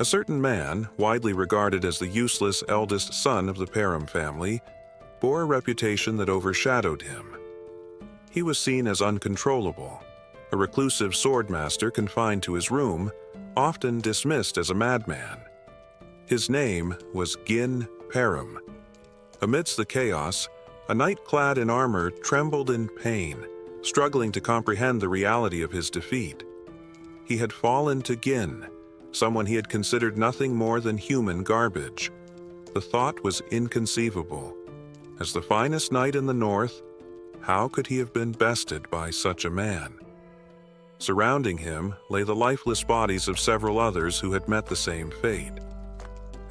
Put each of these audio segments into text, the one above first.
A certain man, widely regarded as the useless eldest son of the Perum family, bore a reputation that overshadowed him. He was seen as uncontrollable, a reclusive swordmaster confined to his room, often dismissed as a madman. His name was Gin Perum. Amidst the chaos, a knight clad in armor trembled in pain, struggling to comprehend the reality of his defeat. He had fallen to Gin, someone he had considered nothing more than human garbage. The thought was inconceivable. As the finest knight in the north, how could he have been bested by such a man? Surrounding him lay the lifeless bodies of several others who had met the same fate.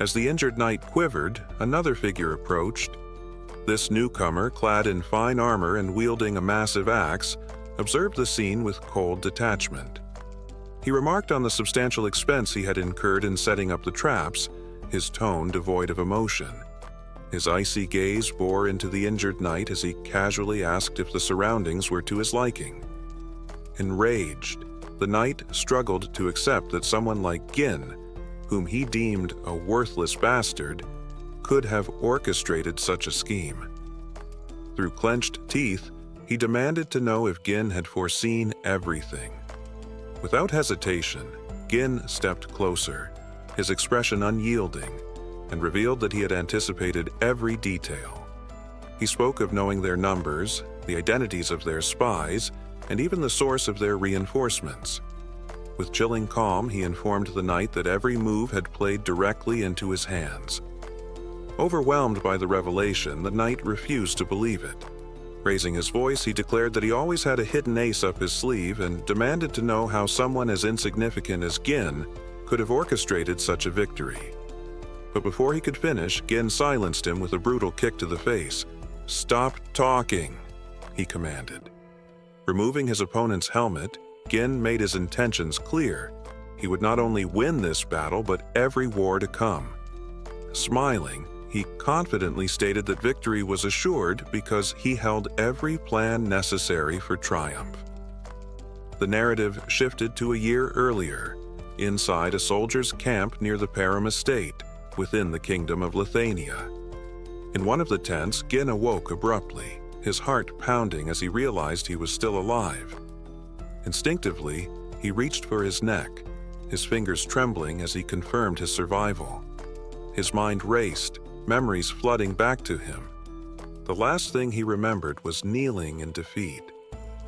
As the injured knight quivered, another figure approached. This newcomer, clad in fine armor and wielding a massive axe, observed the scene with cold detachment. He remarked on the substantial expense he had incurred in setting up the traps, his tone devoid of emotion. His icy gaze bore into the injured knight as he casually asked if the surroundings were to his liking. Enraged, the knight struggled to accept that someone like Gin, whom he deemed a worthless bastard, could have orchestrated such a scheme. Through clenched teeth, he demanded to know if Gin had foreseen everything. Without hesitation, Gin stepped closer, his expression unyielding, and revealed that he had anticipated every detail. He spoke of knowing their numbers, the identities of their spies, and even the source of their reinforcements. With chilling calm, he informed the knight that every move had played directly into his hands. Overwhelmed by the revelation, the knight refused to believe it. Raising his voice, he declared that he always had a hidden ace up his sleeve and demanded to know how someone as insignificant as Gin could have orchestrated such a victory. But before he could finish, Gin silenced him with a brutal kick to the face. "Stop talking," he commanded. Removing his opponent's helmet, Gin made his intentions clear. He would not only win this battle, but every war to come. Smiling, he confidently stated that victory was assured because he held every plan necessary for triumph. The narrative shifted to a year earlier, inside a soldier's camp near the Perum estate, within the kingdom of Lithuania. In one of the tents, Gin awoke abruptly, his heart pounding as he realized he was still alive. Instinctively, he reached for his neck, his fingers trembling as he confirmed his survival. His mind raced, memories flooding back to him. The last thing he remembered was kneeling in defeat,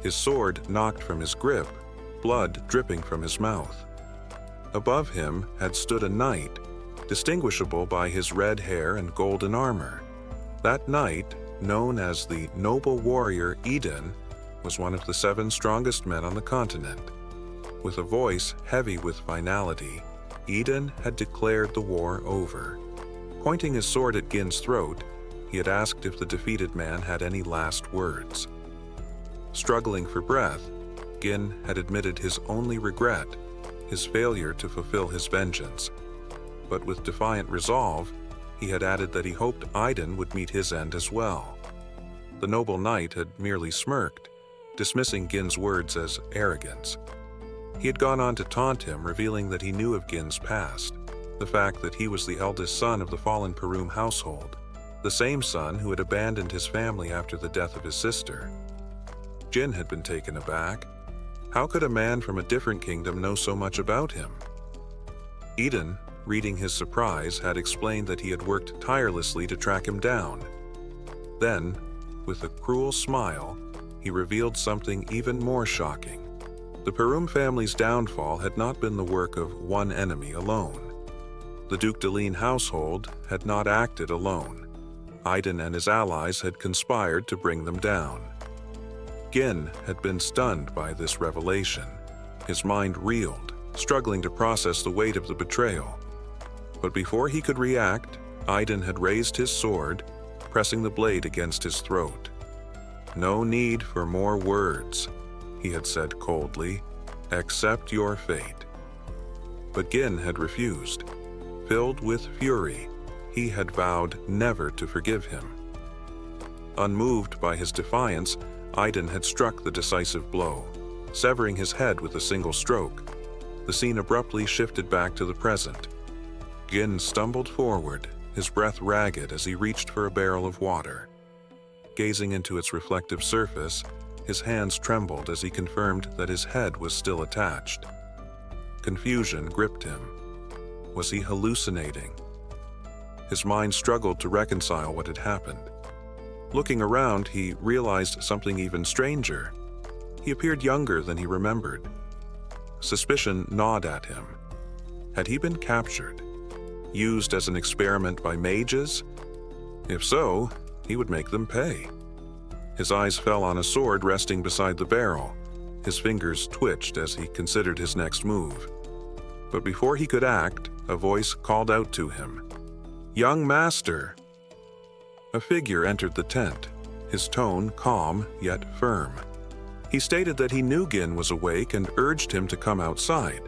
his sword knocked from his grip, blood dripping from his mouth. Above him had stood a knight, distinguishable by his red hair and golden armor. That knight, known as the noble warrior Eden, was one of the 7 strongest men on the continent. With a voice heavy with finality, Eden had declared the war over. Pointing his sword at Gin's throat, he had asked if the defeated man had any last words. Struggling for breath, Gin had admitted his only regret, his failure to fulfill his vengeance. But with defiant resolve, he had added that he hoped Iden would meet his end as well. The noble knight had merely smirked, dismissing Gin's words as arrogance. He had gone on to taunt him, revealing that he knew of Gin's past, the fact that he was the eldest son of the fallen Perum household, the same son who had abandoned his family after the death of his sister. Gin had been taken aback. How could a man from a different kingdom know so much about him? Eden, reading his surprise, had explained that he had worked tirelessly to track him down. Then, with a cruel smile, he revealed something even more shocking. The Perum family's downfall had not been the work of one enemy alone. The Duke Deline household had not acted alone. Iden and his allies had conspired to bring them down. Gin had been stunned by this revelation. His mind reeled, struggling to process the weight of the betrayal. But before he could react, Iden had raised his sword, pressing the blade against his throat. "No need for more words," he had said coldly. "Accept your fate." But Gin had refused. Filled with fury, he had vowed never to forgive him. Unmoved by his defiance, Iden had struck the decisive blow, severing his head with a single stroke. The scene abruptly shifted back to the present. Gin stumbled forward, his breath ragged as he reached for a barrel of water. Gazing into its reflective surface, his hands trembled as he confirmed that his head was still attached. Confusion gripped him. Was he hallucinating? His mind struggled to reconcile what had happened. Looking around, he realized something even stranger. He appeared younger than he remembered. Suspicion gnawed at him. Had he been captured? Used as an experiment by mages? If so, he would make them pay. His eyes fell on a sword resting beside the barrel. His fingers twitched as he considered his next move. But before he could act, a voice called out to him. "Young master!" A figure entered the tent, his tone calm yet firm. He stated that he knew Gin was awake and urged him to come outside.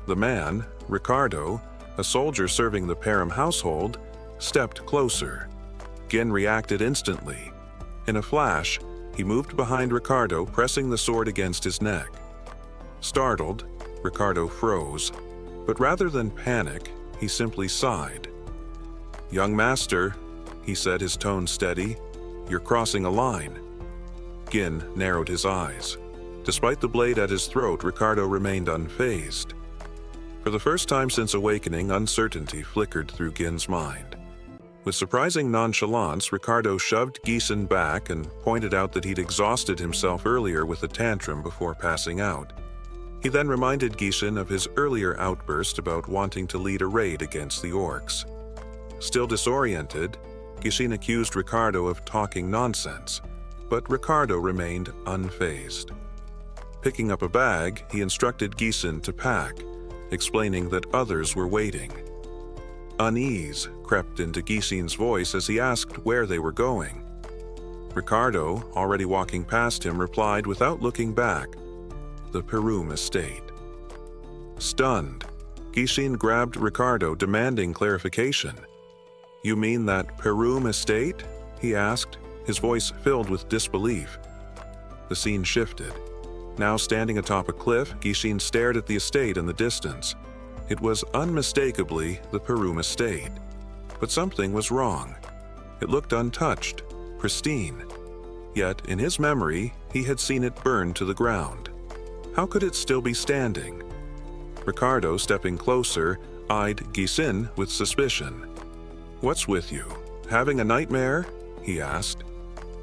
The man, Ricardo, a soldier serving the Perum household, stepped closer. Gin reacted instantly. In a flash, he moved behind Ricardo, pressing the sword against his neck. Startled, Ricardo froze, but rather than panic, he simply sighed. "Young master," he said, his tone steady, "you're crossing a line." Gin narrowed his eyes. Despite the blade at his throat, Ricardo remained unfazed. For the first time since awakening, uncertainty flickered through Gin's mind. With surprising nonchalance, Ricardo shoved Gieson back and pointed out that he'd exhausted himself earlier with a tantrum before passing out. He then reminded Gieson of his earlier outburst about wanting to lead a raid against the orcs. Still disoriented, Gieson accused Ricardo of talking nonsense, but Ricardo remained unfazed. Picking up a bag, he instructed Gieson to pack, explaining that others were waiting. Unease crept into Gieson's voice as he asked where they were going. Ricardo, already walking past him, replied without looking back, "The Perum estate." Stunned, Gieson grabbed Ricardo, demanding clarification. "You mean that Perum estate?" he asked, his voice filled with disbelief. The scene shifted. Now standing atop a cliff, Gieson stared at the estate in the distance. It was unmistakably the Perum estate. But something was wrong. It looked untouched, pristine. Yet, in his memory, he had seen it burn to the ground. How could it still be standing? Ricardo, stepping closer, eyed Gieson with suspicion. "What's with you? Having a nightmare?" he asked.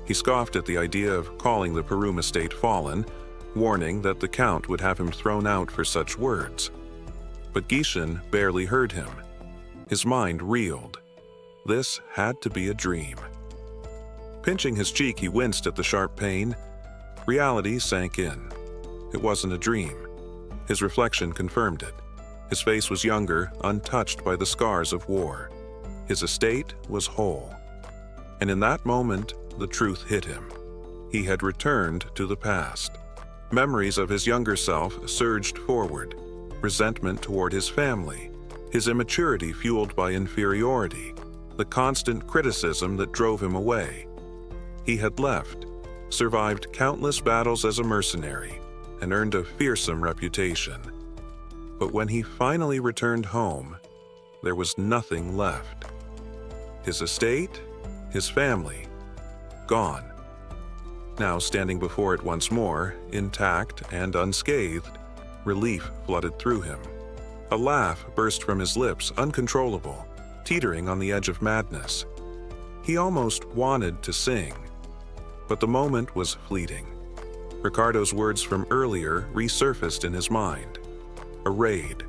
He scoffed at the idea of calling the Perum estate fallen, warning that the Count would have him thrown out for such words. But Gieson barely heard him. His mind reeled. This had to be a dream. Pinching his cheek, he winced at the sharp pain. Reality sank in. It wasn't a dream. His reflection confirmed it. His face was younger, untouched by the scars of war. His estate was whole. And in that moment, the truth hit him. He had returned to the past. Memories of his younger self surged forward. Resentment toward his family, his immaturity fueled by inferiority, the constant criticism that drove him away. He had left, survived countless battles as a mercenary, and earned a fearsome reputation. But when he finally returned home, there was nothing left. His estate, his family, gone. Now standing before it once more, intact and unscathed, relief flooded through him. A laugh burst from his lips, uncontrollable, teetering on the edge of madness. He almost wanted to sing. But the moment was fleeting. Ricardo's words from earlier resurfaced in his mind. A raid.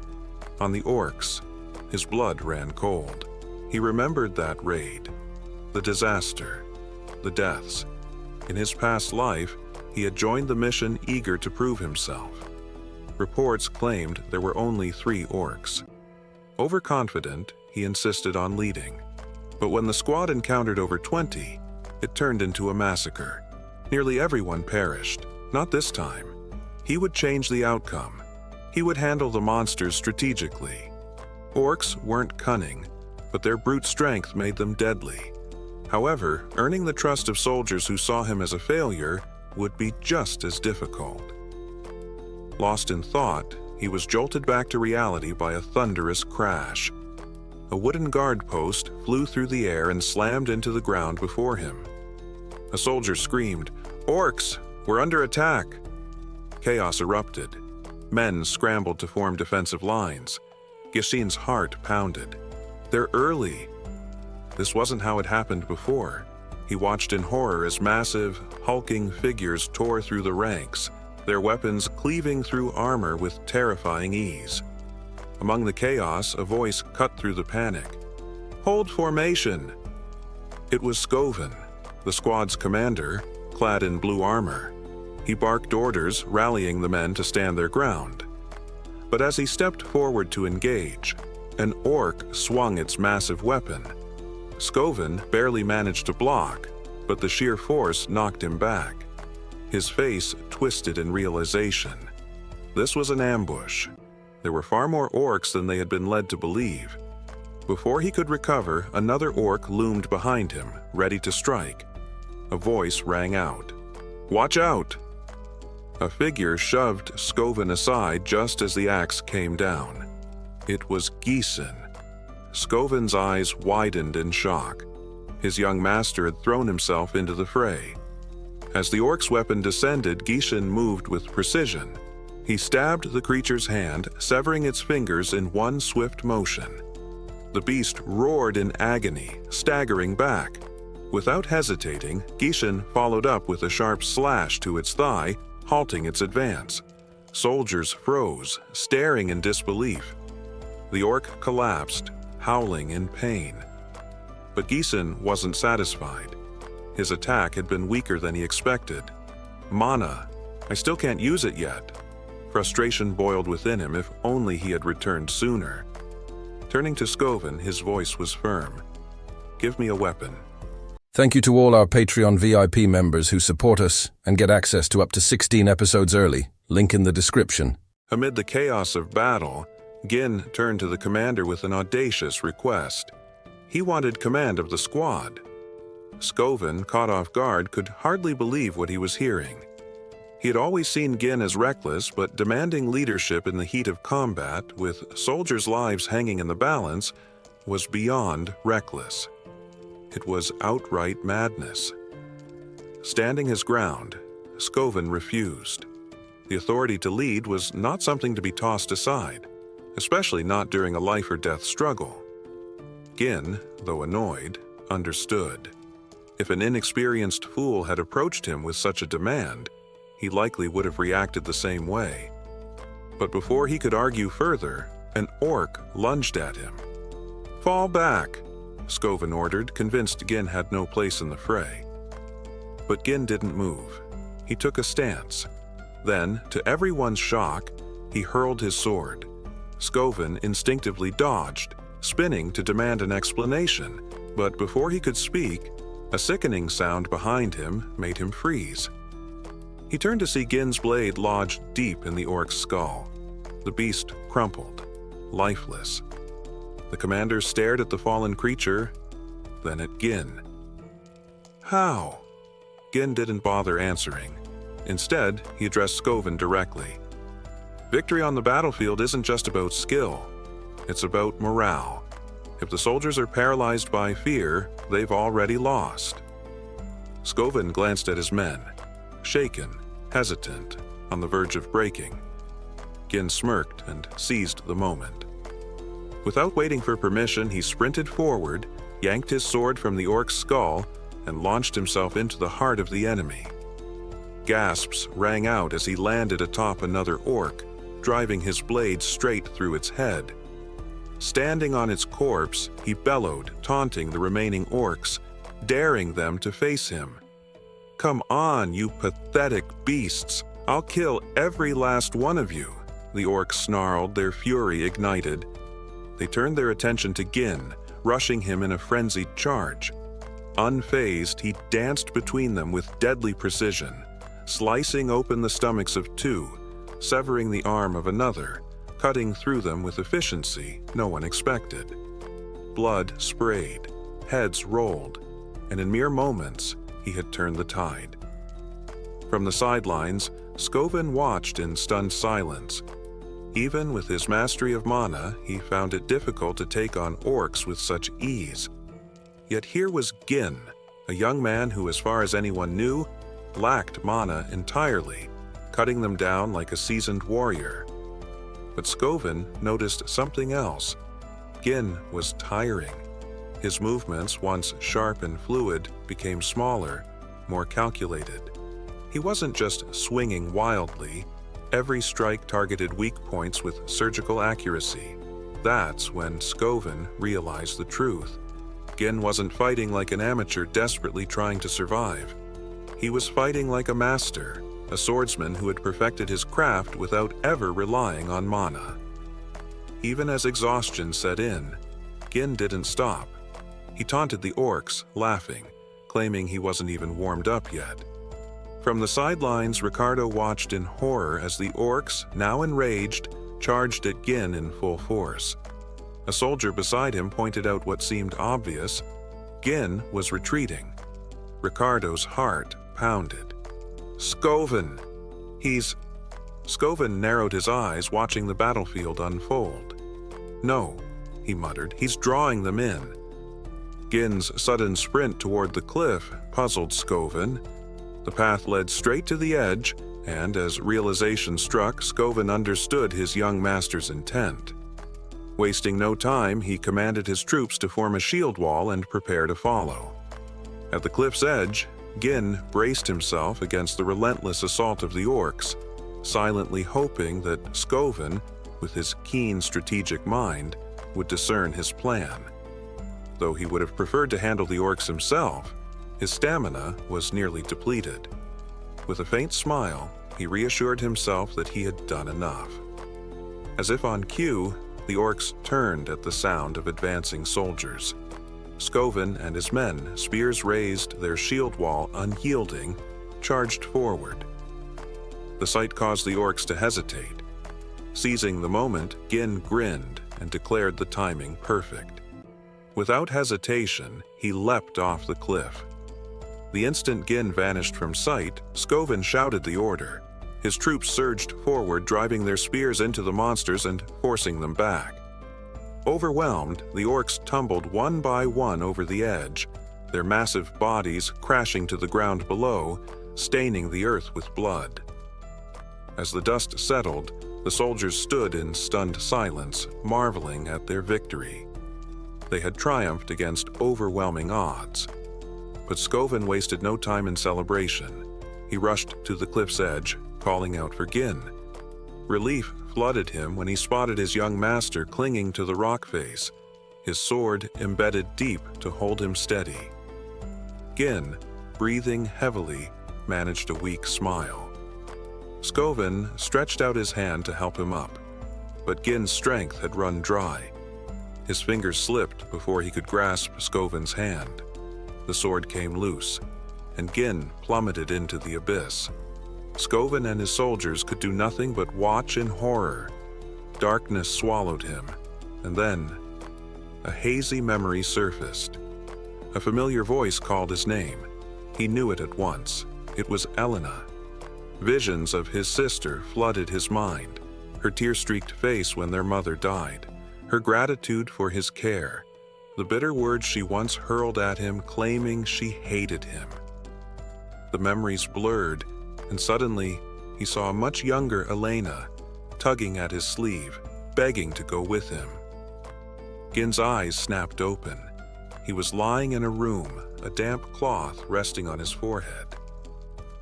On the orcs. His blood ran cold. He remembered that raid. The disaster. The deaths. In his past life, he had joined the mission eager to prove himself. Reports claimed there were only 3 orcs. Overconfident, he insisted on leading. But when the squad encountered over 20, it turned into a massacre. Nearly everyone perished. Not this time. He would change the outcome. He would handle the monsters strategically. Orcs weren't cunning, but their brute strength made them deadly. However, earning the trust of soldiers who saw him as a failure would be just as difficult. Lost in thought, he was jolted back to reality by a thunderous crash. A wooden guard post flew through the air and slammed into the ground before him. A soldier screamed, "Orcs! We're under attack!" Chaos erupted. Men scrambled to form defensive lines. Gishin's heart pounded. They're early. This wasn't how it happened before. He watched in horror as massive, hulking figures tore through the ranks, their weapons cleaving through armor with terrifying ease. Among the chaos, a voice cut through the panic. "Hold formation!" It was Skoven, the squad's commander, clad in blue armor. He barked orders, rallying the men to stand their ground. But as he stepped forward to engage, an orc swung its massive weapon. Skoven barely managed to block, but the sheer force knocked him back. His face twisted in realization. This was an ambush. There were far more orcs than they had been led to believe. Before he could recover, another orc loomed behind him, ready to strike. A voice rang out. "Watch out!" A figure shoved Skoven aside just as the axe came down. It was Gishin. Skoven's eyes widened in shock. His young master had thrown himself into the fray. As the orc's weapon descended, Gishin moved with precision. He stabbed the creature's hand, severing its fingers in one swift motion. The beast roared in agony, staggering back. Without hesitating, Gishin followed up with a sharp slash to its thigh, halting its advance. Soldiers froze, staring in disbelief. The orc collapsed, howling in pain. But Gishin wasn't satisfied. His attack had been weaker than he expected. "Mana, I still can't use it yet." Frustration boiled within him. If only he had returned sooner. Turning to Skoven, his voice was firm. "Give me a weapon." Thank you to all our Patreon VIP members who support us and get access to up to 16 episodes early. Link in the description. Amid the chaos of battle, Gin turned to the commander with an audacious request. He wanted command of the squad. Skoven, caught off guard, could hardly believe what he was hearing. He had always seen Gin as reckless, but demanding leadership in the heat of combat, with soldiers' lives hanging in the balance, was beyond reckless. It was outright madness. Standing his ground, Skoven refused. The authority to lead was not something to be tossed aside, especially not during a life-or-death struggle. Gin, though annoyed, understood. If an inexperienced fool had approached him with such a demand, he likely would have reacted the same way. But before he could argue further, an orc lunged at him. "Fall back," Skoven ordered, convinced Gin had no place in the fray. But Gin didn't move. He took a stance. Then, to everyone's shock, he hurled his sword. Skoven instinctively dodged, spinning to demand an explanation, but before he could speak, a sickening sound behind him made him freeze. He turned to see Gin's blade lodged deep in the orc's skull. The beast crumpled, lifeless. The commander stared at the fallen creature, then at Gin. "How?" Gin didn't bother answering. Instead, he addressed Skoven directly. "Victory on the battlefield isn't just about skill. It's about morale. If the soldiers are paralyzed by fear, they've already lost." Skoven glanced at his men, shaken, hesitant, on the verge of breaking. Gin smirked and seized the moment. Without waiting for permission, he sprinted forward, yanked his sword from the orc's skull, and launched himself into the heart of the enemy. Gasps rang out as he landed atop another orc, driving his blade straight through its head. Standing on its corpse, he bellowed, taunting the remaining orcs, daring them to face him. "Come on, you pathetic beasts! I'll kill every last one of you!" The orcs snarled, their fury ignited. They turned their attention to Gin, rushing him in a frenzied charge. Unfazed, he danced between them with deadly precision, slicing open the stomachs of two, severing the arm of another, cutting through them with efficiency no one expected. Blood sprayed, heads rolled, and in mere moments, he had turned the tide. From the sidelines, Skoven watched in stunned silence. Even with his mastery of mana, he found it difficult to take on orcs with such ease. Yet here was Gin, a young man who, as far as anyone knew, lacked mana entirely, cutting them down like a seasoned warrior. But Skovin noticed something else. Gin was tiring. His movements, once sharp and fluid, became smaller, more calculated. He wasn't just swinging wildly. Every strike targeted weak points with surgical accuracy. That's when Skovin realized the truth. Gin wasn't fighting like an amateur desperately trying to survive. He was fighting like a master, a swordsman who had perfected his craft without ever relying on mana. Even as exhaustion set in, Gin didn't stop. He taunted the orcs, laughing, claiming he wasn't even warmed up yet. From the sidelines, Ricardo watched in horror as the orcs, now enraged, charged at Gin in full force. A soldier beside him pointed out what seemed obvious. Gin was retreating. Ricardo's heart pounded. Skovin! Skovin narrowed his eyes, watching the battlefield unfold. No, he muttered, he's drawing them in. Gin's sudden sprint toward the cliff puzzled Skovin. The path led straight to the edge, and as realization struck, Skovin understood his young master's intent. Wasting no time, he commanded his troops to form a shield wall and prepare to follow. At the cliff's edge, Gin braced himself against the relentless assault of the orcs, silently hoping that Skovin, with his keen strategic mind, would discern his plan. Though he would have preferred to handle the orcs himself, his stamina was nearly depleted. With a faint smile, he reassured himself that he had done enough. As if on cue, the orcs turned at the sound of advancing soldiers. Skovin and his men, spears raised, their shield wall unyielding, charged forward. The sight caused the orcs to hesitate. Seizing the moment, Gin grinned and declared the timing perfect. Without hesitation, he leapt off the cliff. The instant Gin vanished from sight, Skovin shouted the order. His troops surged forward, driving their spears into the monsters and forcing them back. Overwhelmed, the orcs tumbled one by one over the edge, their massive bodies crashing to the ground below, staining the earth with blood. As the dust settled, the soldiers stood in stunned silence, marveling at their victory. They had triumphed against overwhelming odds. But Skovin wasted no time in celebration. He rushed to the cliff's edge, calling out for Gin. Relief flooded him when he spotted his young master clinging to the rock face, his sword embedded deep to hold him steady. Gin, breathing heavily, managed a weak smile. Skovin stretched out his hand to help him up, but Gin's strength had run dry. His fingers slipped before he could grasp Skovin's hand. The sword came loose, and Gin plummeted into the abyss. Skovin and his soldiers could do nothing but watch in horror. Darkness swallowed him, and then a hazy memory surfaced. A familiar voice called his name. He knew it at once. It was Elena. Visions of his sister flooded his mind, her tear-streaked face when their mother died, her gratitude for his care, the bitter words she once hurled at him claiming she hated him. The memories blurred, and suddenly he saw a much younger Elena, tugging at his sleeve, begging to go with him. Gin's eyes snapped open. He was lying in a room, a damp cloth resting on his forehead.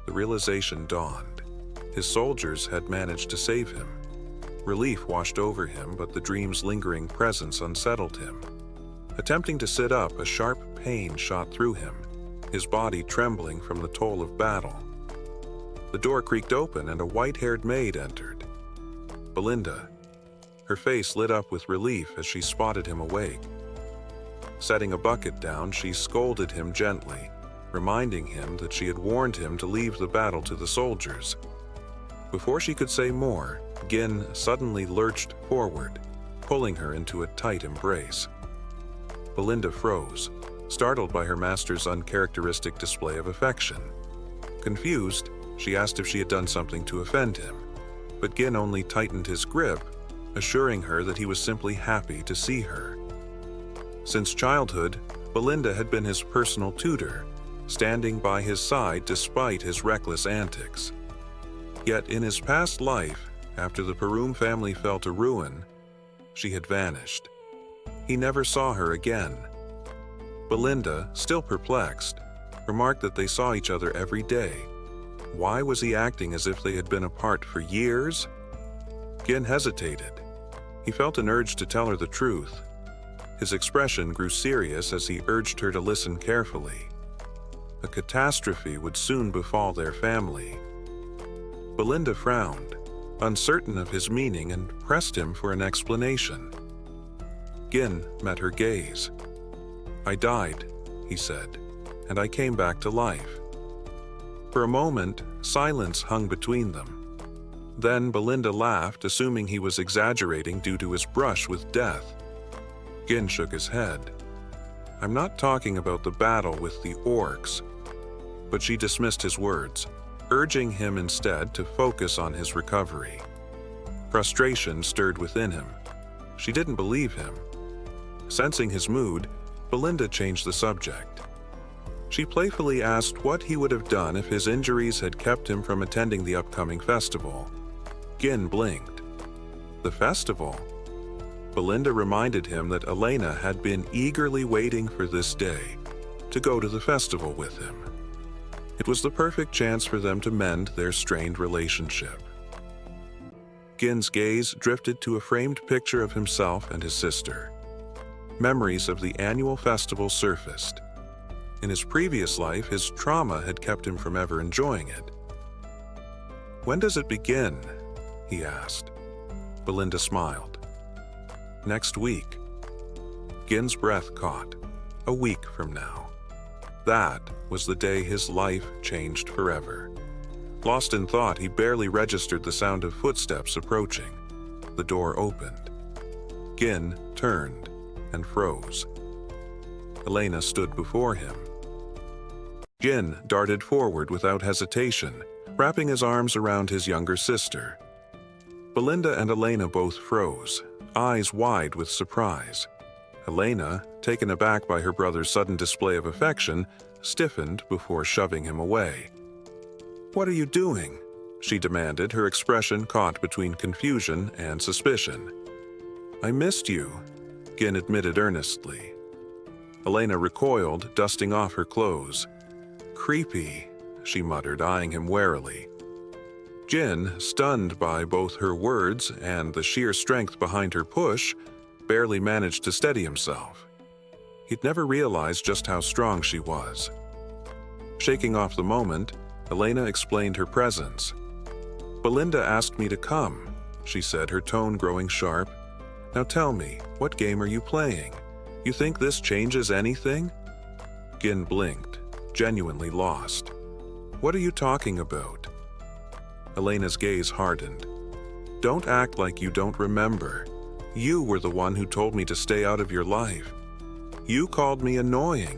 The realization dawned. His soldiers had managed to save him. Relief washed over him, but the dream's lingering presence unsettled him. Attempting to sit up, a sharp pain shot through him, his body trembling from the toll of battle. The door creaked open and a white-haired maid entered. Belinda. Her face lit up with relief as she spotted him awake. Setting a bucket down, she scolded him gently, reminding him that she had warned him to leave the battle to the soldiers. Before she could say more, Gin suddenly lurched forward, pulling her into a tight embrace. Belinda froze, startled by her master's uncharacteristic display of affection. Confused, she asked if she had done something to offend him, but Gin only tightened his grip, assuring her that he was simply happy to see her. Since childhood, Belinda had been his personal tutor, standing by his side despite his reckless antics. Yet in his past life, after the Perum family fell to ruin, she had vanished. He never saw her again. Belinda, still perplexed, remarked that they saw each other every day. Why was he acting as if they had been apart for years? Cain hesitated. He felt an urge to tell her the truth. His expression grew serious as he urged her to listen carefully. A catastrophe would soon befall their family. Belinda frowned, uncertain of his meaning, and pressed him for an explanation. Cain met her gaze. "I died," he said, "and I came back to life." For a moment, silence hung between them. Then Belinda laughed, assuming he was exaggerating due to his brush with death. Cain shook his head. "I'm not talking about the battle with the orcs." But she dismissed his words, urging him instead to focus on his recovery. Frustration stirred within him. She didn't believe him. Sensing his mood, Belinda changed the subject. She playfully asked what he would have done if his injuries had kept him from attending the upcoming festival. Cain blinked. The festival? Belinda reminded him that Elena had been eagerly waiting for this day, to go to the festival with him. It was the perfect chance for them to mend their strained relationship. Cain's gaze drifted to a framed picture of himself and his sister. Memories of the annual festival surfaced. In his previous life, his trauma had kept him from ever enjoying it. "When does it begin?" he asked. Belinda smiled. "Next week." Cain's breath caught. A week from now. That was the day his life changed forever. Lost in thought, he barely registered the sound of footsteps approaching. The door opened. Cain turned and froze. Elena stood before him. Cain darted forward without hesitation, wrapping his arms around his younger sister. Belinda and Elena both froze, eyes wide with surprise. Elena, taken aback by her brother's sudden display of affection, stiffened before shoving him away. "What are you doing?" she demanded, her expression caught between confusion and suspicion. "I missed you," Cain admitted earnestly. Elena recoiled, dusting off her clothes. "Creepy," she muttered, eyeing him warily. Cain, stunned by both her words and the sheer strength behind her push, barely managed to steady himself. He'd never realized just how strong she was. Shaking off the moment, Elena explained her presence. "Belinda asked me to come," she said, her tone growing sharp. "Now tell me, what game are you playing? You think this changes anything?" Cain blinked, genuinely lost. "What are you talking about?" Elena's gaze hardened. "Don't act like you don't remember. You were the one who told me to stay out of your life. You called me annoying,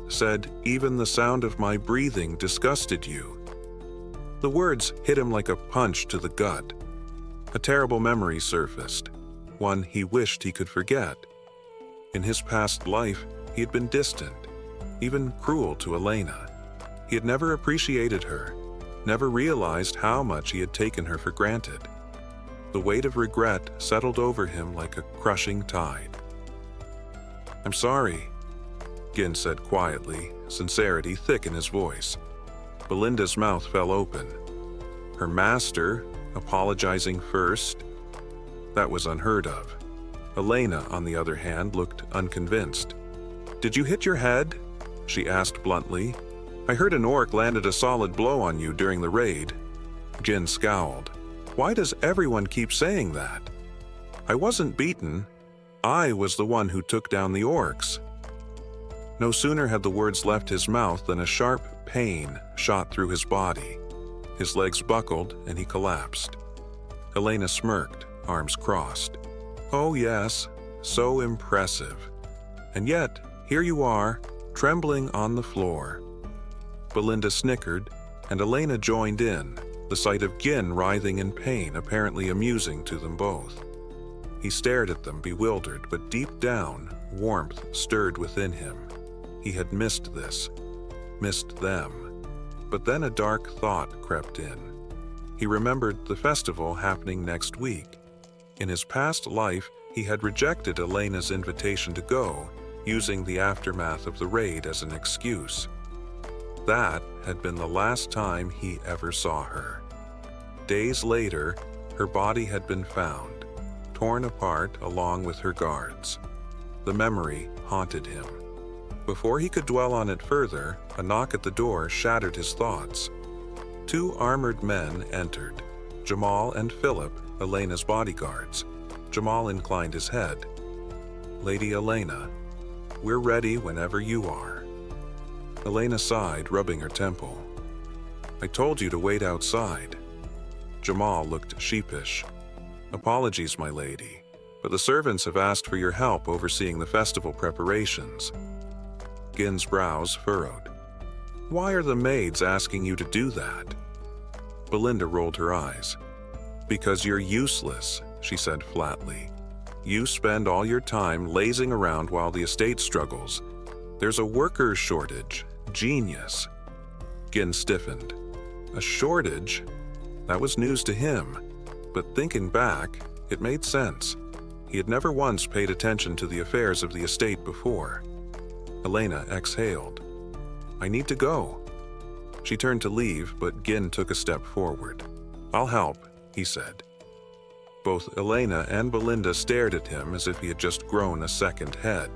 said even the sound of my breathing disgusted you." The words hit him like a punch to the gut. A terrible memory surfaced, one he wished he could forget. In his past life, he had been distant, even cruel to Elena. He had never appreciated her, never realized how much he had taken her for granted. The weight of regret settled over him like a crushing tide. "I'm sorry," Cain said quietly, sincerity thick in his voice. Belinda's mouth fell open. Her master apologizing first? That was unheard of. Elena, on the other hand, looked unconvinced. "Did you hit your head?" she asked bluntly. "I heard an orc landed a solid blow on you during the raid." Cain scowled. "Why does everyone keep saying that?" "I wasn't beaten. I was the one who took down the orcs." No sooner had the words left his mouth than a sharp pain shot through his body. His legs buckled and he collapsed. Elena smirked, arms crossed. "Oh yes, so impressive. And yet, here you are, trembling on the floor." Belinda snickered, and Elena joined in, the sight of Cain writhing in pain apparently amusing to them both. He stared at them, bewildered, but deep down, warmth stirred within him. He had missed this, missed them. But then a dark thought crept in. He remembered the festival happening next week. In his past life, he had rejected Elena's invitation to go, using the aftermath of the raid as an excuse. That had been the last time he ever saw her. Days later, her body had been found, torn apart along with her guards. The memory haunted him. Before he could dwell on it further, a knock at the door shattered his thoughts. 2 armored men entered, Jamal and Philip, Elena's bodyguards. Jamal inclined his head. "Lady Elena, we're ready whenever you are." Elena sighed, rubbing her temple. "I told you to wait outside." Jamal looked sheepish. "Apologies, my lady, but the servants have asked for your help overseeing the festival preparations." Gin's brows furrowed. "Why are the maids asking you to do that?" Belinda rolled her eyes. "Because you're useless," she said flatly. "You spend all your time lazing around while the estate struggles. There's a workers' shortage. Genius." Gin stiffened. A shortage? That was news to him. But thinking back, it made sense. He had never once paid attention to the affairs of the estate before. Elena exhaled. "I need to go." She turned to leave, but Gin took a step forward. "I'll help," he said. Both Elena and Belinda stared at him as if he had just grown a second head.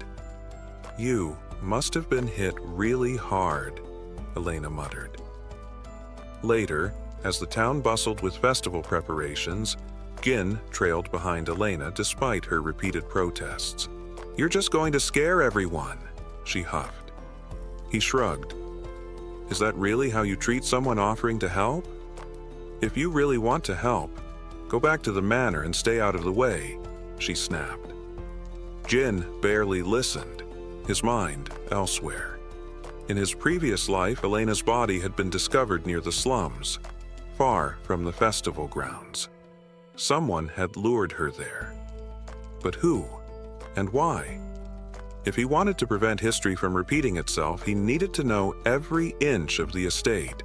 "You must have been hit really hard," Elena muttered. Later, as the town bustled with festival preparations, Gin trailed behind Elena despite her repeated protests. "You're just going to scare everyone," she huffed. He shrugged. "Is that really how you treat someone offering to help? If you really want to help, go back to the manor and stay out of the way," she snapped. Gin barely listened, his mind elsewhere. In his previous life, Elena's body had been discovered near the slums, far from the festival grounds. Someone had lured her there. But who? And why? If he wanted to prevent history from repeating itself, he needed to know every inch of the estate,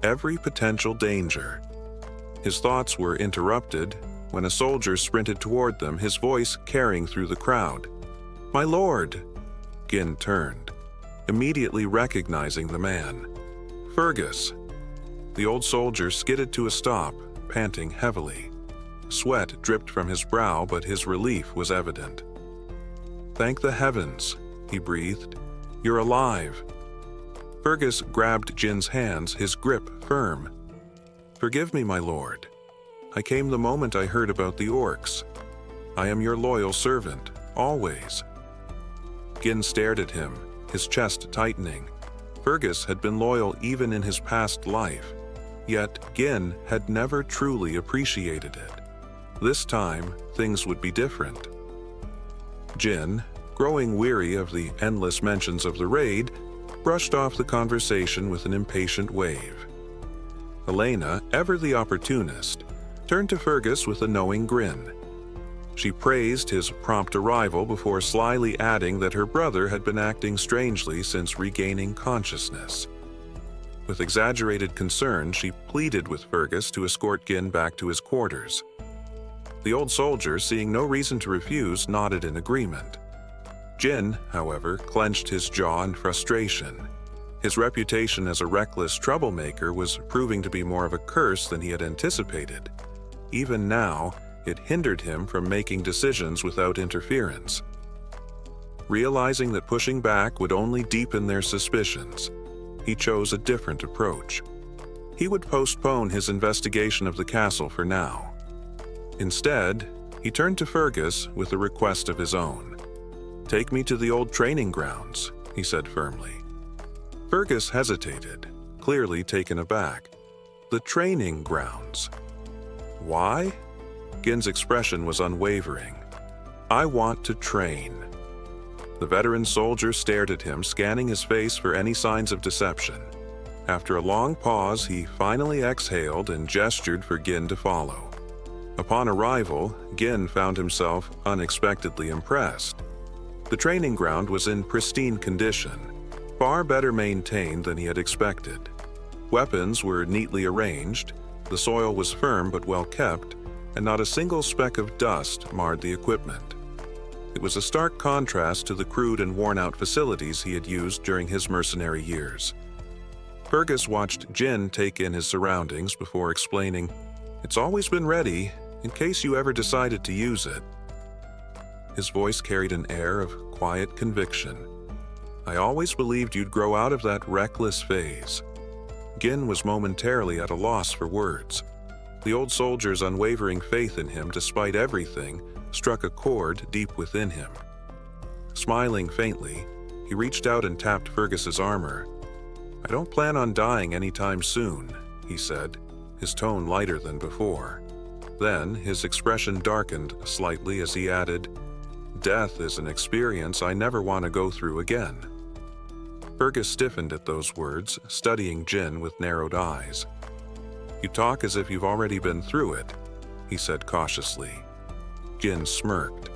every potential danger. His thoughts were interrupted when a soldier sprinted toward them, his voice carrying through the crowd. "My lord!" Gin turned, immediately recognizing the man. "Fergus!" The old soldier skidded to a stop, panting heavily. Sweat dripped from his brow, but his relief was evident. "Thank the heavens," he breathed. "You're alive." Fergus grabbed Gin's hands, his grip firm. "Forgive me, my lord. I came the moment I heard about the orcs. I am your loyal servant, always." Gin stared at him, his chest tightening. Fergus had been loyal even in his past life, yet Gin had never truly appreciated it. This time, things would be different. Gin, growing weary of the endless mentions of the raid, brushed off the conversation with an impatient wave. Elena, ever the opportunist, turned to Fergus with a knowing grin. She praised his prompt arrival before slyly adding that her brother had been acting strangely since regaining consciousness. With exaggerated concern, she pleaded with Fergus to escort Gin back to his quarters. The old soldier, seeing no reason to refuse, nodded in agreement. Gin, however, clenched his jaw in frustration. His reputation as a reckless troublemaker was proving to be more of a curse than he had anticipated. Even now, it hindered him from making decisions without interference. Realizing that pushing back would only deepen their suspicions, he chose a different approach. He would postpone his investigation of the castle for now. Instead, he turned to Fergus with a request of his own. "Take me to the old training grounds," he said firmly. Fergus hesitated, clearly taken aback. "The training grounds? Why?" Gin's expression was unwavering. "I want to train." The veteran soldier stared at him, scanning his face for any signs of deception. After a long pause, he finally exhaled and gestured for Gin to follow. Upon arrival, Gin found himself unexpectedly impressed. The training ground was in pristine condition, far better maintained than he had expected. Weapons were neatly arranged, the soil was firm but well kept, and not a single speck of dust marred the equipment. It was a stark contrast to the crude and worn-out facilities he had used during his mercenary years. Fergus watched Jin take in his surroundings before explaining, "It's always been ready, in case you ever decided to use it." His voice carried an air of quiet conviction. "I always believed you'd grow out of that reckless phase." Gin was momentarily at a loss for words. The old soldier's unwavering faith in him, despite everything, struck a chord deep within him. Smiling faintly, he reached out and tapped Fergus's armor. "I don't plan on dying anytime soon," he said, his tone lighter than before. Then his expression darkened slightly as he added, "Death is an experience I never want to go through again." Fergus stiffened at those words, studying Jin with narrowed eyes. "You talk as if you've already been through it," he said cautiously. Jin smirked,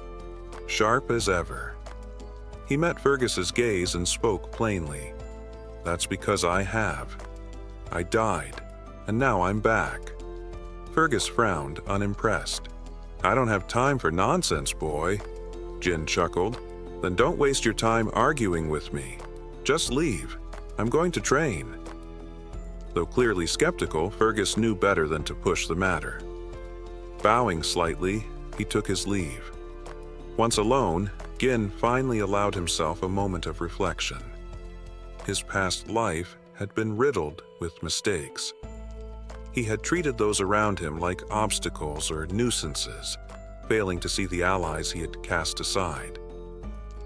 sharp as ever. He met Fergus's gaze and spoke plainly. "That's because I have. I died, and now I'm back." Fergus frowned, unimpressed. "I don't have time for nonsense, boy." Jin chuckled. "Then don't waste your time arguing with me. Just leave. I'm going to train." Though clearly skeptical, Fergus knew better than to push the matter. Bowing slightly, he took his leave. Once alone, Gin finally allowed himself a moment of reflection. His past life had been riddled with mistakes. He had treated those around him like obstacles or nuisances, failing to see the allies he had cast aside.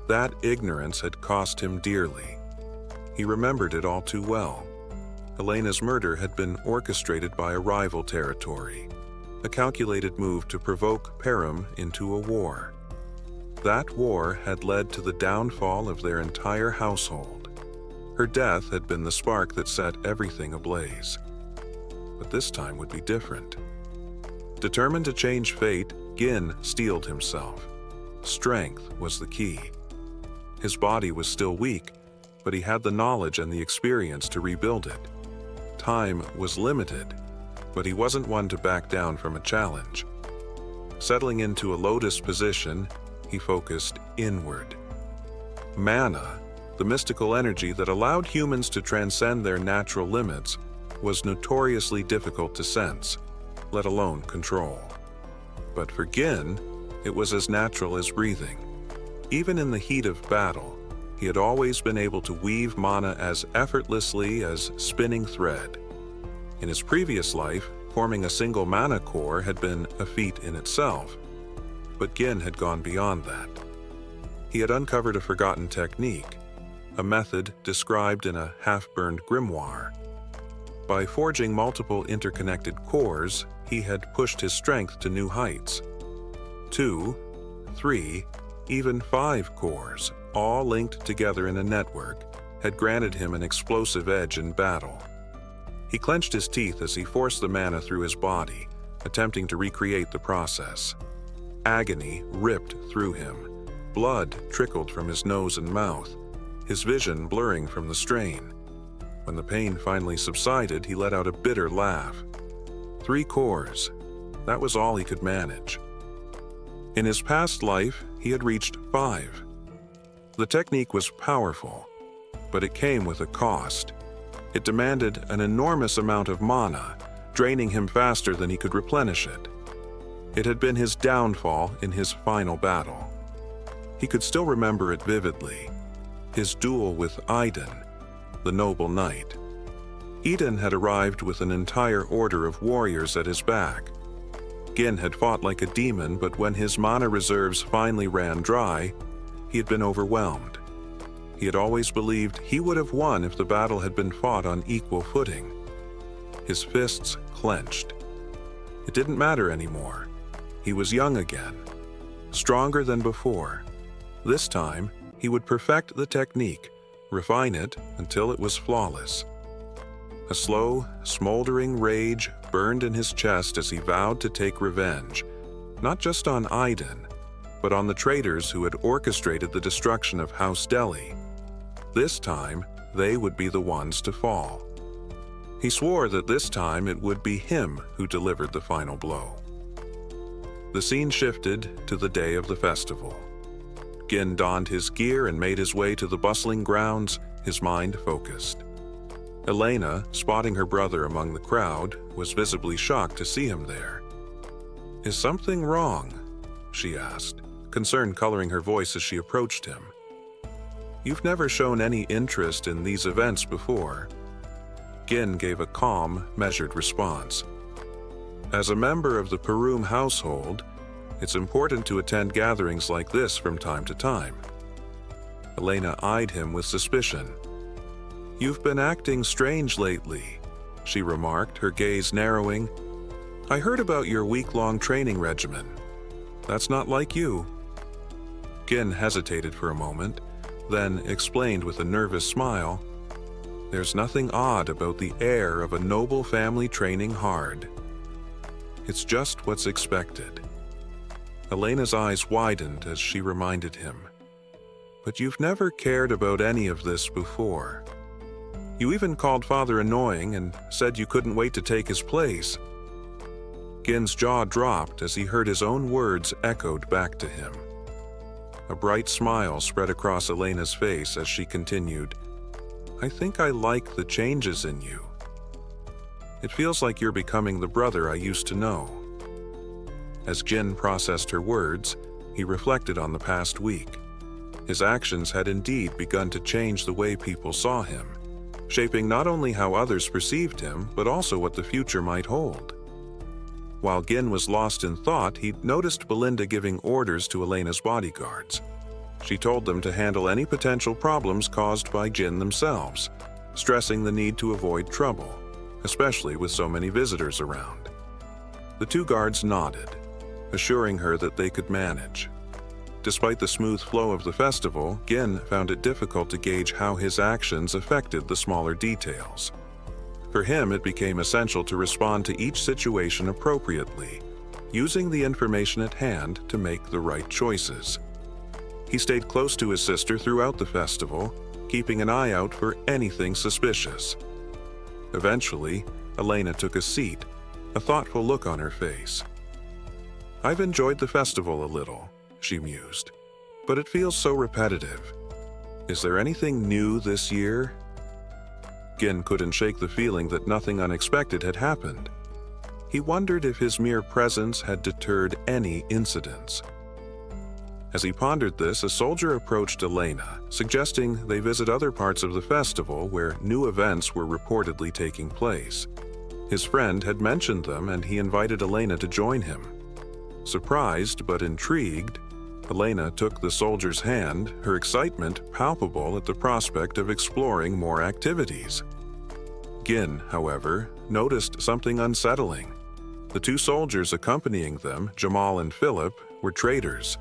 That ignorance had cost him dearly. He remembered it all too well. Elena's murder had been orchestrated by a rival territory, a calculated move to provoke Perum into a war. That war had led to the downfall of their entire household. Her death had been the spark that set everything ablaze. But this time would be different. Determined to change fate, Gin steeled himself. Strength was the key. His body was still weak, but he had the knowledge and the experience to rebuild it. Time was limited, but he wasn't one to back down from a challenge. Settling into a lotus position, he focused inward. Mana, the mystical energy that allowed humans to transcend their natural limits, was notoriously difficult to sense, let alone control. But for Gin, it was as natural as breathing. Even in the heat of battle, he had always been able to weave mana as effortlessly as spinning thread. In his previous life, forming a single mana core had been a feat in itself, but Gin had gone beyond that. He had uncovered a forgotten technique, a method described in a half-burned grimoire. By forging multiple interconnected cores, he had pushed his strength to new heights. 2, 3, even 5 cores, all linked together in a network, had granted him an explosive edge in battle. He clenched his teeth as he forced the mana through his body, attempting to recreate the process. Agony ripped through him. Blood trickled from his nose and mouth, his vision blurring from the strain. When the pain finally subsided, he let out a bitter laugh. 3 cores. That was all he could manage. In his past life, he had reached 5. The technique was powerful, but it came with a cost. It demanded an enormous amount of mana, draining him faster than he could replenish it. It had been his downfall in his final battle. He could still remember it vividly. His duel with Iden, the noble knight. Eden had arrived with an entire order of warriors at his back. Gin had fought like a demon, but when his mana reserves finally ran dry, he had been overwhelmed. He had always believed he would have won if the battle had been fought on equal footing. His fists clenched. It didn't matter anymore. He was young again, stronger than before. This time, he would perfect the technique, refine it until it was flawless. A slow, smoldering rage burned in his chest as he vowed to take revenge, not just on Aiden, but on the traitors who had orchestrated the destruction of House Delhi. This time, they would be the ones to fall. He swore that this time it would be him who delivered the final blow. The scene shifted to the day of the festival. Gin donned his gear and made his way to the bustling grounds, his mind focused. Elena, spotting her brother among the crowd, was visibly shocked to see him there. "Is something wrong?" she asked, concern coloring her voice as she approached him. "You've never shown any interest in these events before." Gin gave a calm, measured response. "As a member of the Perum household, it's important to attend gatherings like this from time to time." Elena eyed him with suspicion. "You've been acting strange lately," she remarked, her gaze narrowing. "I heard about your week-long training regimen. That's not like you." Gin hesitated for a moment, then explained with a nervous smile, "There's nothing odd about the air of a noble family training hard. It's just what's expected." Elena's eyes widened as she reminded him, "But you've never cared about any of this before. You even called Father annoying and said you couldn't wait to take his place." Gin's jaw dropped as he heard his own words echoed back to him. A bright smile spread across Elena's face as she continued, "I think I like the changes in you. It feels like you're becoming the brother I used to know." As Gin processed her words, he reflected on the past week. His actions had indeed begun to change the way people saw him, shaping not only how others perceived him, but also what the future might hold. While Gin was lost in thought, he noticed Belinda giving orders to Elena's bodyguards. She told them to handle any potential problems caused by Gin themselves, stressing the need to avoid trouble, especially with so many visitors around. The two guards nodded, assuring her that they could manage. Despite the smooth flow of the festival, Gin found it difficult to gauge how his actions affected the smaller details. For him, it became essential to respond to each situation appropriately, using the information at hand to make the right choices. He stayed close to his sister throughout the festival, keeping an eye out for anything suspicious. Eventually, Elena took a seat, a thoughtful look on her face. "I've enjoyed the festival a little," she mused, "but it feels so repetitive. Is there anything new this year?" Gin couldn't shake the feeling that nothing unexpected had happened. He wondered if his mere presence had deterred any incidents. As he pondered this, a soldier approached Elena, suggesting they visit other parts of the festival where new events were reportedly taking place. His friend had mentioned them, and he invited Elena to join him. Surprised but intrigued, Elena took the soldier's hand, her excitement palpable at the prospect of exploring more activities. Gin, however, noticed something unsettling. The two soldiers accompanying them, Jamal and Philip, were traitors.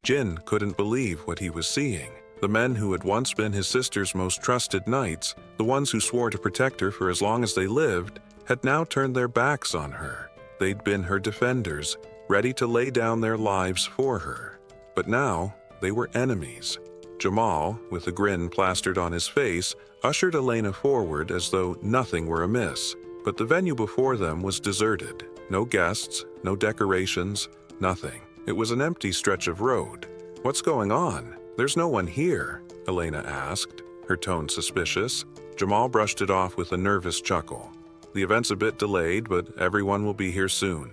Gin couldn't believe what he was seeing. The men who had once been his sister's most trusted knights, the ones who swore to protect her for as long as they lived, had now turned their backs on her. They'd been her defenders, ready to lay down their lives for her. But now, they were enemies. Jamal, with a grin plastered on his face, ushered Elena forward as though nothing were amiss. But the venue before them was deserted. No guests, no decorations, nothing. It was an empty stretch of road. "What's going on? There's no one here," Elena asked, her tone suspicious. Jamal brushed it off with a nervous chuckle. "The event's a bit delayed, but everyone will be here soon."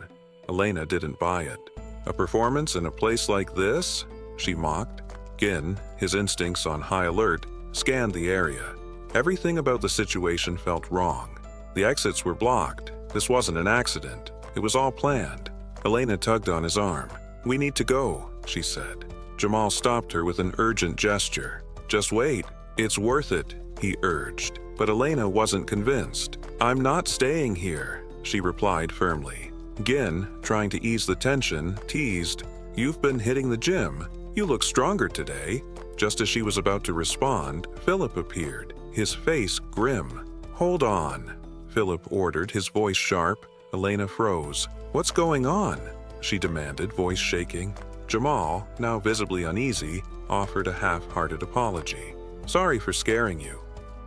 Elena didn't buy it. "A performance in a place like this?" she mocked. Gin, his instincts on high alert, scanned the area. Everything about the situation felt wrong. The exits were blocked. This wasn't an accident. It was all planned. Elena tugged on his arm. "We need to go," she said. Jamal stopped her with an urgent gesture. "Just wait. It's worth it," he urged. But Elena wasn't convinced. "I'm not staying here," she replied firmly. Gin, trying to ease the tension, teased, "You've been hitting the gym. You look stronger today." Just as she was about to respond, Philip appeared, his face grim. "Hold on," Philip ordered, his voice sharp. Elena froze. "What's going on?" she demanded, voice shaking. Jamal, now visibly uneasy, offered a half-hearted apology. "Sorry for scaring you.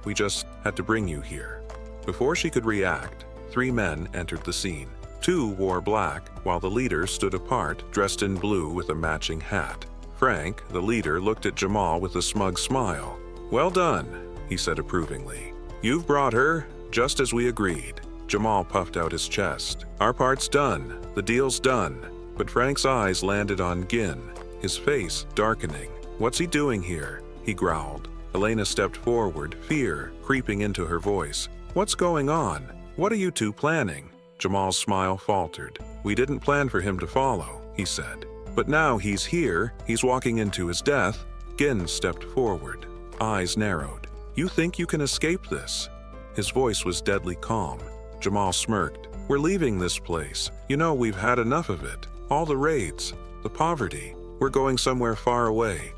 We just had to bring you here." Before she could react, 3 men entered the scene. 2 wore black, while the leader stood apart, dressed in blue with a matching hat. Frank, the leader, looked at Jamal with a smug smile. "Well done," he said approvingly. "You've brought her, just as we agreed." Jamal puffed out his chest. "Our part's done. The deal's done." But Frank's eyes landed on Gin, his face darkening. "What's he doing here?" he growled. Elena stepped forward, fear creeping into her voice. "What's going on? What are you two planning?" Jamal's smile faltered. "We didn't plan for him to follow," he said. "But now he's here, he's walking into his death." Gin stepped forward, eyes narrowed. "You think you can escape this?" His voice was deadly calm. Jamal smirked. "We're leaving this place. You know, we've had enough of it. All the raids, the poverty. We're going somewhere far away."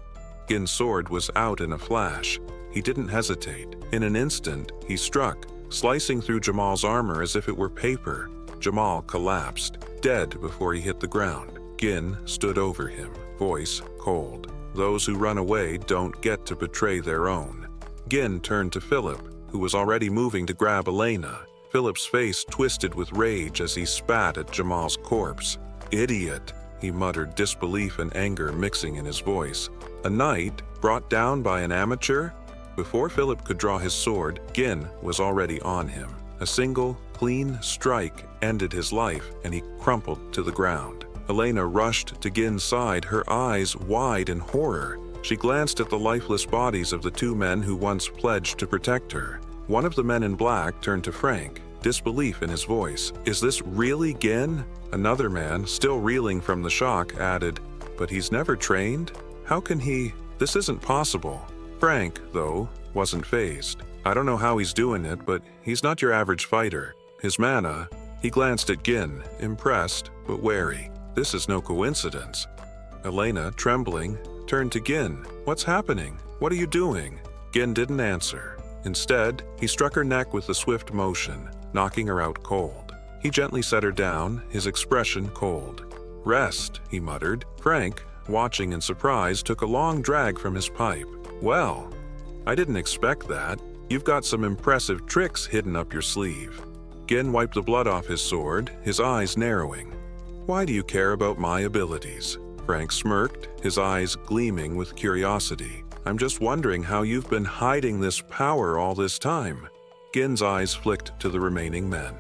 Gin's sword was out in a flash. He didn't hesitate. In an instant, he struck, slicing through Jamal's armor as if it were paper. Jamal collapsed, dead before he hit the ground. Gin stood over him, voice cold. "Those who run away don't get to betray their own." Gin turned to Philip, who was already moving to grab Elena. Philip's face twisted with rage as he spat at Jamal's corpse. "Idiot," he muttered, disbelief and anger mixing in his voice. "A knight brought down by an amateur?" Before Philip could draw his sword, Gin was already on him. A single, clean strike ended his life, and he crumpled to the ground. Elena rushed to Gin's side, her eyes wide in horror. She glanced at the lifeless bodies of the 2 men who once pledged to protect her. One of the men in black turned to Frank, disbelief in his voice. "Is this really Gin?" Another man, still reeling from the shock, added, "But he's never trained? How can he? This isn't possible." Frank, though, wasn't fazed. "I don't know how he's doing it, but he's not your average fighter. His mana..." He glanced at Gin, impressed but wary. "This is no coincidence." Elena, trembling, turned to Gin. "What's happening? What are you doing?" Gin didn't answer. Instead, he struck her neck with a swift motion, knocking her out cold. He gently set her down, his expression cold. "Rest," he muttered. Frank, watching in surprise, took a long drag from his pipe. "Well, I didn't expect that. You've got some impressive tricks hidden up your sleeve." Gin wiped the blood off his sword, his eyes narrowing. "Why do you care about my abilities?" Frank smirked, his eyes gleaming with curiosity. "I'm just wondering how you've been hiding this power all this time." Gin's eyes flicked to the remaining men.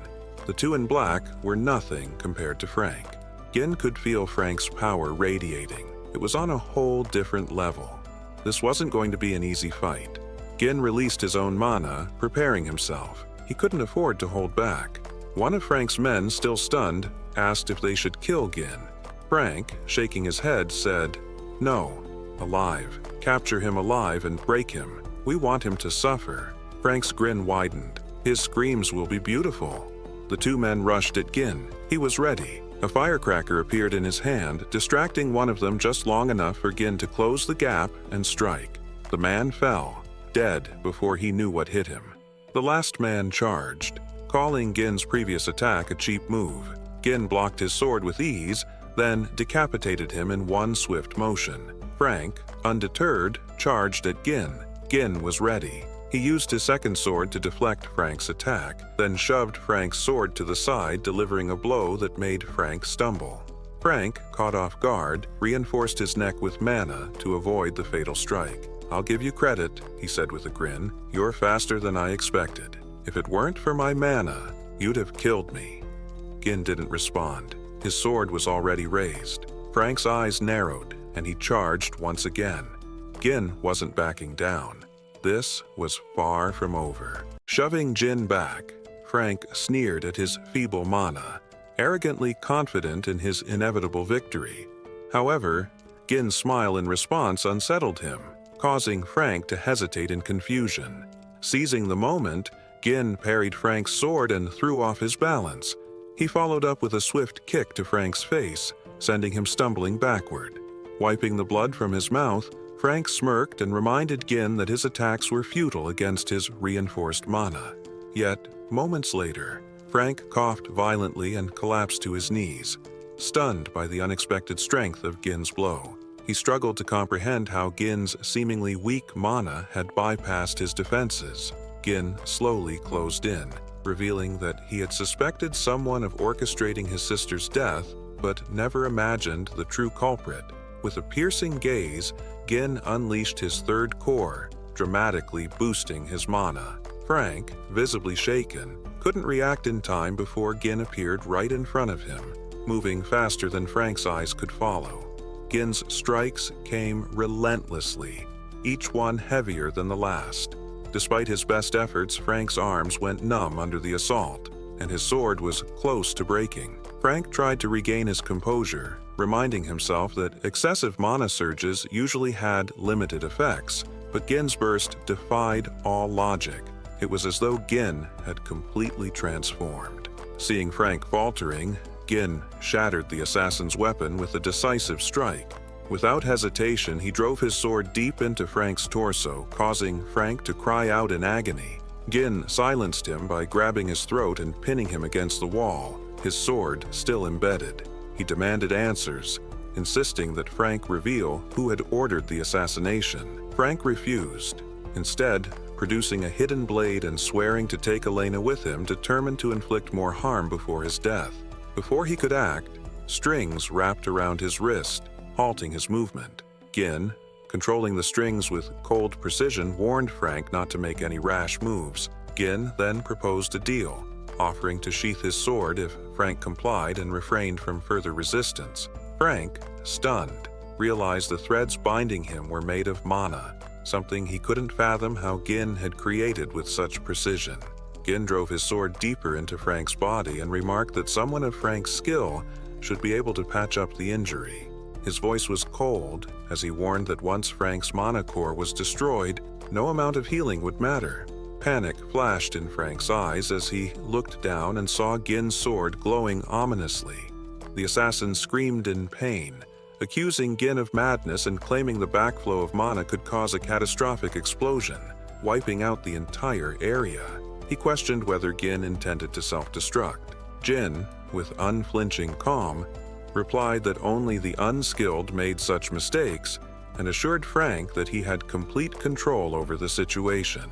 The 2 in black were nothing compared to Frank. Gin could feel Frank's power radiating. It was on a whole different level. This wasn't going to be an easy fight. Gin released his own mana, preparing himself. He couldn't afford to hold back. One of Frank's men, still stunned, asked if they should kill Gin. Frank, shaking his head, said, "No. Alive. Capture him alive and break him. We want him to suffer." Frank's grin widened. "His screams will be beautiful." The 2 men rushed at Gin. He was ready. A firecracker appeared in his hand, distracting one of them just long enough for Gin to close the gap and strike. The man fell, dead before he knew what hit him. The last man charged, calling Gin's previous attack a cheap move. Gin blocked his sword with ease, then decapitated him in one swift motion. Frank, undeterred, charged at Gin. Gin was ready. He used his second sword to deflect Frank's attack, then shoved Frank's sword to the side, delivering a blow that made Frank stumble. Frank, caught off guard, reinforced his neck with mana to avoid the fatal strike. "I'll give you credit," he said with a grin. "You're faster than I expected. If it weren't for my mana, you'd have killed me." Gin didn't respond. His sword was already raised. Frank's eyes narrowed, and he charged once again. Gin wasn't backing down. This was far from over. Shoving Gin back, Frank sneered at his feeble mana, arrogantly confident in his inevitable victory. However, Gin's smile in response unsettled him, causing Frank to hesitate in confusion. Seizing the moment, Gin parried Frank's sword and threw off his balance. He followed up with a swift kick to Frank's face, sending him stumbling backward. Wiping the blood from his mouth, Frank smirked and reminded Gin that his attacks were futile against his reinforced mana. Yet, moments later, Frank coughed violently and collapsed to his knees, stunned by the unexpected strength of Gin's blow. He struggled to comprehend how Gin's seemingly weak mana had bypassed his defenses. Gin slowly closed in, revealing that he had suspected someone of orchestrating his sister's death, but never imagined the true culprit. With a piercing gaze, Gin unleashed his third core, dramatically boosting his mana. Frank, visibly shaken, couldn't react in time before Gin appeared right in front of him, moving faster than Frank's eyes could follow. Gin's strikes came relentlessly, each one heavier than the last. Despite his best efforts, Frank's arms went numb under the assault, and his sword was close to breaking. Frank tried to regain his composure, reminding himself that excessive mana surges usually had limited effects, but Gin's burst defied all logic. It was as though Gin had completely transformed. Seeing Frank faltering, Gin shattered the assassin's weapon with a decisive strike. Without hesitation, he drove his sword deep into Frank's torso, causing Frank to cry out in agony. Gin silenced him by grabbing his throat and pinning him against the wall, his sword still embedded. He demanded answers, insisting that Frank reveal who had ordered the assassination. Frank refused, instead producing a hidden blade and swearing to take Elena with him, determined to inflict more harm before his death. Before he could act, strings wrapped around his wrist, halting his movement. Gin, controlling the strings with cold precision, warned Frank not to make any rash moves. Gin then proposed a deal, offering to sheath his sword if Frank complied and refrained from further resistance. Frank, stunned, realized the threads binding him were made of mana, something he couldn't fathom how Gin had created with such precision. Gin drove his sword deeper into Frank's body and remarked that someone of Frank's skill should be able to patch up the injury. His voice was cold as he warned that once Frank's mana core was destroyed, no amount of healing would matter. Panic flashed in Frank's eyes as he looked down and saw Gin's sword glowing ominously. The assassin screamed in pain, accusing Gin of madness and claiming the backflow of mana could cause a catastrophic explosion, wiping out the entire area. He questioned whether Gin intended to self-destruct. Gin, with unflinching calm, replied that only the unskilled made such mistakes and assured Frank that he had complete control over the situation.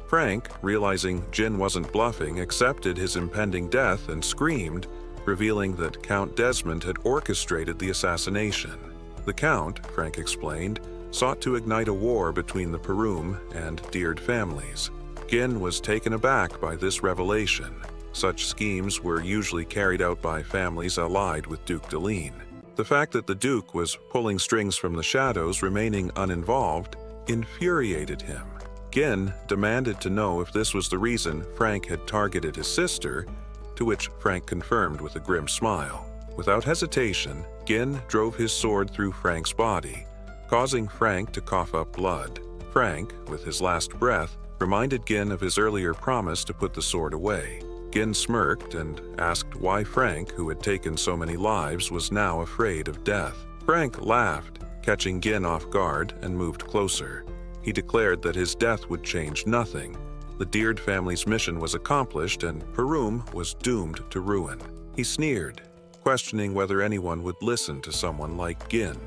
Frank, realizing Gin wasn't bluffing, accepted his impending death and screamed, revealing that Count Desmond had orchestrated the assassination. The Count, Frank explained, sought to ignite a war between the Perum and Deard families. Gin was taken aback by this revelation. Such schemes were usually carried out by families allied with Duke Deline. The fact that the Duke was pulling strings from the shadows, remaining uninvolved, infuriated him. Gin demanded to know if this was the reason Frank had targeted his sister, to which Frank confirmed with a grim smile. Without hesitation, Gin drove his sword through Frank's body, causing Frank to cough up blood. Frank, with his last breath, reminded Gin of his earlier promise to put the sword away. Gin smirked and asked why Frank, who had taken so many lives, was now afraid of death. Frank laughed, catching Gin off guard, and moved closer. He declared that his death would change nothing. The Deard family's mission was accomplished and Perum was doomed to ruin. He sneered, questioning whether anyone would listen to someone like Gin.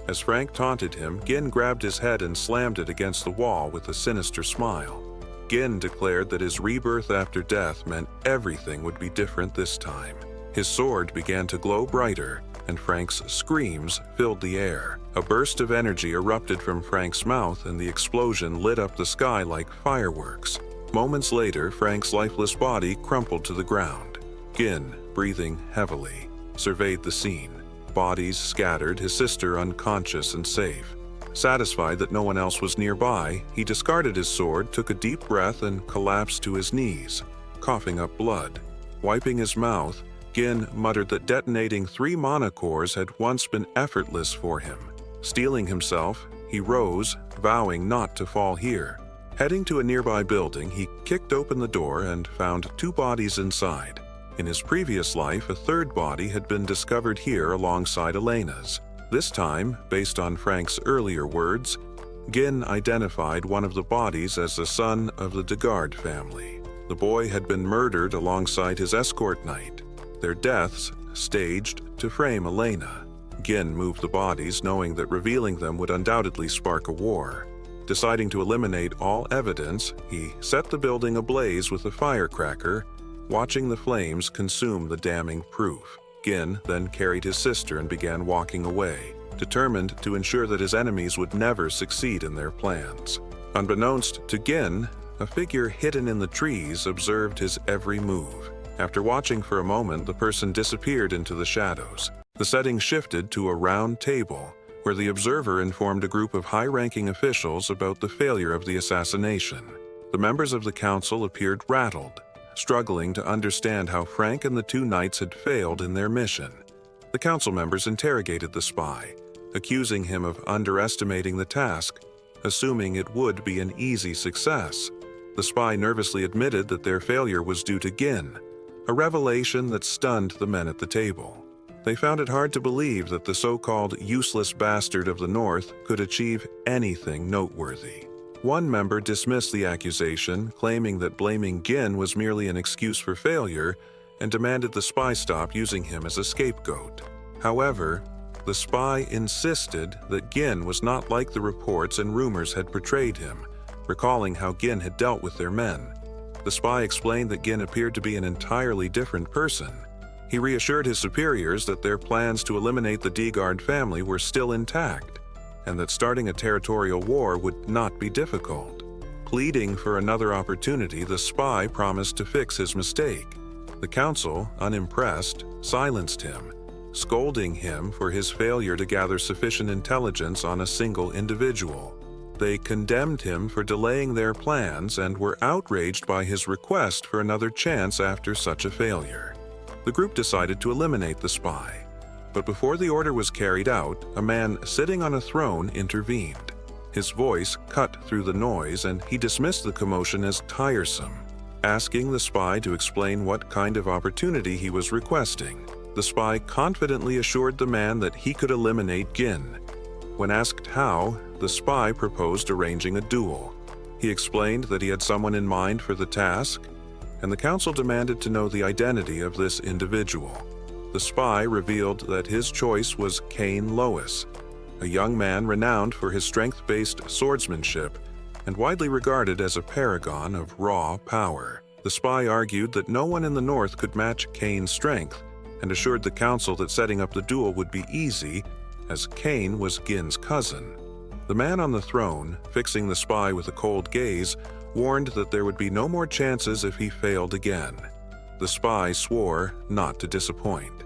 As Frank taunted him, Gin grabbed his head and slammed it against the wall with a sinister smile. Gin declared that his rebirth after death meant everything would be different this time. His sword began to glow brighter, and Frank's screams filled the air. A burst of energy erupted from Frank's mouth, and the explosion lit up the sky like fireworks. Moments later, Frank's lifeless body crumpled to the ground. Gin, breathing heavily, surveyed the scene. Bodies scattered, his sister unconscious and safe. Satisfied that no one else was nearby, he discarded his sword, took a deep breath, and collapsed to his knees, coughing up blood. Wiping his mouth, Gin muttered that detonating 3 mana cores had once been effortless for him. Steeling himself, he rose, vowing not to fall here. Heading to a nearby building, he kicked open the door and found 2 bodies inside. In his previous life, a 3rd body had been discovered here alongside Elena's. This time, based on Frank's earlier words, Gin identified one of the bodies as the son of the Degard family. The boy had been murdered alongside his escort knight, their deaths staged to frame Elena. Gin moved the bodies, knowing that revealing them would undoubtedly spark a war. Deciding to eliminate all evidence, he set the building ablaze with a firecracker, watching the flames consume the damning proof. Gin then carried his sister and began walking away, determined to ensure that his enemies would never succeed in their plans. Unbeknownst to Gin, a figure hidden in the trees observed his every move. After watching for a moment, the person disappeared into the shadows. The setting shifted to a round table, where the observer informed a group of high-ranking officials about the failure of the assassination. The members of the council appeared rattled, struggling to understand how Frank and the two knights had failed in their mission. The council members interrogated the spy, accusing him of underestimating the task, assuming it would be an easy success. The spy nervously admitted that their failure was due to Gin, a revelation that stunned the men at the table. They found it hard to believe that the so-called useless bastard of the North could achieve anything noteworthy. One member dismissed the accusation, claiming that blaming Gin was merely an excuse for failure, and demanded the spy stop using him as a scapegoat. However, the spy insisted that Gin was not like the reports and rumors had portrayed him, recalling how Gin had dealt with their men. The spy explained that Gin appeared to be an entirely different person. He reassured his superiors that their plans to eliminate the Degard family were still intact, and that starting a territorial war would not be difficult. Pleading for another opportunity, the spy promised to fix his mistake. The council, unimpressed, silenced him, scolding him for his failure to gather sufficient intelligence on a single individual. They condemned him for delaying their plans and were outraged by his request for another chance after such a failure. The group decided to eliminate the spy, but before the order was carried out, a man sitting on a throne intervened. His voice cut through the noise, and he dismissed the commotion as tiresome, asking the spy to explain what kind of opportunity he was requesting. The spy confidently assured the man that he could eliminate Gin. When asked how, the spy proposed arranging a duel. He explained that he had someone in mind for the task, and the council demanded to know the identity of this individual. The spy revealed that his choice was Cain Lois, a young man renowned for his strength-based swordsmanship and widely regarded as a paragon of raw power. The spy argued that no one in the north could match Cain's strength and assured the council that setting up the duel would be easy, as Cain was Gin's cousin. The man on the throne, fixing the spy with a cold gaze, warned that there would be no more chances if he failed again. The spy swore not to disappoint.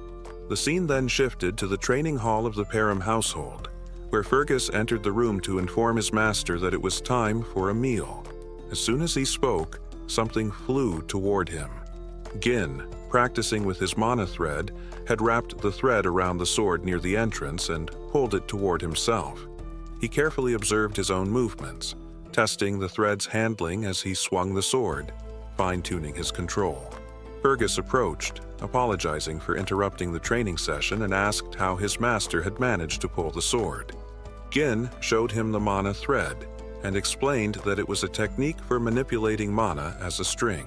The scene then shifted to the training hall of the Perum household, where Fergus entered the room to inform his master that it was time for a meal. As soon as he spoke, something flew toward him. Gin, practicing with his mana thread, had wrapped the thread around the sword near the entrance and pulled it toward himself. He carefully observed his own movements, testing the thread's handling as he swung the sword, fine-tuning his control. Fergus approached, apologizing for interrupting the training session, and asked how his master had managed to pull the sword. Gin showed him the mana thread and explained that it was a technique for manipulating mana as a string.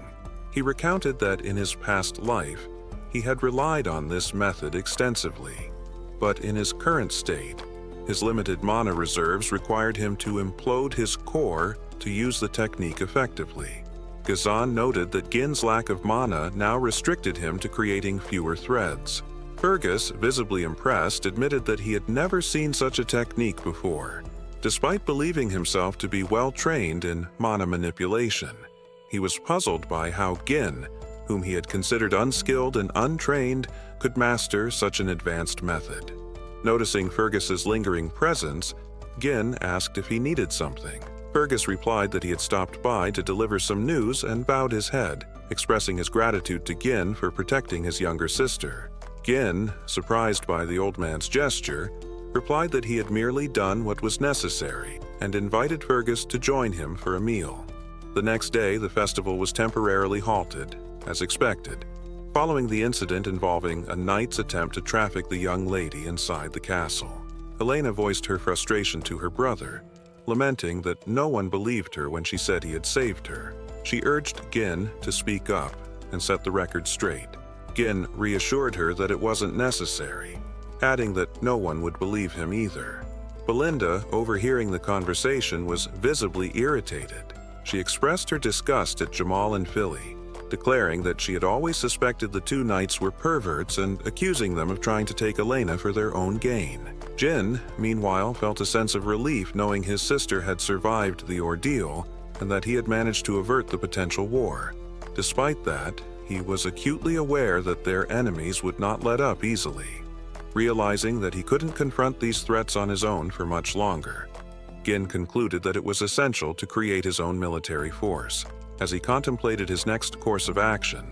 He recounted that in his past life, he had relied on this method extensively, but in his current state, his limited mana reserves required him to implode his core to use the technique effectively. Gazan noted that Gin's lack of mana now restricted him to creating fewer threads. Fergus, visibly impressed, admitted that he had never seen such a technique before. Despite believing himself to be well-trained in mana manipulation, he was puzzled by how Gin, whom he had considered unskilled and untrained, could master such an advanced method. Noticing Fergus's lingering presence, Gin asked if he needed something. Fergus replied that he had stopped by to deliver some news and bowed his head, expressing his gratitude to Gin for protecting his younger sister. Gin, surprised by the old man's gesture, replied that he had merely done what was necessary and invited Fergus to join him for a meal. The next day, the festival was temporarily halted, as expected, following the incident involving a knight's attempt to traffic the young lady inside the castle. Elena voiced her frustration to her brother, lamenting that no one believed her when she said he had saved her. She urged Gin to speak up and set the record straight. Gin reassured her that it wasn't necessary, adding that no one would believe him either. Belinda, overhearing the conversation, was visibly irritated. She expressed her disgust at Jamal and Philly, declaring that she had always suspected the two knights were perverts and accusing them of trying to take Elena for their own gain. Jin, meanwhile, felt a sense of relief knowing his sister had survived the ordeal and that he had managed to avert the potential war. Despite that, he was acutely aware that their enemies would not let up easily. Realizing that he couldn't confront these threats on his own for much longer, Gin concluded that it was essential to create his own military force. As he contemplated his next course of action,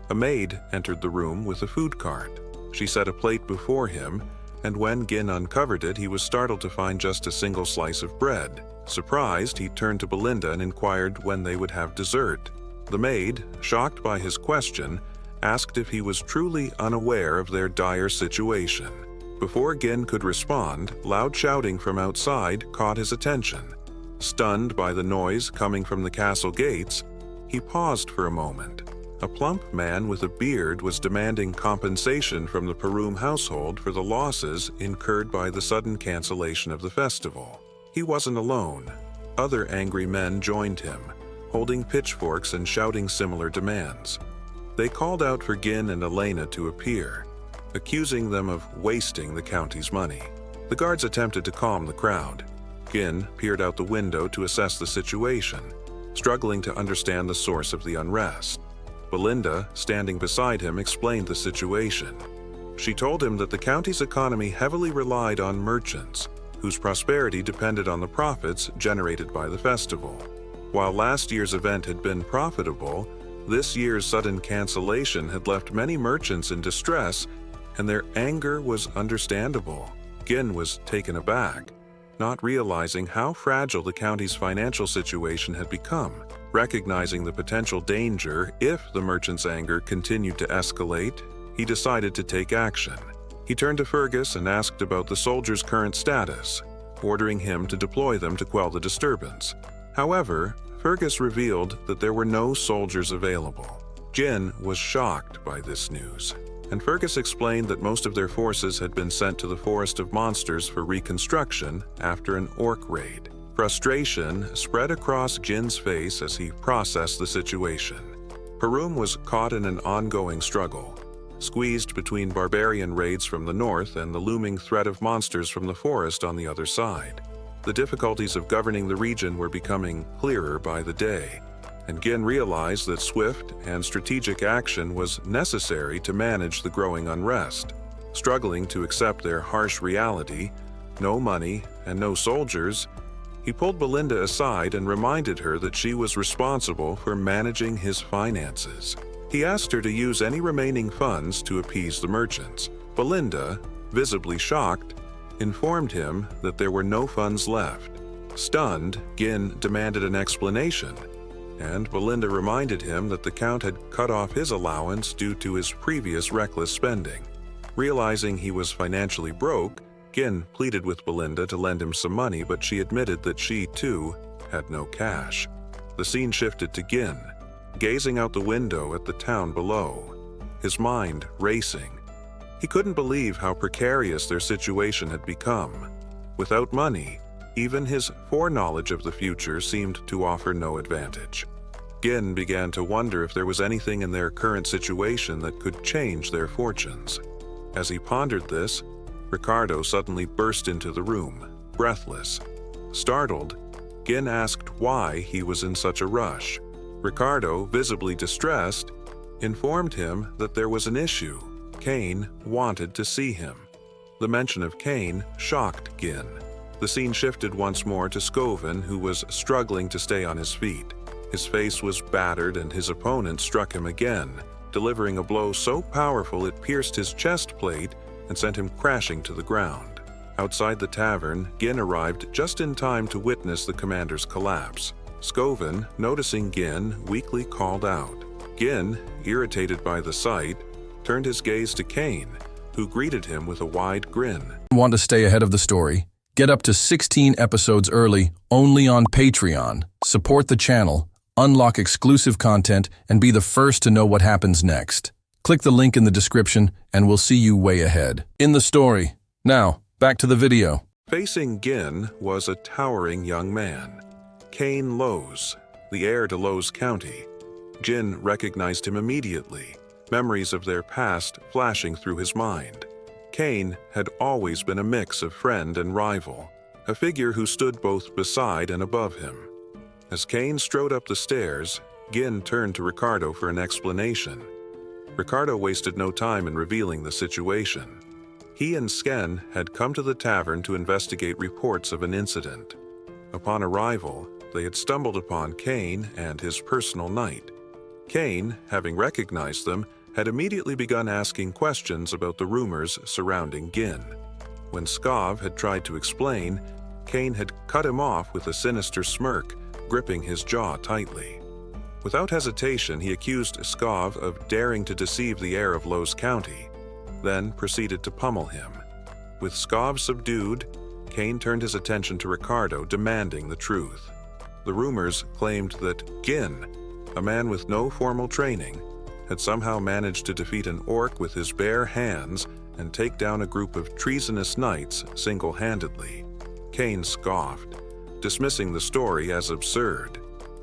a maid entered the room with a food cart. She set a plate before him, and when Gin uncovered it, he was startled to find just a single slice of bread. Surprised, he turned to Belinda and inquired when they would have dessert. The maid, shocked by his question, asked if he was truly unaware of their dire situation. Before Gin could respond, loud shouting from outside caught his attention. Stunned by the noise coming from the castle gates, he paused for a moment. A plump man with a beard was demanding compensation from the Perum household for the losses incurred by the sudden cancellation of the festival. He wasn't alone. Other angry men joined him, holding pitchforks and shouting similar demands. They called out for Gin and Elena to appear, accusing them of wasting the county's money. The guards attempted to calm the crowd. Gin peered out the window to assess the situation, struggling to understand the source of the unrest. Belinda, standing beside him, explained the situation. She told him that the county's economy heavily relied on merchants, whose prosperity depended on the profits generated by the festival. While last year's event had been profitable, this year's sudden cancellation had left many merchants in distress, and their anger was understandable. Gin was taken aback, not realizing how fragile the county's financial situation had become. Recognizing the potential danger if the merchant's anger continued to escalate, he decided to take action. He turned to Fergus and asked about the soldiers' current status, ordering him to deploy them to quell the disturbance. However, Fergus revealed that there were no soldiers available. Gin was shocked by this news, and Fergus explained that most of their forces had been sent to the Forest of Monsters for reconstruction after an orc raid. Frustration spread across Jin's face as he processed the situation. Perum was caught in an ongoing struggle, squeezed between barbarian raids from the north and the looming threat of monsters from the forest on the other side. The difficulties of governing the region were becoming clearer by the day, and Gin realized that swift and strategic action was necessary to manage the growing unrest. Struggling to accept their harsh reality, no money and no soldiers, he pulled Belinda aside and reminded her that she was responsible for managing his finances. He asked her to use any remaining funds to appease the merchants. Belinda, visibly shocked, informed him that there were no funds left. Stunned, Gin demanded an explanation, and Belinda reminded him that the Count had cut off his allowance due to his previous reckless spending. Realizing he was financially broke, Gin pleaded with Belinda to lend him some money, but she admitted that she, too, had no cash. The scene shifted to Gin, gazing out the window at the town below, his mind racing. He couldn't believe how precarious their situation had become. Without money, even his foreknowledge of the future seemed to offer no advantage. Gin began to wonder if there was anything in their current situation that could change their fortunes. As he pondered this, Ricardo suddenly burst into the room, breathless. Startled, Gin asked why he was in such a rush. Ricardo, visibly distressed, informed him that there was an issue. Cain wanted to see him. The mention of Cain shocked Gin. The scene shifted once more to Scoven, who was struggling to stay on his feet. His face was battered and his opponent struck him again, delivering a blow so powerful it pierced his chest plate and sent him crashing to the ground. Outside the tavern, Gin arrived just in time to witness the commander's collapse. Scoven, noticing Gin, weakly called out. Gin, irritated by the sight, turned his gaze to Cain, who greeted him with a wide grin. Want to stay ahead of the story? Get up to 16 episodes early only on Patreon. Support the channel unlock exclusive content, and be the first to know what happens next. Click the link in the description, and we'll see you way ahead in the story. Now, back to the video. Facing Gin was a towering young man, Cain Lowes, the heir to Lowes County. Gin recognized him immediately, memories of their past flashing through his mind. Cain had always been a mix of friend and rival, a figure who stood both beside and above him. As Cain strode up the stairs, Gin turned to Ricardo for an explanation. Ricardo wasted no time in revealing the situation. He and Sken had come to the tavern to investigate reports of an incident. Upon arrival, they had stumbled upon Cain and his personal knight. Cain, having recognized them, had immediately begun asking questions about the rumors surrounding Gin. When Skav had tried to explain, Cain had cut him off with a sinister smirk, gripping his jaw tightly. Without hesitation, he accused Skav of daring to deceive the heir of Lowes County, then proceeded to pummel him. With Skav subdued, Cain turned his attention to Ricardo, demanding the truth. The rumors claimed that Gin, a man with no formal training, had somehow managed to defeat an orc with his bare hands and take down a group of treasonous knights single-handedly. Cain scoffed, dismissing the story as absurd.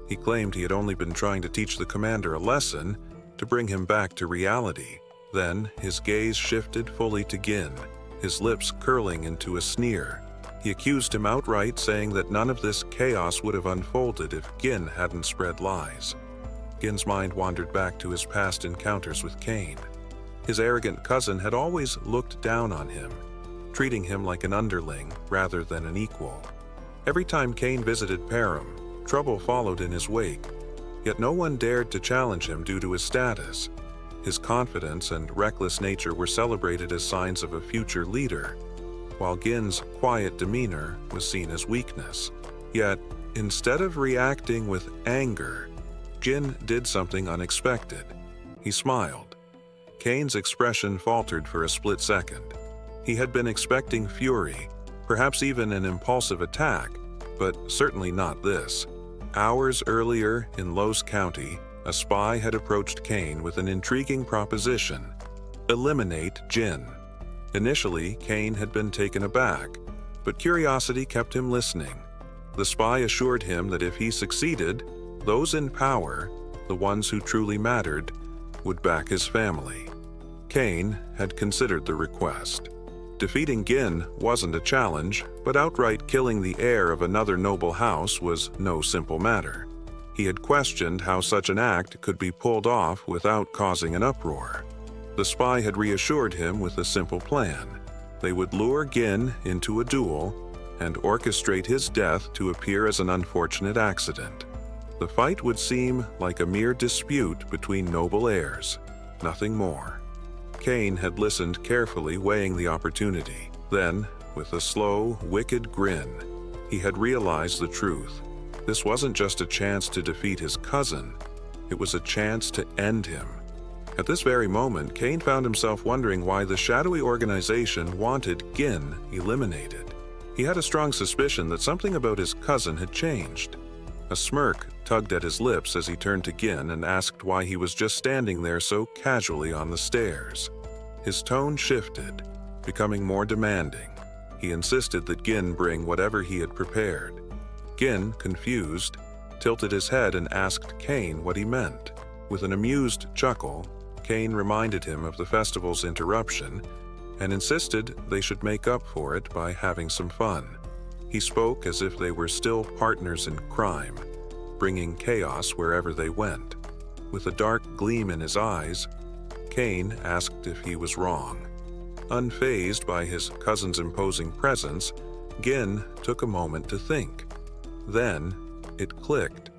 He claimed he had only been trying to teach the commander a lesson to bring him back to reality. Then his gaze shifted fully to Gin, his lips curling into a sneer. He accused him outright, saying that none of this chaos would have unfolded if Gin hadn't spread lies. Gin's mind wandered back to his past encounters with Cain. His arrogant cousin had always looked down on him, treating him like an underling rather than an equal. Every time Cain visited Perum, trouble followed in his wake, yet no one dared to challenge him due to his status. His confidence and reckless nature were celebrated as signs of a future leader, while Gin's quiet demeanor was seen as weakness. Yet, instead of reacting with anger, Gin did something unexpected. He smiled. Cain's expression faltered for a split second. He had been expecting fury, perhaps even an impulsive attack, but certainly not this. Hours earlier in Lowes County, a spy had approached Cain with an intriguing proposition: eliminate Gin. Initially, Cain had been taken aback, but curiosity kept him listening. The spy assured him that if he succeeded, those in power, the ones who truly mattered, would back his family. Cain had considered the request. Defeating Gin wasn't a challenge, but outright killing the heir of another noble house was no simple matter. He had questioned how such an act could be pulled off without causing an uproar. The spy had reassured him with a simple plan. They would lure Gin into a duel and orchestrate his death to appear as an unfortunate accident. The fight would seem like a mere dispute between noble heirs, nothing more. Cain had listened carefully, weighing the opportunity. Then, with a slow, wicked grin, he had realized the truth. This wasn't just a chance to defeat his cousin, it was a chance to end him. At this very moment, Cain found himself wondering why the shadowy organization wanted Gin eliminated. He had a strong suspicion that something about his cousin had changed. A smirk tugged at his lips as he turned to Gin and asked why he was just standing there so casually on the stairs. His tone shifted, becoming more demanding. He insisted that Gin bring whatever he had prepared. Gin, confused, tilted his head and asked Cain what he meant. With an amused chuckle, Cain reminded him of the festival's interruption and insisted they should make up for it by having some fun. He spoke as if they were still partners in crime, bringing chaos wherever they went. With a dark gleam in his eyes, Cain asked if he was wrong. Unfazed by his cousin's imposing presence, Gin took a moment to think. Then, it clicked.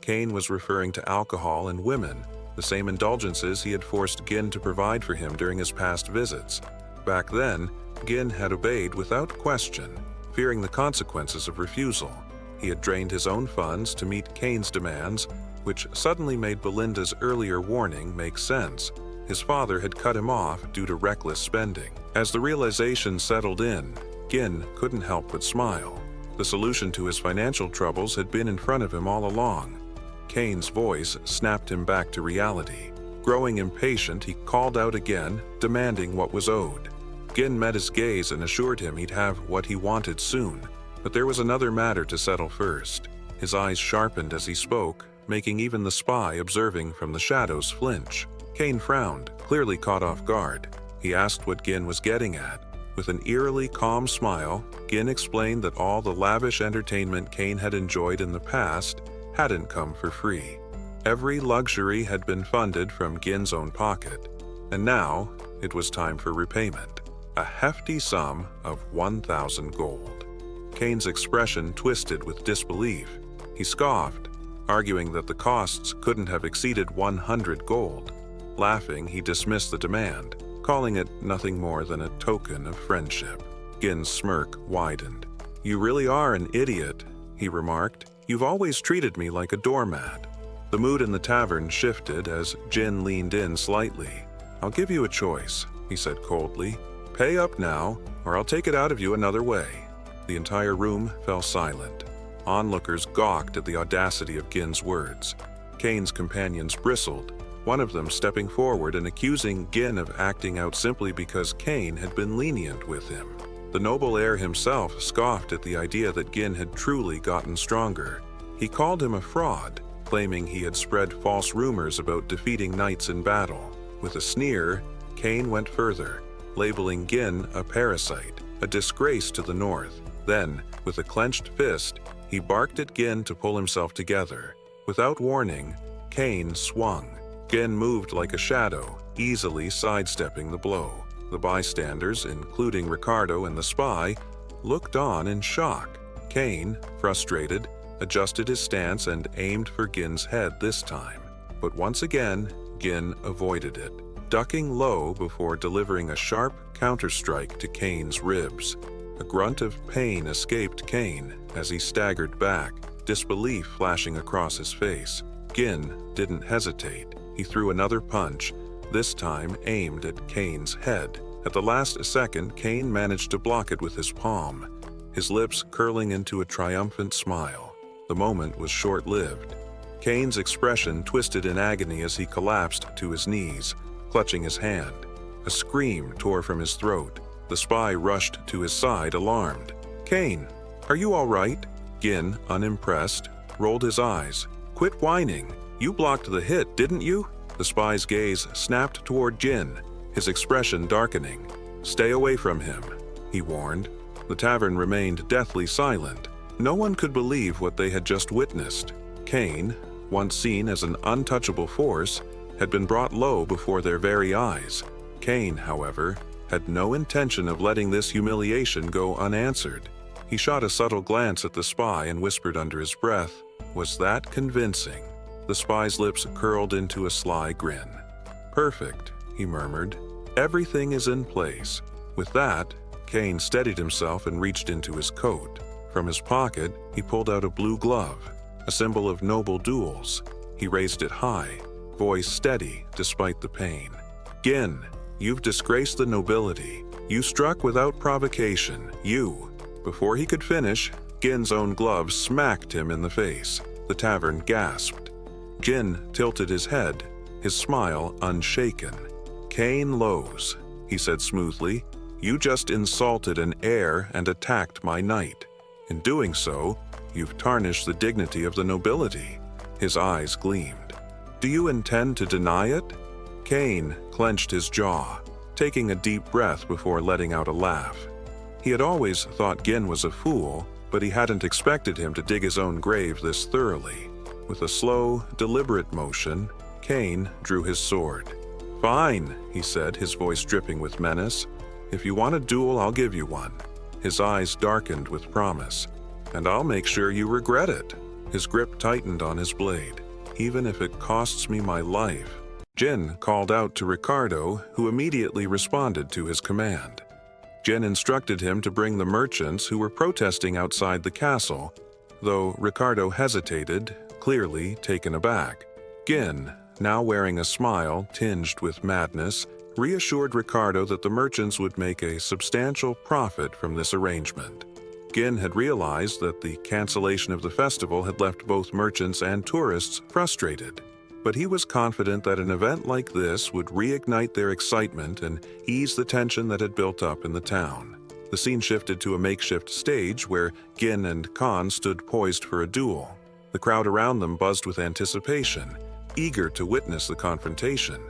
Cain was referring to alcohol and women, the same indulgences he had forced Gin to provide for him during his past visits. Back then, Gin had obeyed without question, fearing the consequences of refusal. He had drained his own funds to meet Cain's demands, which suddenly made Belinda's earlier warning make sense. His father had cut him off due to reckless spending. As the realization settled in, Gin couldn't help but smile. The solution to his financial troubles had been in front of him all along. Cain's voice snapped him back to reality. Growing impatient, he called out again, demanding what was owed. Gin met his gaze and assured him he'd have what he wanted soon, but there was another matter to settle first. His eyes sharpened as he spoke, making even the spy observing from the shadows flinch. Cain frowned, clearly caught off guard. He asked what Gin was getting at. With an eerily calm smile, Gin explained that all the lavish entertainment Cain had enjoyed in the past hadn't come for free. Every luxury had been funded from Gin's own pocket, and now it was time for repayment. A hefty sum of 1,000 gold. Cain's expression twisted with disbelief. He scoffed, arguing that the costs couldn't have exceeded 100 gold. Laughing, he dismissed the demand, calling it nothing more than a token of friendship. Gin's smirk widened. "You really are an idiot," he remarked. "You've always treated me like a doormat." The mood in the tavern shifted as Gin leaned in slightly. "I'll give you a choice," he said coldly. "Pay up now, or I'll take it out of you another way." The entire room fell silent. Onlookers gawked at the audacity of Gin's words. Cain's companions bristled, one of them stepping forward and accusing Gin of acting out simply because Cain had been lenient with him. The noble heir himself scoffed at the idea that Gin had truly gotten stronger. He called him a fraud, claiming he had spread false rumors about defeating knights in battle. With a sneer, Cain went further, labeling Gin a parasite, a disgrace to the north. Then, with a clenched fist, he barked at Gin to pull himself together. Without warning, Cain swung. Gin moved like a shadow, easily sidestepping the blow. The bystanders, including Ricardo and the spy, looked on in shock. Cain, frustrated, adjusted his stance and aimed for Gin's head this time. But once again, Gin avoided it, ducking low before delivering a sharp counterstrike to Cain's ribs. A grunt of pain escaped Cain as he staggered back, disbelief flashing across his face. Gin didn't hesitate. He threw another punch, this time aimed at Cain's head. At the last second, Cain managed to block it with his palm, his lips curling into a triumphant smile. The moment was short-lived. Cain's expression twisted in agony as he collapsed to his knees, clutching his hand. A scream tore from his throat. The spy rushed to his side, alarmed. "Cain, are you all right?" Gin, unimpressed, rolled his eyes. "Quit whining. You blocked the hit, didn't you?" The spy's gaze snapped toward Gin, his expression darkening. "Stay away from him," he warned. The tavern remained deathly silent. No one could believe what they had just witnessed. Cain, once seen as an untouchable force, had been brought low before their very eyes. Cain, however, had no intention of letting this humiliation go unanswered. He shot a subtle glance at the spy and whispered under his breath, "Was that convincing?" The spy's lips curled into a sly grin. "Perfect," he murmured. "Everything is in place." With that, Cain steadied himself and reached into his coat. From his pocket, he pulled out a blue glove, a symbol of noble duels. He raised it high, voice steady despite the pain. "Gin, you've disgraced the nobility. You struck without provocation. You." Before he could finish, Gin's own glove smacked him in the face. The tavern gasped. Gin tilted his head, his smile unshaken. "Cain Lowe's," he said smoothly, "you just insulted an heir and attacked my knight. In doing so, you've tarnished the dignity of the nobility." His eyes gleamed. "Do you intend to deny it?" Cain clenched his jaw, taking a deep breath before letting out a laugh. He had always thought Gin was a fool, but he hadn't expected him to dig his own grave this thoroughly. With a slow, deliberate motion, Cain drew his sword. "Fine," he said, his voice dripping with menace. "If you want a duel, I'll give you one." His eyes darkened with promise. "And I'll make sure you regret it." His grip tightened on his blade. "Even if it costs me my life." Gin called out to Ricardo, who immediately responded to his command. Gin instructed him to bring the merchants who were protesting outside the castle, though Ricardo hesitated, clearly taken aback. Gin, now wearing a smile tinged with madness, reassured Ricardo that the merchants would make a substantial profit from this arrangement. Gin had realized that the cancellation of the festival had left both merchants and tourists frustrated, but he was confident that an event like this would reignite their excitement and ease the tension that had built up in the town. The scene shifted to a makeshift stage where Gin and Cain stood poised for a duel. The crowd around them buzzed with anticipation, eager to witness the confrontation.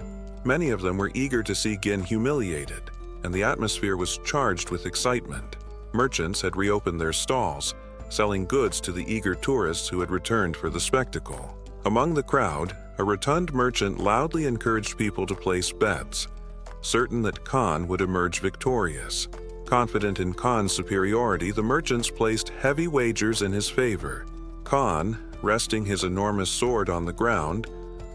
Many of them were eager to see Gin humiliated, and the atmosphere was charged with excitement. Merchants had reopened their stalls, selling goods to the eager tourists who had returned for the spectacle. Among the crowd, a rotund merchant loudly encouraged people to place bets, certain that Cain would emerge victorious. Confident in Cain's superiority, the merchants placed heavy wagers in his favor. Cain, resting his enormous sword on the ground,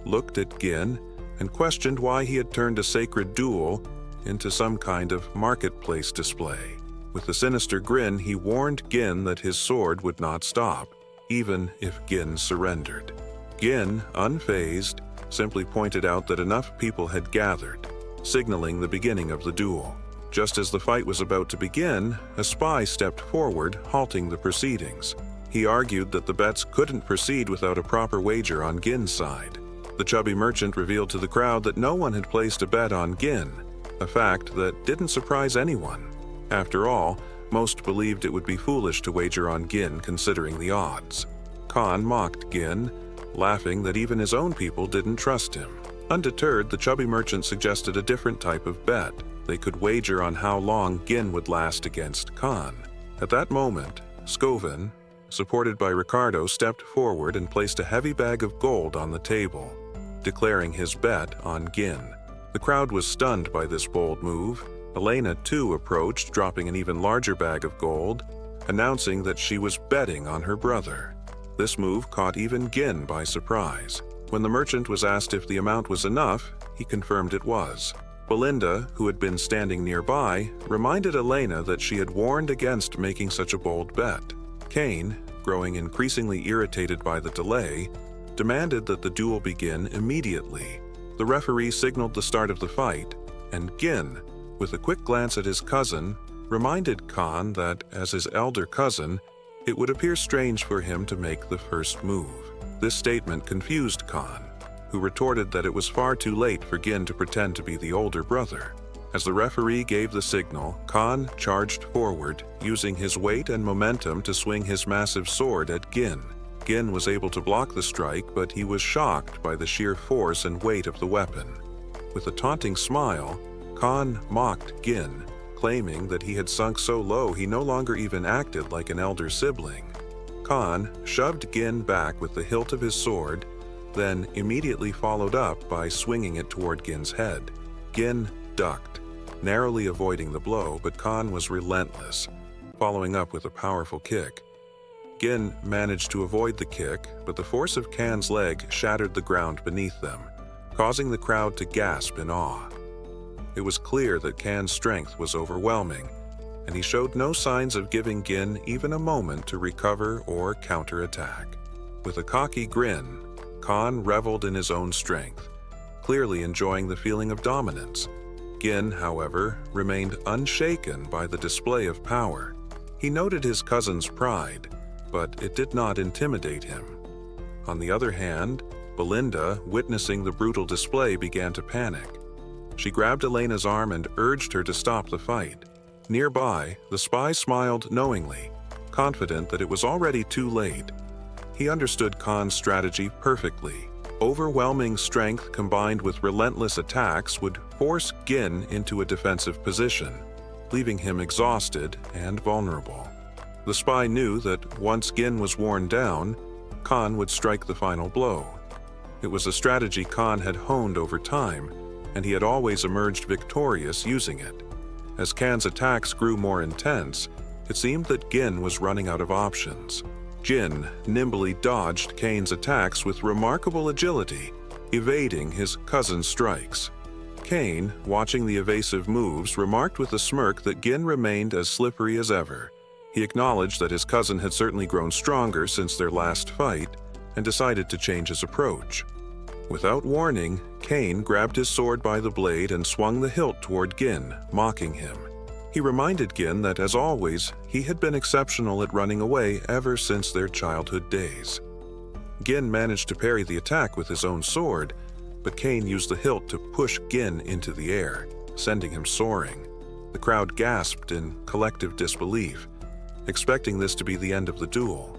looked at Gin and questioned why he had turned a sacred duel into some kind of marketplace display. With a sinister grin, he warned Gin that his sword would not stop, even if Gin surrendered. Gin, unfazed, simply pointed out that enough people had gathered, signaling the beginning of the duel. Just as the fight was about to begin, a spy stepped forward, halting the proceedings. He argued that the bets couldn't proceed without a proper wager on Gin's side. The chubby merchant revealed to the crowd that no one had placed a bet on Gin, a fact that didn't surprise anyone. After all, most believed it would be foolish to wager on Gin considering the odds. Cain mocked Gin, laughing that even his own people didn't trust him. Undeterred, the chubby merchant suggested a different type of bet. They could wager on how long Gin would last against Cain. At that moment, Scovin, supported by Ricardo, stepped forward and placed a heavy bag of gold on the table, declaring his bet on Gin. The crowd was stunned by this bold move. Elena, too, approached, dropping an even larger bag of gold, announcing that she was betting on her brother. This move caught even Gin by surprise. When the merchant was asked if the amount was enough, he confirmed it was. Belinda, who had been standing nearby, reminded Elena that she had warned against making such a bold bet. Cain, growing increasingly irritated by the delay, demanded that the duel begin immediately. The referee signaled the start of the fight, and Gin, with a quick glance at his cousin, reminded Cain that, as his elder cousin, it would appear strange for him to make the first move. This statement confused Cain, who retorted that it was far too late for Gin to pretend to be the older brother. As the referee gave the signal, Cain charged forward, using his weight and momentum to swing his massive sword at Gin. Gin was able to block the strike, but he was shocked by the sheer force and weight of the weapon. With a taunting smile, Cain mocked Gin, claiming that he had sunk so low he no longer even acted like an elder sibling. Cain shoved Gin back with the hilt of his sword, then immediately followed up by swinging it toward Gin's head. Gin ducked, narrowly avoiding the blow, but Cain was relentless, following up with a powerful kick. Gin managed to avoid the kick, but the force of Cain's leg shattered the ground beneath them, causing the crowd to gasp in awe. It was clear that Cain's strength was overwhelming, and he showed no signs of giving Gin even a moment to recover or counterattack. With a cocky grin, Cain reveled in his own strength, clearly enjoying the feeling of dominance. Gin, however, remained unshaken by the display of power. He noted his cousin's pride, but it did not intimidate him. On the other hand, Belinda, witnessing the brutal display, began to panic. She grabbed Elena's arm and urged her to stop the fight. Nearby, the spy smiled knowingly, confident that it was already too late. He understood Cain's strategy perfectly. Overwhelming strength combined with relentless attacks would force Gin into a defensive position, leaving him exhausted and vulnerable. The spy knew that once Gin was worn down, Cain would strike the final blow. It was a strategy Cain had honed over time, and he had always emerged victorious using it. As Cain's attacks grew more intense, it seemed that Gin was running out of options. Gin nimbly dodged Cain's attacks with remarkable agility, evading his cousin's strikes. Cain, watching the evasive moves, remarked with a smirk that Gin remained as slippery as ever. He acknowledged that his cousin had certainly grown stronger since their last fight, and decided to change his approach. Without warning, Cain grabbed his sword by the blade and swung the hilt toward Gin, mocking him. He reminded Gin that, as always, he had been exceptional at running away ever since their childhood days. Gin managed to parry the attack with his own sword, but Cain used the hilt to push Gin into the air, sending him soaring. The crowd gasped in collective disbelief, expecting this to be the end of the duel.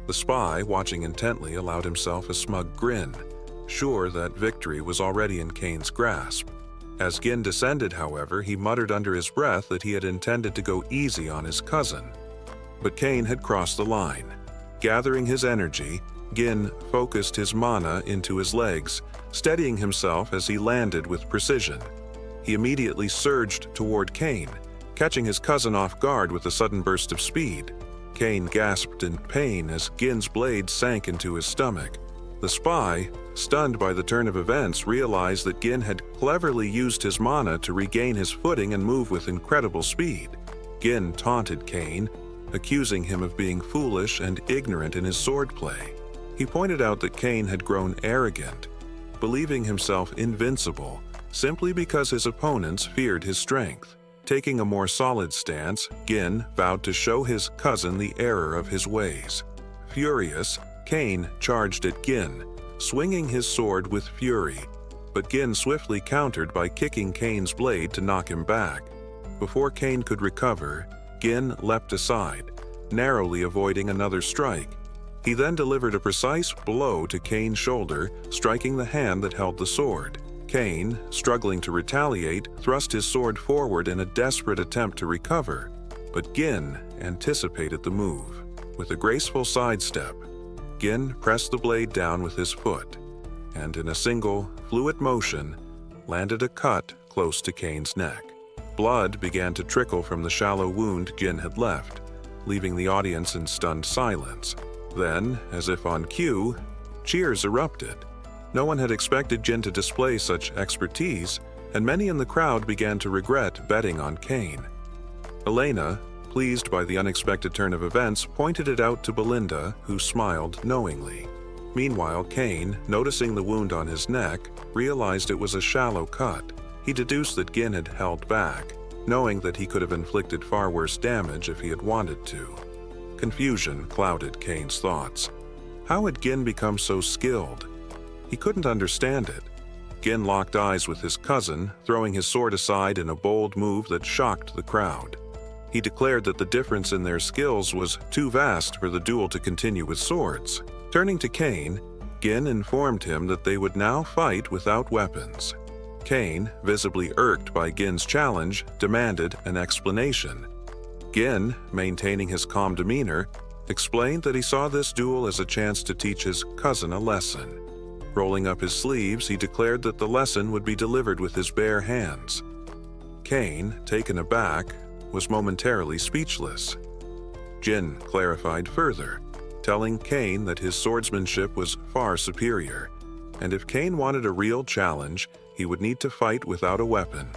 The spy, watching intently, allowed himself a smug grin, sure that victory was already in Cain's grasp. As Gin descended, however, he muttered under his breath that he had intended to go easy on his cousin. But Cain had crossed the line. Gathering his energy, Gin focused his mana into his legs, steadying himself as he landed with precision. He immediately surged toward Cain, catching his cousin off guard with a sudden burst of speed. Cain gasped in pain as Gin's blade sank into his stomach. The spy, stunned by the turn of events, realized that Gin had cleverly used his mana to regain his footing and move with incredible speed. Gin taunted Cain, accusing him of being foolish and ignorant in his swordplay. He pointed out that Cain had grown arrogant, believing himself invincible simply because his opponents feared his strength. Taking a more solid stance, Gin vowed to show his cousin the error of his ways. Furious, Cain charged at Gin, swinging his sword with fury, but Gin swiftly countered by kicking Cain's blade to knock him back. Before Cain could recover, Gin leapt aside, narrowly avoiding another strike. He then delivered a precise blow to Cain's shoulder, striking the hand that held the sword. Cain, struggling to retaliate, thrust his sword forward in a desperate attempt to recover, but Gin anticipated the move. With a graceful sidestep, Gin pressed the blade down with his foot, and in a single, fluid motion, landed a cut close to Cain's neck. Blood began to trickle from the shallow wound Gin had left, leaving the audience in stunned silence. Then, as if on cue, cheers erupted. No one had expected Gin to display such expertise, and many in the crowd began to regret betting on Cain. Elena, pleased by the unexpected turn of events, pointed it out to Belinda, who smiled knowingly. Meanwhile, Cain, noticing the wound on his neck, realized it was a shallow cut. He deduced that Gin had held back, knowing that he could have inflicted far worse damage if he had wanted to. Confusion clouded Cain's thoughts. How had Gin become so skilled? He couldn't understand it. Gin locked eyes with his cousin, throwing his sword aside in a bold move that shocked the crowd. He declared that the difference in their skills was too vast for the duel to continue with swords. Turning to Cain, Gin informed him that they would now fight without weapons. Cain, visibly irked by Gin's challenge, demanded an explanation. Gin, maintaining his calm demeanor, explained that he saw this duel as a chance to teach his cousin a lesson. Rolling up his sleeves, he declared that the lesson would be delivered with his bare hands. Cain, taken aback, was momentarily speechless. Gin clarified further, telling Cain that his swordsmanship was far superior, and if Cain wanted a real challenge, he would need to fight without a weapon.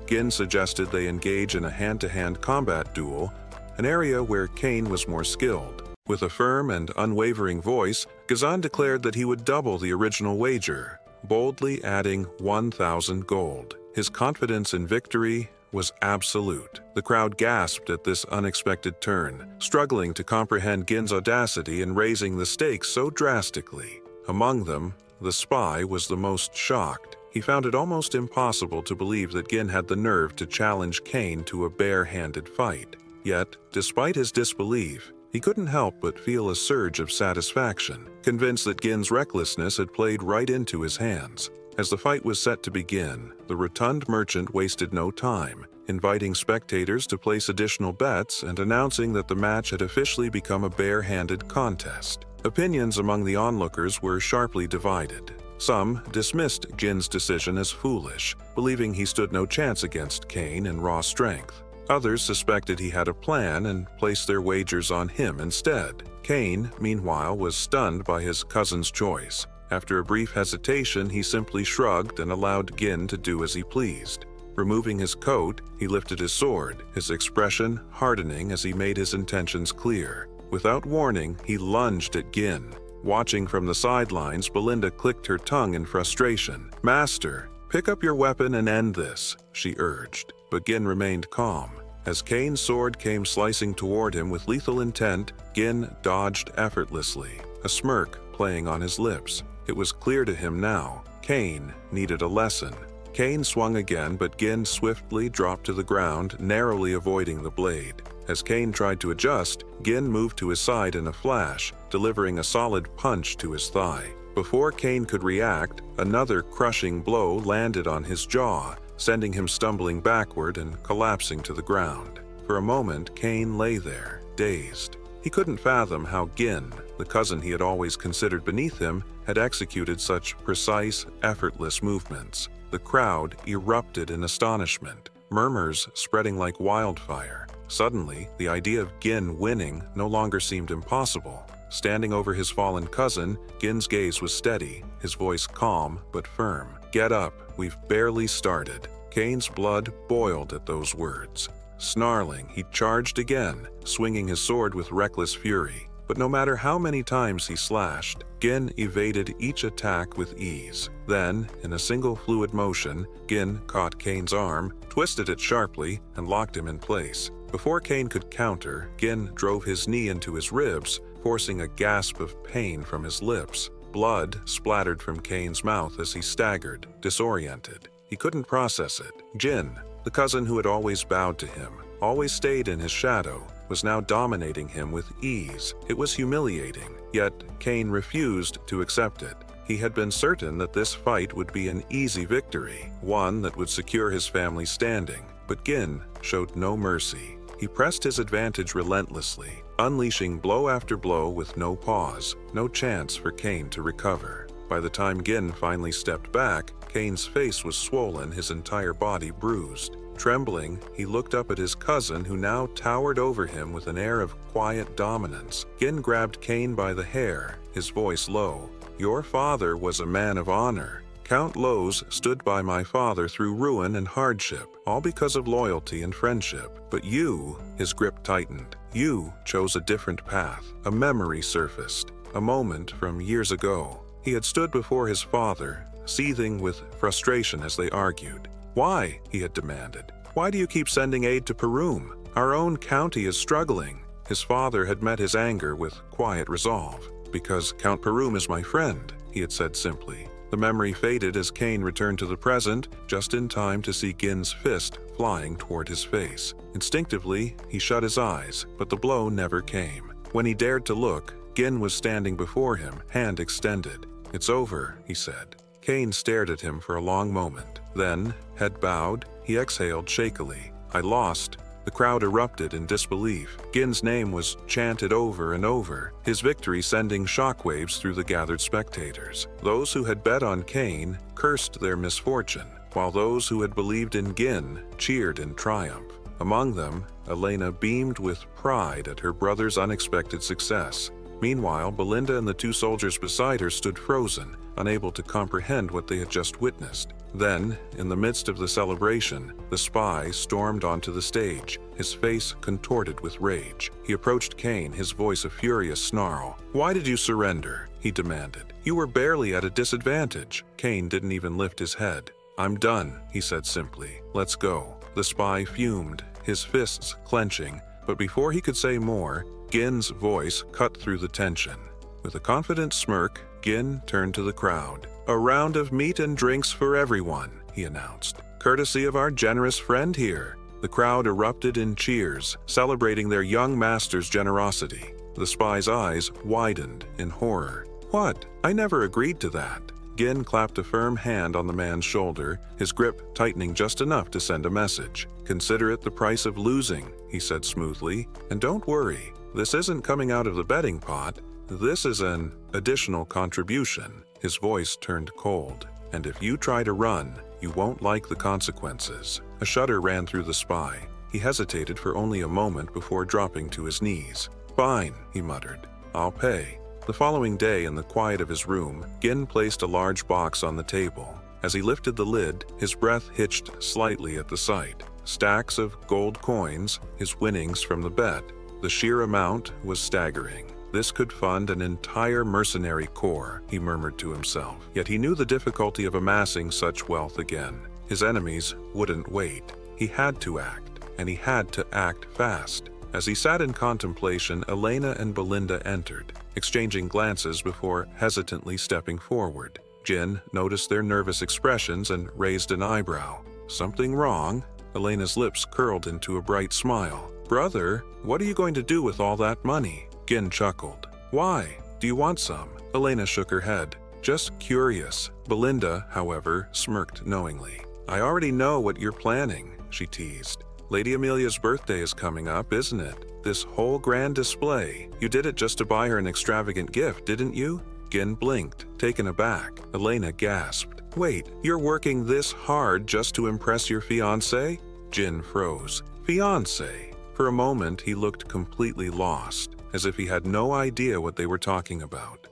Gin suggested they engage in a hand-to-hand combat duel, an area where Cain was more skilled. With a firm and unwavering voice, Gazan declared that he would double the original wager, boldly adding 1,000 gold. His confidence in victory was absolute. The crowd gasped at this unexpected turn, struggling to comprehend Gin's audacity in raising the stakes so drastically. Among them, the spy was the most shocked. He found it almost impossible to believe that Gin had the nerve to challenge Cain to a bare-handed fight. Yet, despite his disbelief, he couldn't help but feel a surge of satisfaction, convinced that Gin's recklessness had played right into his hands. As the fight was set to begin, the rotund merchant wasted no time, inviting spectators to place additional bets and announcing that the match had officially become a bare-handed contest. Opinions among the onlookers were sharply divided. Some dismissed Gin's decision as foolish, believing he stood no chance against Cain in raw strength. Others suspected he had a plan and placed their wagers on him instead. Cain, meanwhile, was stunned by his cousin's choice. After a brief hesitation, he simply shrugged and allowed Gin to do as he pleased. Removing his coat, he lifted his sword, his expression hardening as he made his intentions clear. Without warning, he lunged at Gin. Watching from the sidelines, Belinda clicked her tongue in frustration. "Master, pick up your weapon and end this," she urged. But Gin remained calm. As Cain's sword came slicing toward him with lethal intent, Gin dodged effortlessly, a smirk playing on his lips. It was clear to him now. Cain needed a lesson. Cain swung again, but Gin swiftly dropped to the ground, narrowly avoiding the blade. As Cain tried to adjust, Gin moved to his side in a flash, delivering a solid punch to his thigh. Before Cain could react, another crushing blow landed on his jaw, sending him stumbling backward and collapsing to the ground. For a moment, Cain lay there, dazed. He couldn't fathom how Gin, the cousin he had always considered beneath him, had executed such precise, effortless movements. The crowd erupted in astonishment, murmurs spreading like wildfire. Suddenly, the idea of Gin winning no longer seemed impossible. Standing over his fallen cousin, Gin's gaze was steady, his voice calm but firm. "Get up, we've barely started." Cain's blood boiled at those words. Snarling, he charged again, swinging his sword with reckless fury. But no matter how many times he slashed, Gin evaded each attack with ease. Then, in a single fluid motion, Gin caught Cain's arm, twisted it sharply, and locked him in place. Before Cain could counter, Gin drove his knee into his ribs, forcing a gasp of pain from his lips. Blood splattered from Cain's mouth as he staggered, disoriented. He couldn't process it. Gin, the cousin who had always bowed to him, always stayed in his shadow, was now dominating him with ease. It was humiliating, yet Cain refused to accept it. He had been certain that this fight would be an easy victory, one that would secure his family's standing. But Gin showed no mercy. He pressed his advantage relentlessly, unleashing blow after blow with no pause, no chance for Cain to recover. By the time Gin finally stepped back, Cain's face was swollen, his entire body bruised. Trembling, he looked up at his cousin, who now towered over him with an air of quiet dominance. Gin grabbed Cain by the hair, his voice low. "Your father was a man of honor. Count Lowe's stood by my father through ruin and hardship, all because of loyalty and friendship. But you," his grip tightened, "you chose a different path." A memory surfaced, a moment from years ago. He had stood before his father, seething with frustration as they argued. "Why?" he had demanded. "Why do you keep sending aid to Perum? Our own county is struggling." His father had met his anger with quiet resolve. "Because Count Perum is my friend," he had said simply. The memory faded as Cain returned to the present, just in time to see Gin's fist flying toward his face. Instinctively, he shut his eyes, but the blow never came. When he dared to look, Gin was standing before him, hand extended. "It's over," he said. Cain stared at him for a long moment. Then, head bowed, he exhaled shakily. "I lost." The crowd erupted in disbelief. Gin's name was chanted over and over, his victory sending shockwaves through the gathered spectators. Those who had bet on Cain cursed their misfortune, while those who had believed in Gin cheered in triumph. Among them, Elena beamed with pride at her brother's unexpected success. Meanwhile, Belinda and the two soldiers beside her stood frozen, unable to comprehend what they had just witnessed. Then, in the midst of the celebration, the spy stormed onto the stage, his face contorted with rage. He approached Cain, his voice a furious snarl. "Why did you surrender?" he demanded. "You were barely at a disadvantage." Cain didn't even lift his head. "I'm done," he said simply. "Let's go." The spy fumed, his fists clenching, but before he could say more, Gin's voice cut through the tension. With a confident smirk, Gin turned to the crowd. "A round of meat and drinks for everyone," he announced. "Courtesy of our generous friend here." The crowd erupted in cheers, celebrating their young master's generosity. The spy's eyes widened in horror. "What? I never agreed to that." Gin clapped a firm hand on the man's shoulder, his grip tightening just enough to send a message. "Consider it the price of losing," he said smoothly. "And don't worry, this isn't coming out of the betting pot. This is an additional contribution." His voice turned cold. "And if you try to run, you won't like the consequences." A shudder ran through the spy. He hesitated for only a moment before dropping to his knees. "Fine," he muttered. "I'll pay." The following day, in the quiet of his room, Gin placed a large box on the table. As he lifted the lid, his breath hitched slightly at the sight. Stacks of gold coins, his winnings from the bet. The sheer amount was staggering. This could fund an entire mercenary corps, he murmured to himself. Yet he knew the difficulty of amassing such wealth again. His enemies wouldn't wait. He had to act. and he had to act fast. As he sat in contemplation, Elena and Belinda entered, exchanging glances before hesitantly stepping forward. Jin noticed their nervous expressions and raised an eyebrow. Something wrong? Elena's lips curled into a bright smile. Brother, what are you going to do with all that money? Jin chuckled. Why? Do you want some? Elena shook her head. Just curious. Belinda, however, smirked knowingly. I already know what you're planning, she teased. Lady Amelia's birthday is coming up, isn't it? This whole grand display. You did it just to buy her an extravagant gift, didn't you? Jin blinked, taken aback. Elena gasped. Wait, you're working this hard just to impress your fiancé? Jin froze. Fiancé? For a moment, he looked completely lost, as if he had no idea what they were talking about.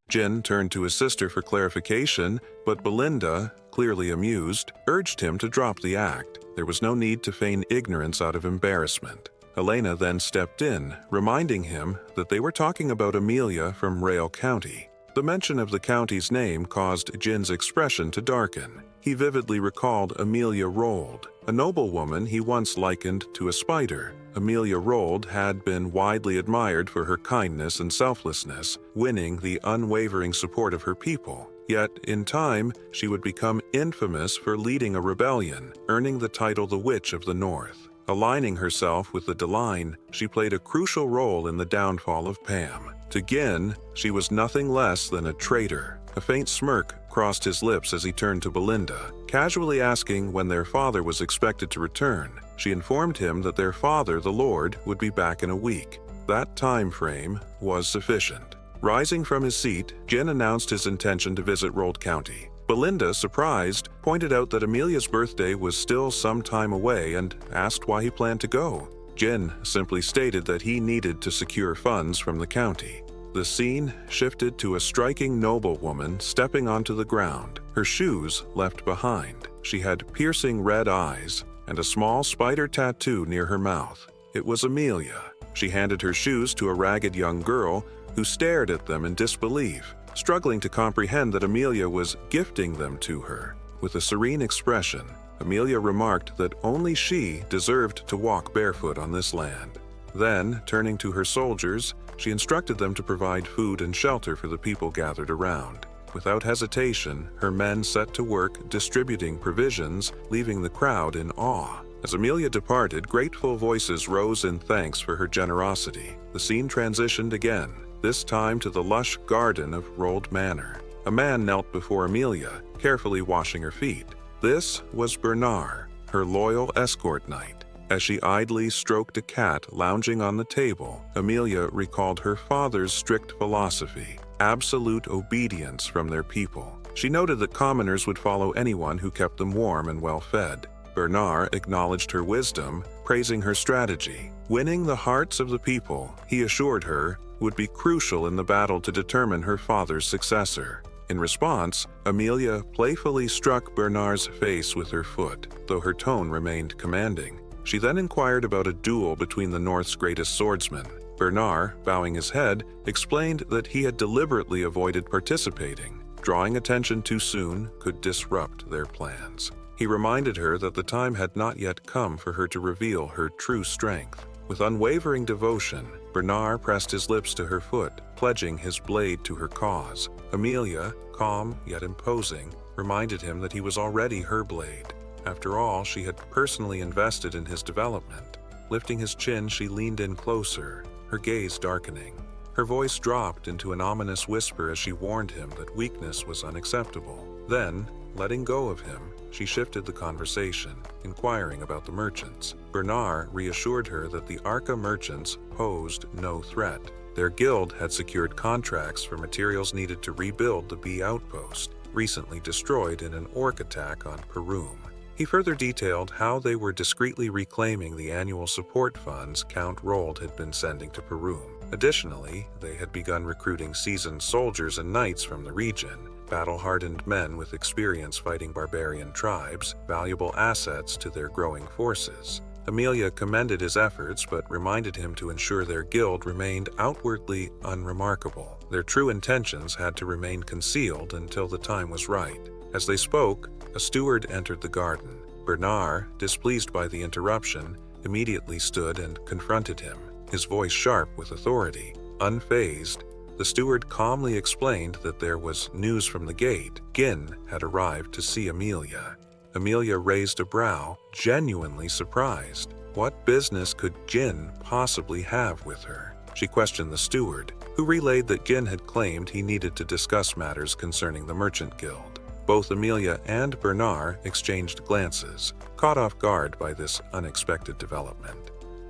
Jin turned to his sister for clarification, but Belinda, clearly amused, urged him to drop the act. There was no need to feign ignorance out of embarrassment. Elena then stepped in, reminding him that they were talking about Amelia from Rail County. The mention of the county's name caused Jin's expression to darken. He vividly recalled Amelia Rold, a noblewoman he once likened to a spider. Amelia Rold had been widely admired for her kindness and selflessness, winning the unwavering support of her people. Yet, in time, she would become infamous for leading a rebellion, earning the title the Witch of the North. Aligning herself with the Deline, she played a crucial role in the downfall of Pam. To Gin, she was nothing less than a traitor. A faint smirk crossed his lips as he turned to Belinda, casually asking when their father was expected to return. She informed him that their father, the Lord, would be back in a week. That time frame was sufficient. Rising from his seat, Jin announced his intention to visit Rold County. Belinda, surprised, pointed out that Amelia's birthday was still some time away and asked why he planned to go. Jin simply stated that he needed to secure funds from the county. The scene shifted to a striking noblewoman stepping onto the ground, her shoes left behind. She had piercing red eyes and a small spider tattoo near her mouth. It was Amelia. She handed her shoes to a ragged young girl who stared at them in disbelief, struggling to comprehend that Amelia was gifting them to her. With a serene expression, Amelia remarked that only she deserved to walk barefoot on this land. Then, turning to her soldiers, she instructed them to provide food and shelter for the people gathered around. Without hesitation, her men set to work distributing provisions, leaving the crowd in awe. As Amelia departed, grateful voices rose in thanks for her generosity. The scene transitioned again, this time to the lush garden of Rold Manor. A man knelt before Amelia, carefully washing her feet. This was Bernard, her loyal escort knight. As she idly stroked a cat lounging on the table, Amelia recalled her father's strict philosophy, absolute obedience from their people. She noted that commoners would follow anyone who kept them warm and well-fed. Bernard acknowledged her wisdom, praising her strategy. Winning the hearts of the people, he assured her, would be crucial in the battle to determine her father's successor. In response, Amelia playfully struck Bernard's face with her foot, though her tone remained commanding. She then inquired about a duel between the North's greatest swordsmen. Bernard, bowing his head, explained that he had deliberately avoided participating. Drawing attention too soon could disrupt their plans. He reminded her that the time had not yet come for her to reveal her true strength. With unwavering devotion, Bernard pressed his lips to her foot, pledging his blade to her cause. Amelia, calm yet imposing, reminded him that he was already her blade. After all, she had personally invested in his development. Lifting his chin, she leaned in closer, her gaze darkening. Her voice dropped into an ominous whisper as she warned him that weakness was unacceptable. Then, letting go of him, she shifted the conversation, inquiring about the merchants. Bernard reassured her that the Arca merchants posed no threat. Their guild had secured contracts for materials needed to rebuild the bee outpost, recently destroyed in an orc attack on Perum. He further detailed how they were discreetly reclaiming the annual support funds Count Rold had been sending to Perum. Additionally, they had begun recruiting seasoned soldiers and knights from the region, battle-hardened men with experience fighting barbarian tribes, valuable assets to their growing forces. Amelia commended his efforts but reminded him to ensure their guild remained outwardly unremarkable. Their true intentions had to remain concealed until the time was right. As they spoke, a steward entered the garden. Bernard, displeased by the interruption, immediately stood and confronted him, his voice sharp with authority. Unfazed, the steward calmly explained that there was news from the gate. Gin had arrived to see Amelia. Amelia raised a brow, genuinely surprised. What business could Gin possibly have with her? She questioned the steward, who relayed that Gin had claimed he needed to discuss matters concerning the Merchant Guild. Both Amelia and Bernard exchanged glances, caught off guard by this unexpected development.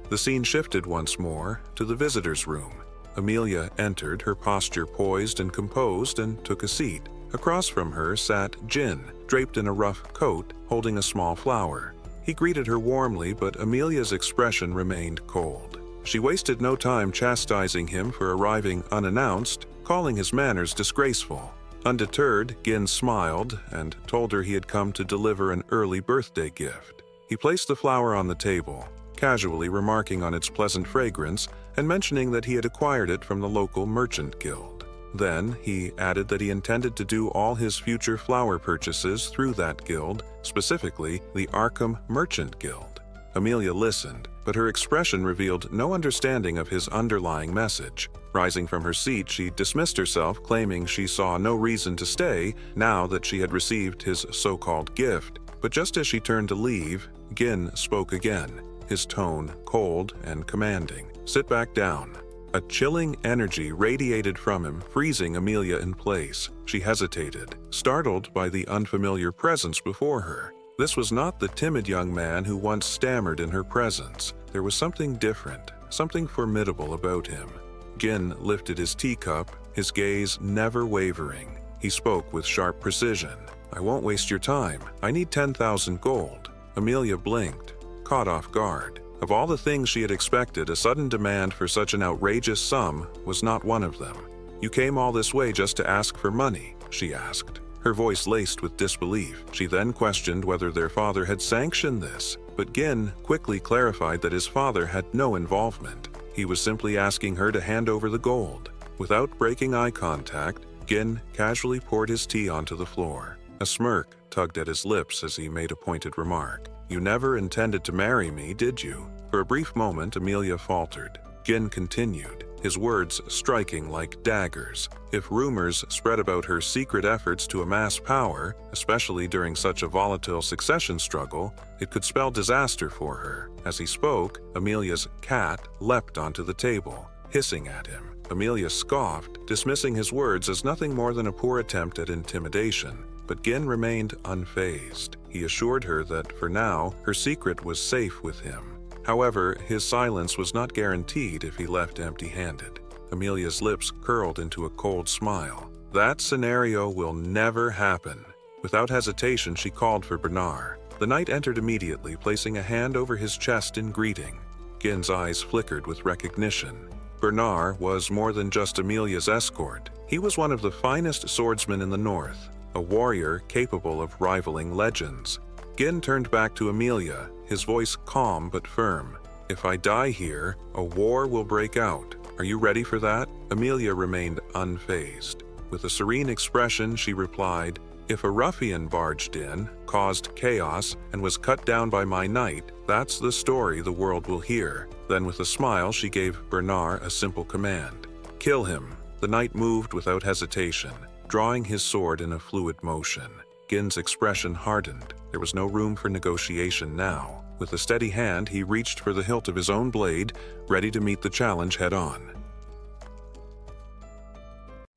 The scene shifted once more to the visitors' room. Amelia entered, her posture poised and composed, and took a seat. Across from her sat Gin, draped in a rough coat, holding a small flower. He greeted her warmly, but Amelia's expression remained cold. She wasted no time chastising him for arriving unannounced, calling his manners disgraceful. Undeterred, Gin smiled and told her he had come to deliver an early birthday gift. He placed the flower on the table, casually remarking on its pleasant fragrance and mentioning that he had acquired it from the local merchant guild. Then he added that he intended to do all his future flower purchases through that guild, specifically the Arkham Merchant Guild. Amelia listened, but her expression revealed no understanding of his underlying message. Rising from her seat, she dismissed herself, claiming she saw no reason to stay now that she had received his so-called gift. But just as she turned to leave, Gin spoke again, his tone cold and commanding. "Sit back down." A chilling energy radiated from him, freezing Amelia in place. She hesitated, startled by the unfamiliar presence before her. This was not the timid young man who once stammered in her presence. There was something different, something formidable about him. Gin lifted his teacup, his gaze never wavering. He spoke with sharp precision. "I won't waste your time. I need 10,000 gold." Amelia blinked, caught off guard. Of all the things she had expected, a sudden demand for such an outrageous sum was not one of them. "You came all this way just to ask for money?" she asked, her voice laced with disbelief. She then questioned whether their father had sanctioned this, but Gin quickly clarified that his father had no involvement. He was simply asking her to hand over the gold. Without breaking eye contact, Gin casually poured his tea onto the floor. A smirk tugged at his lips as he made a pointed remark. "You never intended to marry me, did you?" For a brief moment, Amelia faltered. Gin continued, his words striking like daggers. If rumors spread about her secret efforts to amass power, especially during such a volatile succession struggle, it could spell disaster for her. As he spoke, Amelia's cat leapt onto the table, hissing at him. Amelia scoffed, dismissing his words as nothing more than a poor attempt at intimidation. But Gin remained unfazed. He assured her that, for now, her secret was safe with him. However, his silence was not guaranteed if he left empty-handed. Amelia's lips curled into a cold smile. "That scenario will never happen." Without hesitation, she called for Bernard. The knight entered immediately, placing a hand over his chest in greeting. Gin's eyes flickered with recognition. Bernard was more than just Amelia's escort. He was one of the finest swordsmen in the north, a warrior capable of rivaling legends. Gin turned back to Amelia, his voice calm but firm. "If I die here, a war will break out. Are you ready for that?" Amelia remained unfazed. With a serene expression, she replied, "If a ruffian barged in, caused chaos, and was cut down by my knight, that's the story the world will hear." Then with a smile, she gave Bernard a simple command. "Kill him." The knight moved without hesitation, drawing his sword in a fluid motion. Gin's expression hardened. There was no room for negotiation now. With a steady hand, he reached for the hilt of his own blade, ready to meet the challenge head-on.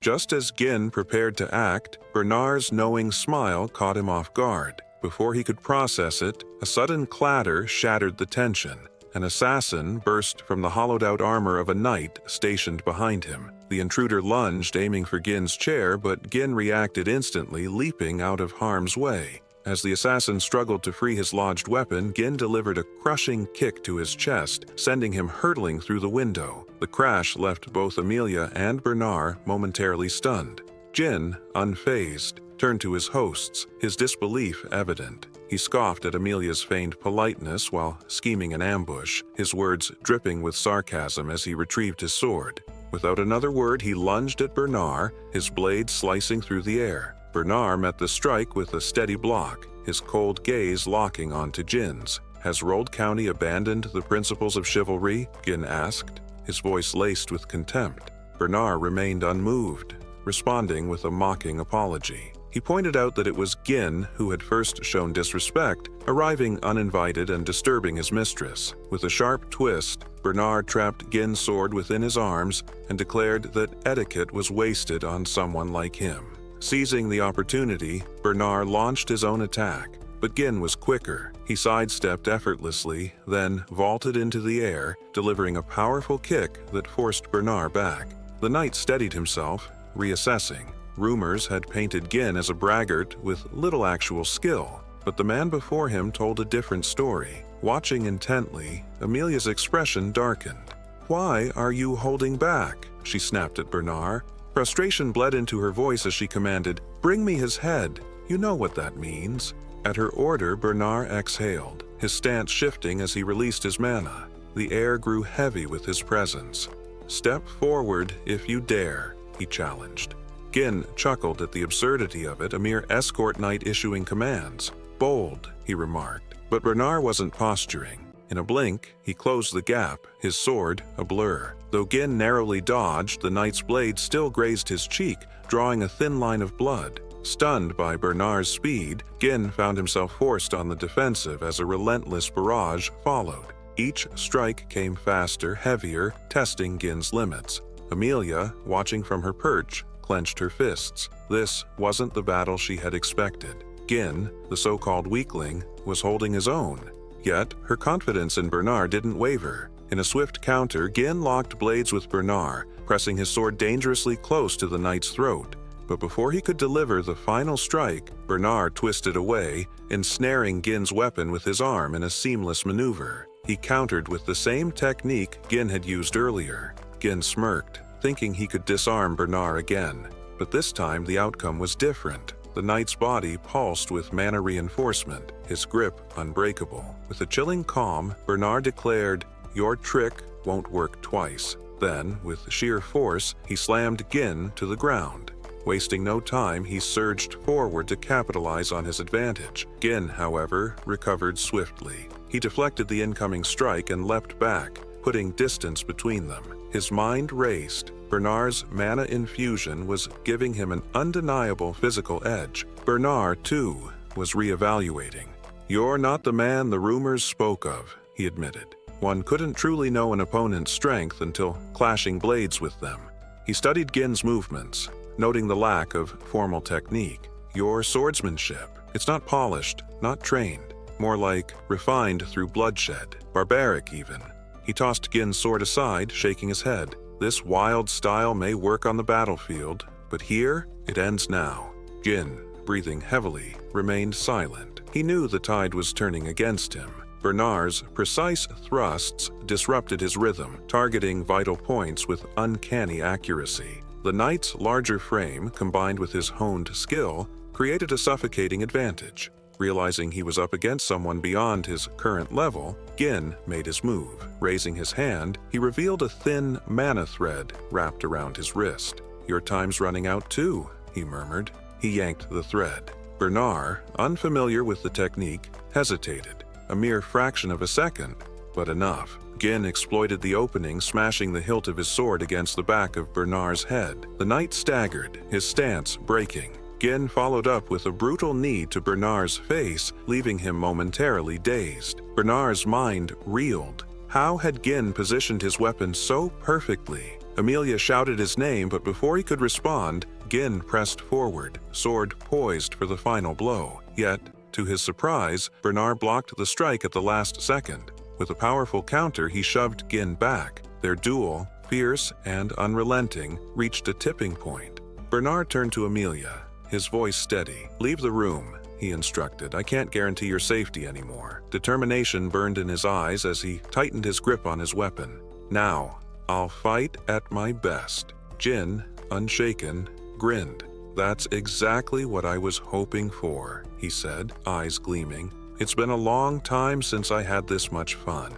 Just as Gin prepared to act, Bernard's knowing smile caught him off guard. Before he could process it, a sudden clatter shattered the tension. An assassin burst from the hollowed-out armor of a knight stationed behind him. The intruder lunged, aiming for Gin's chair, but Gin reacted instantly, leaping out of harm's way. As the assassin struggled to free his lodged weapon, Gin delivered a crushing kick to his chest, sending him hurtling through the window. The crash left both Amelia and Bernard momentarily stunned. Gin, unfazed, turned to his hosts, his disbelief evident. He scoffed at Amelia's feigned politeness while scheming an ambush, his words dripping with sarcasm as he retrieved his sword. Without another word, he lunged at Bernard, his blade slicing through the air. Bernard met the strike with a steady block. his cold gaze locking onto Jin's. "Has Rold County abandoned the principles of chivalry?" Gin asked, his voice laced with contempt. Bernard remained unmoved, responding with a mocking apology. He pointed out that it was Gin who had first shown disrespect, arriving uninvited and disturbing his mistress. With a sharp twist, Bernard trapped Gin's sword within his arms and declared that etiquette was wasted on someone like him. Seizing the opportunity, Bernard launched his own attack, but Gin was quicker. He sidestepped effortlessly, then vaulted into the air, delivering a powerful kick that forced Bernard back. The knight steadied himself, reassessing. Rumors had painted Gin as a braggart with little actual skill, but the man before him told a different story. Watching intently, Amelia's expression darkened. "Why are you holding back?" she snapped at Bernard. Frustration bled into her voice as she commanded, "Bring me his head. You know what that means." At her order, Bernard exhaled, his stance shifting as he released his mana. The air grew heavy with his presence. "Step forward if you dare," he challenged. Gin chuckled at the absurdity of it, a mere escort knight issuing commands. "Bold," he remarked, but Bernard wasn't posturing. In a blink, he closed the gap, his sword a blur. Though Gin narrowly dodged, the knight's blade still grazed his cheek, drawing a thin line of blood. Stunned by Bernard's speed, Gin found himself forced on the defensive as a relentless barrage followed. Each strike came faster, heavier, testing Gin's limits. Amelia, watching from her perch, clenched her fists. This wasn't the battle she had expected. Gin, the so-called weakling, was holding his own. Yet, her confidence in Bernard didn't waver. In a swift counter, Gin locked blades with Bernard, pressing his sword dangerously close to the knight's throat. But before he could deliver the final strike, Bernard twisted away, ensnaring Gin's weapon with his arm in a seamless maneuver. He countered with the same technique Gin had used earlier. Gin smirked, thinking he could disarm Bernard again. But this time the outcome was different. The knight's body pulsed with mana reinforcement, his grip unbreakable. With a chilling calm, Bernard declared, "Your trick won't work twice." Then, with sheer force, he slammed Gin to the ground. Wasting no time, he surged forward to capitalize on his advantage. Gin, however, recovered swiftly. He deflected the incoming strike and leapt back, putting distance between them. His mind raced. Bernard's mana infusion was giving him an undeniable physical edge. Bernard, too, was reevaluating. "You're not the man the rumors spoke of," he admitted. One couldn't truly know an opponent's strength until clashing blades with them. He studied Gin's movements, noting the lack of formal technique. "Your swordsmanship, it's not polished, not trained, more like refined through bloodshed, barbaric even." He tossed Gin's sword aside, shaking his head. "This wild style may work on the battlefield, but here it ends now." Gin, breathing heavily, remained silent. He knew the tide was turning against him. Bernard's precise thrusts disrupted his rhythm, targeting vital points with uncanny accuracy. The knight's larger frame, combined with his honed skill, created a suffocating advantage. Realizing he was up against someone beyond his current level, Gin made his move. Raising his hand, he revealed a thin mana thread wrapped around his wrist. "Your time's running out too," he murmured. He yanked the thread. Bernard, unfamiliar with the technique, hesitated. A mere fraction of a second, but enough. Gin exploited the opening, smashing the hilt of his sword against the back of Bernard's head. The knight staggered, his stance breaking. Gin followed up with a brutal knee to Bernard's face, leaving him momentarily dazed. Bernard's mind reeled. How had Gin positioned his weapon so perfectly? Amelia shouted his name, but before he could respond, Gin pressed forward, sword poised for the final blow. Yet, to his surprise, Bernard blocked the strike at the last second. With a powerful counter, he shoved Gin back. Their duel, fierce and unrelenting, reached a tipping point. Bernard turned to Amelia, his voice steady. "Leave the room," he instructed. "I can't guarantee your safety anymore." Determination burned in his eyes as he tightened his grip on his weapon. "Now, I'll fight at my best." Gin, unshaken, grinned. "That's exactly what I was hoping for," he said, eyes gleaming. "It's been a long time since I had this much fun."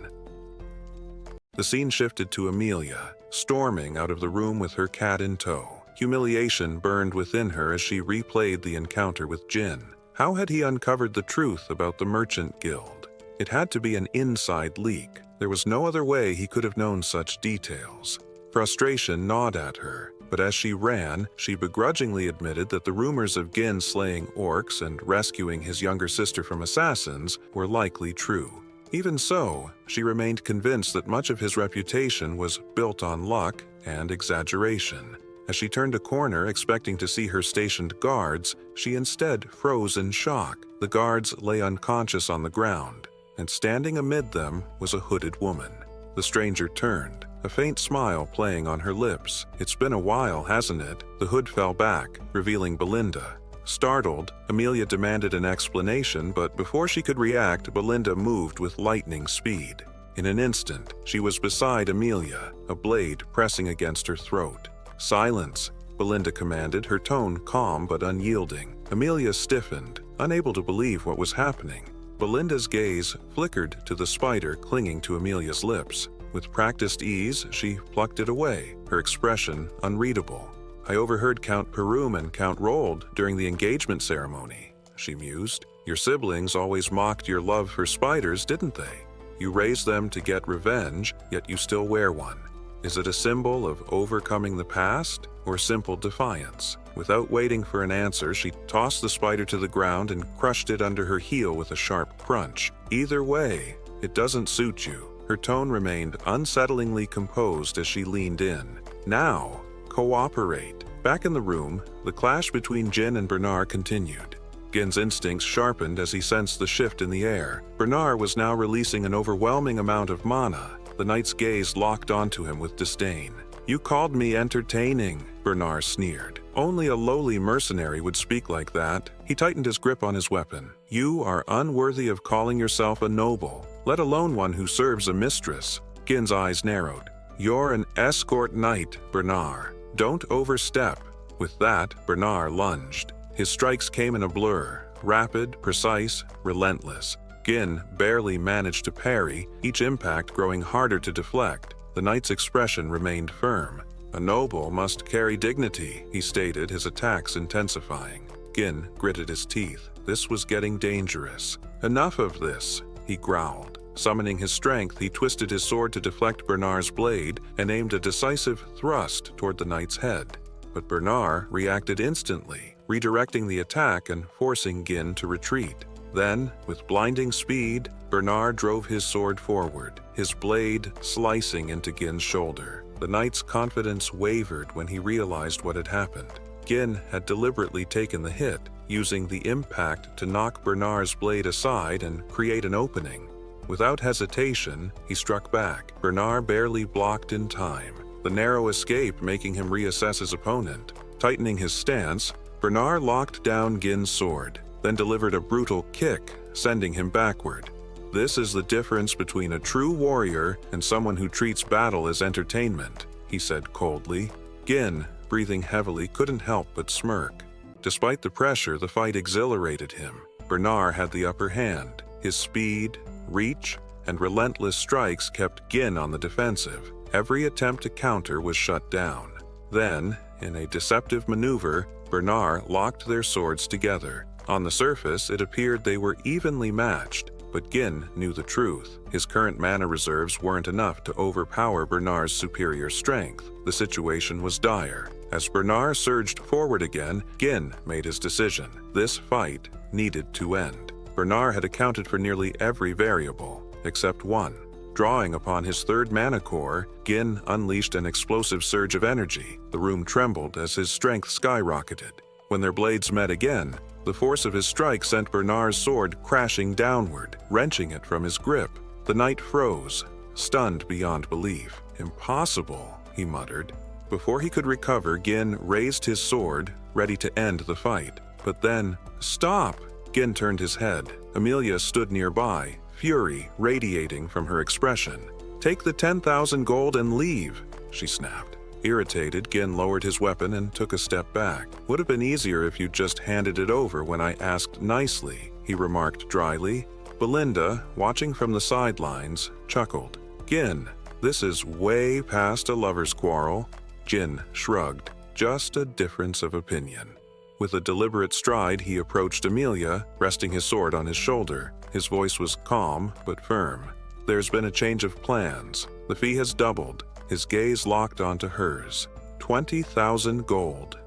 The scene shifted to Amelia, storming out of the room with her cat in tow. Humiliation burned within her as she replayed the encounter with Gin. How had he uncovered the truth about the Merchant Guild? It had to be an inside leak. There was no other way he could have known such details. Frustration gnawed at her, but as she ran, she begrudgingly admitted that the rumors of Gin slaying orcs and rescuing his younger sister from assassins were likely true. Even so, she remained convinced that much of his reputation was built on luck and exaggeration. As she turned a corner expecting to see her stationed guards, she instead froze in shock. The guards lay unconscious on the ground, and standing amid them was a hooded woman. The stranger turned, a faint smile playing on her lips. "It's been a while, hasn't it?" The hood fell back, revealing Belinda. Startled, Amelia demanded an explanation, but before she could react, Belinda moved with lightning speed. In an instant, she was beside Amelia, a blade pressing against her throat. "Silence," Belinda commanded, her tone calm but unyielding. Amelia stiffened, unable to believe what was happening. Belinda's gaze flickered to the spider clinging to Amelia's lips. With practiced ease, she plucked it away, her expression unreadable. "I overheard Count Perum and Count Rold during the engagement ceremony," she mused. "Your siblings always mocked your love for spiders, didn't they? You raised them to get revenge, yet you still wear one. Is it a symbol of overcoming the past, or simple defiance?" Without waiting for an answer, she tossed the spider to the ground and crushed it under her heel with a sharp crunch. "Either way, it doesn't suit you." Her tone remained unsettlingly composed as she leaned in. "Now, cooperate." Back in the room, the clash between Jin and Bernard continued. Gin's instincts sharpened as he sensed the shift in the air. Bernard was now releasing an overwhelming amount of mana. The knight's gaze locked onto him with disdain. "You called me entertaining," Bernard sneered. "Only a lowly mercenary would speak like that." He tightened his grip on his weapon. "You are unworthy of calling yourself a noble, let alone one who serves a mistress." Gin's eyes narrowed. "You're an escort knight, Bernard. Don't overstep." With that, Bernard lunged. His strikes came in a blur, rapid, precise, relentless. Gin barely managed to parry, each impact growing harder to deflect. The knight's expression remained firm. "A noble must carry dignity," he stated, his attacks intensifying. Gin gritted his teeth. This was getting dangerous. "Enough of this," he growled. Summoning his strength, he twisted his sword to deflect Bernard's blade and aimed a decisive thrust toward the knight's head. But Bernard reacted instantly, redirecting the attack and forcing Gin to retreat. Then, with blinding speed, Bernard drove his sword forward, his blade slicing into Gin's shoulder. The knight's confidence wavered when he realized what had happened. Gin had deliberately taken the hit, using the impact to knock Bernard's blade aside and create an opening. Without hesitation, he struck back. Bernard barely blocked in time, the narrow escape making him reassess his opponent. Tightening his stance, Bernard locked down Gin's sword, then delivered a brutal kick, sending him backward. "This is the difference between a true warrior and someone who treats battle as entertainment," he said coldly. Gin, breathing heavily, couldn't help but smirk. Despite the pressure, the fight exhilarated him. Bernard had the upper hand. His speed, reach, and relentless strikes kept Gin on the defensive. Every attempt to counter was shut down. Then, in a deceptive maneuver, Bernard locked their swords together. On the surface, it appeared they were evenly matched, but Gin knew the truth. His current mana reserves weren't enough to overpower Bernard's superior strength. The situation was dire. As Bernard surged forward again, Gin made his decision. This fight needed to end. Bernard had accounted for nearly every variable, except one. Drawing upon his third mana core, Gin unleashed an explosive surge of energy. The room trembled as his strength skyrocketed. When their blades met again, the force of his strike sent Bernard's sword crashing downward, wrenching it from his grip. The knight froze, stunned beyond belief. "Impossible," he muttered. Before he could recover, Gin raised his sword, ready to end the fight. But then, "Stop!" Gin turned his head. Amelia stood nearby, fury radiating from her expression. "Take the 10,000 gold and leave," she snapped. Irritated, Gin lowered his weapon and took a step back. "Would have been easier if you just handed it over when I asked nicely," he remarked dryly. Belinda, watching from the sidelines, chuckled. "Gin, this is way past a lover's quarrel." Gin shrugged. "Just a difference of opinion." With a deliberate stride, he approached Amelia, resting his sword on his shoulder. His voice was calm but firm. "There's been a change of plans. The fee has doubled." His gaze locked onto hers. 20,000 gold.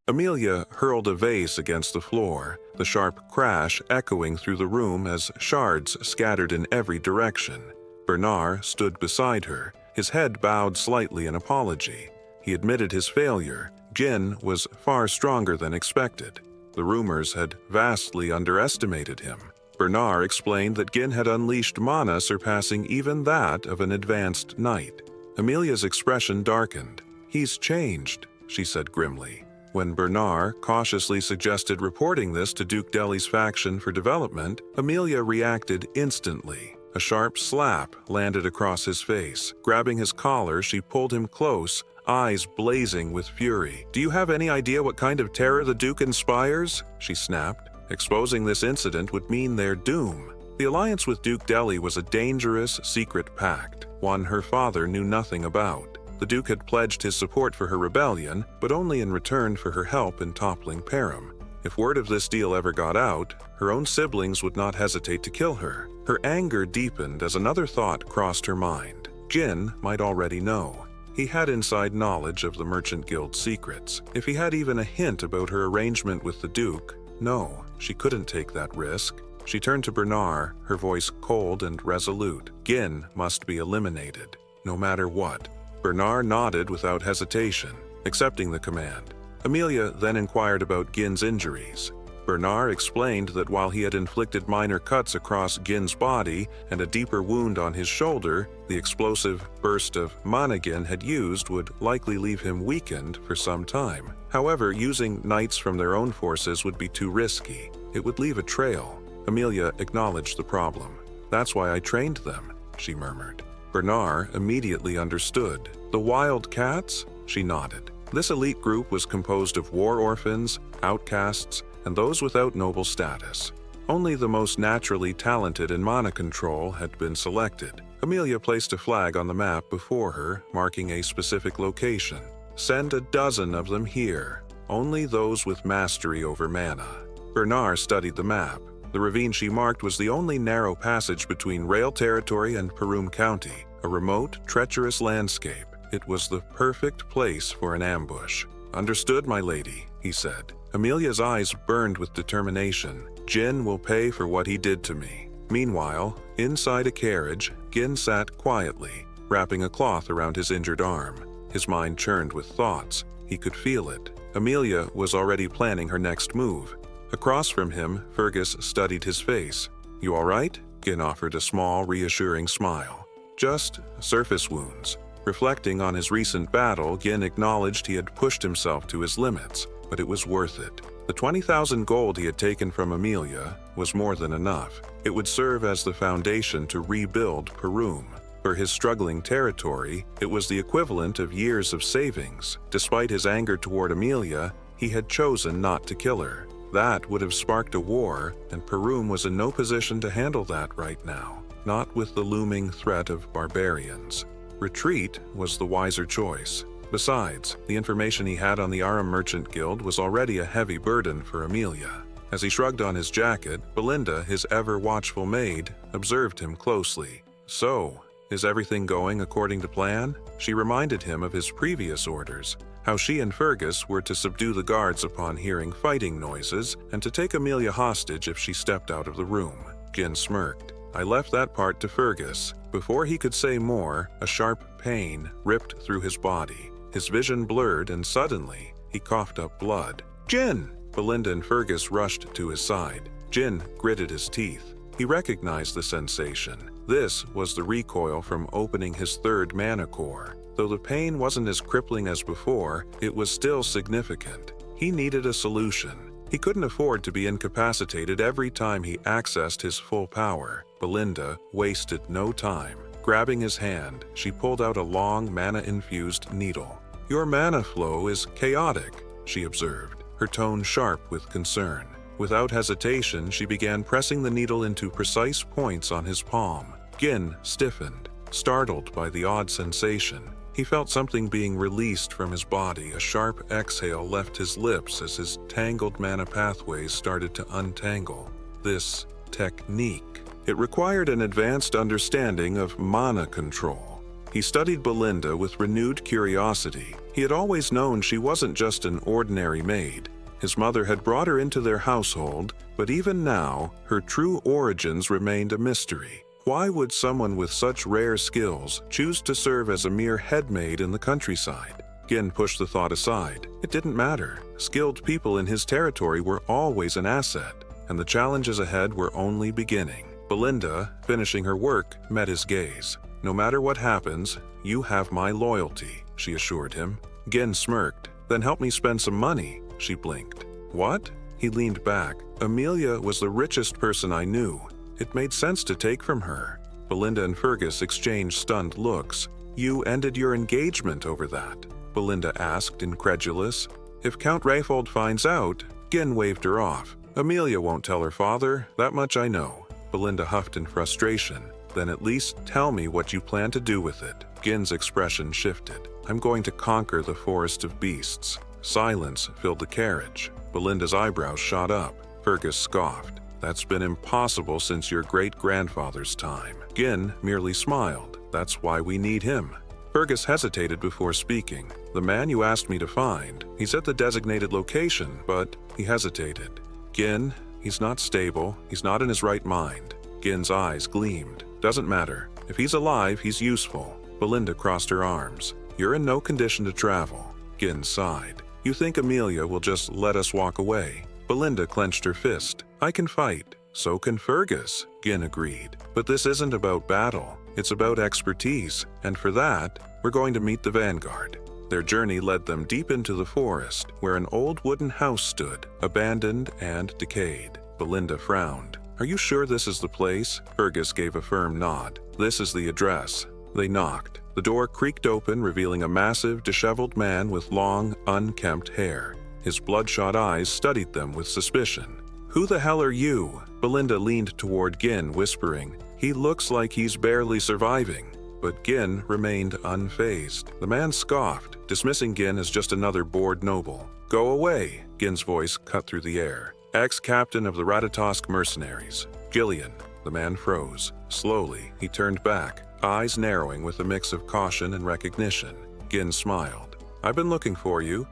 Amelia hurled a vase against the floor, the sharp crash echoing through the room as shards scattered in every direction. Bernard stood beside her, his head bowed slightly in apology. He admitted his failure. Jin was far stronger than expected. The rumors had vastly underestimated him. Bernard explained that Gin had unleashed mana surpassing even that of an advanced knight. Amelia's expression darkened. "He's changed," she said grimly. When Bernard cautiously suggested reporting this to Duke Deli's faction for development, Amelia reacted instantly. A sharp slap landed across his face. Grabbing his collar, she pulled him close, eyes blazing with fury. "Do you have any idea what kind of terror the Duke inspires?" she snapped. Exposing this incident would mean their doom. The alliance with Duke Deli was a dangerous, secret pact, one her father knew nothing about. The Duke had pledged his support for her rebellion, but only in return for her help in toppling Perum. If word of this deal ever got out, her own siblings would not hesitate to kill her. Her anger deepened as another thought crossed her mind. Jin might already know. He had inside knowledge of the Merchant Guild's secrets. If he had even a hint about her arrangement with the Duke, no, she couldn't take that risk. She turned to Bernard, her voice cold and resolute. Gin must be eliminated, no matter what. Bernard nodded without hesitation, accepting the command. Amelia then inquired about Gin's injuries. Bernard explained that while he had inflicted minor cuts across Gin's body and a deeper wound on his shoulder, the explosive burst of mana Gin had used would likely leave him weakened for some time. However, using knights from their own forces would be too risky. It would leave a trail. Amelia acknowledged the problem. "That's why I trained them," she murmured. Bernard immediately understood. "The Wild Cats?" She nodded. This elite group was composed of war orphans, outcasts, and those without noble status. Only the most naturally talented in mana control had been selected. Amelia placed a flag on the map before her, marking a specific location. "Send a dozen of them here. Only those with mastery over mana." Bernard studied the map. The ravine she marked was the only narrow passage between Rail Territory and Perum County, a remote, treacherous landscape. It was the perfect place for an ambush. "Understood, my lady," he said. Amelia's eyes burned with determination. "Jin will pay for what he did to me." Meanwhile, inside a carriage, Gin sat quietly, wrapping a cloth around his injured arm. His mind churned with thoughts. He could feel it. Amelia was already planning her next move. Across from him, Fergus studied his face. "You all right?" Gin offered a small, reassuring smile. "Just surface wounds." Reflecting on his recent battle, Gin acknowledged he had pushed himself to his limits, but it was worth it. The 20,000 gold he had taken from Amelia was more than enough. It would serve as the foundation to rebuild Perum. For his struggling territory, it was the equivalent of years of savings. Despite his anger toward Amelia, he had chosen not to kill her. That would have sparked a war, and Perum was in no position to handle that right now, not with the looming threat of barbarians. Retreat was the wiser choice. Besides, the information he had on the Aram Merchant Guild was already a heavy burden for Amelia. As he shrugged on his jacket, Belinda, his ever-watchful maid, observed him closely. "So, is everything going according to plan?" She reminded him of his previous orders, how she and Fergus were to subdue the guards upon hearing fighting noises and to take Amelia hostage if she stepped out of the room. Gin smirked. "I left that part to Fergus." Before he could say more, a sharp pain ripped through his body. His vision blurred and suddenly, he coughed up blood. "Jin!" Belinda and Fergus rushed to his side. Jin gritted his teeth. He recognized the sensation. This was the recoil from opening his third mana core. Though the pain wasn't as crippling as before, it was still significant. He needed a solution. He couldn't afford to be incapacitated every time he accessed his full power. Belinda wasted no time. Grabbing his hand, she pulled out a long mana-infused needle. "Your mana flow is chaotic," she observed, her tone sharp with concern. Without hesitation, she began pressing the needle into precise points on his palm. Gin stiffened, startled by the odd sensation. He felt something being released from his body. A sharp exhale left his lips as his tangled mana pathways started to untangle. This technique. It required an advanced understanding of mana control. He studied Belinda with renewed curiosity. He had always known she wasn't just an ordinary maid. His mother had brought her into their household, but even now, her true origins remained a mystery. Why would someone with such rare skills choose to serve as a mere headmaid in the countryside? Gin pushed the thought aside. It didn't matter. Skilled people in his territory were always an asset, and the challenges ahead were only beginning. Belinda, finishing her work, met his gaze. "No matter what happens, you have my loyalty," she assured him. Gin smirked. "Then help me spend some money," she blinked. "What?" He leaned back. "Amelia was the richest person I knew. It made sense to take from her." Belinda and Fergus exchanged stunned looks. "You ended your engagement over that?" Belinda asked, incredulous. "If Count Rayfold finds out..." Gin waved her off. "Amelia won't tell her father, that much I know." Belinda huffed in frustration. "Then at least tell me what you plan to do with it." Gin's expression shifted. "I'm going to conquer the forest of beasts." Silence filled the carriage. Belinda's eyebrows shot up. Fergus scoffed. "That's been impossible since your great-grandfather's time." Gin merely smiled. "That's why we need him." Fergus hesitated before speaking. "The man you asked me to find, he's at the designated location, but..." He hesitated. "Gin, he's not stable, he's not in his right mind." Gin's eyes gleamed. "Doesn't matter. If he's alive, he's useful." Belinda crossed her arms. "You're in no condition to travel." Gin sighed. "You think Amelia will just let us walk away?" Belinda clenched her fist. "I can fight. So can Fergus," Gin agreed. "But this isn't about battle. It's about expertise. And for that, we're going to meet the vanguard." Their journey led them deep into the forest, where an old wooden house stood, abandoned and decayed. Belinda frowned. "Are you sure this is the place?" Fergus gave a firm nod. "This is the address." They knocked. The door creaked open, revealing a massive, disheveled man with long, unkempt hair. His bloodshot eyes studied them with suspicion. "Who the hell are you?" Belinda leaned toward Gin, whispering, "He looks like he's barely surviving." But Gin remained unfazed. The man scoffed, dismissing Gin as just another bored noble. "Go away," Gin's voice cut through the air. "Ex-captain of the Ratatosk mercenaries. Gillian." The man froze. Slowly, he turned back, eyes narrowing with a mix of caution and recognition. Gin smiled. "I've been looking for you."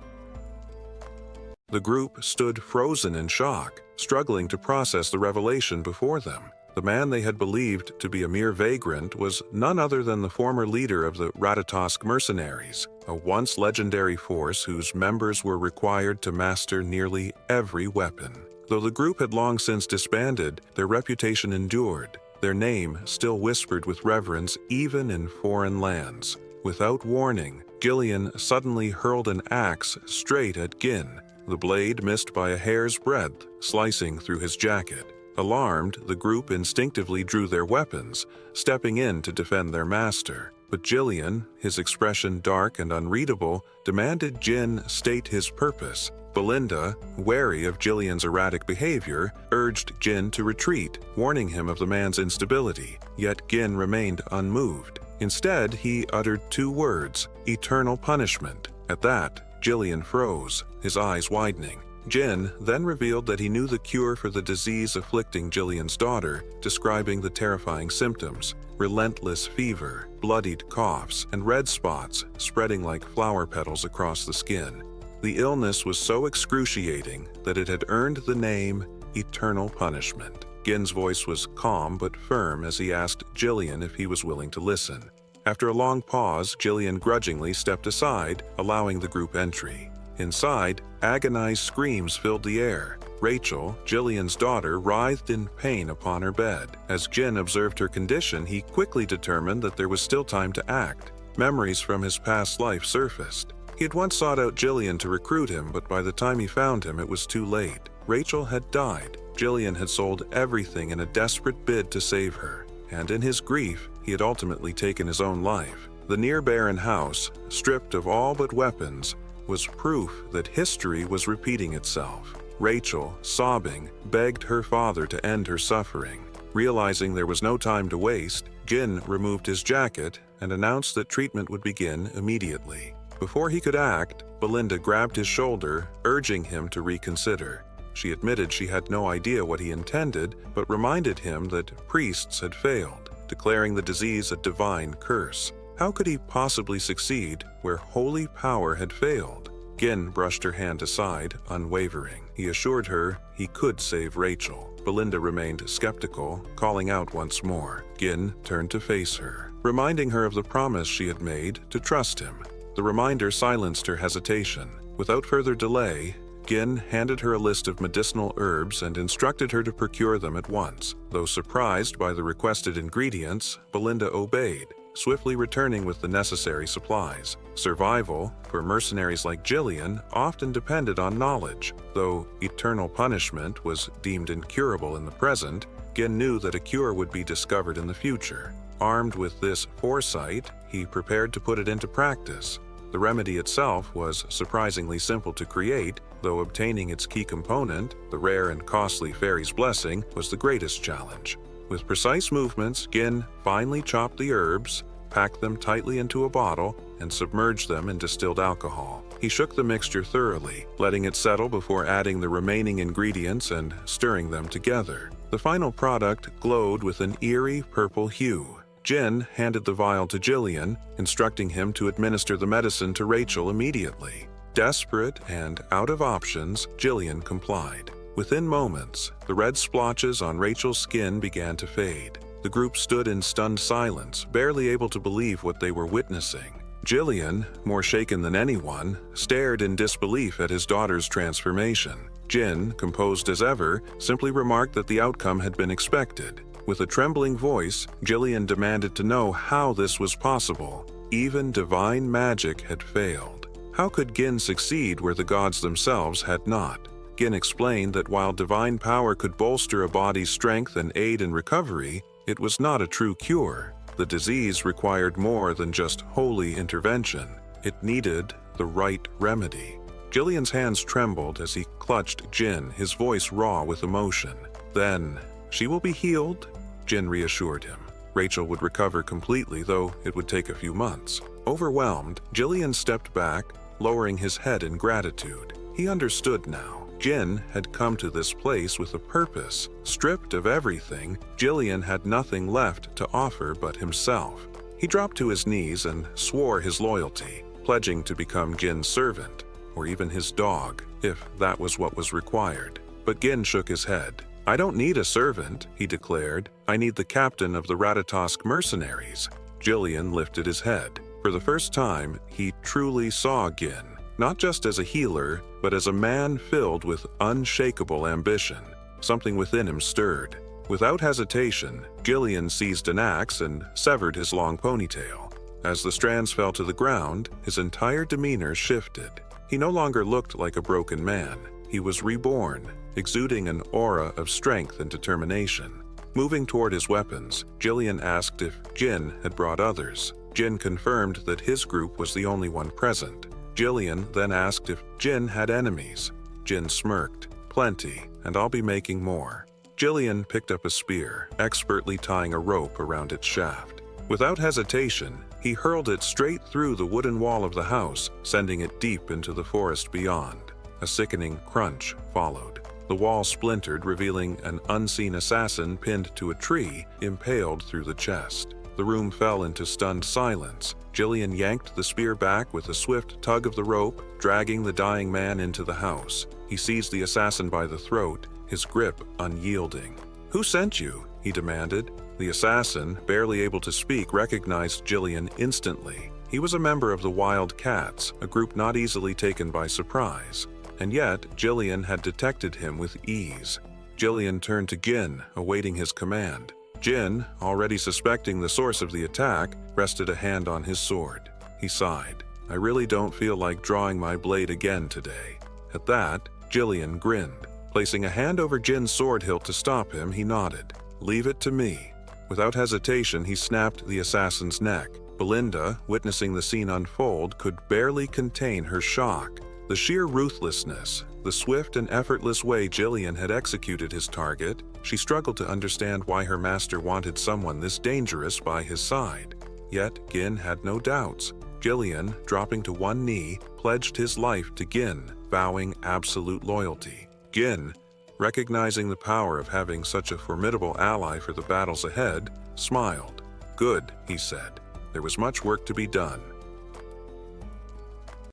The group stood frozen in shock, struggling to process the revelation before them. The man they had believed to be a mere vagrant was none other than the former leader of the Ratatosk mercenaries, a once legendary force whose members were required to master nearly every weapon. Though the group had long since disbanded, their reputation endured, their name still whispered with reverence even in foreign lands. Without warning, Gillian suddenly hurled an axe straight at Gin. The blade missed by a hair's breadth, slicing through his jacket. Alarmed, the group instinctively drew their weapons, stepping in to defend their master. But Gillian, his expression dark and unreadable, demanded Gin state his purpose. Belinda, wary of Gillian's erratic behavior, urged Gin to retreat, warning him of the man's instability. Yet Gin remained unmoved. Instead, he uttered two words, "eternal punishment." At that, Gillian froze, his eyes widening. Gin then revealed that he knew the cure for the disease afflicting Gillian's daughter, describing the terrifying symptoms: relentless fever, bloodied coughs, and red spots spreading like flower petals across the skin. The illness was so excruciating that it had earned the name Eternal Punishment. Gin's voice was calm but firm as he asked Gillian if he was willing to listen. After a long pause, Gillian grudgingly stepped aside, allowing the group entry. Inside, agonized screams filled the air. Rachel, Gillian's daughter, writhed in pain upon her bed. As Gin observed her condition, he quickly determined that there was still time to act. Memories from his past life surfaced. He had once sought out Gillian to recruit him, but by the time he found him, it was too late. Rachel had died. Gillian had sold everything in a desperate bid to save her. And in his grief, he had ultimately taken his own life. The near-barren house, stripped of all but weapons, was proof that history was repeating itself. Rachel, sobbing, begged her father to end her suffering. Realizing there was no time to waste, Jin removed his jacket and announced that treatment would begin immediately. Before he could act, Belinda grabbed his shoulder, urging him to reconsider. She admitted she had no idea what he intended, but reminded him that priests had failed, declaring the disease a divine curse. How could he possibly succeed where holy power had failed? Gin brushed her hand aside, unwavering. He assured her he could save Rachel. Belinda remained skeptical, calling out once more. Gin turned to face her, reminding her of the promise she had made to trust him. The reminder silenced her hesitation. Without further delay, Gin handed her a list of medicinal herbs and instructed her to procure them at once. Though surprised by the requested ingredients, Belinda obeyed, swiftly returning with the necessary supplies. Survival, for mercenaries like Jillian, often depended on knowledge. Though eternal punishment was deemed incurable in the present, Gin knew that a cure would be discovered in the future. Armed with this foresight, he prepared to put it into practice. The remedy itself was surprisingly simple to create, though obtaining its key component, the rare and costly fairy's blessing, was the greatest challenge. With precise movements, Gin finely chopped the herbs, packed them tightly into a bottle, and submerged them in distilled alcohol. He shook the mixture thoroughly, letting it settle before adding the remaining ingredients and stirring them together. The final product glowed with an eerie purple hue. Gin handed the vial to Jillian, instructing him to administer the medicine to Rachel immediately. Desperate and out of options, Jillian complied. Within moments, the red splotches on Rachel's skin began to fade. The group stood in stunned silence, barely able to believe what they were witnessing. Jillian, more shaken than anyone, stared in disbelief at his daughter's transformation. Jin, composed as ever, simply remarked that the outcome had been expected. With a trembling voice, Jillian demanded to know how this was possible. Even divine magic had failed. How could Gin succeed where the gods themselves had not? Gin explained that while divine power could bolster a body's strength and aid in recovery, it was not a true cure. The disease required more than just holy intervention. It needed the right remedy. Jillian's hands trembled as he clutched Gin, his voice raw with emotion. Then, "She will be healed," Gin reassured him. Rachel would recover completely, though it would take a few months. Overwhelmed, Jillian stepped back, lowering his head in gratitude. He understood now. Gin had come to this place with a purpose. Stripped of everything, Jillian had nothing left to offer but himself. He dropped to his knees and swore his loyalty, pledging to become Gin's servant, or even his dog, if that was what was required. But Gin shook his head. "I don't need a servant," he declared. "I need the captain of the Ratatosk mercenaries." Jillian lifted his head. For the first time, he truly saw Gin, not just as a healer, but as a man filled with unshakable ambition. Something within him stirred. Without hesitation, Jillian seized an axe and severed his long ponytail. As the strands fell to the ground, his entire demeanor shifted. He no longer looked like a broken man. He was reborn, exuding an aura of strength and determination. Moving toward his weapons, Jillian asked if Gin had brought others. Gin confirmed that his group was the only one present. Jillian then asked if Gin had enemies. Gin smirked. "Plenty, and I'll be making more." Jillian picked up a spear, expertly tying a rope around its shaft. Without hesitation, he hurled it straight through the wooden wall of the house, sending it deep into the forest beyond. A sickening crunch followed. The wall splintered, revealing an unseen assassin pinned to a tree, impaled through the chest. The room fell into stunned silence. Jillian yanked the spear back with a swift tug of the rope, dragging the dying man into the house. He seized the assassin by the throat, his grip unyielding. "Who sent you?" he demanded. The assassin, barely able to speak, recognized Jillian instantly. He was a member of the Wild Cats, a group not easily taken by surprise. And yet, Jillian had detected him with ease. Jillian turned to Gin, awaiting his command. Gin, already suspecting the source of the attack, rested a hand on his sword. He sighed. "I really don't feel like drawing my blade again today." At that, Jillian grinned. Placing a hand over Jin's sword hilt to stop him, he nodded. "Leave it to me." Without hesitation, he snapped the assassin's neck. Belinda, witnessing the scene unfold, could barely contain her shock. The sheer ruthlessness, the swift and effortless way Jillian had executed his target, she struggled to understand why her master wanted someone this dangerous by his side. Yet Gin had no doubts. Jillian, dropping to one knee, pledged his life to Gin, vowing absolute loyalty. Gin, recognizing the power of having such a formidable ally for the battles ahead, smiled. "Good," he said. "There was much work to be done."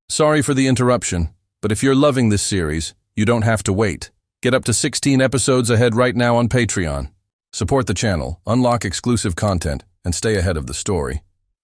Sorry for the interruption, but if you're loving this series, you don't have to wait. Get up to 16 episodes ahead right now on Patreon. Support the channel, unlock exclusive content, and stay ahead of the story.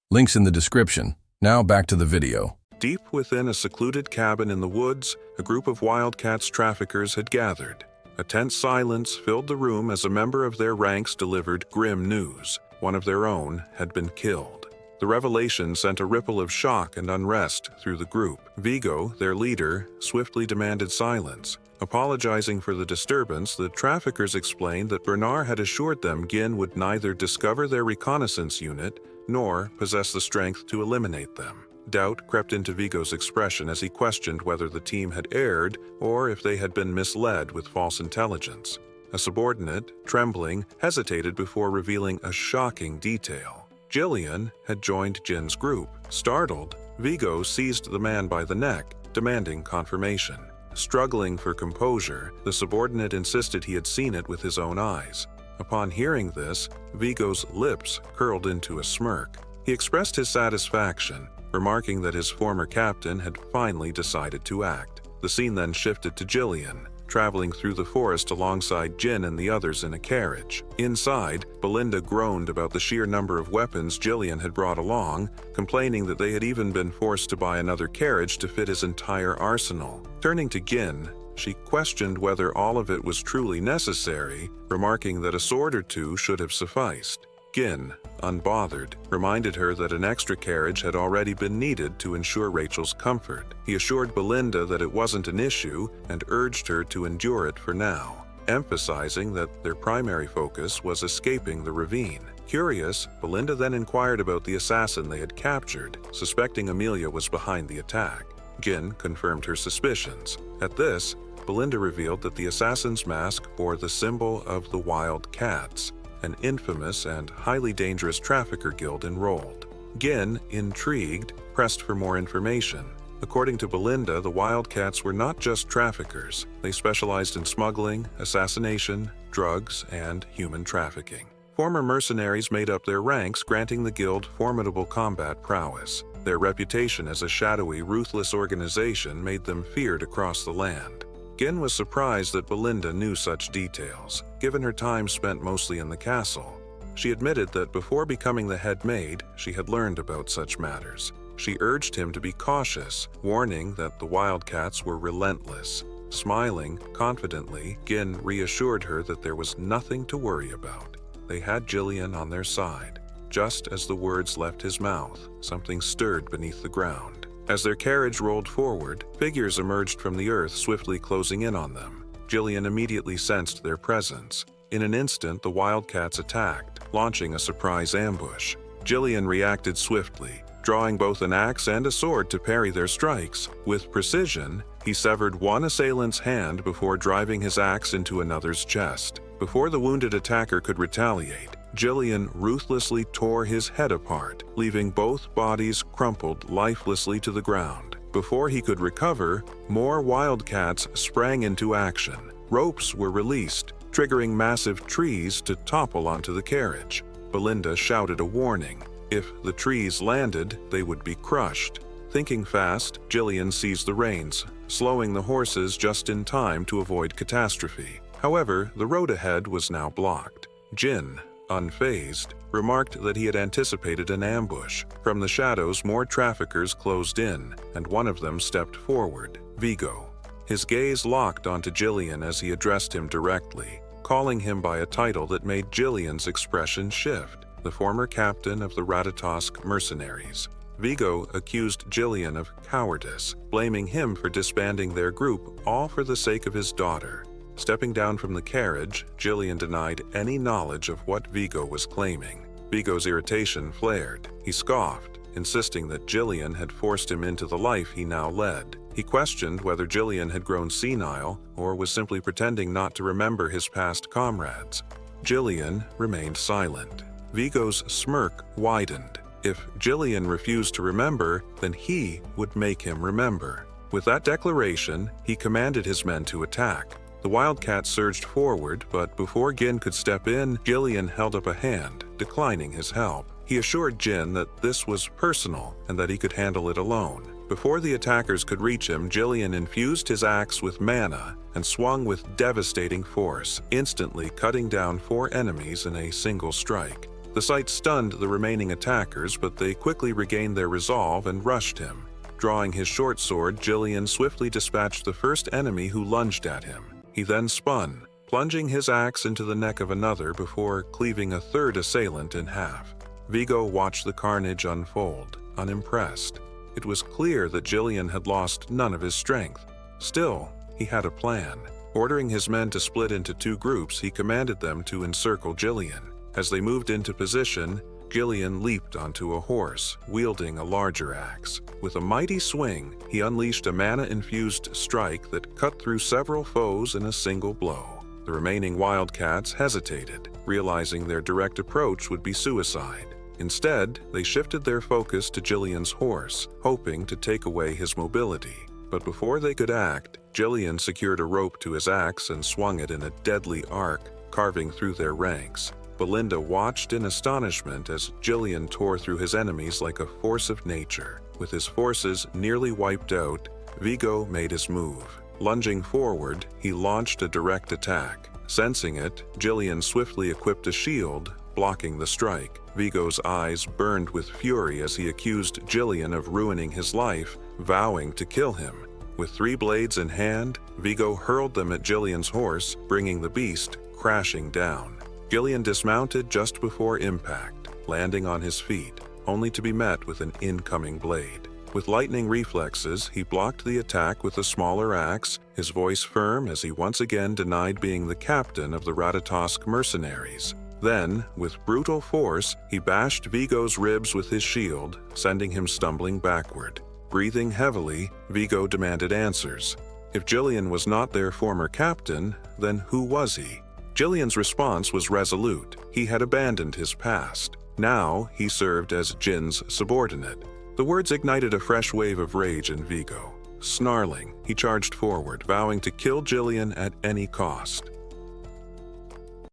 Links in the description. Now back to the video. Deep within a secluded cabin in the woods, a group of wildcats traffickers had gathered. A tense silence filled the room as a member of their ranks delivered grim news. One of their own had been killed. The revelation sent a ripple of shock and unrest through the group. Vigo, their leader, swiftly demanded silence. Apologizing for the disturbance, the traffickers explained that Bernard had assured them Gin would neither discover their reconnaissance unit nor possess the strength to eliminate them. Doubt crept into Vigo's expression as he questioned whether the team had erred or if they had been misled with false intelligence. A subordinate, trembling, hesitated before revealing a shocking detail. Jillian had joined Jin's group. Startled, Vigo seized the man by the neck, demanding confirmation. Struggling for composure, the subordinate insisted he had seen it with his own eyes. Upon hearing this, Vigo's lips curled into a smirk. He expressed his satisfaction, remarking that his former captain had finally decided to act. The scene then shifted to Jillian, traveling through the forest alongside Jin and the others in a carriage. Inside, Belinda groaned about the sheer number of weapons Jillian had brought along, complaining that they had even been forced to buy another carriage to fit his entire arsenal. Turning to Gin, she questioned whether all of it was truly necessary, remarking that a sword or two should have sufficed. Gin, unbothered, reminded her that an extra carriage had already been needed to ensure Rachel's comfort. He assured Belinda that it wasn't an issue and urged her to endure it for now, emphasizing that their primary focus was escaping the ravine. Curious, Belinda then inquired about the assassin they had captured, suspecting Amelia was behind the attack. Gin confirmed her suspicions. At this, Belinda revealed that the assassin's mask bore the symbol of the Wild Cats, an infamous and highly dangerous trafficker guild enrolled. Gin, intrigued, pressed for more information. According to Belinda, the Wildcats were not just traffickers. They specialized in smuggling, assassination, drugs, and human trafficking. Former mercenaries made up their ranks, granting the guild formidable combat prowess. Their reputation as a shadowy, ruthless organization made them feared across the land. Gin was surprised that Belinda knew such details, given her time spent mostly in the castle. She admitted that before becoming the head maid, she had learned about such matters. She urged him to be cautious, warning that the Wildcats were relentless. Smiling confidently, Gin reassured her that there was nothing to worry about. They had Jillian on their side. Just as the words left his mouth, something stirred beneath the ground. As their carriage rolled forward, figures emerged from the earth, swiftly closing in on them. Jillian immediately sensed their presence. In an instant, the Wildcats attacked, launching a surprise ambush. Jillian reacted swiftly, drawing both an axe and a sword to parry their strikes. With precision, he severed one assailant's hand before driving his axe into another's chest. Before the wounded attacker could retaliate, Jillian ruthlessly tore his head apart, leaving both bodies crumpled lifelessly to the ground. Before he could recover, more Wildcats sprang into action. Ropes were released, triggering massive trees to topple onto the carriage. Belinda shouted a warning. If the trees landed, they would be crushed. Thinking fast, Jillian seized the reins, slowing the horses just in time to avoid catastrophe. However, the road ahead was now blocked. Jin, unfazed, remarked that he had anticipated an ambush. From the shadows, more traffickers closed in, and one of them stepped forward, Vigo. His gaze locked onto Jillian as he addressed him directly, calling him by a title that made Jillian's expression shift, the former captain of the Ratatosk mercenaries. Vigo accused Jillian of cowardice, blaming him for disbanding their group, all for the sake of his daughter. Stepping down from the carriage, Jillian denied any knowledge of what Vigo was claiming. Vigo's irritation flared. He scoffed, insisting that Jillian had forced him into the life he now led. He He questioned whether Jillian had grown senile or was simply pretending not to remember his past comrades. Jillian remained silent. Vigo's smirk widened. If Jillian refused to remember, then he would make him remember. With that declaration, he commanded his men to attack. The wildcat surged forward, but before Gin could step in, Jillian held up a hand, declining his help. He assured Jin that this was personal and that he could handle it alone. Before the attackers could reach him, Jillian infused his axe with mana and swung with devastating force, instantly cutting down 4 enemies in a single strike. The sight stunned the remaining attackers, but they quickly regained their resolve and rushed him. Drawing his short sword, Jillian swiftly dispatched the first enemy who lunged at him. He then spun, plunging his axe into the neck of another before cleaving a third assailant in half. Vigo watched the carnage unfold, unimpressed. It was clear that Jillian had lost none of his strength. Still, he had a plan. Ordering his men to split into 2 groups, he commanded them to encircle Jillian. As they moved into position, Jillian leaped onto a horse, wielding a larger axe. With a mighty swing, he unleashed a mana-infused strike that cut through several foes in a single blow. The remaining wildcats hesitated, realizing their direct approach would be suicide. Instead, they shifted their focus to Jillian's horse, hoping to take away his mobility. But before they could act, Jillian secured a rope to his axe and swung it in a deadly arc, carving through their ranks. Belinda watched in astonishment as Jillian tore through his enemies like a force of nature. With his forces nearly wiped out, Vigo made his move. Lunging forward, he launched a direct attack. Sensing it, Jillian swiftly equipped a shield, blocking the strike. Vigo's eyes burned with fury as he accused Jillian of ruining his life, vowing to kill him. With 3 blades in hand, Vigo hurled them at Jillian's horse, bringing the beast crashing down. Jillian dismounted just before impact, landing on his feet, only to be met with an incoming blade. With lightning reflexes, he blocked the attack with a smaller axe, his voice firm as he once again denied being the captain of the Ratatosk mercenaries. Then, with brutal force, he bashed Vigo's ribs with his shield, sending him stumbling backward. Breathing heavily, Vigo demanded answers. If Jillian was not their former captain, then who was he? Jillian's response was resolute. He had abandoned his past. Now, he served as Jin's subordinate. The words ignited a fresh wave of rage in Vigo. Snarling, he charged forward, vowing to kill Jillian at any cost.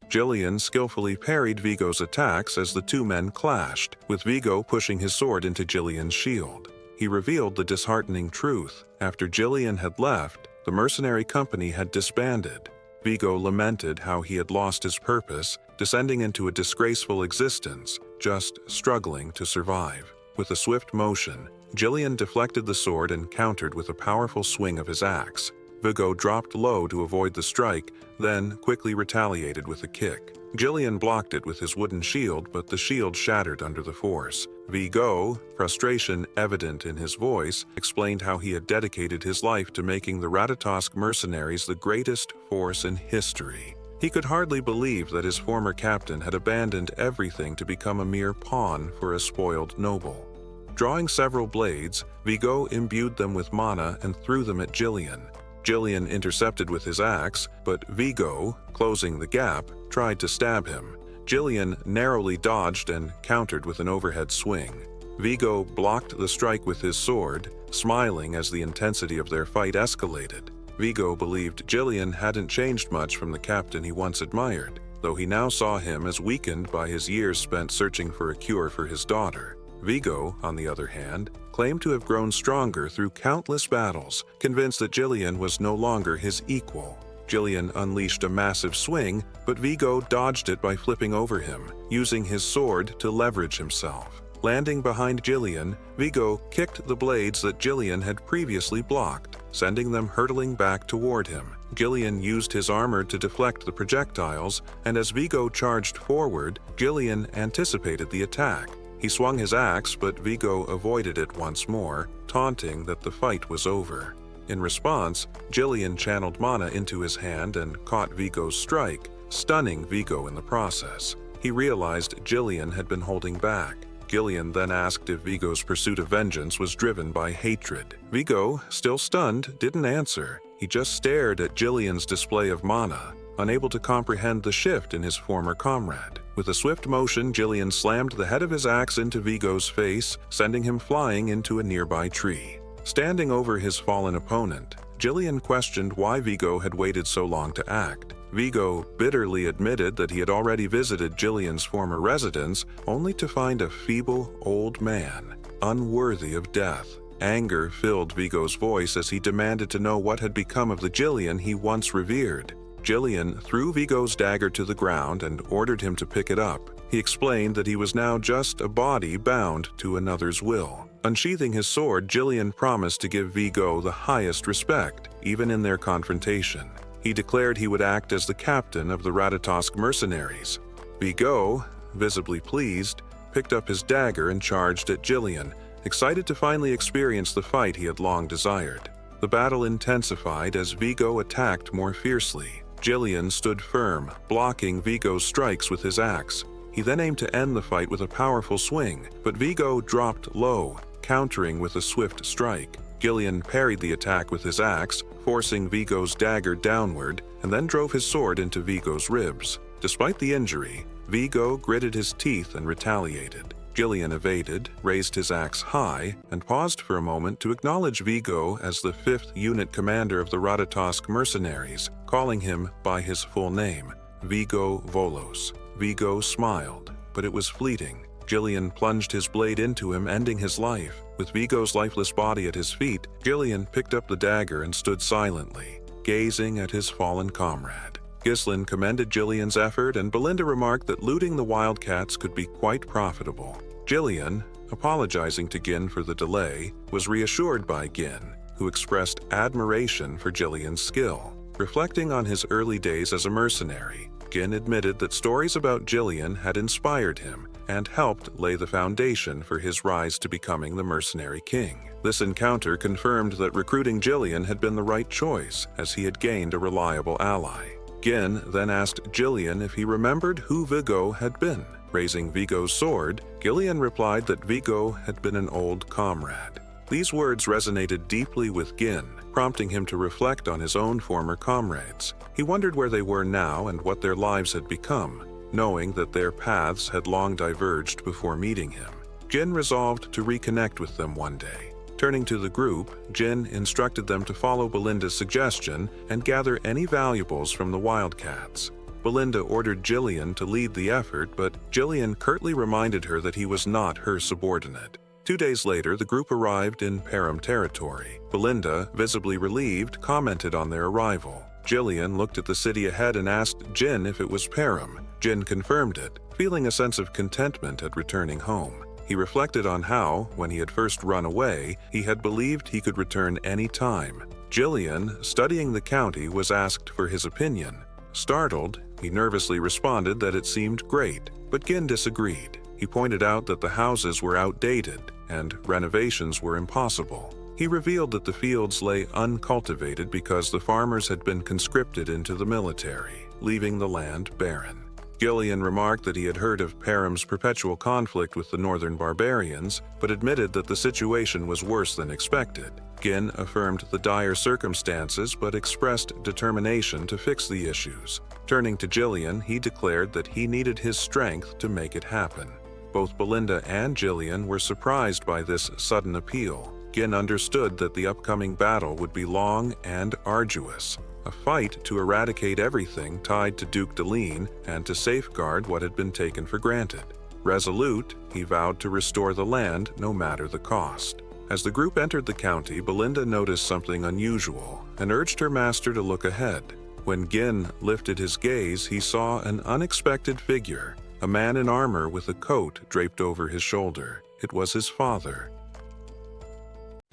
Jillian skillfully parried Vigo's attacks as the 2 men clashed, with Vigo pushing his sword into Jillian's shield. He revealed the disheartening truth. After Jillian had left, the mercenary company had disbanded. Vigo lamented how he had lost his purpose, descending into a disgraceful existence, just struggling to survive. With a swift motion, Jillian deflected the sword and countered with a powerful swing of his axe. Vigo dropped low to avoid the strike, then quickly retaliated with a kick. Jillian blocked it with his wooden shield, but the shield shattered under the force. Vigo, frustration evident in his voice, explained how he had dedicated his life to making the Ratatosk mercenaries the greatest force in history. He could hardly believe that his former captain had abandoned everything to become a mere pawn for a spoiled noble. Drawing several blades, Vigo imbued them with mana and threw them at Jillian. Jillian intercepted with his axe, but Vigo, closing the gap, tried to stab him. Jillian narrowly dodged and countered with an overhead swing. Vigo blocked the strike with his sword, smiling as the intensity of their fight escalated. Vigo believed Jillian hadn't changed much from the captain he once admired, though he now saw him as weakened by his years spent searching for a cure for his daughter. Vigo, on the other hand, claimed to have grown stronger through countless battles, convinced that Jillian was no longer his equal. Jillian unleashed a massive swing, but Vigo dodged it by flipping over him, using his sword to leverage himself. Landing behind Jillian, Vigo kicked the blades that Jillian had previously blocked, sending them hurtling back toward him. Jillian used his armor to deflect the projectiles, and as Vigo charged forward, Jillian anticipated the attack. He swung his axe, but Vigo avoided it once more, taunting that the fight was over. In response, Jillian channeled mana into his hand and caught Vigo's strike, stunning Vigo in the process. He realized Jillian had been holding back. Gillian then asked if Vigo's pursuit of vengeance was driven by hatred. Vigo, still stunned, didn't answer. He just stared at Gillian's display of mana, unable to comprehend the shift in his former comrade. With a swift motion, Gillian slammed the head of his axe into Vigo's face, sending him flying into a nearby tree. Standing over his fallen opponent, Gillian questioned why Vigo had waited so long to act. Vigo bitterly admitted that he had already visited Gillian's former residence, only to find a feeble, old man, unworthy of death. Anger filled Vigo's voice as he demanded to know what had become of the Gillian he once revered. Gillian threw Vigo's dagger to the ground and ordered him to pick it up. He explained that he was now just a body bound to another's will. Unsheathing his sword, Gillian promised to give Vigo the highest respect, even in their confrontation. He declared he would act as the captain of the Ratatosk mercenaries. Vigo, visibly pleased, picked up his dagger and charged at Gillian, excited to finally experience the fight he had long desired. The battle intensified as Vigo attacked more fiercely. Gillian stood firm, blocking Vigo's strikes with his axe. He then aimed to end the fight with a powerful swing, but Vigo dropped low, countering with a swift strike. Gillian parried the attack with his axe, forcing Vigo's dagger downward, and then drove his sword into Vigo's ribs. Despite the injury, Vigo gritted his teeth and retaliated. Gillian evaded, raised his axe high, and paused for a moment to acknowledge Vigo as the 5th unit commander of the Ratatosk mercenaries, calling him by his full name, Vigo Volos. Vigo smiled, but it was fleeting. Gillian plunged his blade into him, ending his life. With Vigo's lifeless body at his feet, Gillian picked up the dagger and stood silently, gazing at his fallen comrade. Ghislain commended Gillian's effort, and Belinda remarked that looting the wildcats could be quite profitable. Gillian, apologizing to Gin for the delay, was reassured by Gin, who expressed admiration for Gillian's skill. Reflecting on his early days as a mercenary, Gin admitted that stories about Gillian had inspired him and helped lay the foundation for his rise to becoming the mercenary king. This encounter confirmed that recruiting Gillian had been the right choice, as he had gained a reliable ally. Gin then asked Gillian if he remembered who Vigo had been. Raising Vigo's sword, Gillian replied that Vigo had been an old comrade. These words resonated deeply with Gin, prompting him to reflect on his own former comrades. He wondered where they were now and what their lives had become, knowing that their paths had long diverged before meeting him. Gin resolved to reconnect with them one day. Turning to the group, Gin instructed them to follow Belinda's suggestion and gather any valuables from the wildcats. Belinda ordered Gillian to lead the effort, but Gillian curtly reminded her that he was not her subordinate. 2 days later, the group arrived in Perum territory. Belinda, visibly relieved, commented on their arrival. Gillian looked at the city ahead and asked Gin if it was Perum. Gin confirmed it, feeling a sense of contentment at returning home. He reflected on how, when he had first run away, he had believed he could return any time. Gillian, studying the county, was asked for his opinion. Startled, he nervously responded that it seemed great, but Gin disagreed. He pointed out that the houses were outdated and renovations were impossible. He revealed that the fields lay uncultivated because the farmers had been conscripted into the military, leaving the land barren. Gillian remarked that he had heard of Perum's perpetual conflict with the northern barbarians, but admitted that the situation was worse than expected. Gin affirmed the dire circumstances but expressed determination to fix the issues. Turning to Gillian, he declared that he needed his strength to make it happen. Both Belinda and Gillian were surprised by this sudden appeal. Gin understood that the upcoming battle would be long and arduous, a fight to eradicate everything tied to Duke Deline and to safeguard what had been taken for granted. Resolute, he vowed to restore the land no matter the cost. As the group entered the county, Belinda noticed something unusual and urged her master to look ahead. When Gin lifted his gaze, he saw an unexpected figure, a man in armor with a coat draped over his shoulder. It was his father.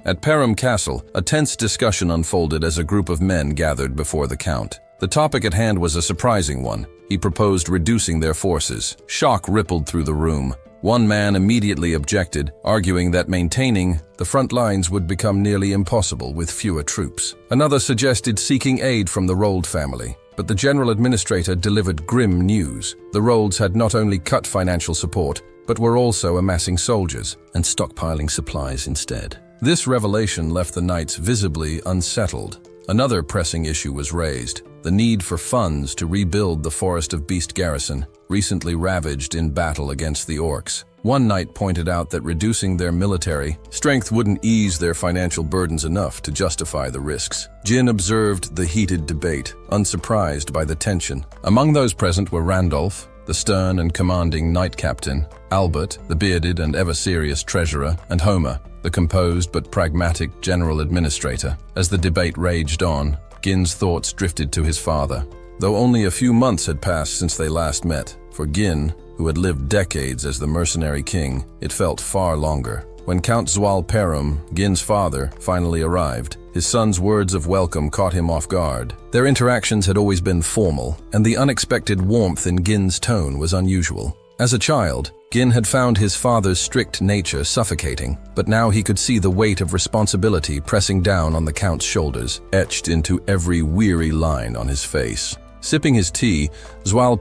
At Perum Castle, a tense discussion unfolded as a group of men gathered before the Count. The topic at hand was a surprising one. He proposed reducing their forces. Shock rippled through the room. One man immediately objected, arguing that maintaining the front lines would become nearly impossible with fewer troops. Another suggested seeking aid from the Rold family, but the general administrator delivered grim news. The Rolds had not only cut financial support, but were also amassing soldiers and stockpiling supplies instead. This revelation left the knights visibly unsettled. Another pressing issue was raised: the need for funds to rebuild the Forest of Beast garrison, recently ravaged in battle against the orcs. One knight pointed out that reducing their military strength wouldn't ease their financial burdens enough to justify the risks. Jin observed the heated debate, unsurprised by the tension. Among those present were Randolph, the stern and commanding knight captain, Albert, the bearded and ever-serious treasurer, and Homer, the composed but pragmatic general administrator. As the debate raged on, Gin's thoughts drifted to his father. Though only a few months had passed since they last met, for Gin, who had lived decades as the mercenary king, it felt far longer. When Count Perum, Gin's father, finally arrived, his son's words of welcome caught him off guard. Their interactions had always been formal, and the unexpected warmth in Gin's tone was unusual. As a child, Gin had found his father's strict nature suffocating, but now he could see the weight of responsibility pressing down on the Count's shoulders, etched into every weary line on his face. Sipping his tea,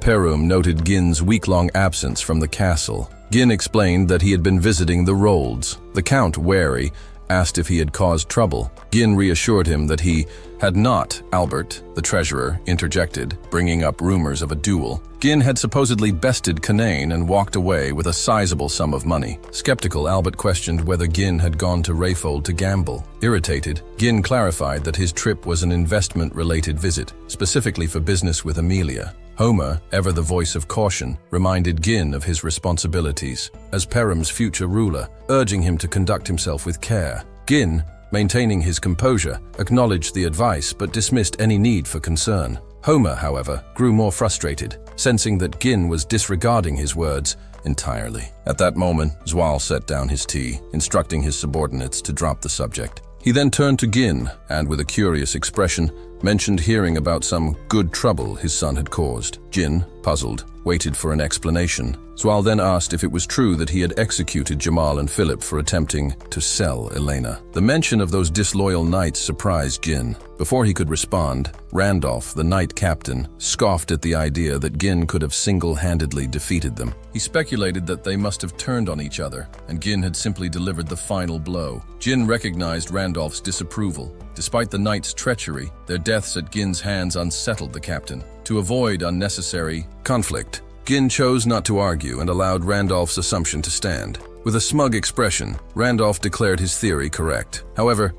Perum noted Gin's week-long absence from the castle. Gin explained that he had been visiting the Rolds. The Count, wary, asked if he had caused trouble. Gin reassured him that he had not. Albert, the treasurer, interjected, bringing up rumors of a duel. Gin had supposedly bested Cain and walked away with a sizable sum of money. Skeptical, Albert questioned whether Gin had gone to Rayfold to gamble. Irritated, Gin clarified that his trip was an investment-related visit, specifically for business with Amelia. Homer, ever the voice of caution, reminded Gin of his responsibilities as Perum's future ruler, urging him to conduct himself with care. Gin, maintaining his composure, acknowledged the advice but dismissed any need for concern. Homer, however, grew more frustrated, sensing that Gin was disregarding his words entirely. At that moment, Zwal set down his tea, instructing his subordinates to drop the subject. He then turned to Gin and, with a curious expression, mentioned hearing about some good trouble his son had caused. Gin, puzzled, waited for an explanation. Zwal then asked if it was true that he had executed Jamal and Philip for attempting to sell Elena. The mention of those disloyal knights surprised Gin. Before he could respond, Randolph, the knight captain, scoffed at the idea that Gin could have single-handedly defeated them. He speculated that they must have turned on each other, and Gin had simply delivered the final blow. Gin recognized Randolph's disapproval. Despite the knight's treachery, their deaths at Gin's hands unsettled the captain. To avoid unnecessary conflict, Gin chose not to argue and allowed Randolph's assumption to stand. With a smug expression, Randolph declared his theory correct. However,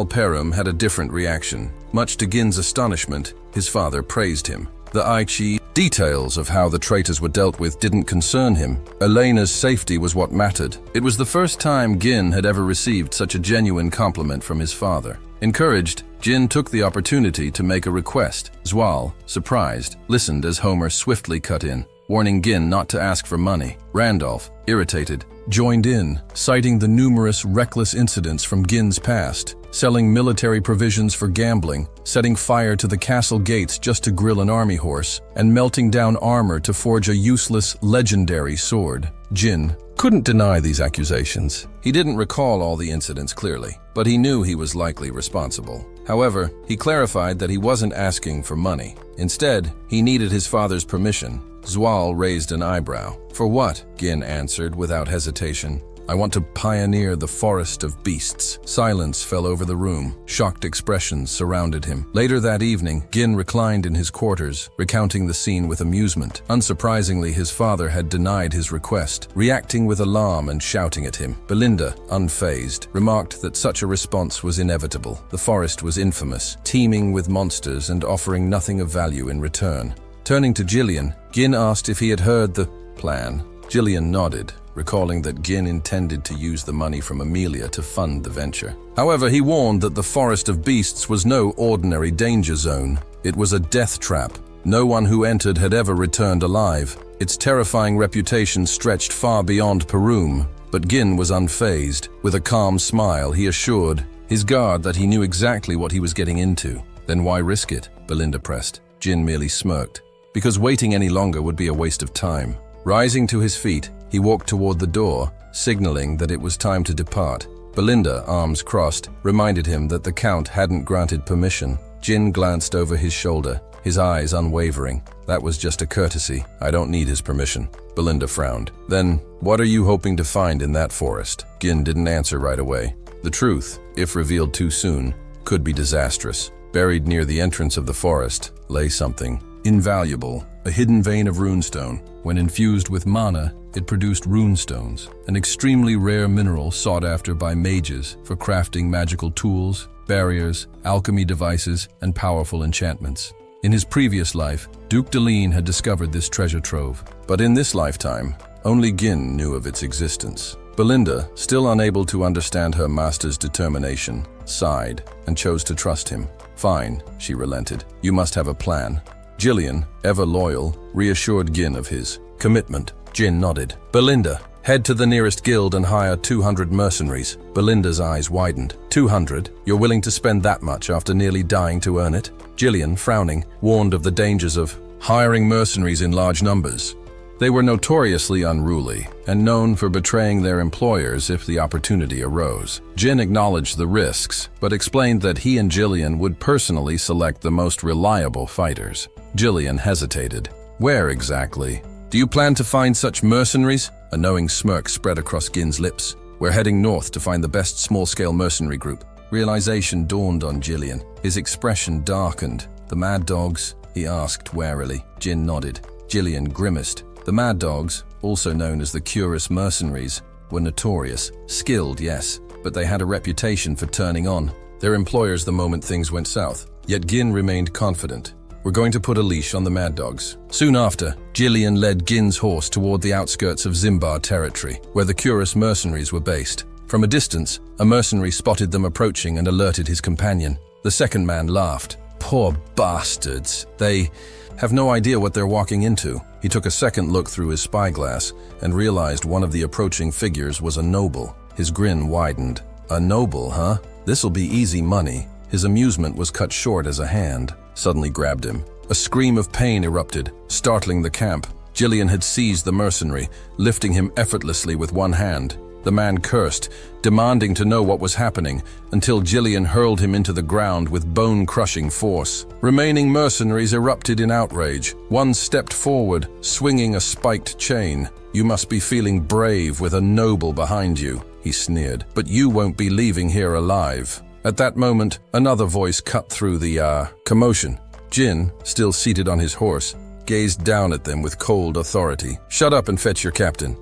Perum had a different reaction. Much to Gin's astonishment, his father praised him. The details of how the traitors were dealt with didn't concern him. Elena's safety was what mattered. It was the first time Gin had ever received such a genuine compliment from his father. Encouraged, Gin took the opportunity to make a request. Zwal, surprised, listened as Homer swiftly cut in, warning Gin not to ask for money. Randolph, irritated, joined in, citing the numerous reckless incidents from Gin's past, selling military provisions for gambling, setting fire to the castle gates just to grill an army horse, and melting down armor to forge a useless, legendary sword. Gin couldn't deny these accusations. He didn't recall all the incidents clearly, but he knew he was likely responsible. However, he clarified that he wasn't asking for money. Instead, he needed his father's permission. Zwal raised an eyebrow. "For what?" Gin answered without hesitation. "I want to pioneer the Forest of Beasts." Silence fell over the room. Shocked expressions surrounded him. Later that evening, Gin reclined in his quarters, recounting the scene with amusement. Unsurprisingly, his father had denied his request, reacting with alarm and shouting at him. Belinda, unfazed, remarked that such a response was inevitable. The forest was infamous, teeming with monsters and offering nothing of value in return. Turning to Gillian, Gin asked if he had heard the plan. Gillian nodded, recalling that Gin intended to use the money from Amelia to fund the venture. However, he warned that the Forest of Beasts was no ordinary danger zone. It was a death trap. No one who entered had ever returned alive. Its terrifying reputation stretched far beyond Perum, but Gin was unfazed. With a calm smile, he assured his guard that he knew exactly what he was getting into. "Then why risk it?" Belinda pressed. Gin merely smirked, because waiting any longer would be a waste of time. Rising to his feet, he walked toward the door, signaling that it was time to depart. Belinda, arms crossed, reminded him that the Count hadn't granted permission. Gin glanced over his shoulder, his eyes unwavering. That was just a courtesy. I don't need his permission. Belinda frowned. Then, what are you hoping to find in that forest? Gin didn't answer right away. The truth, if revealed too soon, could be disastrous. Buried near the entrance of the forest lay something invaluable, a hidden vein of runestone. When infused with mana, it produced runestones, an extremely rare mineral sought after by mages for crafting magical tools, barriers, alchemy devices, and powerful enchantments. In his previous life, Duke Deline had discovered this treasure trove, but in this lifetime, only Gin knew of its existence. Belinda, still unable to understand her master's determination, sighed and chose to trust him. Fine, she relented. You must have a plan. Jillian, ever loyal, reassured Gin of his commitment. Gin nodded. Belinda, head to the nearest guild and hire 200 mercenaries. Belinda's eyes widened. 200? You're willing to spend that much after nearly dying to earn it? Jillian, frowning, warned of the dangers of hiring mercenaries in large numbers. They were notoriously unruly and known for betraying their employers if the opportunity arose. Gin acknowledged the risks, but explained that he and Jillian would personally select the most reliable fighters. Jillian hesitated. Where exactly? Do you plan to find such mercenaries? A knowing smirk spread across Gin's lips. We're heading north to find the best small-scale mercenary group. Realization dawned on Jillian. His expression darkened. The Mad Dogs? He asked warily. Gin nodded. Jillian grimaced. The Mad Dogs, also known as the Curious Mercenaries, were notorious. Skilled, yes, but they had a reputation for turning on their employers the moment things went south. Yet Gin remained confident. We're going to put a leash on the Mad Dogs. Soon after, Jillian led Gin's horse toward the outskirts of Zimbar territory, where the Curious Mercenaries were based. From a distance, a mercenary spotted them approaching and alerted his companion. The second man laughed. Poor bastards. They have no idea what they're walking into. He took a second look through his spyglass and realized one of the approaching figures was a noble. His grin widened. A noble, huh? This'll be easy money. His amusement was cut short as a hand suddenly grabbed him. A scream of pain erupted, startling the camp. Jillian had seized the mercenary, lifting him effortlessly with one hand. The man cursed, demanding to know what was happening, until Jillian hurled him into the ground with bone-crushing force. Remaining mercenaries erupted in outrage. One stepped forward, swinging a spiked chain. You must be feeling brave with a noble behind you, he sneered, but you won't be leaving here alive. At that moment, another voice cut through the commotion. Jin, still seated on his horse, gazed down at them with cold authority. Shut up and fetch your captain.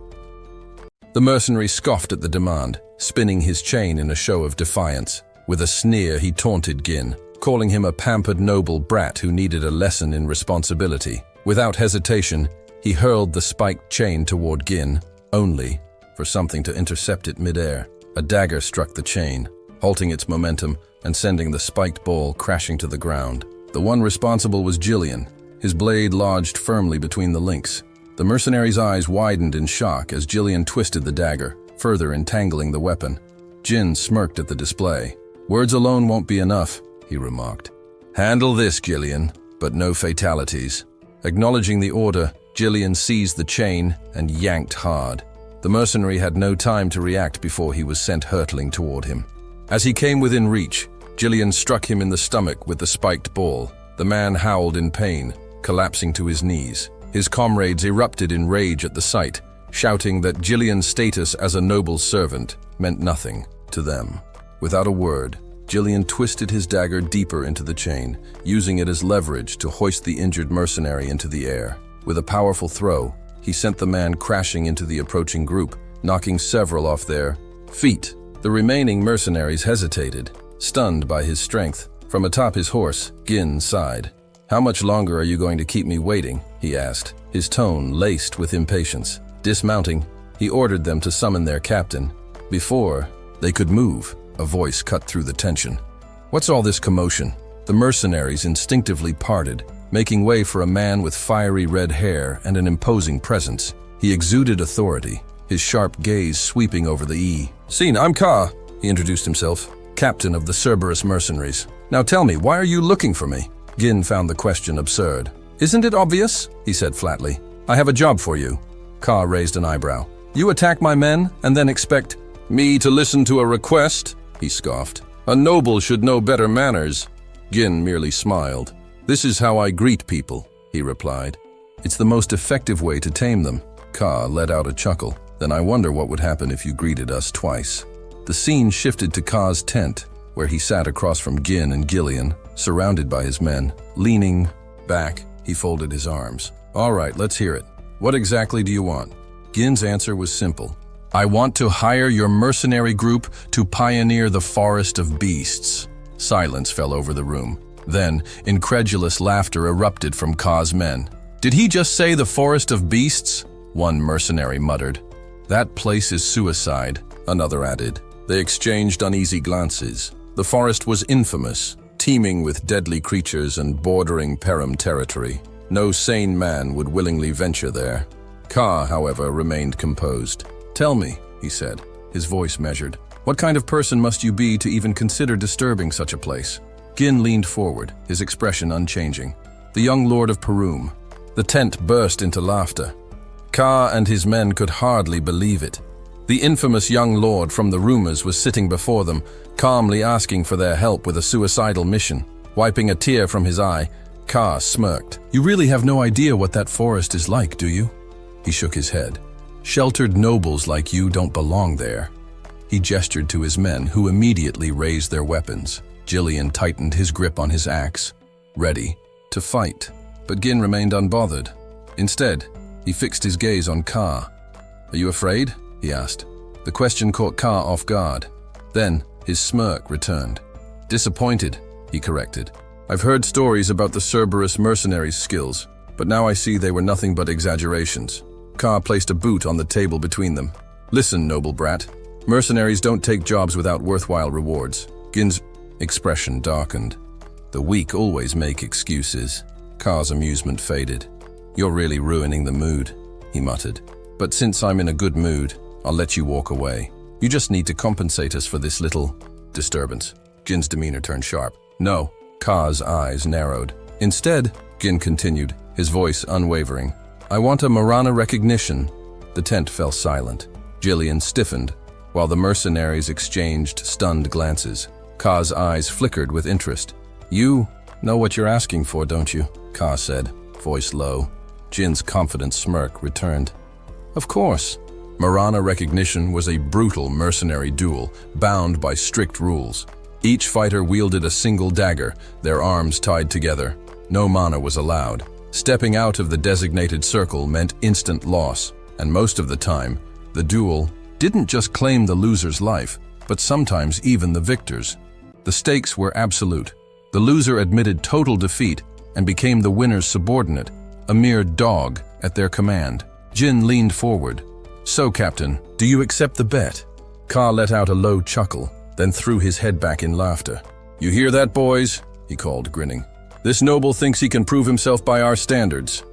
The mercenary scoffed at the demand, spinning his chain in a show of defiance. With a sneer, he taunted Gin, calling him a pampered noble brat who needed a lesson in responsibility. Without hesitation, he hurled the spiked chain toward Gin, only for something to intercept it midair. A dagger struck the chain, halting its momentum and sending the spiked ball crashing to the ground. The one responsible was Jillian, his blade lodged firmly between the links. The mercenary's eyes widened in shock as Jillian twisted the dagger, further entangling the weapon. Jin smirked at the display. Words alone won't be enough, he remarked. Handle this, Jillian, but no fatalities. Acknowledging the order, Jillian seized the chain and yanked hard. The mercenary had no time to react before he was sent hurtling toward him. As he came within reach, Jillian struck him in the stomach with the spiked ball. The man howled in pain, collapsing to his knees. His comrades erupted in rage at the sight, shouting that Jillian's status as a noble servant meant nothing to them. Without a word, Jillian twisted his dagger deeper into the chain, using it as leverage to hoist the injured mercenary into the air. With a powerful throw, he sent the man crashing into the approaching group, knocking several off their feet. The remaining mercenaries hesitated, stunned by his strength. From atop his horse, Gin sighed. How much longer are you going to keep me waiting? He asked, his tone laced with impatience. Dismounting, he ordered them to summon their captain. Before they could move, a voice cut through the tension. What's all this commotion? The mercenaries instinctively parted, making way for a man with fiery red hair and an imposing presence. He exuded authority, his sharp gaze sweeping over the scene. I'm Ka, he introduced himself, captain of the Cerberus mercenaries. Now tell me, why are you looking for me? Gin found the question absurd. Isn't it obvious? He said flatly. I have a job for you. Ka raised an eyebrow. You attack my men and then expect me to listen to a request? He scoffed. A noble should know better manners. Gin merely smiled. "This is how I greet people," he replied. "It's the most effective way to tame them." Ka let out a chuckle. "Then I wonder what would happen if you greeted us twice." The scene shifted to Ka's tent, where he sat across from Gin and Gillian, surrounded by his men. Leaning back, he folded his arms. "All right, let's hear it. What exactly do you want?" Gin's answer was simple. "I want to hire your mercenary group to pioneer the forest of beasts." Silence fell over the room. Then, incredulous laughter erupted from Ka's men. "Did he just say the forest of beasts?" one mercenary muttered. "That place is suicide," another added. They exchanged uneasy glances. The forest was infamous, teeming with deadly creatures and bordering Perum territory. No sane man would willingly venture there. Ka, however, remained composed. "Tell me," he said, his voice measured, "what kind of person must you be to even consider disturbing such a place?" Gin leaned forward, his expression unchanging. "The young lord of Perum." The tent burst into laughter. Ka and his men could hardly believe it. The infamous young lord from the rumors was sitting before them, calmly asking for their help with a suicidal mission. Wiping a tear from his eye, Ka smirked. "You really have no idea what that forest is like, do you?" He shook his head. "Sheltered nobles like you don't belong there." He gestured to his men, who immediately raised their weapons. Gillian tightened his grip on his axe, ready to fight. But Gin remained unbothered. Instead, he fixed his gaze on Ka. "Are you afraid?" he asked. The question caught Ka off guard. Then, his smirk returned. "Disappointed," he corrected. "I've heard stories about the Cerberus mercenaries' skills, but now I see they were nothing but exaggerations." Ka placed a boot on the table between them. "Listen, noble brat. Mercenaries don't take jobs without worthwhile rewards." Gin's expression darkened. "The weak always make excuses." Ka's amusement faded. "You're really ruining the mood," he muttered. "But since I'm in a good mood, I'll let you walk away. You just need to compensate us for this little disturbance." Gin's demeanor turned sharp. "No." Ka's eyes narrowed. "Instead," Gin continued, his voice unwavering, "I want a Marana recognition." The tent fell silent. Gillian stiffened, while the mercenaries exchanged stunned glances. Ka's eyes flickered with interest. "You know what you're asking for, don't you?" Ka said, voice low. Jin's confident smirk returned. "Of course." Marana recognition was a brutal mercenary duel, bound by strict rules. Each fighter wielded a single dagger, their arms tied together. No mana was allowed. Stepping out of the designated circle meant instant loss, and most of the time, the duel didn't just claim the loser's life, but sometimes even the victor's. The stakes were absolute. The loser admitted total defeat and became the winner's subordinate, a mere dog at their command. Jin leaned forward. "So, Captain, do you accept the bet?" Ka let out a low chuckle, then threw his head back in laughter. "You hear that, boys?" he called, grinning. "This noble thinks he can prove himself by our standards."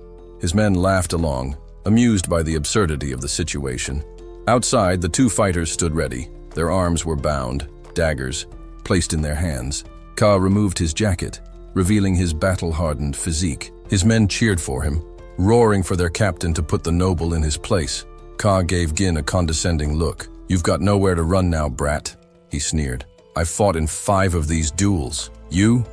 His men laughed along, amused by the absurdity of the situation. Outside, the two fighters stood ready. Their arms were bound, daggers placed in their hands. Ka removed his jacket, revealing his battle-hardened physique. His men cheered for him, roaring for their captain to put the noble in his place. Ka gave Gin a condescending look. "You've got nowhere to run now, brat," he sneered. "I've fought in 5 of these duels. You?"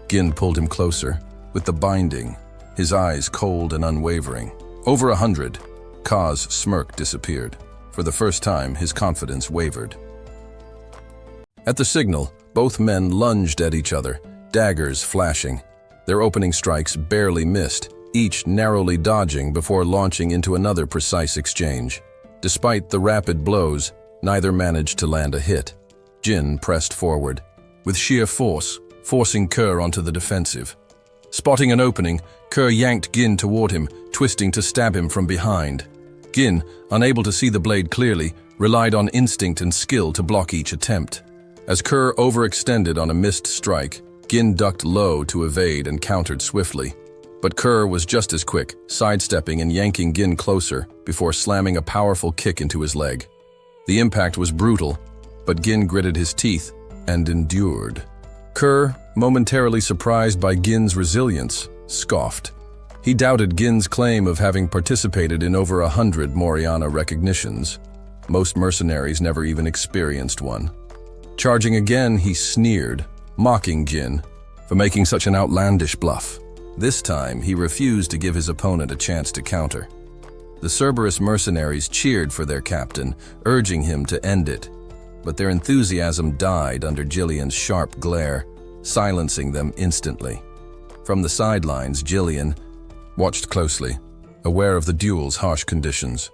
Gin pulled him closer, with the binding, his eyes cold and unwavering. "Over 100. Ka's smirk disappeared. For the first time, his confidence wavered. At the signal, both men lunged at each other, daggers flashing. Their opening strikes barely missed, each narrowly dodging before launching into another precise exchange. Despite the rapid blows, neither managed to land a hit. Jin pressed forward, with sheer force, forcing Kerr onto the defensive. Spotting an opening, Kerr yanked Gin toward him, twisting to stab him from behind. Gin, unable to see the blade clearly, relied on instinct and skill to block each attempt. As Kerr overextended on a missed strike, Gin ducked low to evade and countered swiftly. But Kerr was just as quick, sidestepping and yanking Gin closer before slamming a powerful kick into his leg. The impact was brutal, but Gin gritted his teeth and endured. Kerr, momentarily surprised by Gin's resilience, scoffed. He doubted Gin's claim of having participated in over 100 Moriana recognitions. Most mercenaries never even experienced one. Charging again, he sneered, mocking Gin for making such an outlandish bluff. This time, he refused to give his opponent a chance to counter. The Cerberus mercenaries cheered for their captain, urging him to end it. But their enthusiasm died under Jillian's sharp glare, silencing them instantly. From the sidelines, Jillian watched closely, aware of the duel's harsh conditions.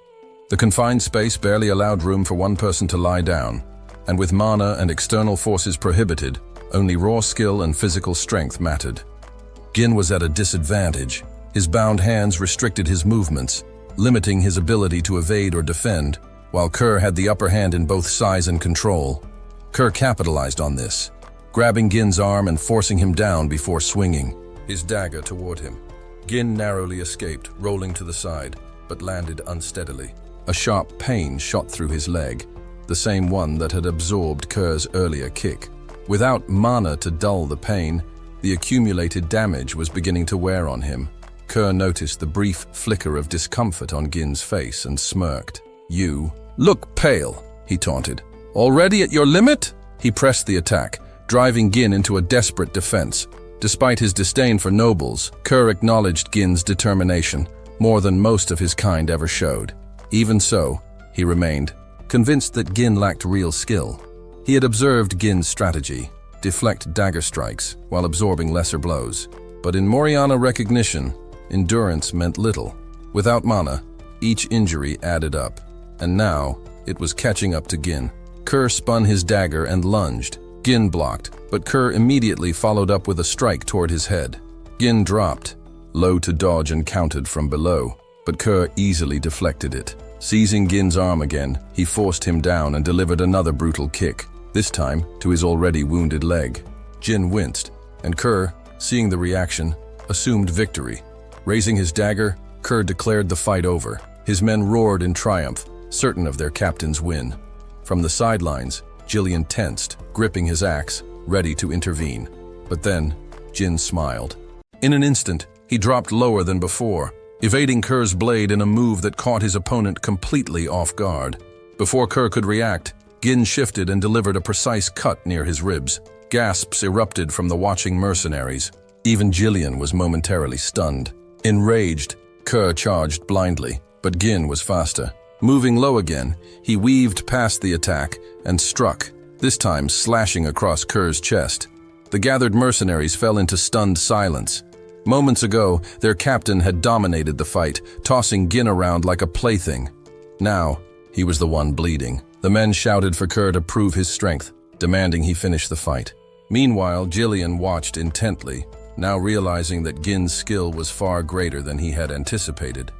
The confined space barely allowed room for one person to lie down, and with mana and external forces prohibited, only raw skill and physical strength mattered. Gin was at a disadvantage. His bound hands restricted his movements, limiting his ability to evade or defend, while Kerr had the upper hand in both size and control. Kerr capitalized on this, grabbing Gin's arm and forcing him down before swinging his dagger toward him. Gin narrowly escaped, rolling to the side, but landed unsteadily. A sharp pain shot through his leg, the same one that had absorbed Kerr's earlier kick. Without mana to dull the pain, the accumulated damage was beginning to wear on him. Kerr noticed the brief flicker of discomfort on Gin's face and smirked. "You look pale," he taunted. "Already at your limit?" He pressed the attack, driving Gin into a desperate defense. Despite his disdain for nobles, Kerr acknowledged Gin's determination, more than most of his kind ever showed. Even so, he remained, convinced that Gin lacked real skill. He had observed Gin's strategy, deflect dagger strikes while absorbing lesser blows. But in Moriana recognition, endurance meant little. Without mana, each injury added up, and now it was catching up to Gin. Kerr spun his dagger and lunged. Gin blocked, but Kerr immediately followed up with a strike toward his head. Gin dropped, low to dodge and countered from below, but Kerr easily deflected it. Seizing Gin's arm again, he forced him down and delivered another brutal kick, this time to his already wounded leg. Gin winced, and Kerr, seeing the reaction, assumed victory. Raising his dagger, Kerr declared the fight over. His men roared in triumph, certain of their captain's win. From the sidelines, Jillian tensed, gripping his axe, ready to intervene. But then, Gin smiled. In an instant, he dropped lower than before, evading Kerr's blade in a move that caught his opponent completely off guard. Before Kerr could react, Gin shifted and delivered a precise cut near his ribs. Gasps erupted from the watching mercenaries. Even Jillian was momentarily stunned. Enraged, Kerr charged blindly, but Gin was faster. Moving low again, he weaved past the attack and struck, this time slashing across Kerr's chest. The gathered mercenaries fell into stunned silence. Moments ago, their captain had dominated the fight, tossing Gin around like a plaything. Now, he was the one bleeding. The men shouted for Kerr to prove his strength, demanding he finish the fight. Meanwhile, Jillian watched intently, now realizing that Gin's skill was far greater than he had anticipated.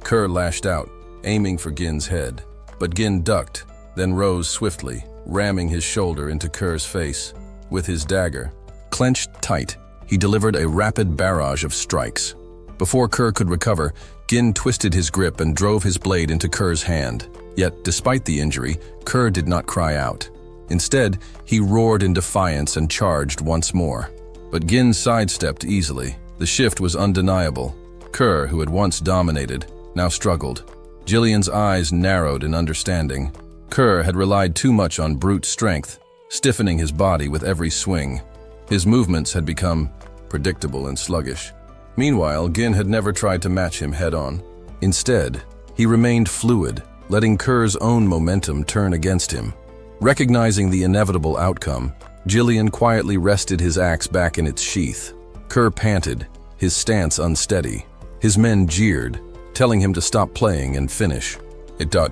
Kerr lashed out, aiming for Gin's head, but Gin ducked, then rose swiftly, ramming his shoulder into Kerr's face. With his dagger clenched tight, he delivered a rapid barrage of strikes. Before Kerr could recover, Gin twisted his grip and drove his blade into Kerr's hand. Yet, despite the injury, Kerr did not cry out. Instead, he roared in defiance and charged once more. But Gin sidestepped easily. The shift was undeniable. Kerr, who had once dominated, now struggled. Jillian's eyes narrowed in understanding. Kerr had relied too much on brute strength, stiffening his body with every swing. His movements had become predictable and sluggish. Meanwhile, Gin had never tried to match him head-on. Instead, he remained fluid, letting Kerr's own momentum turn against him. Recognizing the inevitable outcome, Jillian quietly rested his axe back in its sheath. Kerr panted, his stance unsteady. His men jeered, telling him to stop playing and finish.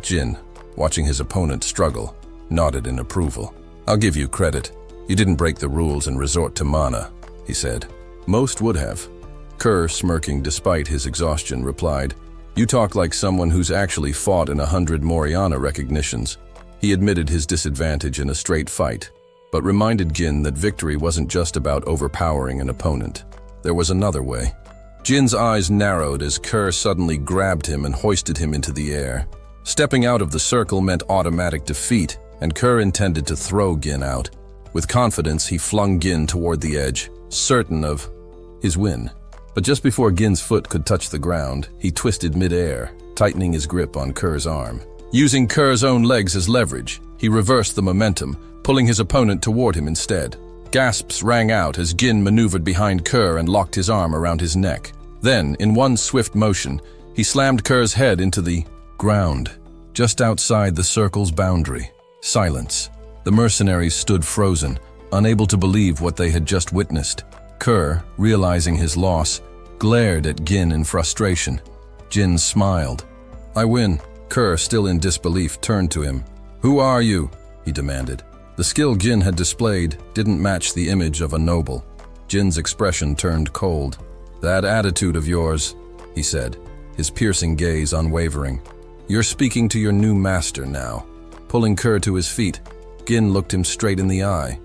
Gin, watching his opponent struggle, nodded in approval. "I'll give you credit. You didn't break the rules and resort to mana," he said. "Most would have." Kerr, smirking despite his exhaustion, replied, "You talk like someone who's actually fought in 100 Moriana recognitions." He admitted his disadvantage in a straight fight, but reminded Gin that victory wasn't just about overpowering an opponent. There was another way. Jin's eyes narrowed as Kerr suddenly grabbed him and hoisted him into the air. Stepping out of the circle meant automatic defeat, and Kerr intended to throw Gin out. With confidence, he flung Gin toward the edge, certain of his win. But just before Gin's foot could touch the ground, he twisted mid-air, tightening his grip on Kerr's arm. Using Kerr's own legs as leverage, he reversed the momentum, pulling his opponent toward him instead. Gasps rang out as Gin maneuvered behind Kerr and locked his arm around his neck. Then, in one swift motion, he slammed Kerr's head into the ground, just outside the circle's boundary. Silence. The mercenaries stood frozen, unable to believe what they had just witnessed. Kerr, realizing his loss, glared at Gin in frustration. Gin smiled. "I win." Kerr, still in disbelief, turned to him. "Who are you?" he demanded. The skill Gin had displayed didn't match the image of a noble. Jin's expression turned cold. "That attitude of yours," he said, his piercing gaze unwavering. "You're speaking to your new master now." Pulling Kerr to his feet, Gin looked him straight in the eye.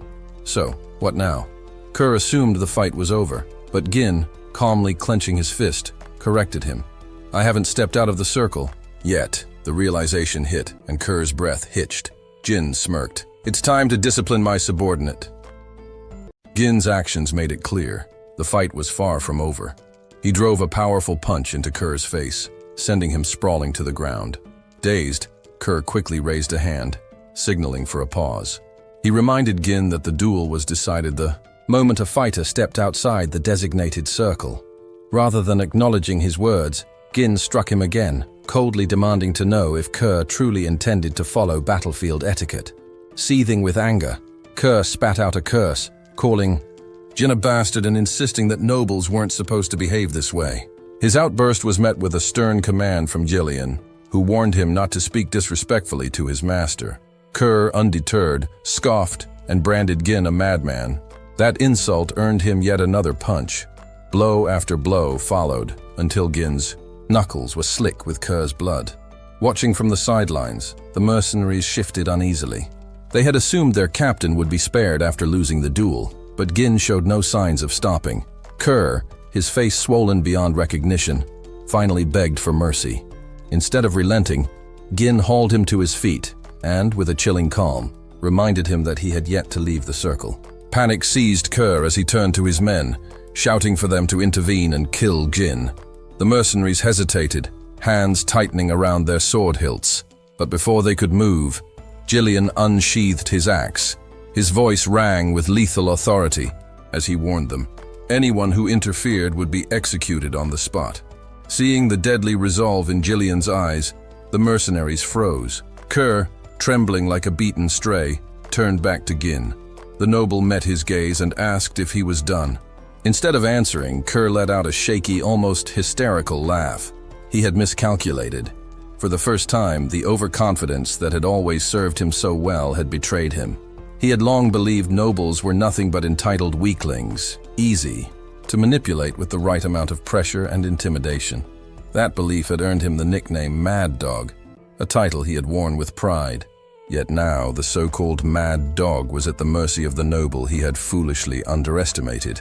"So, what now?" Kerr assumed the fight was over, but Gin, calmly clenching his fist, corrected him. "I haven't stepped out of the circle yet." The realization hit, and Kerr's breath hitched. Gin smirked. "It's time to discipline my subordinate." Gin's actions made it clear. The fight was far from over. He drove a powerful punch into Kerr's face, sending him sprawling to the ground. Dazed, Kerr quickly raised a hand, signaling for a pause. He reminded Gin that the duel was decided the moment a fighter stepped outside the designated circle. Rather than acknowledging his words, Gin struck him again, coldly demanding to know if Kerr truly intended to follow battlefield etiquette. Seething with anger, Kerr spat out a curse, calling Gin a bastard and insisting that nobles weren't supposed to behave this way. His outburst was met with a stern command from Jillian, who warned him not to speak disrespectfully to his master. Kerr, undeterred, scoffed and branded Gin a madman. That insult earned him yet another punch. Blow after blow followed, until Gin's knuckles were slick with Kerr's blood. Watching from the sidelines, the mercenaries shifted uneasily. They had assumed their captain would be spared after losing the duel, but Gin showed no signs of stopping. Kerr, his face swollen beyond recognition, finally begged for mercy. Instead of relenting, Gin hauled him to his feet and, with a chilling calm, reminded him that he had yet to leave the circle. Panic seized Kerr as he turned to his men, shouting for them to intervene and kill Gin. The mercenaries hesitated, hands tightening around their sword hilts. But before they could move, Jillian unsheathed his axe. His voice rang with lethal authority as he warned them. Anyone who interfered would be executed on the spot. Seeing the deadly resolve in Jillian's eyes, the mercenaries froze. Kerr, trembling like a beaten stray, turned back to Gin. The noble met his gaze and asked if he was done. Instead of answering, Kerr let out a shaky, almost hysterical laugh. He had miscalculated. For the first time, the overconfidence that had always served him so well had betrayed him. He had long believed nobles were nothing but entitled weaklings, easy to manipulate with the right amount of pressure and intimidation. That belief had earned him the nickname Mad Dog, a title he had worn with pride. Yet now, the so-called Mad Dog was at the mercy of the noble he had foolishly underestimated.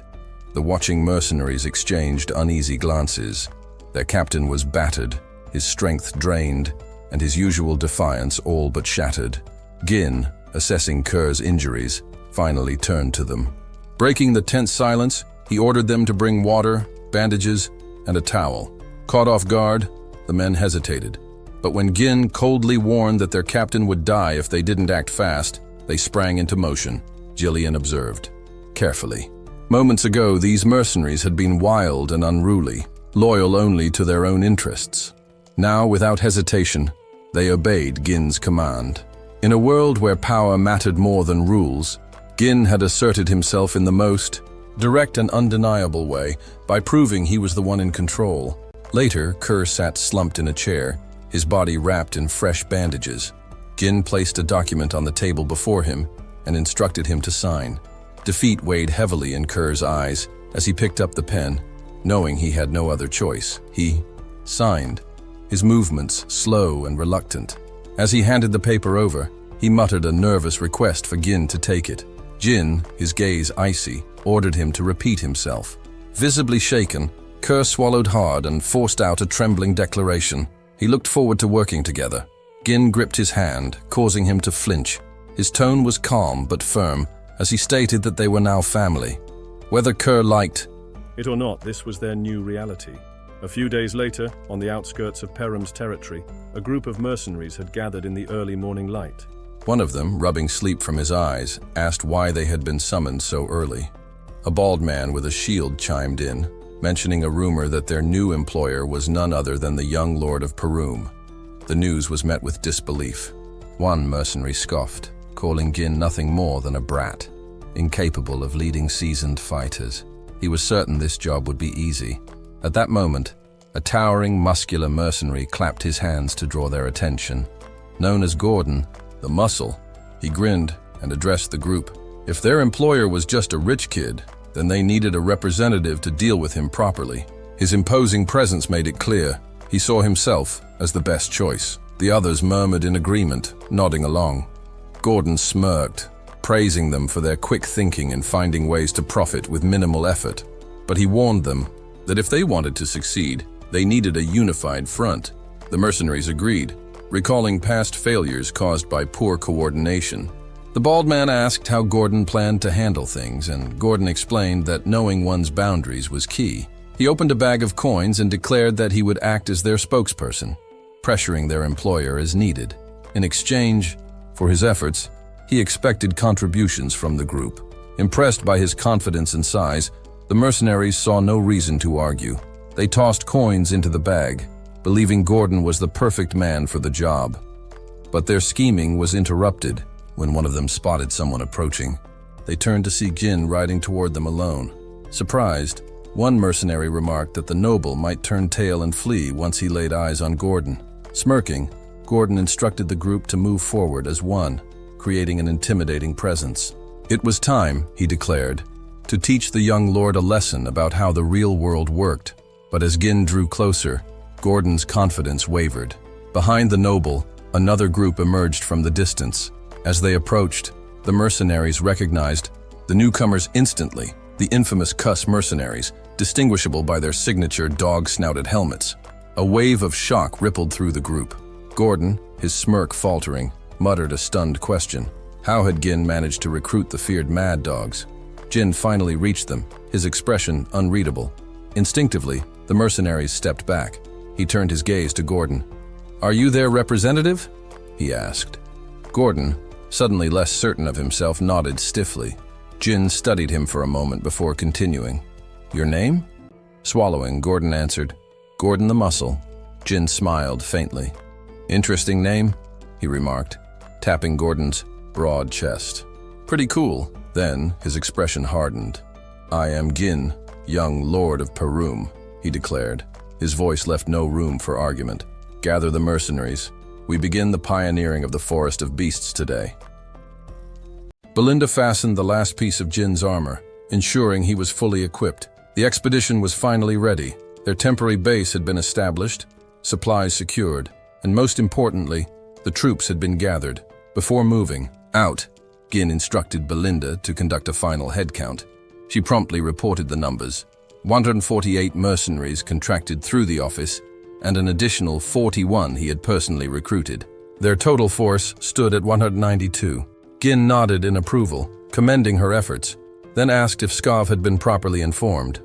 The watching mercenaries exchanged uneasy glances. Their captain was battered, his strength drained, and his usual defiance all but shattered. Gin, assessing Kerr's injuries, finally turned to them. Breaking the tense silence, he ordered them to bring water, bandages, and a towel. Caught off guard, the men hesitated. But when Gin coldly warned that their captain would die if they didn't act fast, they sprang into motion. Jillian observed carefully. Moments ago, these mercenaries had been wild and unruly, loyal only to their own interests. Now, without hesitation, they obeyed Gin's command. In a world where power mattered more than rules, Gin had asserted himself in the most direct and undeniable way by proving he was the one in control. Later, Kerr sat slumped in a chair, his body wrapped in fresh bandages. Gin placed a document on the table before him and instructed him to sign. Defeat weighed heavily in Kerr's eyes as he picked up the pen, knowing he had no other choice. He signed, his movements slow and reluctant. As he handed the paper over, he muttered a nervous request for Gin to take it. Gin, his gaze icy, ordered him to repeat himself. Visibly shaken, Kerr swallowed hard and forced out a trembling declaration. He looked forward to working together. Gin gripped his hand, causing him to flinch. His tone was calm but firm, as he stated that they were now family. Whether Kerr liked it or not, this was their new reality. A few days later, on the outskirts of Perum's territory, a group of mercenaries had gathered in the early morning light. One of them, rubbing sleep from his eyes, asked why they had been summoned so early. A bald man with a shield chimed in, mentioning a rumor that their new employer was none other than the young lord of Perum. The news was met with disbelief. One mercenary scoffed, calling Gin nothing more than a brat, incapable of leading seasoned fighters. He was certain this job would be easy. At that moment, a towering, muscular mercenary clapped his hands to draw their attention. Known as Gordon, the Muscle, he grinned and addressed the group. If their employer was just a rich kid, then they needed a representative to deal with him properly. His imposing presence made it clear he saw himself as the best choice. The others murmured in agreement, nodding along. Gordon smirked, praising them for their quick thinking in finding ways to profit with minimal effort. But he warned them that if they wanted to succeed, they needed a unified front. The mercenaries agreed, recalling past failures caused by poor coordination. The bald man asked how Gordon planned to handle things, and Gordon explained that knowing one's boundaries was key. He opened a bag of coins and declared that he would act as their spokesperson, pressuring their employer as needed. In exchange for his efforts, he expected contributions from the group. Impressed by his confidence and size, the mercenaries saw no reason to argue. They tossed coins into the bag, believing Gordon was the perfect man for the job. But their scheming was interrupted when one of them spotted someone approaching. They turned to see Jin riding toward them alone. Surprised, one mercenary remarked that the noble might turn tail and flee once he laid eyes on Gordon. Smirking, Gordon instructed the group to move forward as one, creating an intimidating presence. It was time, he declared, to teach the young lord a lesson about how the real world worked. But as Gin drew closer, Gordon's confidence wavered. Behind the noble, another group emerged from the distance. As they approached, the mercenaries recognized the newcomers instantly, the infamous Cuss mercenaries, distinguishable by their signature dog-snouted helmets. A wave of shock rippled through the group. Gordon, his smirk faltering, muttered a stunned question. How had Gin managed to recruit the feared mad dogs? Jin finally reached them, his expression unreadable. Instinctively, the mercenaries stepped back. He turned his gaze to Gordon. "Are you their representative?" he asked. Gordon, suddenly less certain of himself, nodded stiffly. Jin studied him for a moment before continuing. "Your name?" Swallowing, Gordon answered, "Gordon the Muscle." Jin smiled faintly. "Interesting name," he remarked, tapping Gordon's broad chest. "Pretty cool." Then his expression hardened. "I am Gin, young lord of Perum," he declared. His voice left no room for argument. "Gather the mercenaries. We begin the pioneering of the Forest of Beasts today." Belinda fastened the last piece of Jin's armor, ensuring he was fully equipped. The expedition was finally ready. Their temporary base had been established, supplies secured, and most importantly, the troops had been gathered. Before moving out, Gin instructed Belinda to conduct a final head count. She promptly reported the numbers. 148 mercenaries contracted through the office, and an additional 41 he had personally recruited. Their total force stood at 192. Gin nodded in approval, commending her efforts, then asked if Skav had been properly informed.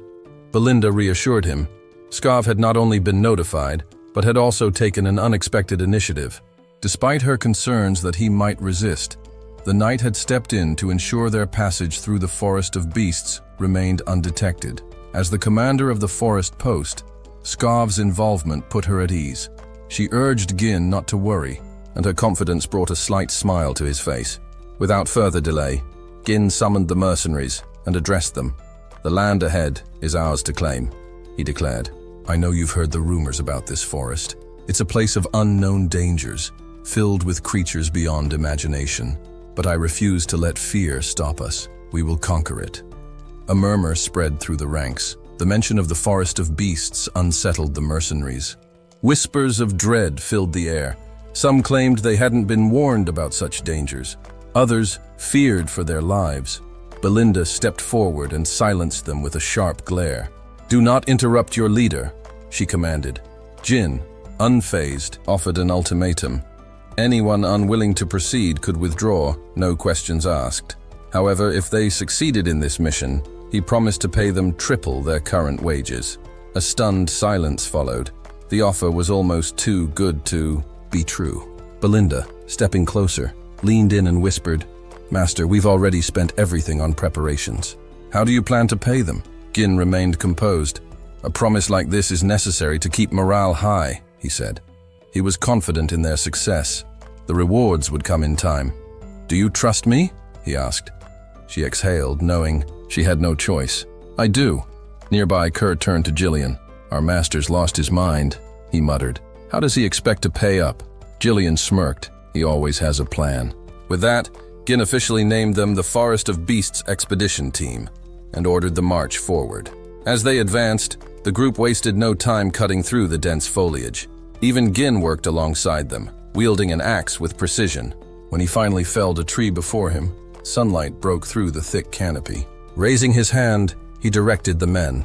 Belinda reassured him. Skav had not only been notified, but had also taken an unexpected initiative. Despite her concerns that he might resist, the knight had stepped in to ensure their passage through the Forest of Beasts remained undetected. As the commander of the forest post, Skav's involvement put her at ease. She urged Gin not to worry, and her confidence brought a slight smile to his face. Without further delay, Gin summoned the mercenaries and addressed them. "The land ahead is ours to claim," he declared. "I know you've heard the rumors about this forest. It's a place of unknown dangers, filled with creatures beyond imagination. But I refuse to let fear stop us. We will conquer it." A murmur spread through the ranks. The mention of the Forest of Beasts unsettled the mercenaries. Whispers of dread filled the air. Some claimed they hadn't been warned about such dangers. Others feared for their lives. Belinda stepped forward and silenced them with a sharp glare. "Do not interrupt your leader," she commanded. Jin, unfazed, offered an ultimatum. Anyone unwilling to proceed could withdraw, no questions asked. However, if they succeeded in this mission, he promised to pay them triple their current wages. A stunned silence followed. The offer was almost too good to be true. Belinda, stepping closer, leaned in and whispered, "Master, we've already spent everything on preparations." "How do you plan to pay them?" Gin remained composed. "A promise like this is necessary to keep morale high," he said. He was confident in their success. The rewards would come in time. "Do you trust me?" he asked. She exhaled, knowing she had no choice. "I do." Nearby, Kerr turned to Jillian. "Our master's lost his mind," he muttered. "How does he expect to pay up?" Jillian smirked. "He always has a plan." With that, Gin officially named them the Forest of Beasts Expedition Team and ordered the march forward. As they advanced, the group wasted no time cutting through the dense foliage. Even Gin worked alongside them, wielding an axe with precision. When he finally felled a tree before him, sunlight broke through the thick canopy. Raising his hand, he directed the men.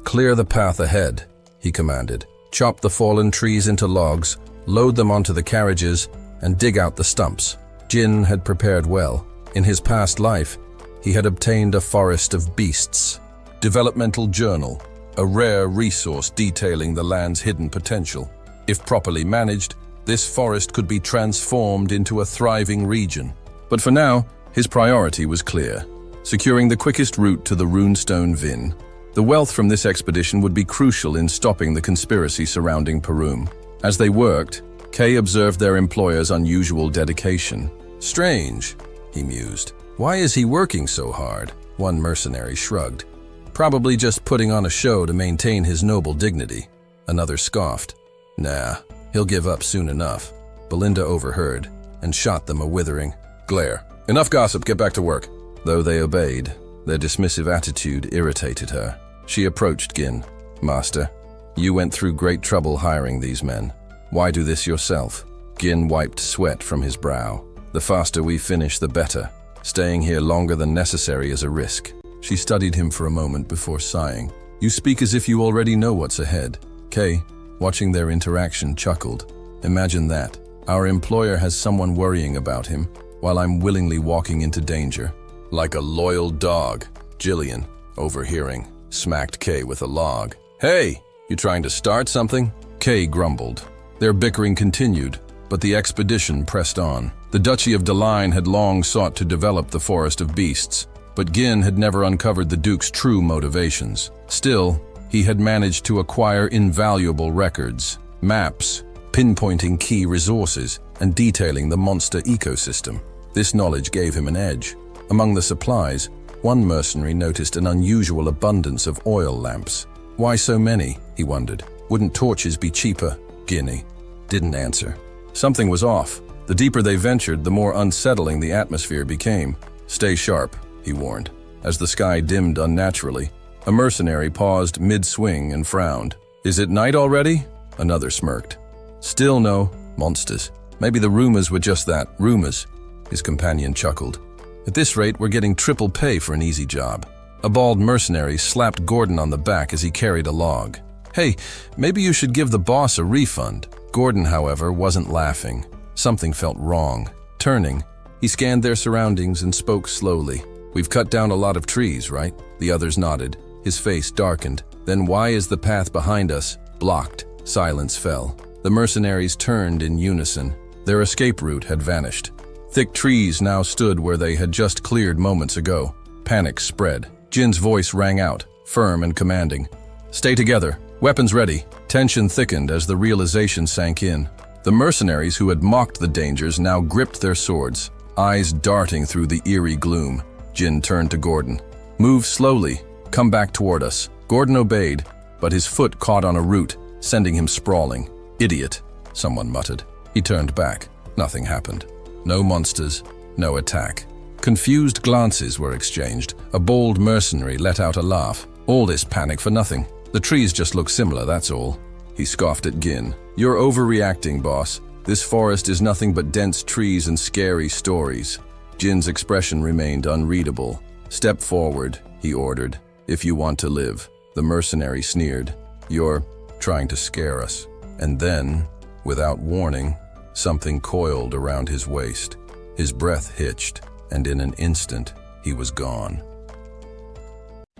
"Clear the path ahead," he commanded. "Chop the fallen trees into logs, load them onto the carriages, and dig out the stumps." Jin had prepared well. In his past life, he had obtained a forest of beasts. Developmental journal, a rare resource detailing the land's hidden potential. If properly managed, this forest could be transformed into a thriving region. But for now, his priority was clear: securing the quickest route to the runestone Vin. The wealth from this expedition would be crucial in stopping the conspiracy surrounding Perum. As they worked, Kay observed their employer's unusual dedication. "Strange," he mused. "Why is he working so hard?" One mercenary shrugged. "Probably just putting on a show to maintain his noble dignity." Another scoffed. "Nah, he'll give up soon enough." Belinda overheard and shot them a withering glare. "Enough gossip, get back to work." Though they obeyed, their dismissive attitude irritated her. She approached Gin. "Master, you went through great trouble hiring these men. Why do this yourself?" Gin wiped sweat from his brow. "The faster we finish, the better. Staying here longer than necessary is a risk." She studied him for a moment before sighing. "You speak as if you already know what's ahead." Kay, watching their interaction, chuckled. "Imagine that. Our employer has someone worrying about him, while I'm willingly walking into danger. Like a loyal dog." Jillian, overhearing, smacked Kay with a log. "Hey, you trying to start something?" Kay grumbled. Their bickering continued, but the expedition pressed on. The Duchy of Deline had long sought to develop the Forest of Beasts, but Gin had never uncovered the Duke's true motivations. Still, he had managed to acquire invaluable records, maps, pinpointing key resources, and detailing the monster ecosystem. This knowledge gave him an edge. Among the supplies, one mercenary noticed an unusual abundance of oil lamps. Why so many, he wondered. Wouldn't torches be cheaper? Guinea didn't answer. Something was off. The deeper they ventured, the more unsettling the atmosphere became. "Stay sharp," he warned. As the sky dimmed unnaturally, a mercenary paused mid-swing and frowned. "Is it night already?" Another smirked. "Still no. Monsters. Maybe the rumors were just that, rumors." His companion chuckled. "At this rate, we're getting triple pay for an easy job." A bald mercenary slapped Gordon on the back as he carried a log. "Hey, maybe you should give the boss a refund." Gordon, however, wasn't laughing. Something felt wrong. Turning, he scanned their surroundings and spoke slowly. "We've cut down a lot of trees, right?" The others nodded. His face darkened. "Then why is the path behind us blocked?" Silence fell. The mercenaries turned in unison. Their escape route had vanished. Thick trees now stood where they had just cleared moments ago. Panic spread. Jin's voice rang out, firm and commanding. "Stay together. Weapons ready." Tension thickened as the realization sank in. The mercenaries who had mocked the dangers now gripped their swords, eyes darting through the eerie gloom. Jin turned to Gordon. "Move slowly. Come back toward us." Gordon obeyed, but his foot caught on a root, sending him sprawling. "Idiot," someone muttered. He turned back. Nothing happened. No monsters, no attack. Confused glances were exchanged. A bold mercenary let out a laugh. "All this panic for nothing. The trees just look similar, that's all." He scoffed at Gin. "You're overreacting, boss. This forest is nothing but dense trees and scary stories." Jin's expression remained unreadable. "Step forward," he ordered, "if you want to live." The mercenary sneered. "You're trying to scare us." And then, without warning, something coiled around his waist. His breath hitched, and in an instant, he was gone.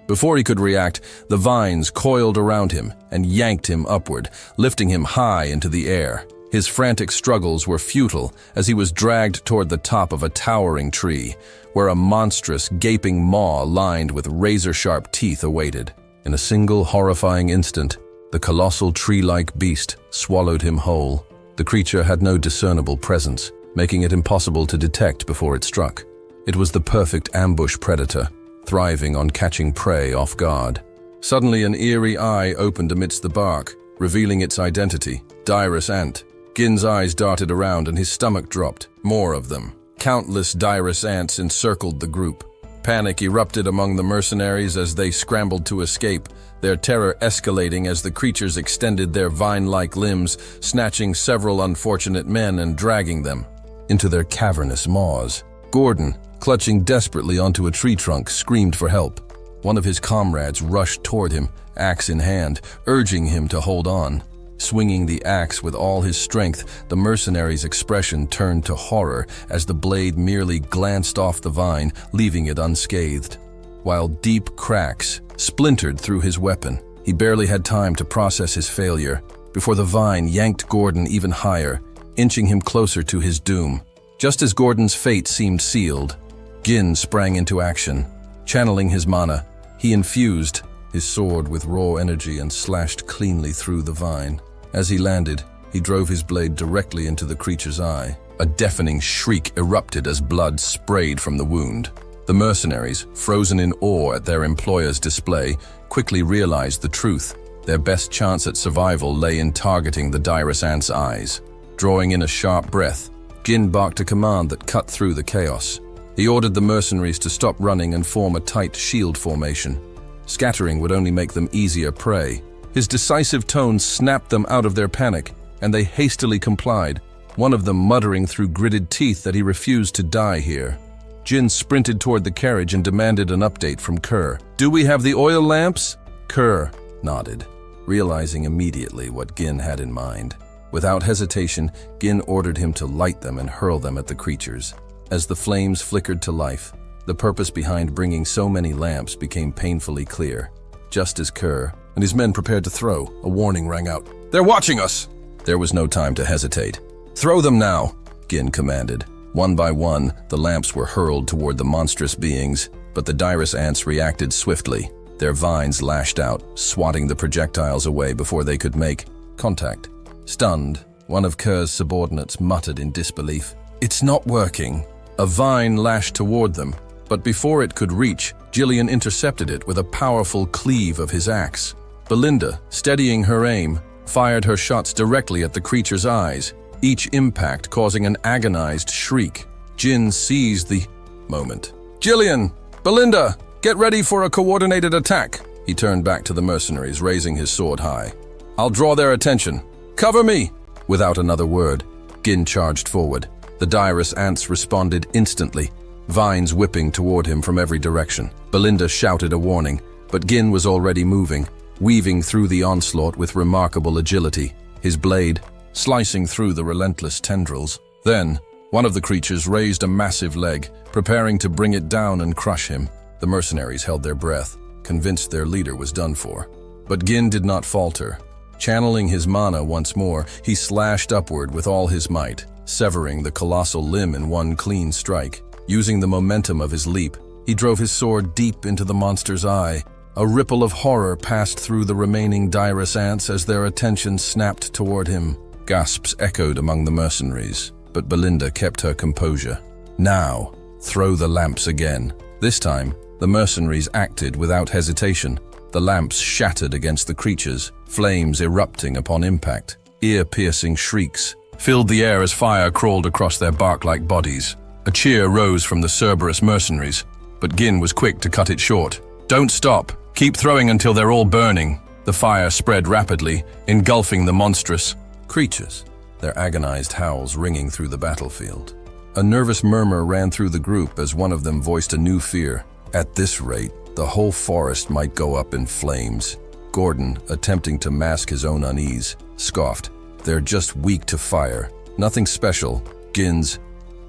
Before he could react, the vines coiled around him and yanked him upward, lifting him high into the air. His frantic struggles were futile as he was dragged toward the top of a towering tree, where a monstrous, gaping maw lined with razor-sharp teeth awaited. In a single horrifying instant, the colossal tree-like beast swallowed him whole. The creature had no discernible presence, making it impossible to detect before it struck. It was the perfect ambush predator, thriving on catching prey off guard. Suddenly, an eerie eye opened amidst the bark, revealing its identity, Dirus ant. Gin's eyes darted around and his stomach dropped. More of them. Countless Dirus ants encircled the group. Panic erupted among the mercenaries as they scrambled to escape, their terror escalating as the creatures extended their vine-like limbs, snatching several unfortunate men and dragging them into their cavernous maws. Gordon, clutching desperately onto a tree trunk, screamed for help. One of his comrades rushed toward him, axe in hand, urging him to hold on. Swinging the axe with all his strength, the mercenary's expression turned to horror as the blade merely glanced off the vine, leaving it unscathed. While deep cracks splintered through his weapon, he barely had time to process his failure before the vine yanked Gordon even higher, inching him closer to his doom. Just as Gordon's fate seemed sealed, Gin sprang into action. Channeling his mana, he infused his sword with raw energy and slashed cleanly through the vine. As he landed, he drove his blade directly into the creature's eye. A deafening shriek erupted as blood sprayed from the wound. The mercenaries, frozen in awe at their employer's display, quickly realized the truth. Their best chance at survival lay in targeting the Dirus ant's eyes. Drawing in a sharp breath, Gin barked a command that cut through the chaos. He ordered the mercenaries to stop running and form a tight shield formation. Scattering would only make them easier prey. His decisive tone snapped them out of their panic, and they hastily complied, one of them muttering through gritted teeth that he refused to die here. Jin sprinted toward the carriage and demanded an update from Kerr. "Do we have the oil lamps?" Kerr nodded, realizing immediately what Gin had in mind. Without hesitation, Gin ordered him to light them and hurl them at the creatures. As the flames flickered to life, the purpose behind bringing so many lamps became painfully clear. Just as Kerr and his men prepared to throw, a warning rang out. "They're watching us!" There was no time to hesitate. "Throw them now!" Gin commanded. One by one, the lamps were hurled toward the monstrous beings, but the Dirus ants reacted swiftly. Their vines lashed out, swatting the projectiles away before they could make contact. Stunned, one of Kerr's subordinates muttered in disbelief. "It's not working." A vine lashed toward them, but before it could reach, Jillian intercepted it with a powerful cleave of his axe. Belinda, steadying her aim, fired her shots directly at the creature's eyes, each impact causing an agonized shriek. Jin seized the moment. "Jillian! Belinda! Get ready for a coordinated attack!" He turned back to the mercenaries, raising his sword high. "I'll draw their attention. Cover me!" Without another word, Gin charged forward. The Dirus ants responded instantly, vines whipping toward him from every direction. Belinda shouted a warning, but Gin was already moving, weaving through the onslaught with remarkable agility, his blade slicing through the relentless tendrils. Then, one of the creatures raised a massive leg, preparing to bring it down and crush him. The mercenaries held their breath, convinced their leader was done for. But Gin did not falter. Channeling his mana once more, he slashed upward with all his might, severing the colossal limb in one clean strike. Using the momentum of his leap, he drove his sword deep into the monster's eye. A ripple of horror passed through the remaining Dirus ants as their attention snapped toward him. Gasps echoed among the mercenaries, but Belinda kept her composure. "Now, throw the lamps again." This time, the mercenaries acted without hesitation. The lamps shattered against the creatures, flames erupting upon impact. Ear-piercing shrieks filled the air as fire crawled across their bark-like bodies. A cheer rose from the Cerberus mercenaries, but Gin was quick to cut it short. "Don't stop. Keep throwing until they're all burning." The fire spread rapidly, engulfing the monstrous creatures, their agonized howls ringing through the battlefield. A nervous murmur ran through the group as one of them voiced a new fear. At this rate, the whole forest might go up in flames. Gordon, attempting to mask his own unease, scoffed. "They're just weak to fire. Nothing special." Gin's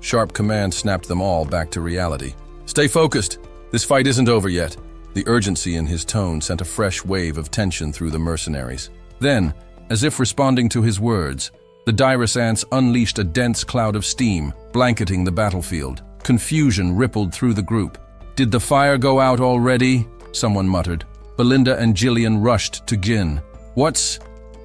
sharp command snapped them all back to reality. "Stay focused. This fight isn't over yet." The urgency in his tone sent a fresh wave of tension through the mercenaries. Then, as if responding to his words, The dirus ants unleashed a dense cloud of steam, blanketing the battlefield. Confusion rippled through the group. "Did the fire go out already?" someone muttered. Belinda and Jillian rushed to Gin. "What's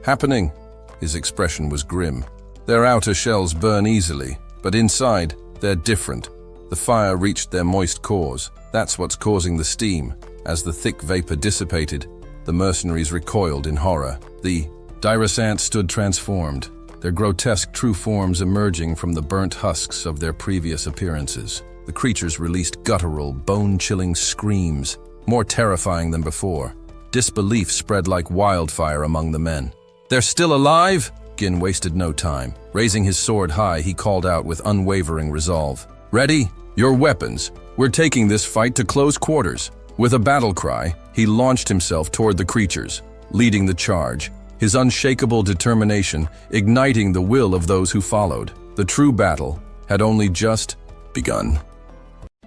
happening?" His expression was grim. "Their outer shells burn easily, but inside, they're different. The fire reached their moist cores. That's what's causing the steam." As the thick vapor dissipated, the mercenaries recoiled in horror. The dirus ants stood transformed, their grotesque true forms emerging from the burnt husks of their previous appearances. The creatures released guttural, bone-chilling screams, more terrifying than before. Disbelief spread like wildfire among the men. "They're still alive?" Gin wasted no time. Raising his sword high, he called out with unwavering resolve. "Ready? Your weapons. We're taking this fight to close quarters." With a battle cry, he launched himself toward the creatures, leading the charge, his unshakable determination igniting the will of those who followed. The true battle had only just begun.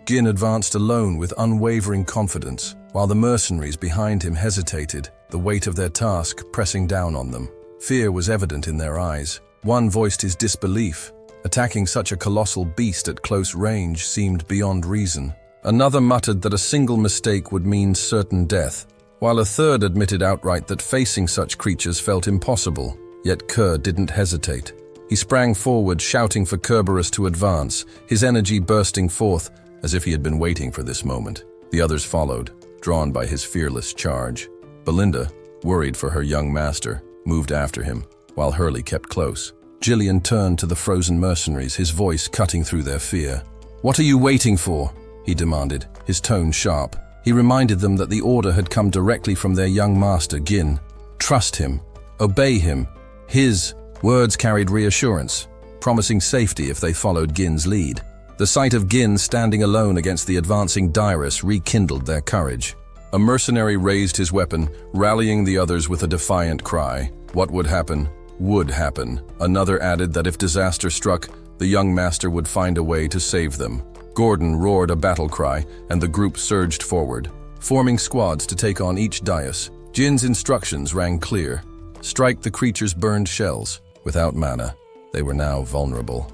Gin advanced alone with unwavering confidence, while the mercenaries behind him hesitated, the weight of their task pressing down on them. Fear was evident in their eyes. One voiced his disbelief. Attacking such a colossal beast at close range seemed beyond reason. Another muttered that a single mistake would mean certain death, while a third admitted outright that facing such creatures felt impossible. Yet Kerr didn't hesitate. He sprang forward, shouting for Kerberos to advance, his energy bursting forth as if he had been waiting for this moment. The others followed, drawn by his fearless charge. Belinda, worried for her young master, moved after him, while Hurley kept close. Jillian turned to the frozen mercenaries, his voice cutting through their fear. "What are you waiting for?" he demanded, his tone sharp. He reminded them that the order had come directly from their young master, Gin. Trust him. Obey him. His words carried reassurance, promising safety if they followed Gin's lead. The sight of Gin standing alone against the advancing dirus rekindled their courage. A mercenary raised his weapon, rallying the others with a defiant cry. What would happen, would happen. Another added that if disaster struck, the young master would find a way to save them. Gordon roared a battle cry, and the group surged forward, forming squads to take on each dais. Jin's instructions rang clear. Strike the creature's burned shells. Without mana, they were now vulnerable.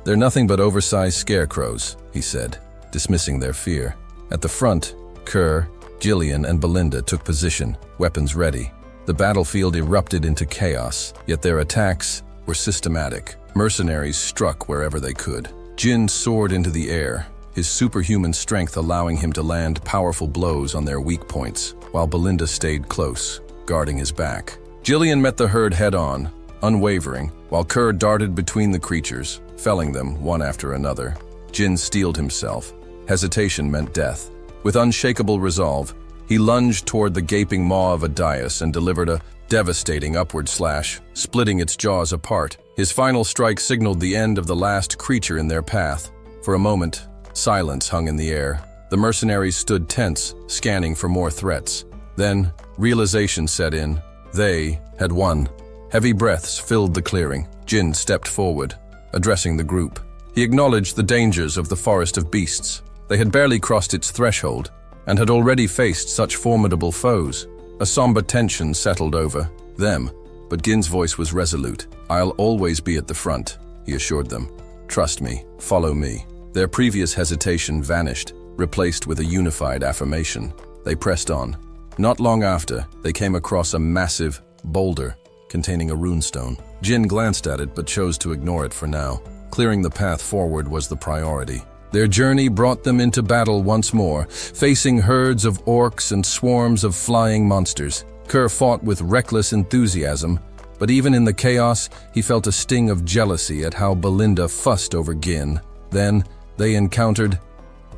"They're nothing but oversized scarecrows," he said, dismissing their fear. At the front, Kerr, Jillian, and Belinda took position, weapons ready. The battlefield erupted into chaos, yet their attacks were systematic. Mercenaries struck wherever they could. Jin soared into the air, his superhuman strength allowing him to land powerful blows on their weak points, while Belinda stayed close, guarding his back. Jillian met the herd head-on, unwavering, while Kerr darted between the creatures, felling them one after another. Jin steeled himself. Hesitation meant death. With unshakable resolve, he lunged toward the gaping maw of a dais and delivered a devastating upward slash, splitting its jaws apart. His final strike signaled the end of the last creature in their path. For a moment, silence hung in the air. The mercenaries stood tense, scanning for more threats. Then, realization set in. They had won. Heavy breaths filled the clearing. Jin stepped forward, addressing the group. He acknowledged the dangers of the forest of beasts. They had barely crossed its threshold, and had already faced such formidable foes. A somber tension settled over them, but Gin's voice was resolute. "I'll always be at the front," he assured them. "Trust me, follow me." Their previous hesitation vanished, replaced with a unified affirmation. They pressed on. Not long after, they came across a massive boulder containing a runestone. Jin glanced at it but chose to ignore it for now. Clearing the path forward was the priority. Their journey brought them into battle once more, facing herds of orcs and swarms of flying monsters. Kerr fought with reckless enthusiasm, but even in the chaos, he felt a sting of jealousy at how Belinda fussed over Gin. Then, they encountered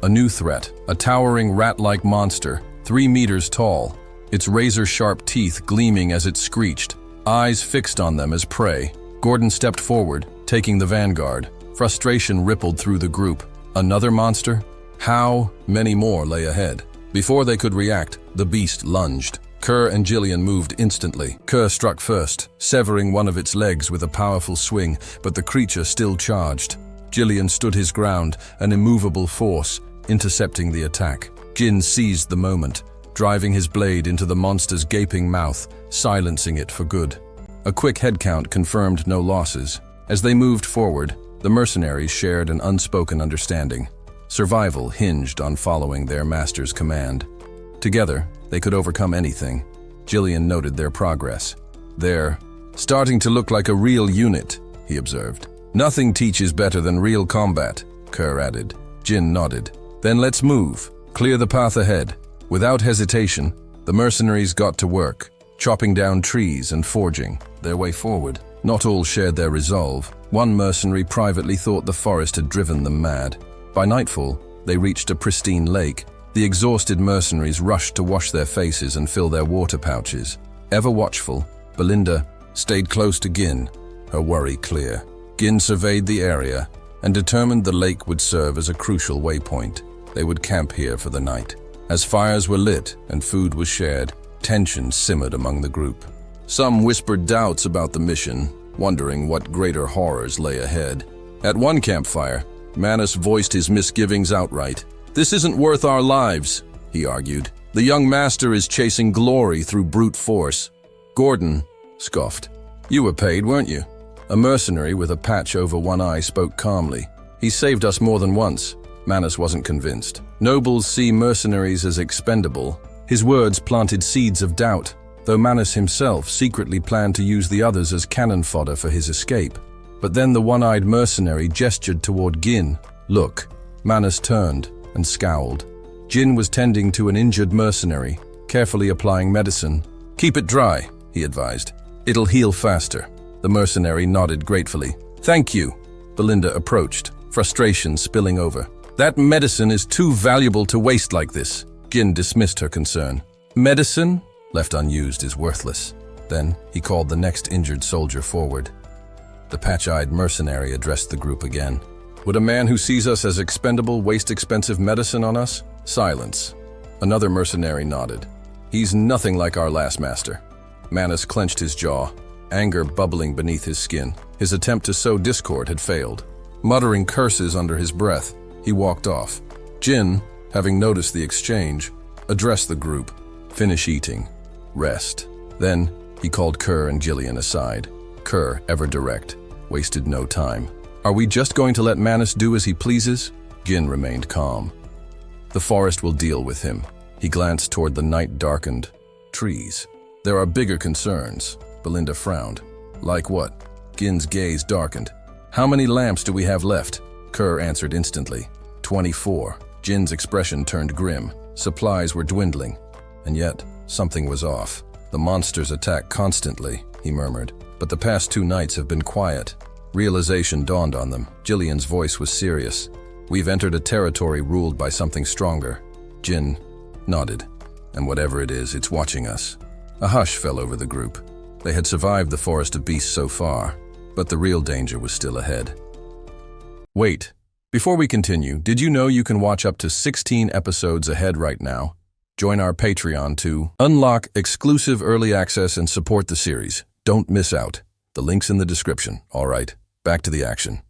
a new threat, a towering rat-like monster, 3 meters tall, its razor-sharp teeth gleaming as it screeched, eyes fixed on them as prey. Gordon stepped forward, taking the vanguard. Frustration rippled through the group. Another monster? How many more lay ahead? Before they could react, the beast lunged. Kerr and Jillian moved instantly. Kerr struck first, severing one of its legs with a powerful swing, but the creature still charged. Jillian stood his ground, an immovable force, intercepting the attack. Jin seized the moment, driving his blade into the monster's gaping mouth, silencing it for good. A quick head count confirmed no losses. As they moved forward, the mercenaries shared an unspoken understanding. Survival hinged on following their master's command. Together, they could overcome anything. Jillian noted their progress. "They're starting to look like a real unit," he observed. "Nothing teaches better than real combat," Kerr added. Jin nodded. "Then let's move. Clear the path ahead." Without hesitation, the mercenaries got to work, chopping down trees and forging their way forward. Not all shared their resolve. One mercenary privately thought the forest had driven them mad. By nightfall, they reached a pristine lake. The exhausted mercenaries rushed to wash their faces and fill their water pouches. Ever watchful, Belinda stayed close to Gin, her worry clear. Gin surveyed the area and determined the lake would serve as a crucial waypoint. They would camp here for the night. As fires were lit and food was shared, tension simmered among the group. Some whispered doubts about the mission, wondering what greater horrors lay ahead. At one campfire, Manus voiced his misgivings outright. "This isn't worth our lives," he argued. "The young master is chasing glory through brute force." Gordon scoffed. "You were paid, weren't you?" A mercenary with a patch over one eye spoke calmly. "He saved us more than once." Manus wasn't convinced. Nobles see mercenaries as expendable. His words planted seeds of doubt, though Manus himself secretly planned to use the others as cannon fodder for his escape. But then the one-eyed mercenary gestured toward Gin. "Look." Manus turned and scowled. Jin was tending to an injured mercenary, carefully applying medicine. "Keep it dry," he advised. "It'll heal faster." The mercenary nodded gratefully. "Thank you." Belinda approached, frustration spilling over. "That medicine is too valuable to waste like this." Gin dismissed her concern. "Medicine, left unused, is worthless." Then he called the next injured soldier forward. The patch-eyed mercenary addressed the group again. "Would a man who sees us as expendable waste expensive medicine on us?" Silence. Another mercenary nodded. "He's nothing like our last master." Manus clenched his jaw, anger bubbling beneath his skin. His attempt to sow discord had failed. Muttering curses under his breath, he walked off. Jin, having noticed the exchange, addressed the group. "Finish eating. Rest." Then he called Kerr and Jillian aside. Kerr, ever direct, wasted no time. "Are we just going to let Manus do as he pleases?" Gin remained calm. "The forest will deal with him." He glanced toward the night-darkened trees. "There are bigger concerns." Belinda frowned. "Like what?" Gin's gaze darkened. "How many lamps do we have left?" Kerr answered instantly. 24. Jin's expression turned grim. Supplies were dwindling. And yet, something was off. "The monsters attack constantly," he murmured. "But the past 2 nights have been quiet." Realization dawned on them. Jillian's voice was serious. "We've entered a territory ruled by something stronger." Jin nodded. "And whatever it is, it's watching us." A hush fell over the group. They had survived the forest of beasts so far, but the real danger was still ahead. Wait. Before we continue, did you know you can watch up to 16 episodes ahead right now? Join our Patreon to unlock exclusive early access and support the series. Don't miss out. The link's in the description. All right, back to the action.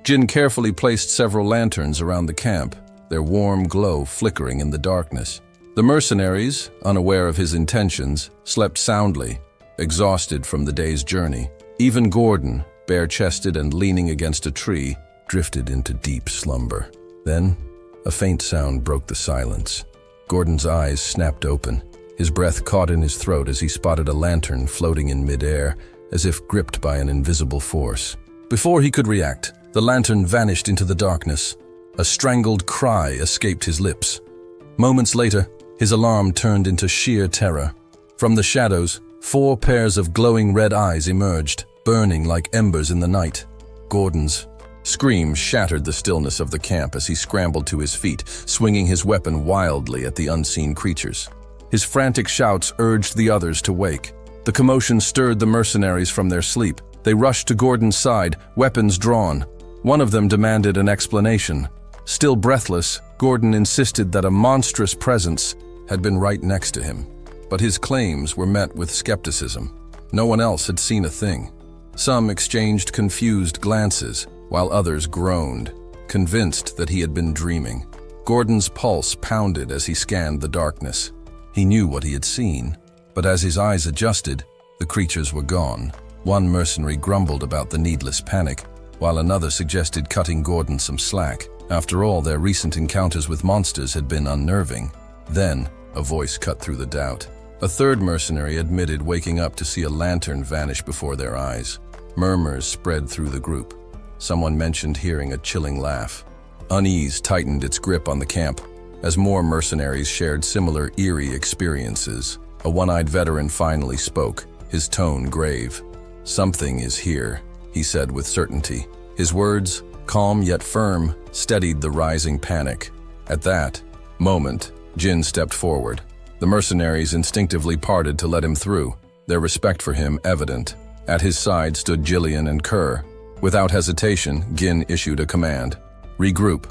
Jin carefully placed several lanterns around the camp, their warm glow flickering in the darkness. The mercenaries, unaware of his intentions, slept soundly, exhausted from the day's journey. Even Gordon, bare-chested and leaning against a tree, drifted into deep slumber. Then, a faint sound broke the silence. Gordon's eyes snapped open. His breath caught in his throat as he spotted a lantern floating in midair, as if gripped by an invisible force. Before he could react, the lantern vanished into the darkness. A strangled cry escaped his lips. Moments later, his alarm turned into sheer terror. From the shadows, 4 pairs of glowing red eyes emerged, burning like embers in the night. Gordon's scream shattered the stillness of the camp as he scrambled to his feet, swinging his weapon wildly at the unseen creatures. His frantic shouts urged the others to wake. The commotion stirred the mercenaries from their sleep. They rushed to Gordon's side, weapons drawn. One of them demanded an explanation. Still breathless, Gordon insisted that a monstrous presence had been right next to him. But his claims were met with skepticism. No one else had seen a thing. Some exchanged confused glances, while others groaned, convinced that he had been dreaming. Gordon's pulse pounded as he scanned the darkness. He knew what he had seen, but as his eyes adjusted, the creatures were gone. One mercenary grumbled about the needless panic, while another suggested cutting Gordon some slack. After all, their recent encounters with monsters had been unnerving. Then, a voice cut through the doubt. A third mercenary admitted waking up to see a lantern vanish before their eyes. Murmurs spread through the group. Someone mentioned hearing a chilling laugh. Unease tightened its grip on the camp as more mercenaries shared similar eerie experiences. A one-eyed veteran finally spoke, his tone grave. "Something is here," he said with certainty. His words, calm yet firm, steadied the rising panic. At that moment, Jin stepped forward. The mercenaries instinctively parted to let him through, their respect for him evident. At his side stood Jillian and Kerr. Without hesitation, Gin issued a command. "Regroup."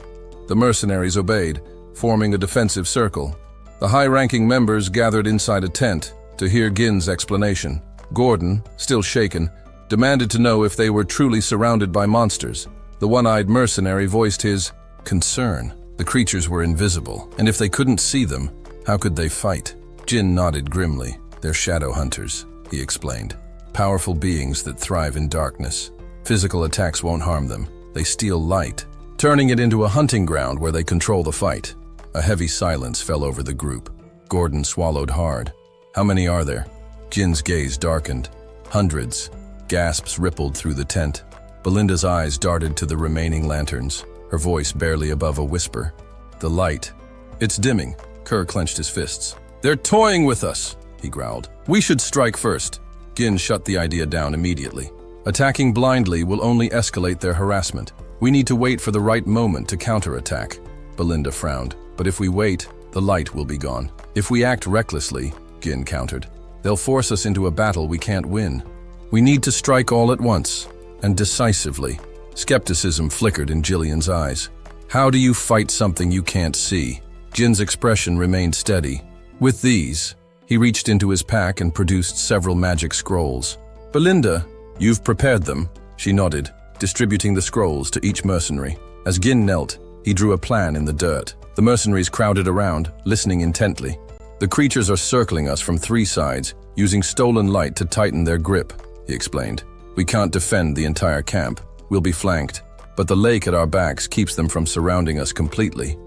The mercenaries obeyed, forming a defensive circle. The high-ranking members gathered inside a tent to hear Gin's explanation. Gordon, still shaken, demanded to know if they were truly surrounded by monsters. The one-eyed mercenary voiced his concern. The creatures were invisible, and if they couldn't see them, how could they fight? Jin nodded grimly. "They're shadow hunters," he explained. "Powerful beings that thrive in darkness. Physical attacks won't harm them. They steal light, turning it into a hunting ground where they control the fight." A heavy silence fell over the group. Gordon swallowed hard. "How many are there?" Jin's gaze darkened. "Hundreds." Gasps rippled through the tent. Belinda's eyes darted to the remaining lanterns, her voice barely above a whisper. "The light. It's dimming." Kerr clenched his fists. "They're toying with us," he growled. "We should strike first." Gin shut the idea down immediately. "Attacking blindly will only escalate their harassment. We need to wait for the right moment to counterattack." Belinda frowned. "But if we wait, the light will be gone. If we act recklessly," Gin countered, "they'll force us into a battle we can't win. We need to strike all at once, and decisively." Skepticism flickered in Jillian's eyes. "How do you fight something you can't see?" Jin's expression remained steady. "With these," he reached into his pack and produced several magic scrolls. "Belinda, you've prepared them," she nodded, distributing the scrolls to each mercenary. As Gin knelt, he drew a plan in the dirt. The mercenaries crowded around, listening intently. "The creatures are circling us from 3 sides, using stolen light to tighten their grip," he explained. "We can't defend the entire camp. We'll be flanked, but the lake at our backs keeps them from surrounding us completely."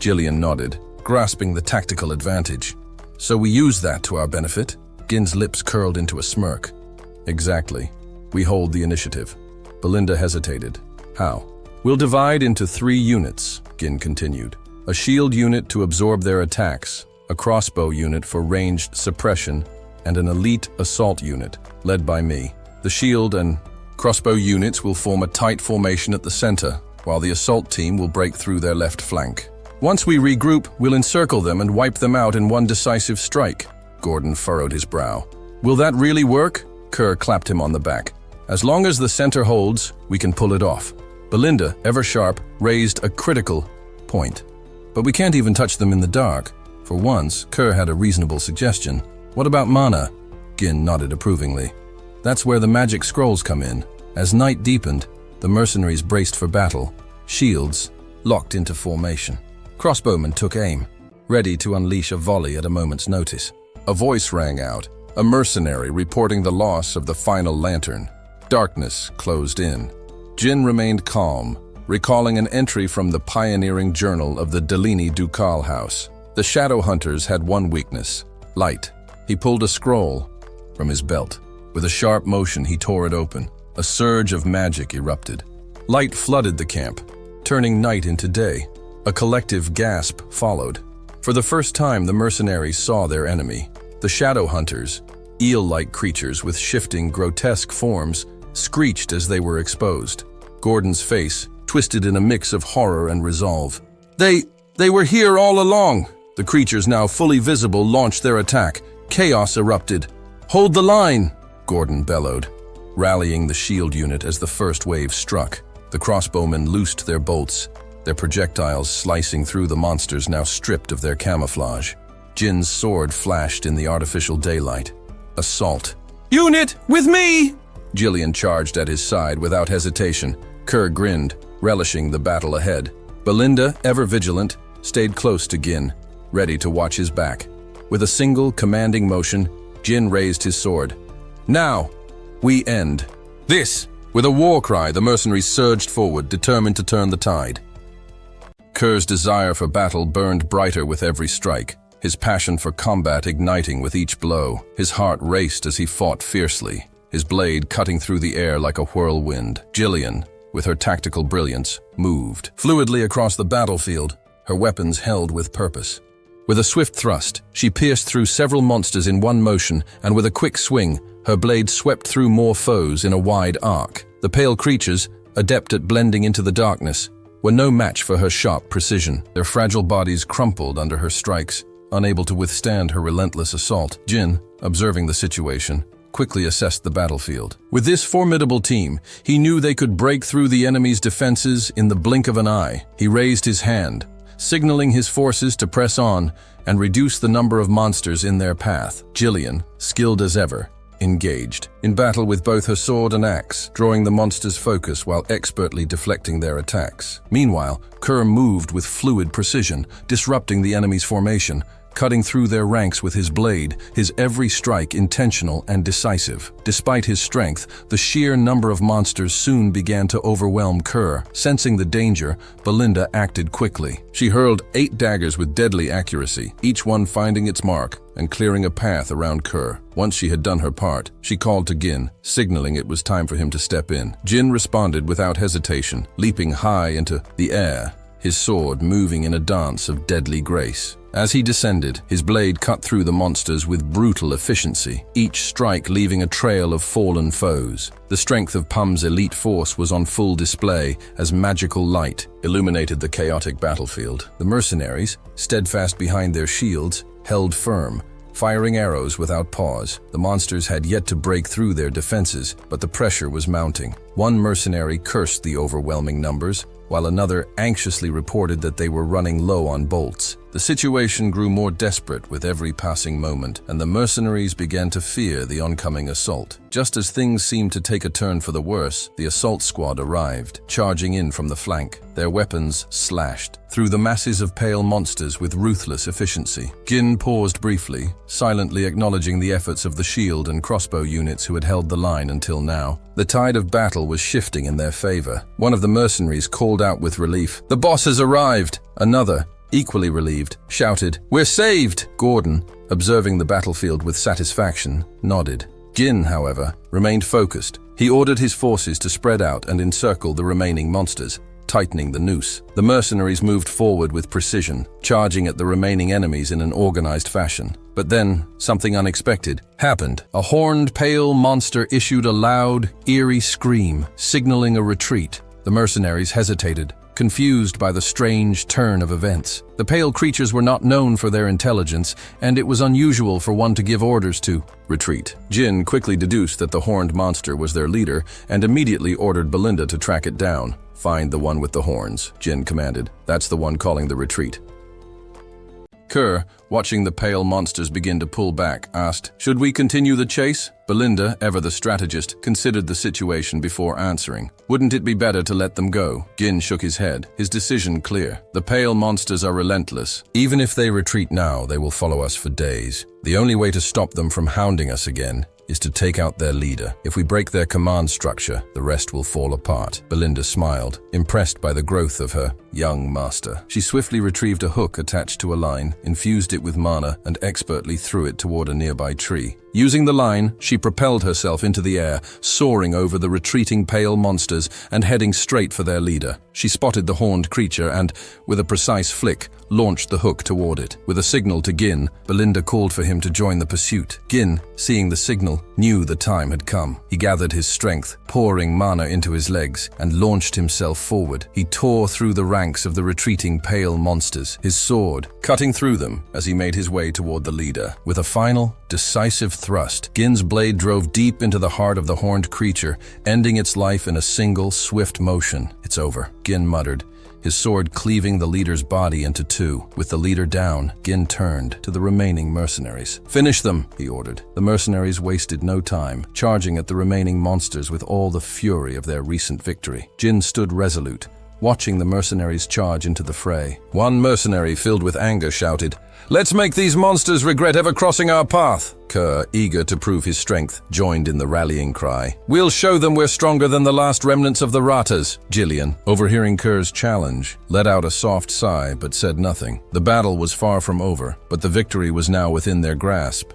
Jillian nodded, grasping the tactical advantage. "So we use that to our benefit?" Gin's lips curled into a smirk. "Exactly. We hold the initiative." Belinda hesitated. "How?" "We'll divide into 3 units," Gin continued. "A shield unit to absorb their attacks, a crossbow unit for ranged suppression, and an elite assault unit, led by me. The shield and crossbow units will form a tight formation at the center, while the assault team will break through their left flank. Once we regroup, we'll encircle them and wipe them out in one decisive strike." Gordon furrowed his brow. "Will that really work?" Kerr clapped him on the back. "As long as the center holds, we can pull it off." Belinda, ever sharp, raised a critical point. "But we can't even touch them in the dark." For once, Kerr had a reasonable suggestion. "What about mana?" Gin nodded approvingly. "That's where the magic scrolls come in." As night deepened, the mercenaries braced for battle, shields locked into formation. Crossbowmen took aim, ready to unleash a volley at a moment's notice. A voice rang out, a mercenary reporting the loss of the final lantern. Darkness closed in. Jin remained calm, recalling an entry from the pioneering journal of the Delini Ducal house. The shadow hunters had one weakness: light. He pulled a scroll from his belt. With a sharp motion, he tore it open. A surge of magic erupted. Light flooded the camp, turning night into day. A collective gasp followed. For the first time, the mercenaries saw their enemy. The shadow hunters, eel-like creatures with shifting, grotesque forms, screeched as they were exposed. Gordon's face twisted in a mix of horror and resolve. They were here all along!" The creatures, now fully visible, launched their attack. Chaos erupted. "Hold the line!" Gordon bellowed, rallying the shield unit as the first wave struck. The crossbowmen loosed their bolts, their projectiles slicing through the monsters now stripped of their camouflage. Jin's sword flashed in the artificial daylight. Assault. "Unit, with me!" Jillian charged at his side without hesitation. Kerr grinned, relishing the battle ahead. Belinda, ever vigilant, stayed close to Gin, ready to watch his back. With a single commanding motion, Jin raised his sword. "Now!" We end. This! With a war cry, the mercenaries surged forward, determined to turn the tide. Kerr's desire for battle burned brighter with every strike, his passion for combat igniting with each blow. His heart raced as he fought fiercely, his blade cutting through the air like a whirlwind. Jillian, with her tactical brilliance, moved fluidly across the battlefield, her weapons held with purpose. With a swift thrust, she pierced through several monsters in one motion, and with a quick swing, her blade swept through more foes in a wide arc. The pale creatures, adept at blending into the darkness, were no match for her sharp precision. Their fragile bodies crumpled under her strikes, unable to withstand her relentless assault. Jin, observing the situation, quickly assessed the battlefield. With this formidable team, he knew they could break through the enemy's defenses in the blink of an eye. He raised his hand, signaling his forces to press on and reduce the number of monsters in their path. Jillian, skilled as ever, engaged in battle with both her sword and axe, drawing the monsters' focus while expertly deflecting their attacks. Meanwhile, Kerr moved with fluid precision, disrupting the enemy's formation, cutting through their ranks with his blade, his every strike intentional and decisive. Despite his strength, the sheer number of monsters soon began to overwhelm Kerr. Sensing the danger, Belinda acted quickly. She hurled 8 daggers with deadly accuracy, each one finding its mark and clearing a path around Kerr. Once she had done her part, she called to Gin, signaling it was time for him to step in. Jin responded without hesitation, leaping high into the air, his sword moving in a dance of deadly grace. As he descended, his blade cut through the monsters with brutal efficiency, each strike leaving a trail of fallen foes. The strength of Pum's elite force was on full display as magical light illuminated the chaotic battlefield. The mercenaries, steadfast behind their shields, held firm, firing arrows without pause. The monsters had yet to break through their defenses, but the pressure was mounting. One mercenary cursed the overwhelming numbers, while another anxiously reported that they were running low on bolts. The situation grew more desperate with every passing moment, and the mercenaries began to fear the oncoming assault. Just as things seemed to take a turn for the worse, the assault squad arrived, charging in from the flank. Their weapons slashed through the masses of pale monsters with ruthless efficiency. Gin paused briefly, silently acknowledging the efforts of the shield and crossbow units who had held the line until now. The tide of battle was shifting in their favor. One of the mercenaries called out with relief, "The boss has arrived!" Another, equally relieved, shouted, "We're saved!" Gordon, observing the battlefield with satisfaction, nodded. Gin, however, remained focused. He ordered his forces to spread out and encircle the remaining monsters, tightening the noose. The mercenaries moved forward with precision, charging at the remaining enemies in an organized fashion. But then, something unexpected happened. A horned pale monster issued a loud, eerie scream, signaling a retreat. The mercenaries hesitated, confused by the strange turn of events. The pale creatures were not known for their intelligence, and it was unusual for one to give orders to retreat. Jin quickly deduced that the horned monster was their leader and immediately ordered Belinda to track it down. "Find the one with the horns," Jin commanded. "That's the one calling the retreat." Kerr, watching the pale monsters begin to pull back, asked, "Should we continue the chase?" Belinda, ever the strategist, considered the situation before answering. "Wouldn't it be better to let them go?" Gin shook his head, his decision clear. "The pale monsters are relentless. Even if they retreat now, they will follow us for days. The only way to stop them from hounding us again is to take out their leader. If we break their command structure, the rest will fall apart." Belinda smiled, impressed by the growth of her young master. She swiftly retrieved a hook attached to a line, infused it with mana, and expertly threw it toward a nearby tree. Using the line, she propelled herself into the air, soaring over the retreating pale monsters and heading straight for their leader. She spotted the horned creature and, with a precise flick, launched the hook toward it. With a signal to Gin, Belinda called for him to join the pursuit. Gin, seeing the signal, knew the time had come. He gathered his strength, pouring mana into his legs, and launched himself forward. He tore through the ranks of the retreating pale monsters, his sword cutting through them as he made his way toward the leader. With a final, decisive thrust, Gin's blade drove deep into the heart of the horned creature, ending its life in a single, swift motion. "It's over," Gin muttered, his sword cleaving the leader's body into two. With the leader down, Gin turned to the remaining mercenaries. "Finish them," he ordered. The mercenaries wasted no time, charging at the remaining monsters with all the fury of their recent victory. Gin stood resolute, watching the mercenaries charge into the fray. One mercenary, filled with anger, shouted, "Let's make these monsters regret ever crossing our path!" Kerr, eager to prove his strength, joined in the rallying cry. "We'll show them we're stronger than the last remnants of the Ratas." Jillian, overhearing Kerr's challenge, let out a soft sigh but said nothing. The battle was far from over, but the victory was now within their grasp.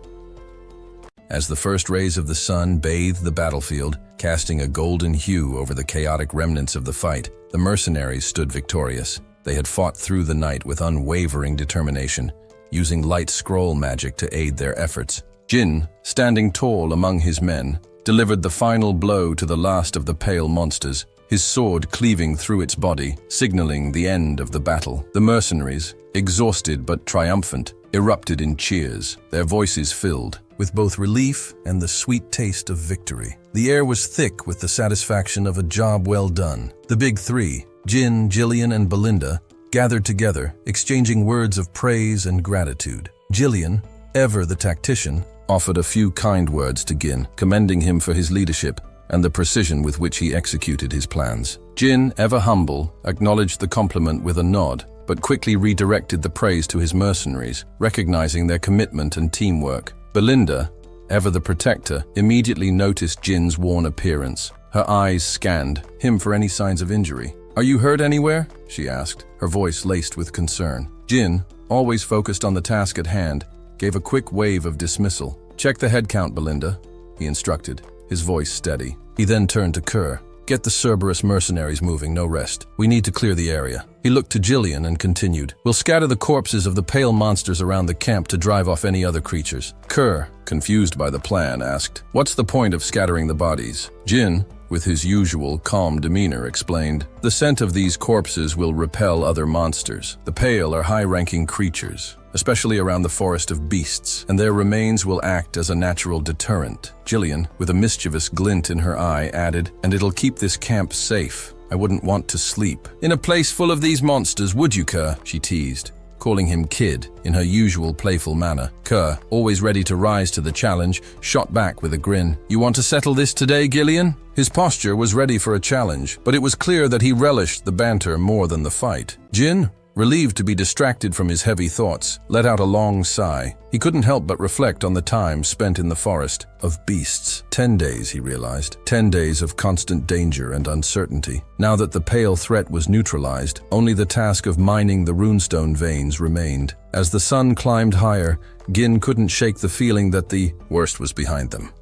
As the first rays of the sun bathed the battlefield, casting a golden hue over the chaotic remnants of the fight, the mercenaries stood victorious. They had fought through the night with unwavering determination, using light scroll magic to aid their efforts. Jin, standing tall among his men, delivered the final blow to the last of the pale monsters, his sword cleaving through its body, signaling the end of the battle. The mercenaries, exhausted but triumphant, erupted in cheers, their voices filled with both relief and the sweet taste of victory. The air was thick with the satisfaction of a job well done. The big three, Jin, Jillian, and Belinda, gathered together, exchanging words of praise and gratitude. Jillian, ever the tactician, offered a few kind words to Gin, commending him for his leadership and the precision with which he executed his plans. Jin, ever humble, acknowledged the compliment with a nod, but quickly redirected the praise to his mercenaries, recognizing their commitment and teamwork. Belinda, ever the protector, immediately noticed Jin's worn appearance. Her eyes scanned him for any signs of injury. "Are you hurt anywhere?" she asked, her voice laced with concern. Jin, always focused on the task at hand, gave a quick wave of dismissal. "Check the head count, Belinda," he instructed, his voice steady. He then turned to Kerr. "Get the Cerberus mercenaries moving, no rest. We need to clear the area." He looked to Jillian and continued, "We'll scatter the corpses of the pale monsters around the camp to drive off any other creatures." Kerr, confused by the plan, asked, "What's the point of scattering the bodies?" Jin, with his usual calm demeanor, explained, "The scent of these corpses will repel other monsters. The pale are high-ranking creatures, especially around the forest of beasts, and their remains will act as a natural deterrent." Jillian, with a mischievous glint in her eye, added, "And it'll keep this camp safe. I wouldn't want to sleep in a place full of these monsters, would you, Kerr?" she teased, calling him Kid in her usual playful manner. Kerr, always ready to rise to the challenge, shot back with a grin. "You want to settle this today, Gillian?" His posture was ready for a challenge, but it was clear that he relished the banter more than the fight. Jin, relieved to be distracted from his heavy thoughts, let out a long sigh. He couldn't help but reflect on the time spent in the forest of beasts. 10 days, he realized. 10 days of constant danger and uncertainty. Now that the pale threat was neutralized, only the task of mining the runestone veins remained. As the sun climbed higher, Gin couldn't shake the feeling that the worst was behind them.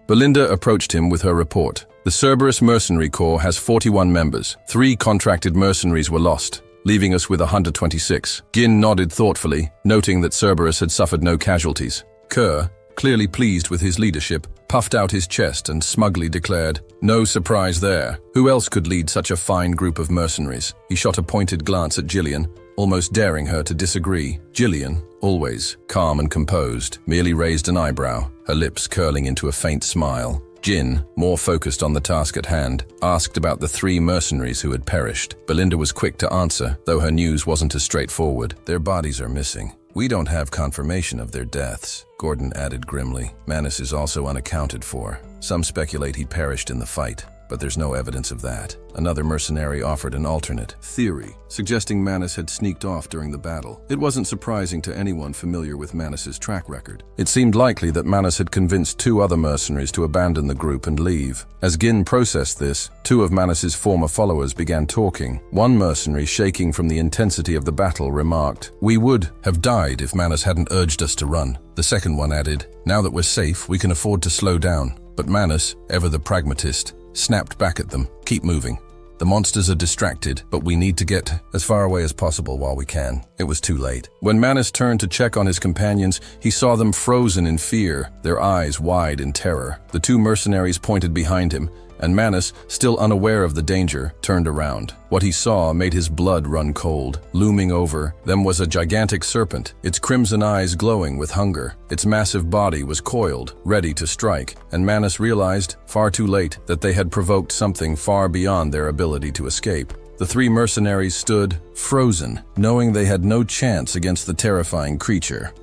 Belinda approached him with her report. "The Cerberus Mercenary Corps has 41 members. 3 contracted mercenaries were lost, leaving us with 126. Gin nodded thoughtfully, noting that Cerberus had suffered no casualties. Kerr, clearly pleased with his leadership, puffed out his chest and smugly declared, "No surprise there. Who else could lead such a fine group of mercenaries?" He shot a pointed glance at Jillian, almost daring her to disagree. Jillian, always calm and composed, merely raised an eyebrow, her lips curling into a faint smile. Jin, more focused on the task at hand, asked about the 3 mercenaries who had perished. Belinda was quick to answer, though her news wasn't as straightforward. "Their bodies are missing. We don't have confirmation of their deaths," Gordon added grimly. "Manus is also unaccounted for. Some speculate he perished in the fight, but there's no evidence of that." Another mercenary offered an alternate theory, suggesting Manus had sneaked off during the battle. It wasn't surprising to anyone familiar with Manus's track record. It seemed likely that Manus had convinced 2 other mercenaries to abandon the group and leave. As Gin processed this, 2 of Manus's former followers began talking. One mercenary, shaking from the intensity of the battle, remarked, "We would have died if Manus hadn't urged us to run." The second one added, "Now that we're safe, we can afford to slow down." But Manus, ever the pragmatist, snapped back at them, "Keep moving. The monsters are distracted, but we need to get as far away as possible while we can." It was too late. When Manus turned to check on his companions, he saw them frozen in fear, their eyes wide in terror. The 2 mercenaries pointed behind him, and Manus, still unaware of the danger, turned around. What he saw made his blood run cold. Looming over them was a gigantic serpent, its crimson eyes glowing with hunger. Its massive body was coiled, ready to strike, and Manus realized, far too late, that they had provoked something far beyond their ability to escape. The 3 mercenaries stood, frozen, knowing they had no chance against the terrifying creature.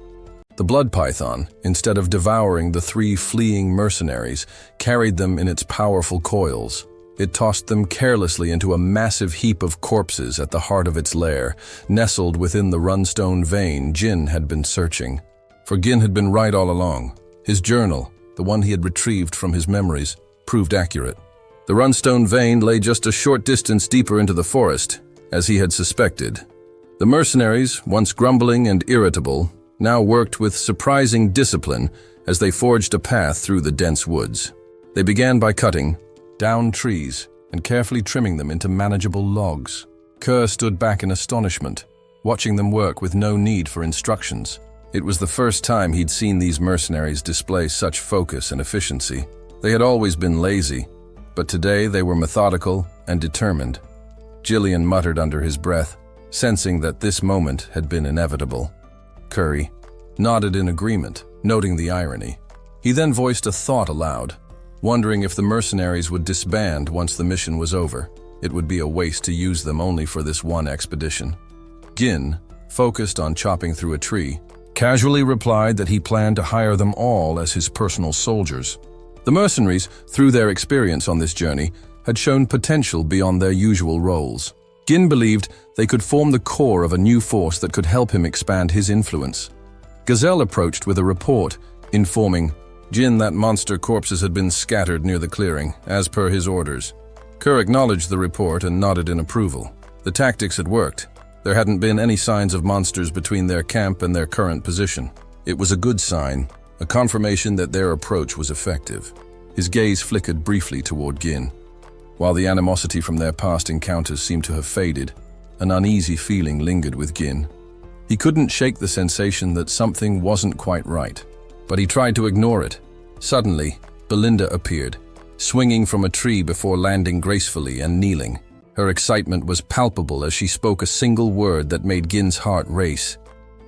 The blood python, instead of devouring the 3 fleeing mercenaries, carried them in its powerful coils. It tossed them carelessly into a massive heap of corpses at the heart of its lair, nestled within the runestone vein Jin had been searching. For Gin had been right all along. His journal, the one he had retrieved from his memories, proved accurate. The runestone vein lay just a short distance deeper into the forest, as he had suspected. The mercenaries, once grumbling and irritable, now worked with surprising discipline as they forged a path through the dense woods. They began by cutting down trees and carefully trimming them into manageable logs. Kerr stood back in astonishment, watching them work with no need for instructions. It was the first time he'd seen these mercenaries display such focus and efficiency. They had always been lazy, but today they were methodical and determined. Jillian muttered under his breath, sensing that this moment had been inevitable. Curry nodded in agreement, noting the irony. He then voiced a thought aloud, wondering if the mercenaries would disband once the mission was over. It would be a waste to use them only for this one expedition. Gin, focused on chopping through a tree, casually replied that he planned to hire them all as his personal soldiers. The mercenaries, through their experience on this journey, had shown potential beyond their usual roles. Gin believed they could form the core of a new force that could help him expand his influence. Gazelle approached with a report, informing Jin that monster corpses had been scattered near the clearing, as per his orders. Kerr acknowledged the report and nodded in approval. The tactics had worked. There hadn't been any signs of monsters between their camp and their current position. It was a good sign, a confirmation that their approach was effective. His gaze flickered briefly toward Gin. While the animosity from their past encounters seemed to have faded, an uneasy feeling lingered with Gin. He couldn't shake the sensation that something wasn't quite right, but he tried to ignore it. Suddenly, Belinda appeared, swinging from a tree before landing gracefully and kneeling. Her excitement was palpable as she spoke a single word that made Gin's heart race.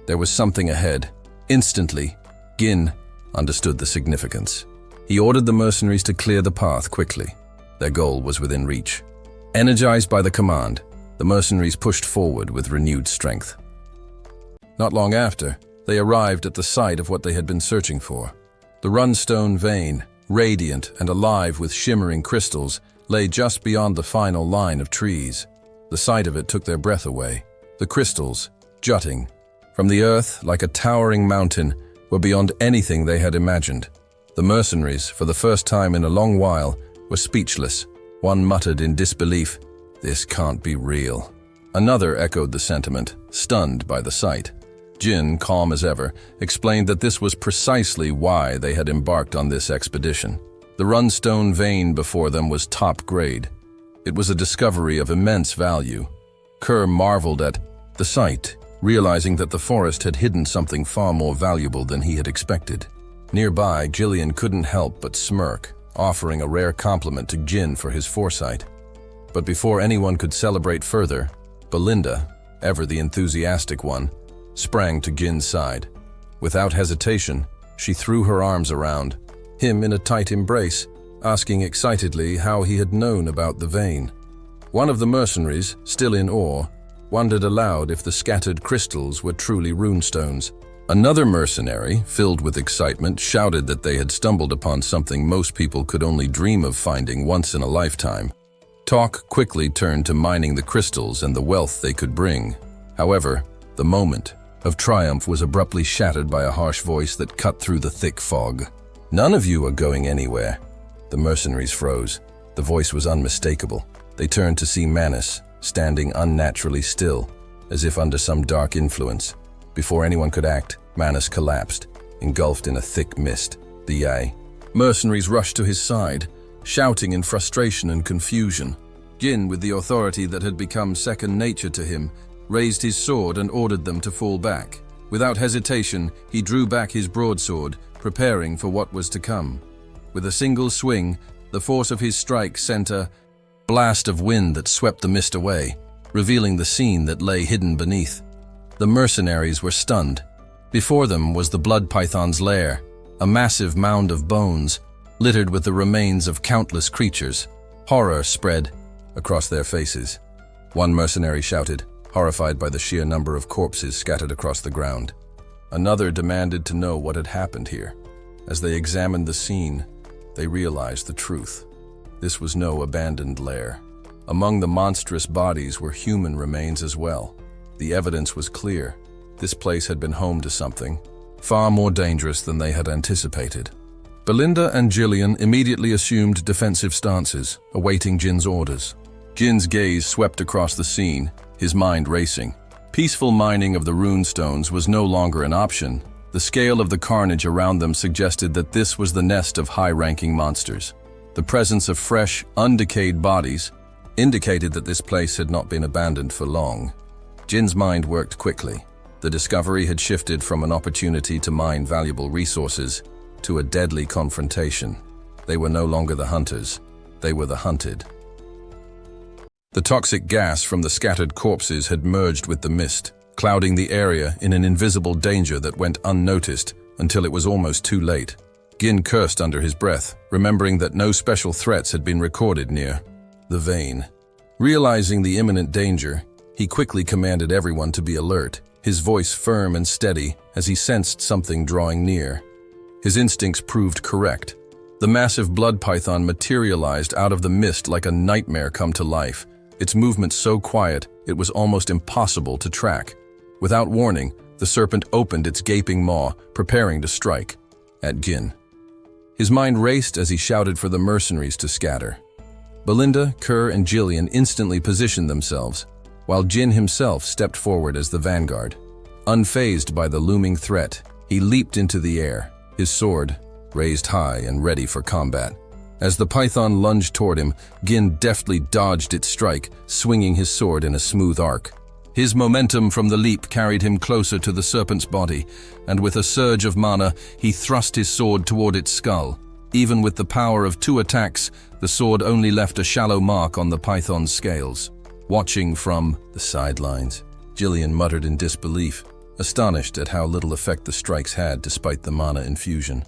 There was something ahead. Instantly, Gin understood the significance. He ordered the mercenaries to clear the path quickly. Their goal was within reach. Energized by the command, the mercenaries pushed forward with renewed strength. Not long after, they arrived at the site of what they had been searching for. The runestone vein, radiant and alive with shimmering crystals, lay just beyond the final line of trees. The sight of it took their breath away. The crystals, jutting from the earth like a towering mountain, were beyond anything they had imagined. The mercenaries, for the first time in a long while, were speechless. One muttered in disbelief, "This can't be real." Another echoed the sentiment, stunned by the sight. Jin, calm as ever, explained that this was precisely why they had embarked on this expedition. The runestone vein before them was top grade. It was a discovery of immense value. Kerr marveled at the sight, realizing that the forest had hidden something far more valuable than he had expected. Nearby, Jillian couldn't help but smirk, offering a rare compliment to Jin for his foresight. But before anyone could celebrate further, Belinda, ever the enthusiastic one, sprang to Jin's side. Without hesitation, she threw her arms around him in a tight embrace, asking excitedly how he had known about the vein. One of the mercenaries, still in awe, wondered aloud if the scattered crystals were truly runestones. Another mercenary, filled with excitement, shouted that they had stumbled upon something most people could only dream of finding once in a lifetime. Talk quickly turned to mining the crystals and the wealth they could bring. However, the moment of triumph was abruptly shattered by a harsh voice that cut through the thick fog. "None of you are going anywhere." The mercenaries froze. The voice was unmistakable. They turned to see Manus, standing unnaturally still, as if under some dark influence. Before anyone could act, Manus collapsed, engulfed in a thick mist. The mercenaries rushed to his side, shouting in frustration and confusion. Jin, with the authority that had become second nature to him, raised his sword and ordered them to fall back. Without hesitation, he drew back his broadsword, preparing for what was to come. With a single swing, the force of his strike sent a blast of wind that swept the mist away, revealing the scene that lay hidden beneath. The mercenaries were stunned. Before them was the blood python's lair, a massive mound of bones, littered with the remains of countless creatures. Horror spread across their faces. One mercenary shouted, horrified by the sheer number of corpses scattered across the ground. Another demanded to know what had happened here. As they examined the scene, they realized the truth. this was no abandoned lair. Among the monstrous bodies were human remains as well. The evidence was clear. This place had been home to something far more dangerous than they had anticipated. Belinda and Jillian immediately assumed defensive stances, awaiting Jin's orders. Jin's gaze swept across the scene, his mind racing. Peaceful mining of the runestones was no longer an option. The scale of the carnage around them suggested that this was the nest of high-ranking monsters. The presence of fresh, undecayed bodies indicated that this place had not been abandoned for long. Jin's mind worked quickly. The discovery had shifted from an opportunity to mine valuable resources to a deadly confrontation. They were no longer the hunters, they were the hunted. The toxic gas from the scattered corpses had merged with the mist, clouding the area in an invisible danger that went unnoticed until it was almost too late. Gin cursed under his breath, remembering that no special threats had been recorded near the vein. Realizing the imminent danger, he quickly commanded everyone to be alert, his voice firm and steady as he sensed something drawing near. His instincts proved correct. The massive blood python materialized out of the mist like a nightmare come to life, its movements so quiet it was almost impossible to track. Without warning, the serpent opened its gaping maw, preparing to strike at Gin. His mind raced as he shouted for the mercenaries to scatter. Belinda, Kerr, and Jillian instantly positioned themselves, while Jin himself stepped forward as the vanguard. Unfazed by the looming threat, he leaped into the air, his sword raised high and ready for combat. As the python lunged toward him, Gin deftly dodged its strike, swinging his sword in a smooth arc. His momentum from the leap carried him closer to the serpent's body, and with a surge of mana, he thrust his sword toward its skull. Even with the power of 2 attacks, the sword only left a shallow mark on the python's scales. Watching from the sidelines, Jillian muttered in disbelief, astonished at how little effect the strikes had despite the mana infusion.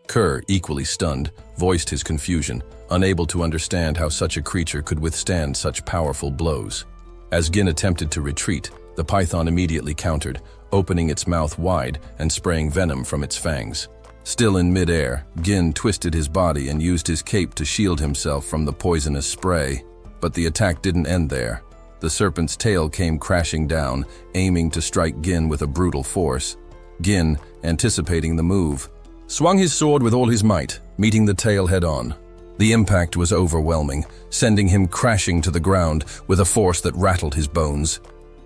Kerr, equally stunned, voiced his confusion, unable to understand how such a creature could withstand such powerful blows. As Gin attempted to retreat, the python immediately countered, opening its mouth wide and spraying venom from its fangs. Still in midair, Gin twisted his body and used his cape to shield himself from the poisonous spray. But the attack didn't end there. The serpent's tail came crashing down, aiming to strike Gin with a brutal force. Gin, anticipating the move, swung his sword with all his might, meeting the tail head-on. The impact was overwhelming, sending him crashing to the ground with a force that rattled his bones.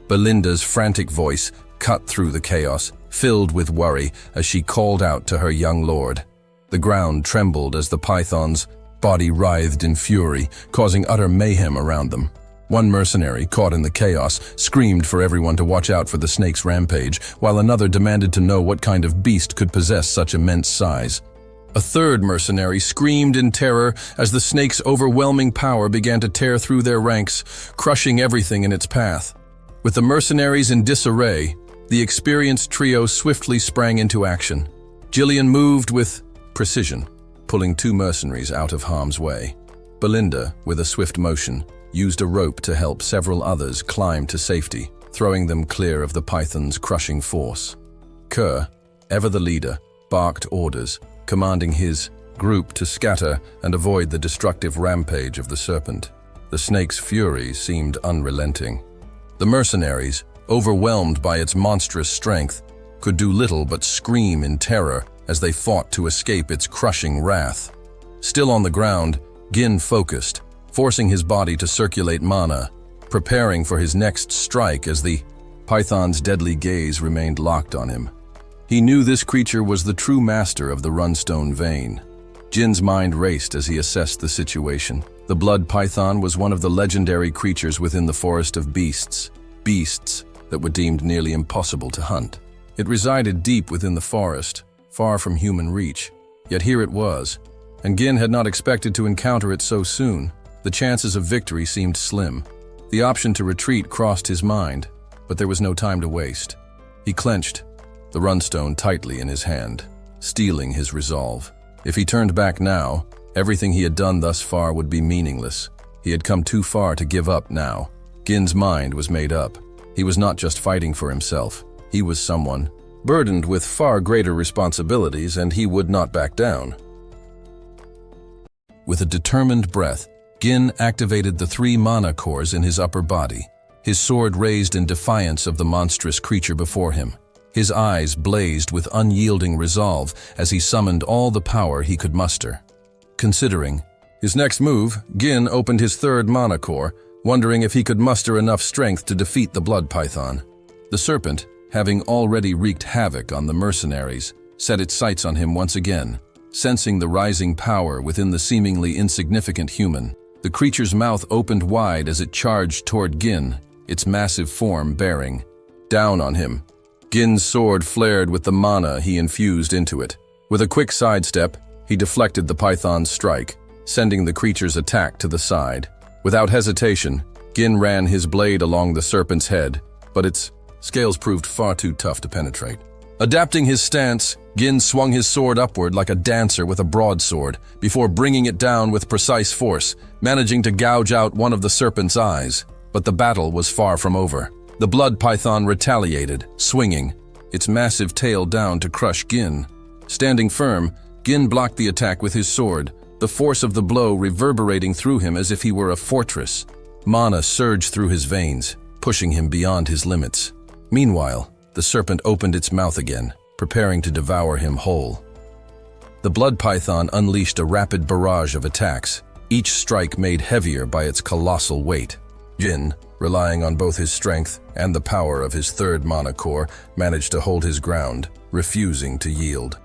Belinda's frantic voice cut through the chaos, filled with worry as she called out to her young lord. The ground trembled as the python's body writhed in fury, causing utter mayhem around them. One mercenary, caught in the chaos, screamed for everyone to watch out for the snake's rampage, while another demanded to know what kind of beast could possess such immense size. A third mercenary screamed in terror as the snake's overwhelming power began to tear through their ranks, crushing everything in its path. With the mercenaries in disarray, the experienced trio swiftly sprang into action. Jillian moved with precision, pulling 2 mercenaries out of harm's way. Belinda, with a swift motion, used a rope to help several others climb to safety, throwing them clear of the python's crushing force. Kerr, ever the leader, barked orders, commanding his group to scatter and avoid the destructive rampage of the serpent. The snake's fury seemed unrelenting. The mercenaries, overwhelmed by its monstrous strength, could do little but scream in terror as they fought to escape its crushing wrath. Still on the ground, Gin focused, forcing his body to circulate mana, preparing for his next strike as the python's deadly gaze remained locked on him. He knew this creature was the true master of the runestone vein. Jin's mind raced as he assessed the situation. The blood python was one of the legendary creatures within the forest of beasts that were deemed nearly impossible to hunt. It resided deep within the forest, far from human reach. Yet here it was, and Gin had not expected to encounter it so soon. The chances of victory seemed slim. The option to retreat crossed his mind, but there was no time to waste. He clenched the runestone tightly in his hand, steeling his resolve. If he turned back now, everything he had done thus far would be meaningless. He had come too far to give up now. Gin's mind was made up. He was not just fighting for himself. He was someone burdened with far greater responsibilities, and he would not back down. With a determined breath, Gin activated the 3 mana cores in his upper body, his sword raised in defiance of the monstrous creature before him. His eyes blazed with unyielding resolve as he summoned all the power he could muster. Considering his next move, Gin opened his 3rd mana core, wondering if he could muster enough strength to defeat the blood python. The serpent, having already wreaked havoc on the mercenaries, set its sights on him once again. Sensing the rising power within the seemingly insignificant human, the creature's mouth opened wide as it charged toward Gin, its massive form bearing down on him. Gin's sword flared with the mana he infused into it. With a quick sidestep, he deflected the python's strike, sending the creature's attack to the side. Without hesitation, Gin ran his blade along the serpent's head, but its scales proved far too tough to penetrate. Adapting his stance, Gin swung his sword upward like a dancer with a broadsword, before bringing it down with precise force, managing to gouge out one of the serpent's eyes. But the battle was far from over. The blood python retaliated, swinging, its massive tail down to crush Gin. Standing firm, Gin blocked the attack with his sword, the force of the blow reverberating through him as if he were a fortress. Mana surged through his veins, pushing him beyond his limits. Meanwhile, the serpent opened its mouth again, preparing to devour him whole. The blood python unleashed a rapid barrage of attacks, each strike made heavier by its colossal weight. Gin, relying on both his strength and the power of his 3rd mana core, managed to hold his ground, refusing to yield.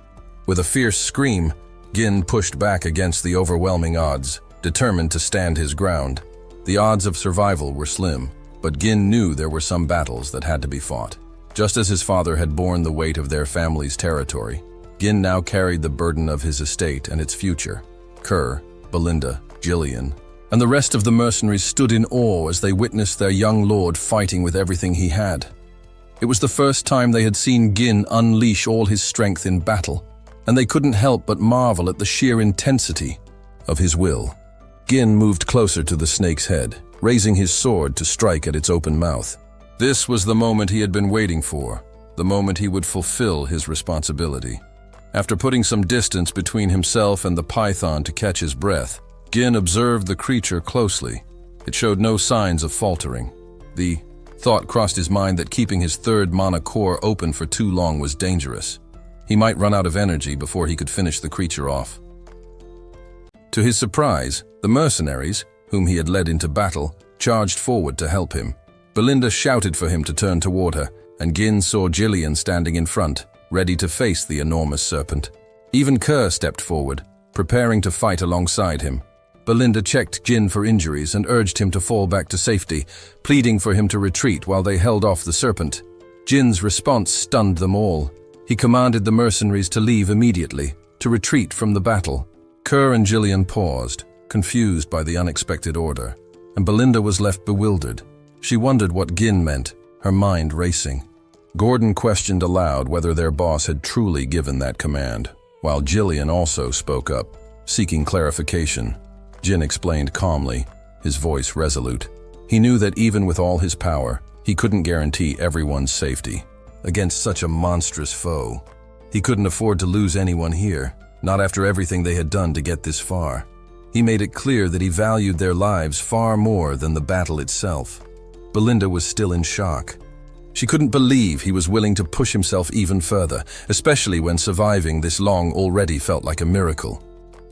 With a fierce scream, Gin pushed back against the overwhelming odds, determined to stand his ground. The odds of survival were slim, but Gin knew there were some battles that had to be fought. Just as his father had borne the weight of their family's territory, Gin now carried the burden of his estate and its future. Kerr, Belinda, Jillian, and the rest of the mercenaries stood in awe as they witnessed their young lord fighting with everything he had. It was the first time they had seen Gin unleash all his strength in battle, and they couldn't help but marvel at the sheer intensity of his will. Gin moved closer to the snake's head, raising his sword to strike at its open mouth. This was the moment he had been waiting for, the moment he would fulfill his responsibility. After putting some distance between himself and the python to catch his breath, Gin observed the creature closely. It showed no signs of faltering. The thought crossed his mind that keeping his 3rd mana core open for too long was dangerous. He might run out of energy before he could finish the creature off. To his surprise, the mercenaries, whom he had led into battle, charged forward to help him. Belinda shouted for him to turn toward her, and Gin saw Jillian standing in front, ready to face the enormous serpent. Even Kerr stepped forward, preparing to fight alongside him. Belinda checked Gin for injuries and urged him to fall back to safety, pleading for him to retreat while they held off the serpent. Jin's response stunned them all. He commanded the mercenaries to leave immediately, to retreat from the battle. Kerr and Jillian paused, confused by the unexpected order, and Belinda was left bewildered. She wondered what Gin meant, her mind racing. Gordon questioned aloud whether their boss had truly given that command, while Jillian also spoke up, seeking clarification. Gin explained calmly, his voice resolute. He knew that even with all his power, he couldn't guarantee everyone's safety. Against such a monstrous foe, he couldn't afford to lose anyone here, not after everything they had done to get this far. He made it clear that he valued their lives far more than the battle itself. Belinda was still in shock. She couldn't believe he was willing to push himself even further, especially when surviving this long already felt like a miracle.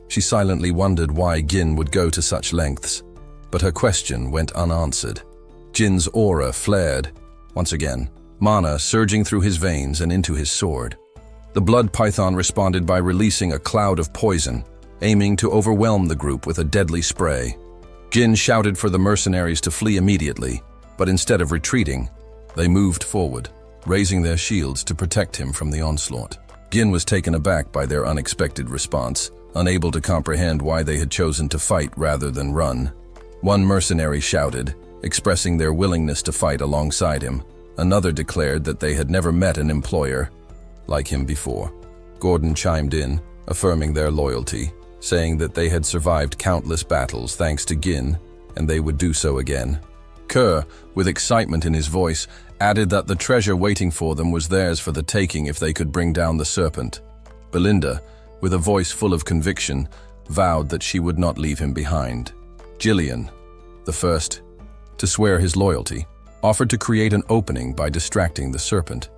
She silently wondered why Gin would go to such lengths, but her question went unanswered. Jin's aura flared. Once again, mana surging through his veins and into his sword. The blood python responded by releasing a cloud of poison, aiming to overwhelm the group with a deadly spray. Gin shouted for the mercenaries to flee immediately, but instead of retreating, they moved forward, raising their shields to protect him from the onslaught. Gin was taken aback by their unexpected response, unable to comprehend why they had chosen to fight rather than run. One mercenary shouted, expressing their willingness to fight alongside him. Another declared that they had never met an employer like him before. Gordon chimed in, affirming their loyalty, saying that they had survived countless battles thanks to Gin, and they would do so again. Kerr, with excitement in his voice, added that the treasure waiting for them was theirs for the taking if they could bring down the serpent. Belinda, with a voice full of conviction, vowed that she would not leave him behind. Jillian, the first to swear his loyalty, offered to create an opening by distracting the serpent.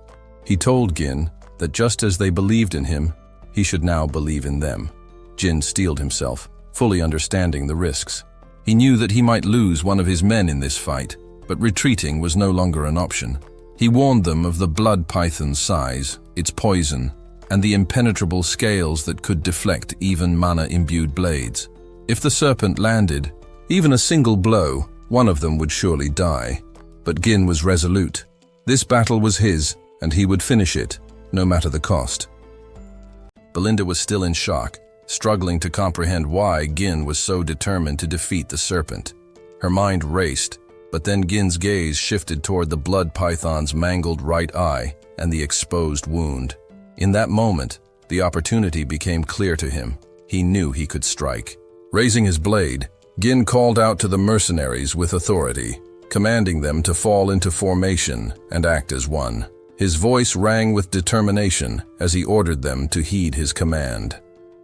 He told Gin that just as they believed in him, he should now believe in them. Jin steeled himself, fully understanding the risks. He knew that he might lose one of his men in this fight, but retreating was no longer an option. He warned them of the blood python's size, its poison, and the impenetrable scales that could deflect even mana-imbued blades. If the serpent landed, even a single blow, one of them would surely die. But Gin was resolute. This battle was his, and he would finish it, no matter the cost. Belinda was still in shock, struggling to comprehend why Gin was so determined to defeat the serpent. Her mind raced, but then Gin's gaze shifted toward the blood python's mangled right eye and the exposed wound. In that moment, the opportunity became clear to him. He knew he could strike. Raising his blade, Gin called out to the mercenaries with authority, commanding them to fall into formation and act as one. His voice rang with determination as he ordered them to heed his command.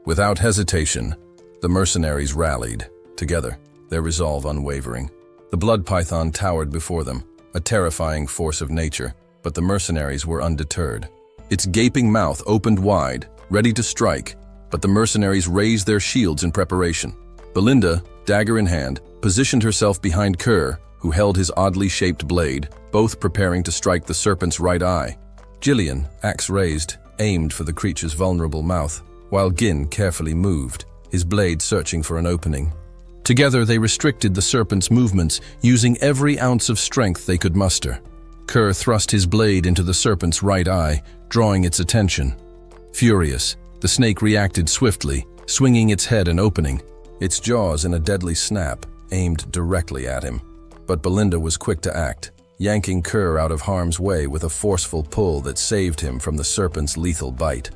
Without hesitation, the mercenaries rallied. Together, their resolve unwavering. The blood python towered before them, a terrifying force of nature, but the mercenaries were undeterred. Its gaping mouth opened wide, ready to strike, but the mercenaries raised their shields in preparation. Belinda, dagger in hand, positioned herself behind Kerr, who held his oddly shaped blade, both preparing to strike the serpent's right eye. Jillian, axe raised, aimed for the creature's vulnerable mouth, while Gin carefully moved, his blade searching for an opening. Together they restricted the serpent's movements, using every ounce of strength they could muster. Kerr thrust his blade into the serpent's right eye, drawing its attention. Furious, the snake reacted swiftly, swinging its head and opening, its jaws in a deadly snap, aimed directly at him. But Belinda was quick to act, yanking Kerr out of harm's way with a forceful pull that saved him from the serpent's lethal bite.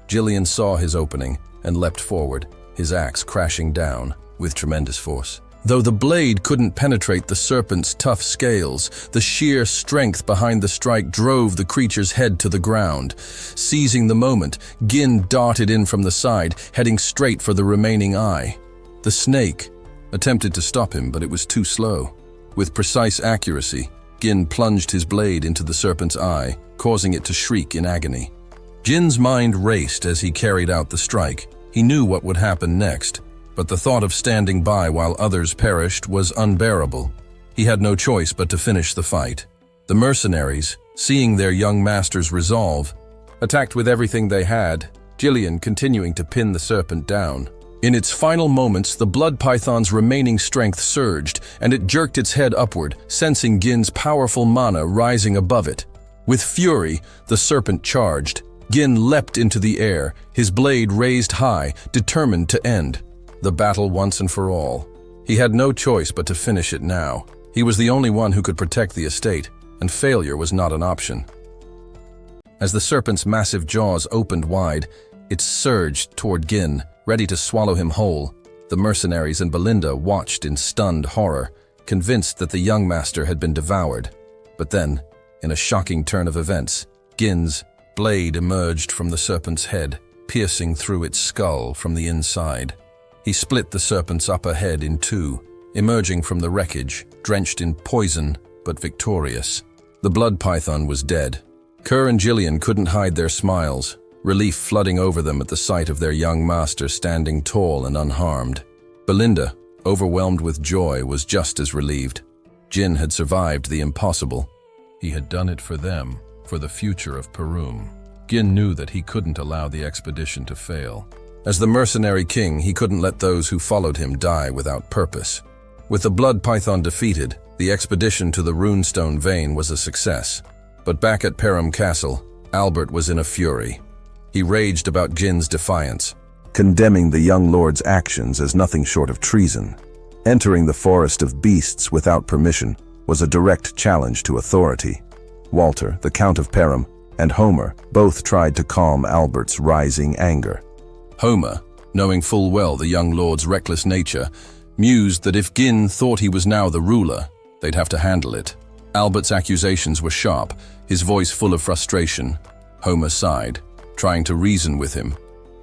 Jillian saw his opening and leapt forward, his axe crashing down with tremendous force. Though the blade couldn't penetrate the serpent's tough scales, the sheer strength behind the strike drove the creature's head to the ground. Seizing the moment, Gin darted in from the side, heading straight for the remaining eye. The snake attempted to stop him, but it was too slow. With precise accuracy, Gin plunged his blade into the serpent's eye, causing it to shriek in agony. Jin's mind raced as he carried out the strike. He knew what would happen next, but the thought of standing by while others perished was unbearable. He had no choice but to finish the fight. The mercenaries, seeing their young master's resolve, attacked with everything they had, Jillian continuing to pin the serpent down. In its final moments, the blood python's remaining strength surged, and it jerked its head upward, sensing Gin's powerful mana rising above it. With fury, the serpent charged. Gin leapt into the air, his blade raised high, determined to end the battle once and for all. He had no choice but to finish it now. He was the only one who could protect the estate, and failure was not an option. As the serpent's massive jaws opened wide, it surged toward Gin, ready to swallow him whole. The mercenaries and Belinda watched in stunned horror, convinced that the young master had been devoured. But then, in a shocking turn of events, Gin's blade emerged from the serpent's head, piercing through its skull from the inside. He split the serpent's upper head in two, emerging from the wreckage, drenched in poison but victorious. The blood python was dead. Kerr and Jillian couldn't hide their smiles, relief flooding over them at the sight of their young master standing tall and unharmed. Belinda, overwhelmed with joy, was just as relieved. Jin had survived the impossible. He had done it for them, for the future of Perum. Gin knew that he couldn't allow the expedition to fail. As the mercenary king, he couldn't let those who followed him die without purpose. With the blood python defeated, the expedition to the runestone vein was a success. But back at Perum Castle, Albert was in a fury. He raged about Jin's defiance, condemning the young lord's actions as nothing short of treason. Entering the forest of beasts without permission was a direct challenge to authority. Walter, the Count of Perum, and Homer both tried to calm Albert's rising anger. Homer, knowing full well the young lord's reckless nature, mused that if Gin thought he was now the ruler, they'd have to handle it. Albert's accusations were sharp, his voice full of frustration. Homer sighed, trying to reason with him.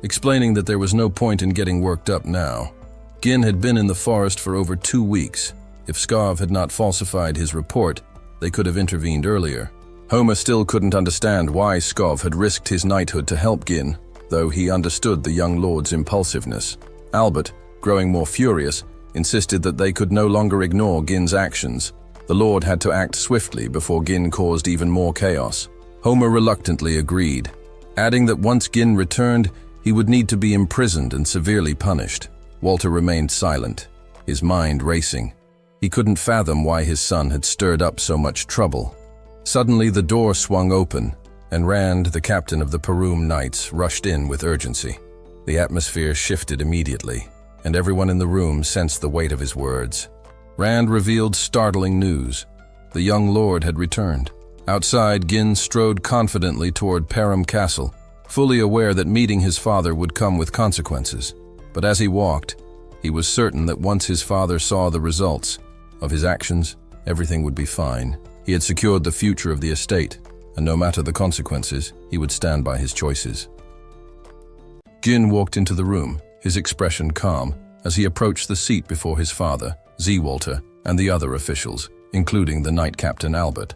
explaining that there was no point in getting worked up now. Gin had been in the forest for over 2 weeks. If Skov had not falsified his report, they could have intervened earlier. Homer still couldn't understand why Skov had risked his knighthood to help Gin, though he understood the young lord's impulsiveness. Albert, growing more furious, insisted that they could no longer ignore Gin's actions. The lord had to act swiftly before Gin caused even more chaos. Homer reluctantly agreed, adding that once Gin returned, he would need to be imprisoned and severely punished. Walter remained silent, his mind racing. He couldn't fathom why his son had stirred up so much trouble. Suddenly the door swung open, and Rand, the captain of the Perum Knights, rushed in with urgency. The atmosphere shifted immediately, and everyone in the room sensed the weight of his words. Rand revealed startling news. The young lord had returned. Outside, Gin strode confidently toward Perum Castle, fully aware that meeting his father would come with consequences. But as he walked, he was certain that once his father saw the results of his actions, everything would be fine. He had secured the future of the estate, and no matter the consequences, he would stand by his choices. Gin walked into the room, his expression calm, as he approached the seat before his father, Walter, and the other officials, including the Knight Captain Albert.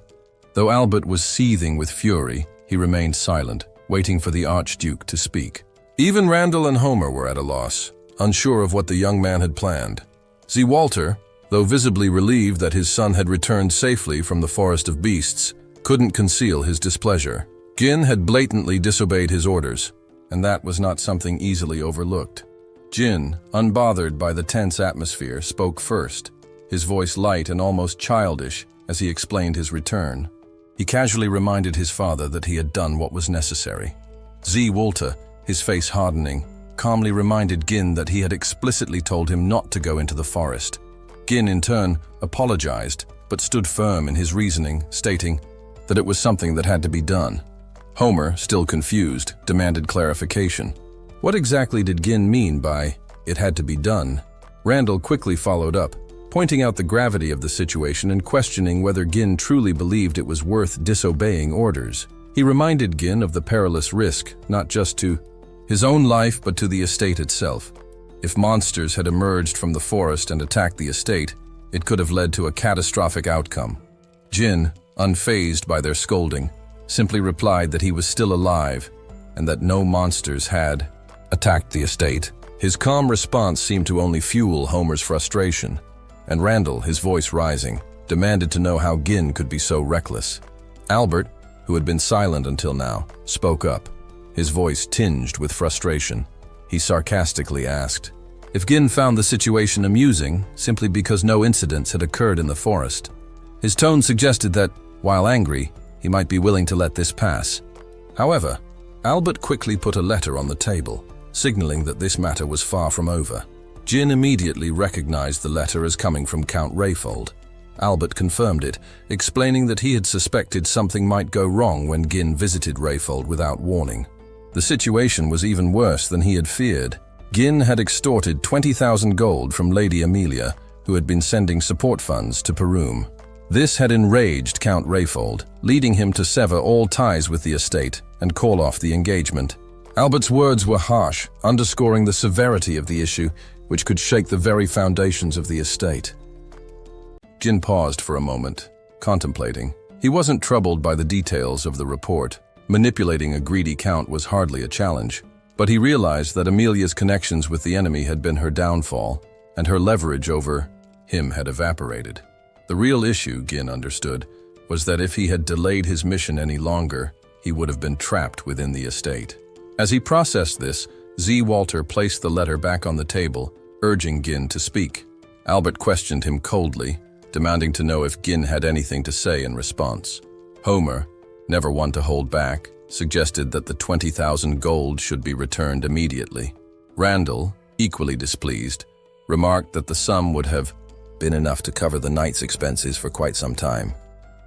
Though Albert was seething with fury, he remained silent, waiting for the Archduke to speak. Even Randall and Homer were at a loss, unsure of what the young man had planned. Walter, though visibly relieved that his son had returned safely from the Forest of Beasts, couldn't conceal his displeasure. Gin had blatantly disobeyed his orders, and that was not something easily overlooked. Gin, unbothered by the tense atmosphere, spoke first, his voice light and almost childish as he explained his return. He casually reminded his father that he had done what was necessary. Walter, his face hardening, calmly reminded Gin that he had explicitly told him not to go into the forest. Gin, in turn, apologized, but stood firm in his reasoning, stating that it was something that had to be done. Homer, still confused, demanded clarification. What exactly did Gin mean by, "it had to be done"? Randall quickly followed up, pointing out the gravity of the situation and questioning whether Gin truly believed it was worth disobeying orders. He reminded Gin of the perilous risk, not just to his own life but to the estate itself. If monsters had emerged from the forest and attacked the estate, it could have led to a catastrophic outcome. Gin, unfazed by their scolding, simply replied that he was still alive and that no monsters had attacked the estate. His calm response seemed to only fuel Homer's frustration, and Randall, his voice rising, demanded to know how Gin could be so reckless. Albert, who had been silent until now, spoke up, his voice tinged with frustration. He sarcastically asked if Gin found the situation amusing simply because no incidents had occurred in the forest. His tone suggested that, while angry, he might be willing to let this pass. However, Albert quickly put a letter on the table, signaling that this matter was far from over. Gin immediately recognized the letter as coming from Count Rayfold. Albert confirmed it, explaining that he had suspected something might go wrong when Gin visited Rayfold without warning. The situation was even worse than he had feared. Gin had extorted 20,000 gold from Lady Amelia, who had been sending support funds to Perum. This had enraged Count Rayfold, leading him to sever all ties with the estate and call off the engagement. Albert's words were harsh, underscoring the severity of the issue, which could shake the very foundations of the estate. Gin paused for a moment, contemplating. He wasn't troubled by the details of the report. Manipulating a greedy count was hardly a challenge, but he realized that Amelia's connections with the enemy had been her downfall, and her leverage over him had evaporated. The real issue, Gin understood, was that if he had delayed his mission any longer, he would have been trapped within the estate. As he processed this, Walter placed the letter back on the table, urging Gin to speak. Albert questioned him coldly, demanding to know if Gin had anything to say in response. Homer, never one to hold back, suggested that the 20,000 gold should be returned immediately. Randall, equally displeased, remarked that the sum would have been enough to cover the knight's expenses for quite some time.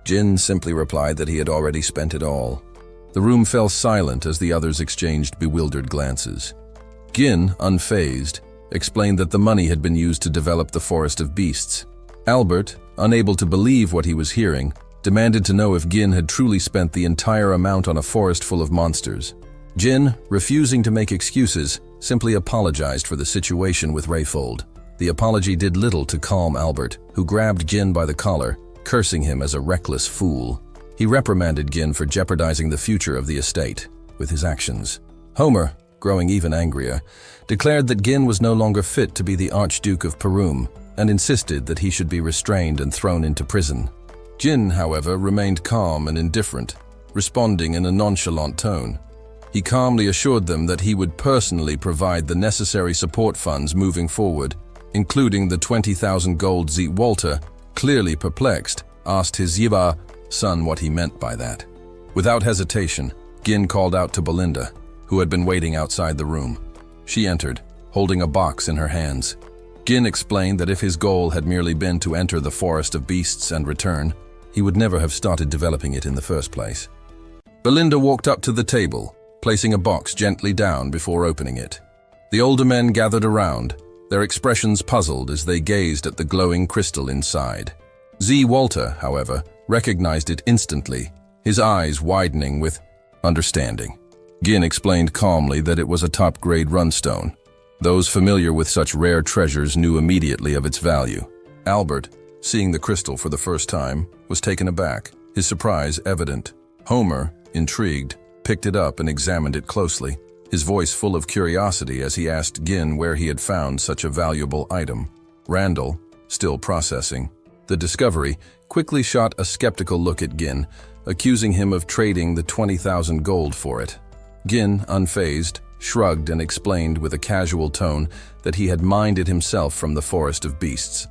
Gin simply replied that he had already spent it all. The room fell silent as the others exchanged bewildered glances. Gin, unfazed, explained that the money had been used to develop the Forest of Beasts. Albert, unable to believe what he was hearing, demanded to know if Gin had truly spent the entire amount on a forest full of monsters. Jin, refusing to make excuses, simply apologized for the situation with Rayfold. The apology did little to calm Albert, who grabbed Jin by the collar, cursing him as a reckless fool. He reprimanded Jin for jeopardizing the future of the estate with his actions. Homer, growing even angrier, declared that Jin was no longer fit to be the Archduke of Perum and insisted that he should be restrained and thrown into prison. Jin, however, remained calm and indifferent, responding in a nonchalant tone. He calmly assured them that he would personally provide the necessary support funds moving forward, including the 20,000 gold. Walter, clearly perplexed, asked his Yiba son what he meant by that. Without hesitation, Jin called out to Belinda, who had been waiting outside the room. She entered, holding a box in her hands. Jin explained that if his goal had merely been to enter the forest of beasts and return, he would never have started developing it in the first place. Belinda walked up to the table, placing a box gently down before opening it. The older men gathered around, their expressions puzzled as they gazed at the glowing crystal inside. Walter, however, recognized it instantly, his eyes widening with understanding. Jin explained calmly that it was a top-grade runestone. Those familiar with such rare treasures knew immediately of its value. Albert, seeing the crystal for the first time, was taken aback, his surprise evident. Homer, intrigued, picked it up and examined it closely, his voice full of curiosity as he asked Jin where he had found such a valuable item. Randall, still processing the discovery, quickly shot a skeptical look at Jin, accusing him of trading the 20,000 gold for it. Jin, unfazed, shrugged and explained with a casual tone that he had mined it himself from the forest of beasts.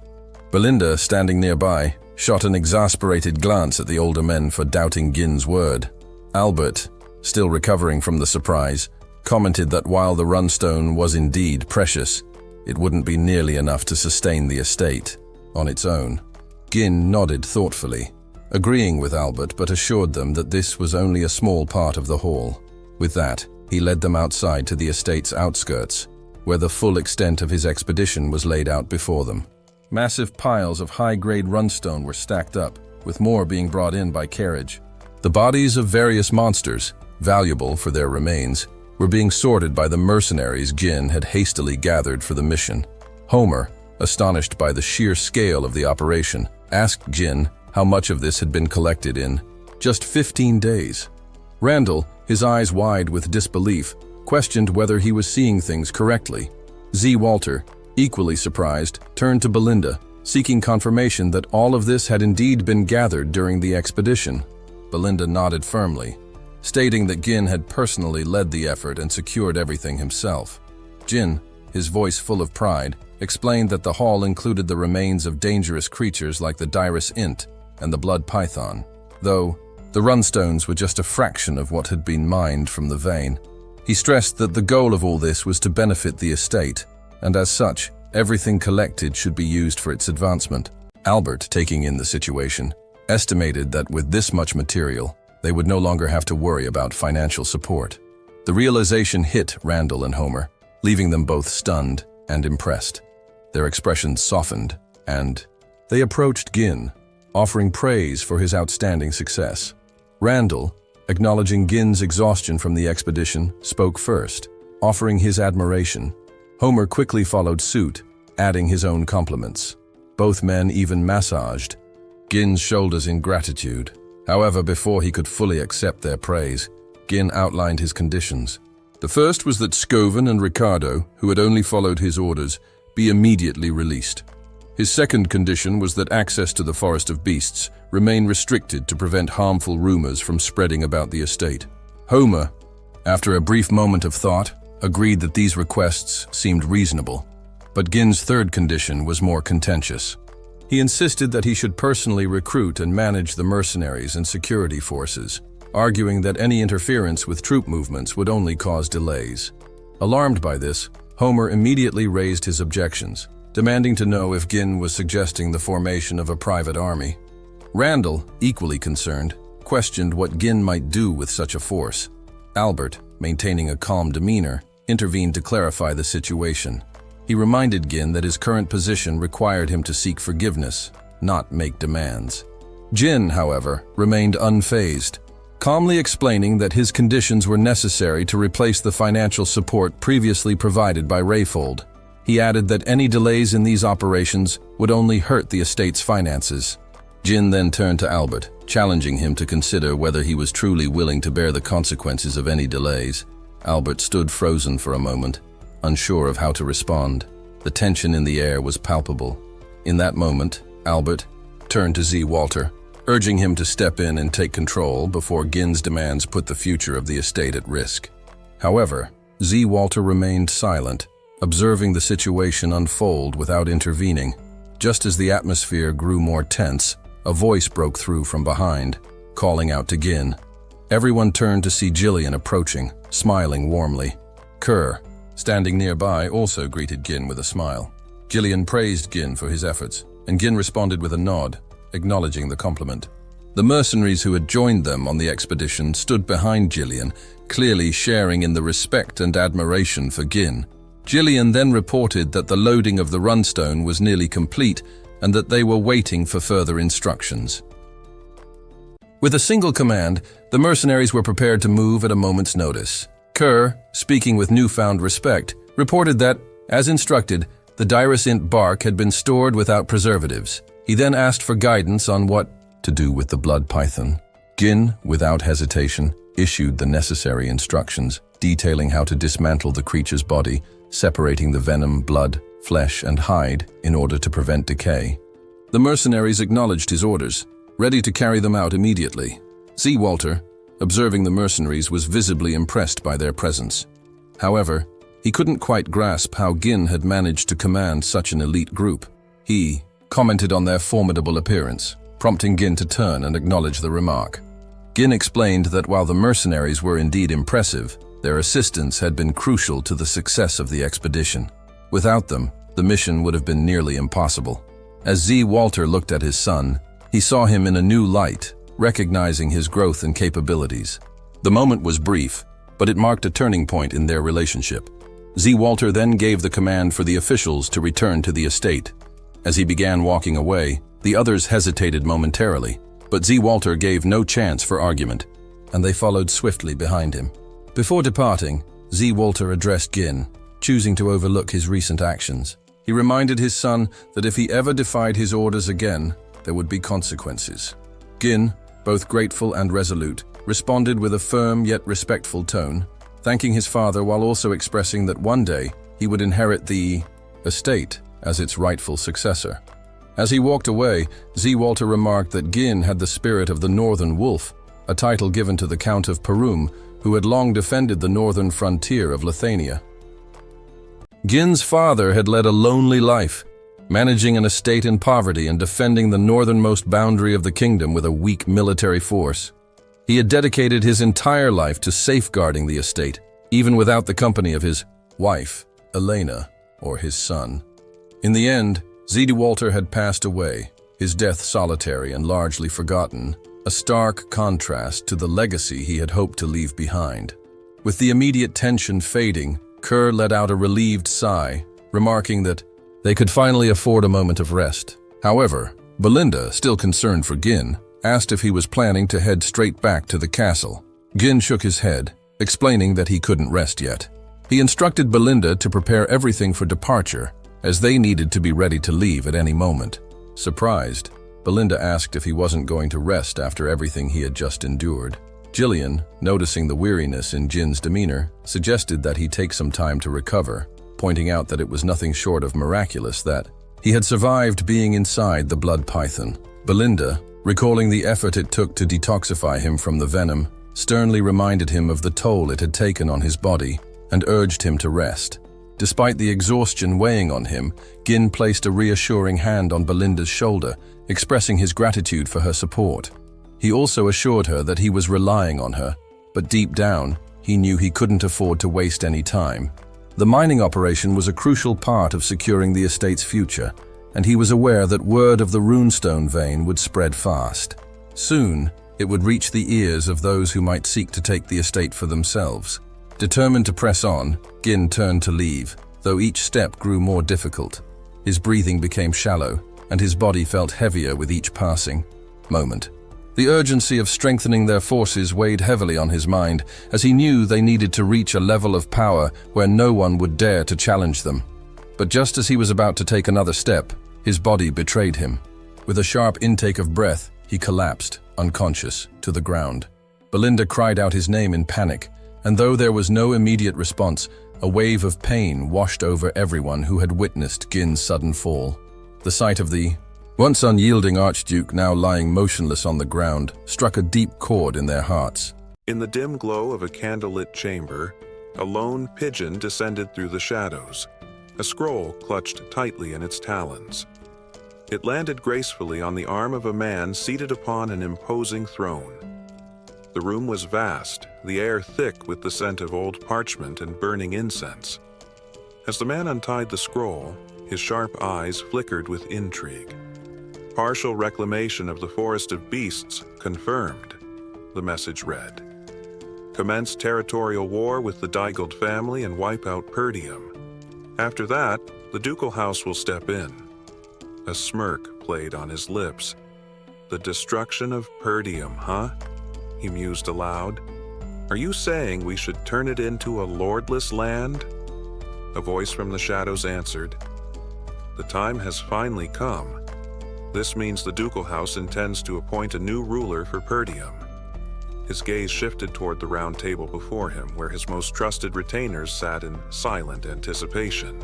Belinda, standing nearby, shot an exasperated glance at the older men for doubting Jin's word. Albert, still recovering from the surprise, commented that while the runestone was indeed precious, it wouldn't be nearly enough to sustain the estate on its own. Jin nodded thoughtfully, agreeing with Albert but assured them that this was only a small part of the haul. With that, he led them outside to the estate's outskirts, where the full extent of his expedition was laid out before them. Massive piles of high-grade runestone were stacked up, with more being brought in by carriage. The bodies of various monsters, valuable for their remains, were being sorted by the mercenaries Jin had hastily gathered for the mission. Homer, astonished by the sheer scale of the operation, asked Jin how much of this had been collected in just 15 days. Randall, his eyes wide with disbelief, questioned whether he was seeing things correctly. Walter, equally surprised, turned to Belinda, seeking confirmation that all of this had indeed been gathered during the expedition. Belinda nodded firmly, stating that Jin had personally led the effort and secured everything himself. Jin, his voice full of pride, explained that the haul included the remains of dangerous creatures like the Dirus Int and the blood python, though the runstones were just a fraction of what had been mined from the vein. He stressed that the goal of all this was to benefit the estate, and as such, everything collected should be used for its advancement. Albert, taking in the situation, estimated that with this much material, they would no longer have to worry about financial support. The realization hit Randall and Homer, leaving them both stunned and impressed. Their expressions softened, and they approached Jin, offering praise for his outstanding success. Randall, acknowledging Jin's exhaustion from the expedition, spoke first, offering his admiration. Homer quickly followed suit, adding his own compliments. Both men even massaged Jin's shoulders in gratitude. However, before he could fully accept their praise, Jin outlined his conditions. The first was that Scoven and Ricardo, who had only followed his orders, be immediately released. His second condition was that access to the Forest of Beasts remain restricted to prevent harmful rumors from spreading about the estate. Homer, after a brief moment of thought, agreed that these requests seemed reasonable. But Jin's third condition was more contentious. He insisted that he should personally recruit and manage the mercenaries and security forces, arguing that any interference with troop movements would only cause delays. Alarmed by this, Homer immediately raised his objections, demanding to know if Jin was suggesting the formation of a private army. Randall, equally concerned, questioned what Jin might do with such a force. Albert, maintaining a calm demeanor, intervened to clarify the situation. He reminded Jin that his current position required him to seek forgiveness, not make demands. Jin, however, remained unfazed, calmly explaining that his conditions were necessary to replace the financial support previously provided by Rayfold. He added that any delays in these operations would only hurt the estate's finances. Jin then turned to Albert, challenging him to consider whether he was truly willing to bear the consequences of any delays. Albert stood frozen for a moment, unsure of how to respond. The tension in the air was palpable. In that moment, Albert turned to Z. Walter, urging him to step in and take control before Gin's demands put the future of the estate at risk. However, Z. Walter remained silent, observing the situation unfold without intervening. Just as the atmosphere grew more tense, a voice broke through from behind, calling out to Gin. Everyone turned to see Jillian approaching, smiling warmly. Kerr, standing nearby, also greeted Gin with a smile. Jillian praised Gin for his efforts, and Gin responded with a nod, acknowledging the compliment. The mercenaries who had joined them on the expedition stood behind Jillian, clearly sharing in the respect and admiration for Gin. Jillian then reported that the loading of the runstone was nearly complete and that they were waiting for further instructions. With a single command, the mercenaries were prepared to move at a moment's notice. Kerr, speaking with newfound respect, reported that, as instructed, the Diracint bark had been stored without preservatives. He then asked for guidance on what to do with the blood python. Gin, without hesitation, issued the necessary instructions, detailing how to dismantle the creature's body, separating the venom, blood, flesh, and hide in order to prevent decay. The mercenaries acknowledged his orders, ready to carry them out immediately. Z. Walter, observing the mercenaries, was visibly impressed by their presence. However, he couldn't quite grasp how Gin had managed to command such an elite group. He commented on their formidable appearance, prompting Gin to turn and acknowledge the remark. Gin explained that while the mercenaries were indeed impressive, their assistance had been crucial to the success of the expedition. Without them, the mission would have been nearly impossible. As Z. Walter looked at his son, he saw him in a new light, recognizing his growth and capabilities. The moment was brief, but it marked a turning point in their relationship. Z. Walter then gave the command for the officials to return to the estate. As he began walking away, the others hesitated momentarily, but Z. Walter gave no chance for argument, and they followed swiftly behind him. Before departing, Z. Walter addressed Gin, choosing to overlook his recent actions. He reminded his son that if he ever defied his orders again, there would be consequences. Gin, both grateful and resolute, responded with a firm yet respectful tone, thanking his father while also expressing that one day he would inherit the estate as its rightful successor. As he walked away, Z. Walter remarked that Gin had the spirit of the Northern Wolf, a title given to the Count of Perum, who had long defended the northern frontier of Lithuania. Gin's father had led a lonely life, managing an estate in poverty and defending the northernmost boundary of the kingdom with a weak military force. He had dedicated his entire life to safeguarding the estate, even without the company of his wife, Elena, or his son. In the end, Z. Walter had passed away, his death solitary and largely forgotten, a stark contrast to the legacy he had hoped to leave behind. With the immediate tension fading, Kerr let out a relieved sigh, remarking that they could finally afford a moment of rest. However, Belinda, still concerned for Gin, asked if he was planning to head straight back to the castle. Gin shook his head, explaining that he couldn't rest yet. He instructed Belinda to prepare everything for departure, as they needed to be ready to leave at any moment. Surprised, Belinda asked if he wasn't going to rest after everything he had just endured. Jillian, noticing the weariness in Jin's demeanor, suggested that he take some time to recover, pointing out that it was nothing short of miraculous that he had survived being inside the blood python. Belinda, recalling the effort it took to detoxify him from the venom, sternly reminded him of the toll it had taken on his body and urged him to rest. Despite the exhaustion weighing on him, Gin placed a reassuring hand on Belinda's shoulder, expressing his gratitude for her support. He also assured her that he was relying on her, but deep down, he knew he couldn't afford to waste any time. The mining operation was a crucial part of securing the estate's future, and he was aware that word of the runestone vein would spread fast. Soon, it would reach the ears of those who might seek to take the estate for themselves. Determined to press on, Gin turned to leave, though each step grew more difficult. His breathing became shallow, and his body felt heavier with each passing moment. The urgency of strengthening their forces weighed heavily on his mind, as he knew they needed to reach a level of power where no one would dare to challenge them. But just as he was about to take another step, his body betrayed him. With a sharp intake of breath, he collapsed, unconscious, to the ground. Belinda cried out his name in panic, and though there was no immediate response, a wave of pain washed over everyone who had witnessed Gin's sudden fall. The sight of the once unyielding Archduke now lying motionless on the ground struck a deep chord in their hearts. In the dim glow of a candlelit chamber, a lone pigeon descended through the shadows, a scroll clutched tightly in its talons. It landed gracefully on the arm of a man seated upon an imposing throne. The room was vast, the air thick with the scent of old parchment and burning incense. As the man untied the scroll, his sharp eyes flickered with intrigue. Partial reclamation of the Forest of Beasts confirmed, the message read. Commence territorial war with the Daigold family and wipe out Perum. After that, the ducal house will step in. A smirk played on his lips. The destruction of Perum, huh? He mused aloud. Are you saying we should turn it into a lordless land? A voice from the shadows answered. The time has finally come. This means the ducal house intends to appoint a new ruler for Perum. His gaze shifted toward the round table before him, where his most trusted retainers sat in silent anticipation.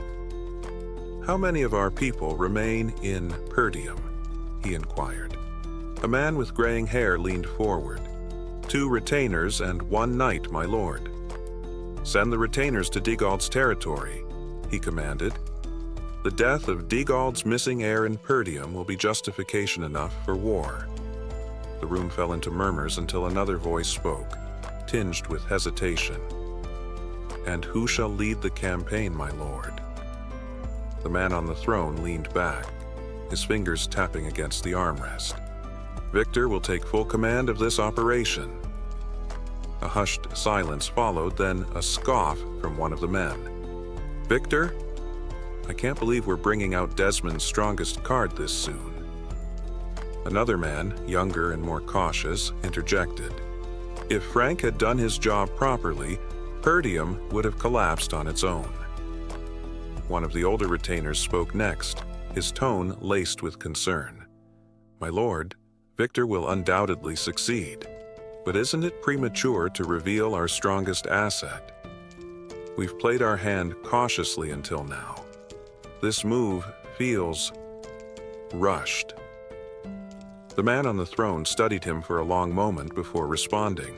How many of our people remain in Perum? He inquired. A man with graying hair leaned forward. 2 retainers and 1 knight, my lord. Send the retainers to Digald's territory, he commanded. The death of Digald's missing heir in Perum will be justification enough for war. The room fell into murmurs until another voice spoke, tinged with hesitation. And who shall lead the campaign, my lord? The man on the throne leaned back, his fingers tapping against the armrest. Victor will take full command of this operation. A hushed silence followed, then a scoff from one of the men. Victor? I can't believe we're bringing out Desmond's strongest card this soon. Another man, younger and more cautious, interjected. If Frank had done his job properly, Perum would have collapsed on its own. One of the older retainers spoke next, his tone laced with concern. My lord, Victor will undoubtedly succeed, but isn't it premature to reveal our strongest asset? We've played our hand cautiously until now. This move feels rushed. The man on the throne studied him for a long moment before responding.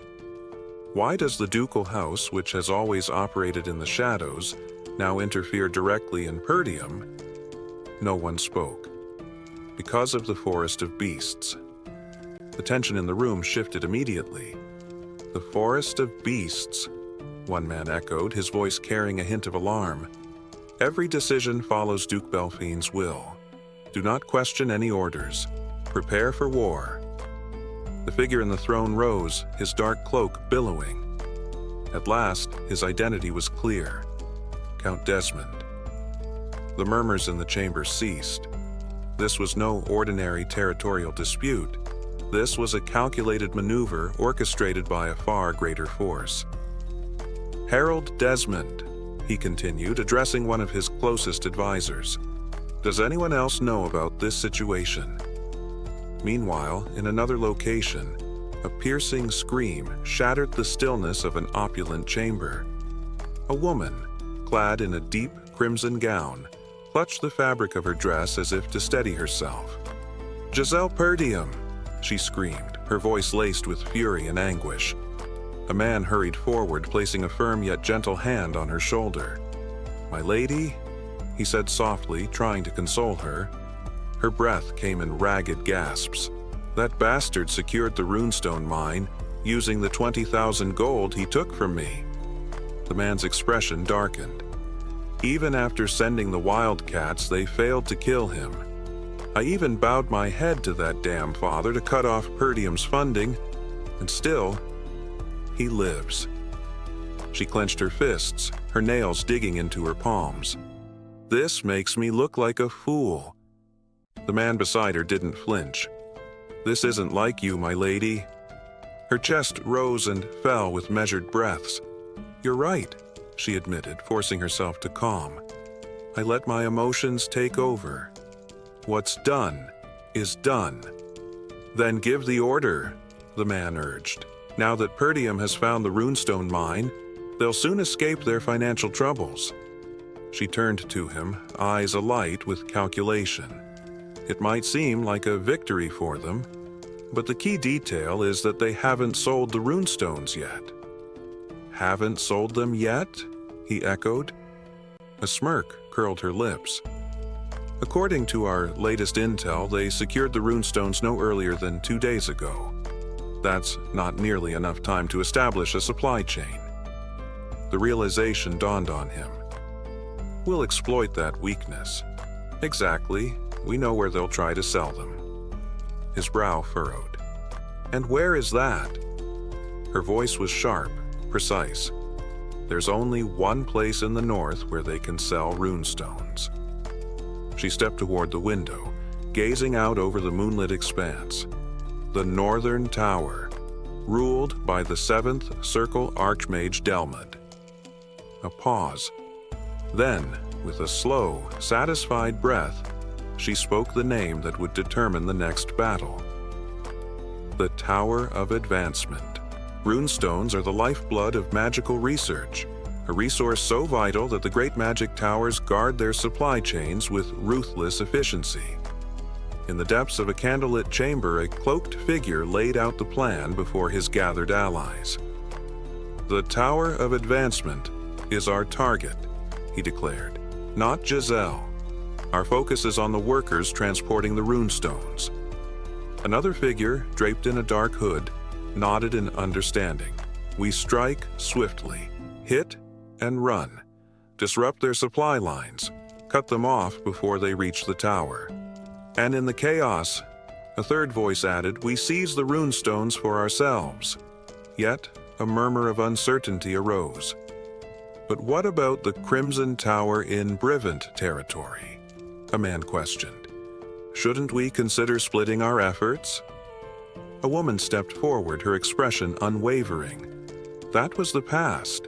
Why does the ducal house, which has always operated in the shadows, now interfere directly in Perum? No one spoke. Because of the Forest of Beasts. The tension in the room shifted immediately. The Forest of Beasts, one man echoed, his voice carrying a hint of alarm. Every decision follows Duke Belfine's will. Do not question any orders. Prepare for war. The figure in the throne rose, his dark cloak billowing. At last, his identity was clear. Count Desmond. The murmurs in the chamber ceased. This was no ordinary territorial dispute. This was a calculated maneuver orchestrated by a far greater force. Harold Desmond, he continued, addressing one of his closest advisors. Does anyone else know about this situation? Meanwhile, in another location, a piercing scream shattered the stillness of an opulent chamber. A woman, clad in a deep crimson gown, clutched the fabric of her dress as if to steady herself. Giselle Perum, she screamed, her voice laced with fury and anguish. A man hurried forward, placing a firm yet gentle hand on her shoulder. My lady, he said softly, trying to console her. Her breath came in ragged gasps. That bastard secured the runestone mine, using the 20,000 gold he took from me. The man's expression darkened. Even after sending the wildcats, they failed to kill him. I even bowed my head to that damn father to cut off Perdium's funding, and still, he lives. She clenched her fists, her nails digging into her palms. This makes me look like a fool. The man beside her didn't flinch. This isn't like you, my lady." Her chest rose and fell with measured breaths. "You're right," she admitted, forcing herself to calm. "I let my emotions take over. What's done is done." "Then give the order," the man urged. "Now that Perum has found the runestone mine, they'll soon escape their financial troubles." She turned to him, eyes alight with calculation. It might seem like a victory for them, but the key detail is that they haven't sold the runestones yet. "Haven't sold them yet?" he echoed. A smirk curled her lips. "According to our latest intel, they secured the runestones no earlier than 2 days ago. That's not nearly enough time to establish a supply chain." The realization dawned on him. "We'll exploit that weakness." "Exactly. We know where they'll try to sell them." His brow furrowed. "And where is that?" Her voice was sharp, precise. "There's only one place in the north where they can sell runestones." She stepped toward the window, gazing out over the moonlit expanse. The Northern Tower, ruled by the 7th Circle Archmage Delmud. A pause. Then, with a slow, satisfied breath, she spoke the name that would determine the next battle. The Tower of Advancement. Runestones are the lifeblood of magical research, a resource so vital that the great magic towers guard their supply chains with ruthless efficiency. In the depths of a candlelit chamber, a cloaked figure laid out the plan before his gathered allies. "The Tower of Advancement is our target," he declared. "Not Giselle. Our focus is on the workers transporting the runestones." Another figure, draped in a dark hood, nodded in understanding. "We strike swiftly, hit and run, disrupt their supply lines, cut them off before they reach the tower. And in the chaos," a third voice added, "we seize the runestones for ourselves." Yet a murmur of uncertainty arose. "But what about the Crimson Tower in Brivant territory?" a man questioned. "Shouldn't we consider splitting our efforts?" A woman stepped forward, her expression unwavering. "That was the past.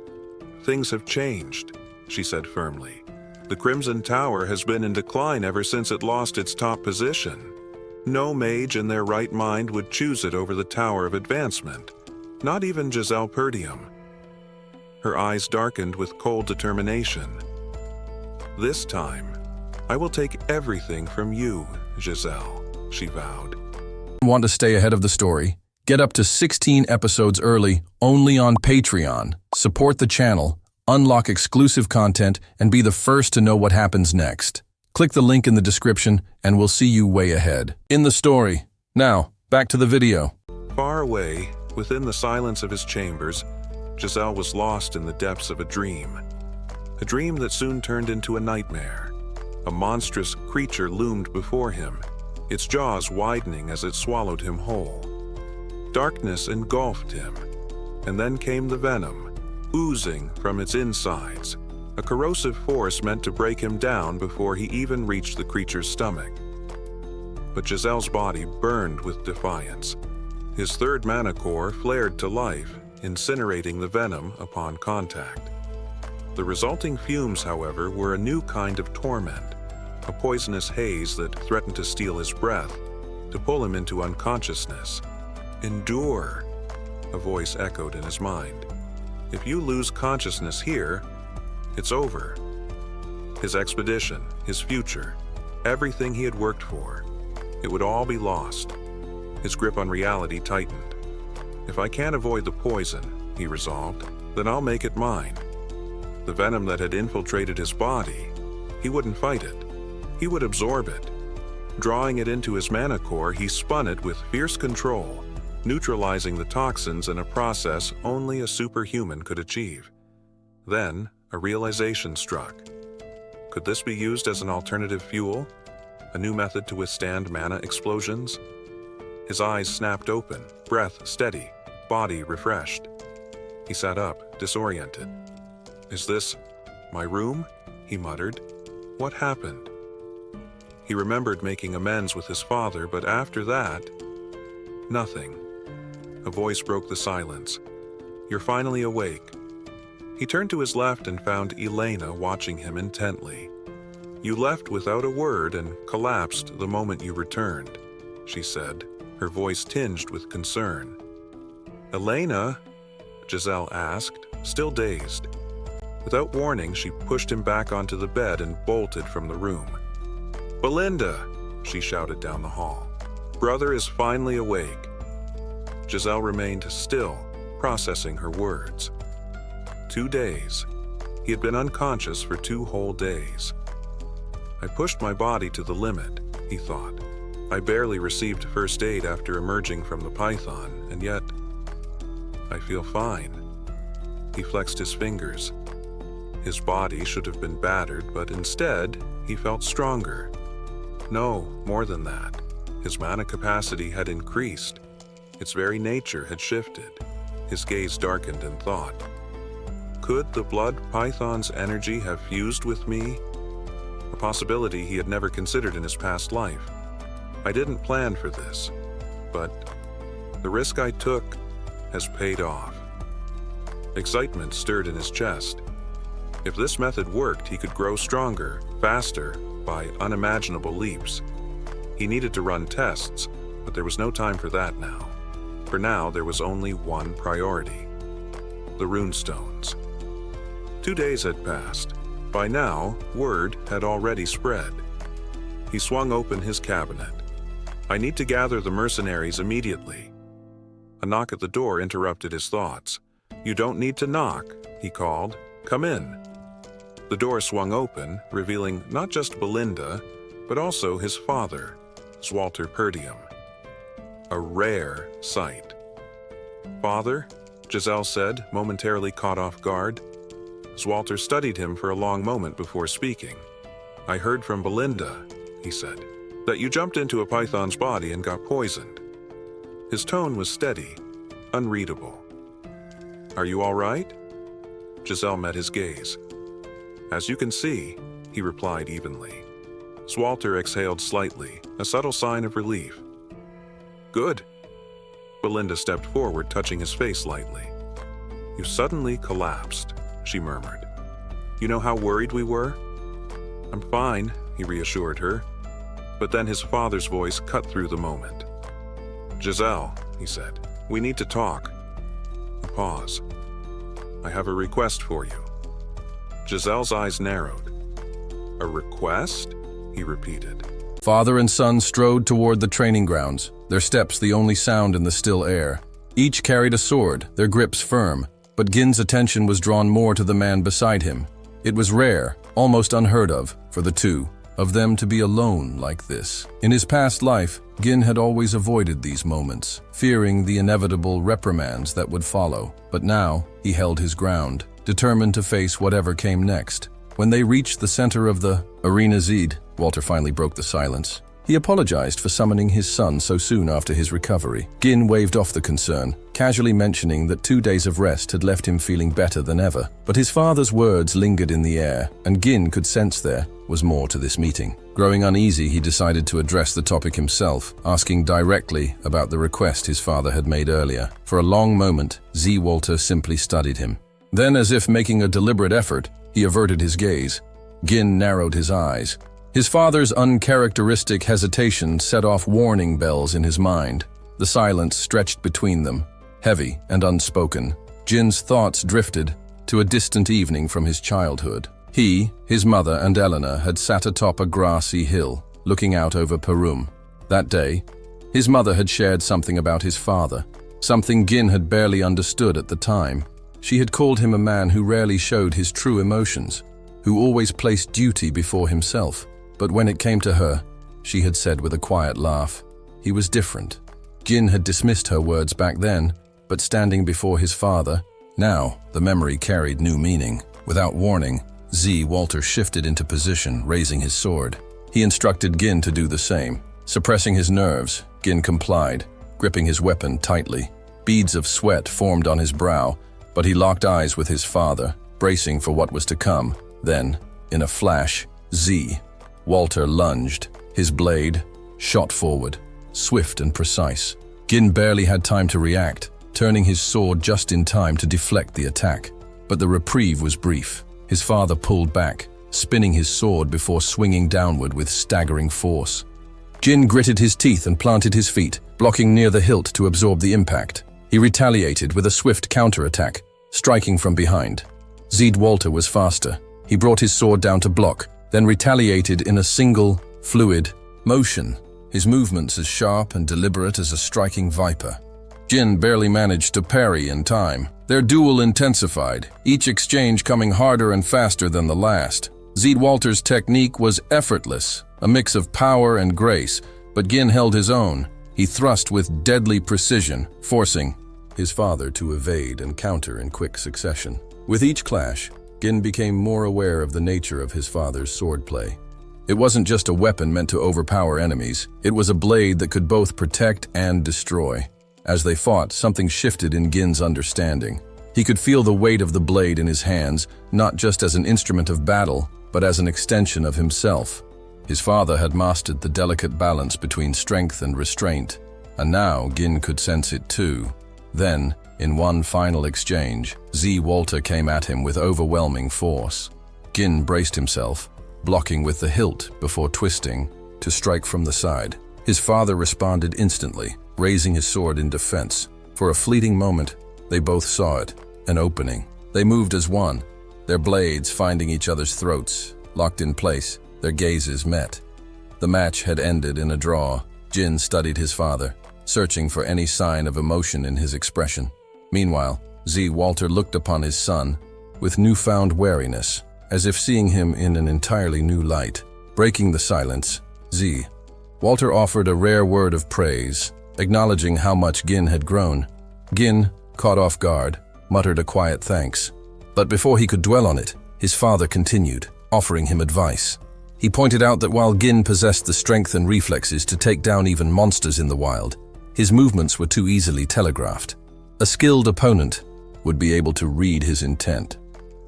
Things have changed," she said firmly. "The Crimson Tower has been in decline ever since it lost its top position. No mage in their right mind would choose it over the Tower of Advancement, not even Giselle Perum." Her eyes darkened with cold determination. "This time, I will take everything from you, Giselle," she vowed. Want to stay ahead of the story? Get up to 16 episodes early only on Patreon. Support the channel, unlock exclusive content, and be the first to know what happens next. Click the link in the description and we'll see you way ahead. In the story. Now, back to the video. Far away, within the silence of his chambers, Giselle was lost in the depths of a dream. A dream that soon turned into a nightmare. A monstrous creature loomed before him, its jaws widening as it swallowed him whole. Darkness engulfed him, and then came the venom, oozing from its insides, a corrosive force meant to break him down before he even reached the creature's stomach. But Giselle's body burned with defiance. His third mana core flared to life, incinerating the venom upon contact. The resulting fumes, however, were a new kind of torment, a poisonous haze that threatened to steal his breath, to pull him into unconsciousness. "Endure," a voice echoed in his mind. "If you lose consciousness here, it's over." His expedition, his future, everything he had worked for, it would all be lost. His grip on reality tightened. "If I can't avoid the poison," he resolved, "then I'll make it mine." The venom that had infiltrated his body, he wouldn't fight it. He would absorb it. Drawing it into his mana core, he spun it with fierce control, neutralizing the toxins in a process only a superhuman could achieve. Then, a realization struck. Could this be used as an alternative fuel? A new method to withstand mana explosions? His eyes snapped open, breath steady, body refreshed. He sat up, disoriented. "Is this my room?" he muttered. "What happened?" He remembered making amends with his father, but after that, Nothing. A voice broke the silence. "You're finally awake." He turned to his left and found Elena watching him intently. "You left without a word and collapsed the moment you returned," she said, her voice tinged with concern. "Elena?" Giselle asked, still dazed. Without warning, she pushed him back onto the bed and bolted from the room. "Belinda!" she shouted down the hall. "Brother is finally awake." Giselle remained still, processing her words. 2 days. He had been unconscious for 2 whole days. "I pushed my body to the limit," he thought. "I barely received first aid after emerging from the python, and yet I feel fine." He flexed his fingers. His body should have been battered, but instead, he felt stronger. No, more than that. His mana capacity had increased. Its very nature had shifted. His gaze darkened in thought. Could the blood python's energy have fused with me? A possibility he had never considered in his past life. I didn't plan for this, but the risk I took has paid off. Excitement stirred in his chest. If this method worked, he could grow stronger, faster, by unimaginable leaps. He needed to run tests, but there was no time for that now. For now, there was only one priority: the runestones. 2 days had passed. By now, word had already spread. He swung open his cabinet. "I need to gather the mercenaries immediately." A knock at the door interrupted his thoughts. "You don't need to knock," he called. "Come in." The door swung open, revealing not just Belinda, but also his father, Walter Perum. A rare sight. "Father?" Giselle said, momentarily caught off guard. Walter studied him for a long moment before speaking. "I heard from Belinda," he said, "that you jumped into a python's body and got poisoned." His tone was steady, unreadable. "Are you all right?" Giselle met his gaze. "As you can see," he replied evenly. Walter exhaled slightly, a subtle sign of relief. "Good." Belinda stepped forward, touching his face lightly. "You suddenly collapsed," she murmured. "You know how worried we were?" "I'm fine," he reassured her. But then his father's voice cut through the moment. "Giselle," he said, "we need to talk." A pause. "I have a request for you." Giselle's eyes narrowed. "A request?" he repeated. Father and son strode toward the training grounds, their steps the only sound in the still air. Each carried a sword, their grips firm, but Gin's attention was drawn more to the man beside him. It was rare, almost unheard of, for the two of them to be alone like this. In his past life, Gin had always avoided these moments, fearing the inevitable reprimands that would follow. But now, he held his ground, determined to face whatever came next. When they reached the center of the arena Zed, Walter finally broke the silence. He apologized for summoning his son so soon after his recovery. Gin waved off the concern, casually mentioning that 2 days of rest had left him feeling better than ever. But his father's words lingered in the air, and Gin could sense there was more to this meeting. Growing uneasy, he decided to address the topic himself, asking directly about the request his father had made earlier. For a long moment, Walter simply studied him. Then, as if making a deliberate effort, he averted his gaze. Gin narrowed his eyes. His father's uncharacteristic hesitation set off warning bells in his mind. The silence stretched between them, heavy and unspoken. Gin's thoughts drifted to a distant evening from his childhood. He, his mother, and Eleanor had sat atop a grassy hill, looking out over Perum. That day, his mother had shared something about his father, something Gin had barely understood at the time. She had called him a man who rarely showed his true emotions, who always placed duty before himself. But when it came to her, she had said with a quiet laugh, he was different. Gin had dismissed her words back then, but standing before his father, now the memory carried new meaning. Without warning, Walter shifted into position, raising his sword. He instructed Gin to do the same. Suppressing his nerves, Gin complied, gripping his weapon tightly. Beads of sweat formed on his brow, but he locked eyes with his father, bracing for what was to come. Then, in a flash, Walter lunged. His blade shot forward, swift and precise. Gin barely had time to react, turning his sword just in time to deflect the attack. But the reprieve was brief. His father pulled back, spinning his sword before swinging downward with staggering force. Gin gritted his teeth and planted his feet, blocking near the hilt to absorb the impact. He retaliated with a swift counterattack, striking from behind. Walter was faster. He brought his sword down to block, then retaliated in a single, fluid motion, his movements as sharp and deliberate as a striking viper. Gin barely managed to parry in time. Their duel intensified, each exchange coming harder and faster than the last. Walter's technique was effortless, a mix of power and grace, but Gin held his own. He thrust with deadly precision, forcing his father to evade and counter in quick succession. With each clash, Gin became more aware of the nature of his father's swordplay. It wasn't just a weapon meant to overpower enemies, it was a blade that could both protect and destroy. As they fought, something shifted in Gin's understanding. He could feel the weight of the blade in his hands, not just as an instrument of battle, but as an extension of himself. His father had mastered the delicate balance between strength and restraint, and now Gin could sense it too. Then, in one final exchange, Walter came at him with overwhelming force. Gin braced himself, blocking with the hilt before twisting to strike from the side. His father responded instantly, raising his sword in defense. For a fleeting moment, they both saw it, an opening. They moved as one, their blades finding each other's throats. Locked in place, their gazes met. The match had ended in a draw. Gin studied his father, searching for any sign of emotion in his expression. Meanwhile, Walter looked upon his son with newfound wariness, as if seeing him in an entirely new light. Breaking the silence, Walter offered a rare word of praise, acknowledging how much Gin had grown. Gin, caught off guard, muttered a quiet thanks. But before he could dwell on it, his father continued, offering him advice. He pointed out that while Gin possessed the strength and reflexes to take down even monsters in the wild, his movements were too easily telegraphed. A skilled opponent would be able to read his intent.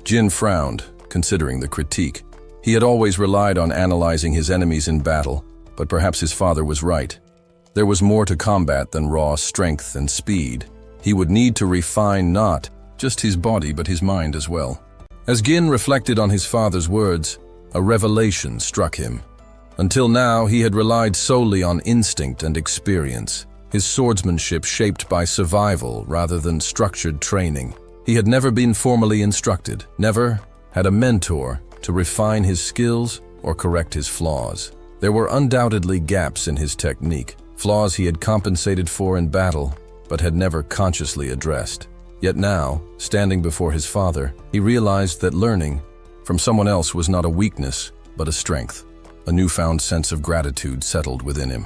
Gin frowned, considering the critique. He had always relied on analyzing his enemies in battle, but perhaps his father was right. There was more to combat than raw strength and speed. He would need to refine not just his body but his mind as well. As Gin reflected on his father's words, a revelation struck him. Until now, he had relied solely on instinct and experience, his swordsmanship shaped by survival rather than structured training. He had never been formally instructed, never had a mentor to refine his skills or correct his flaws. There were undoubtedly gaps in his technique, flaws he had compensated for in battle, but had never consciously addressed. Yet now, standing before his father, he realized that learning from someone else was not a weakness, but a strength. A newfound sense of gratitude settled within him.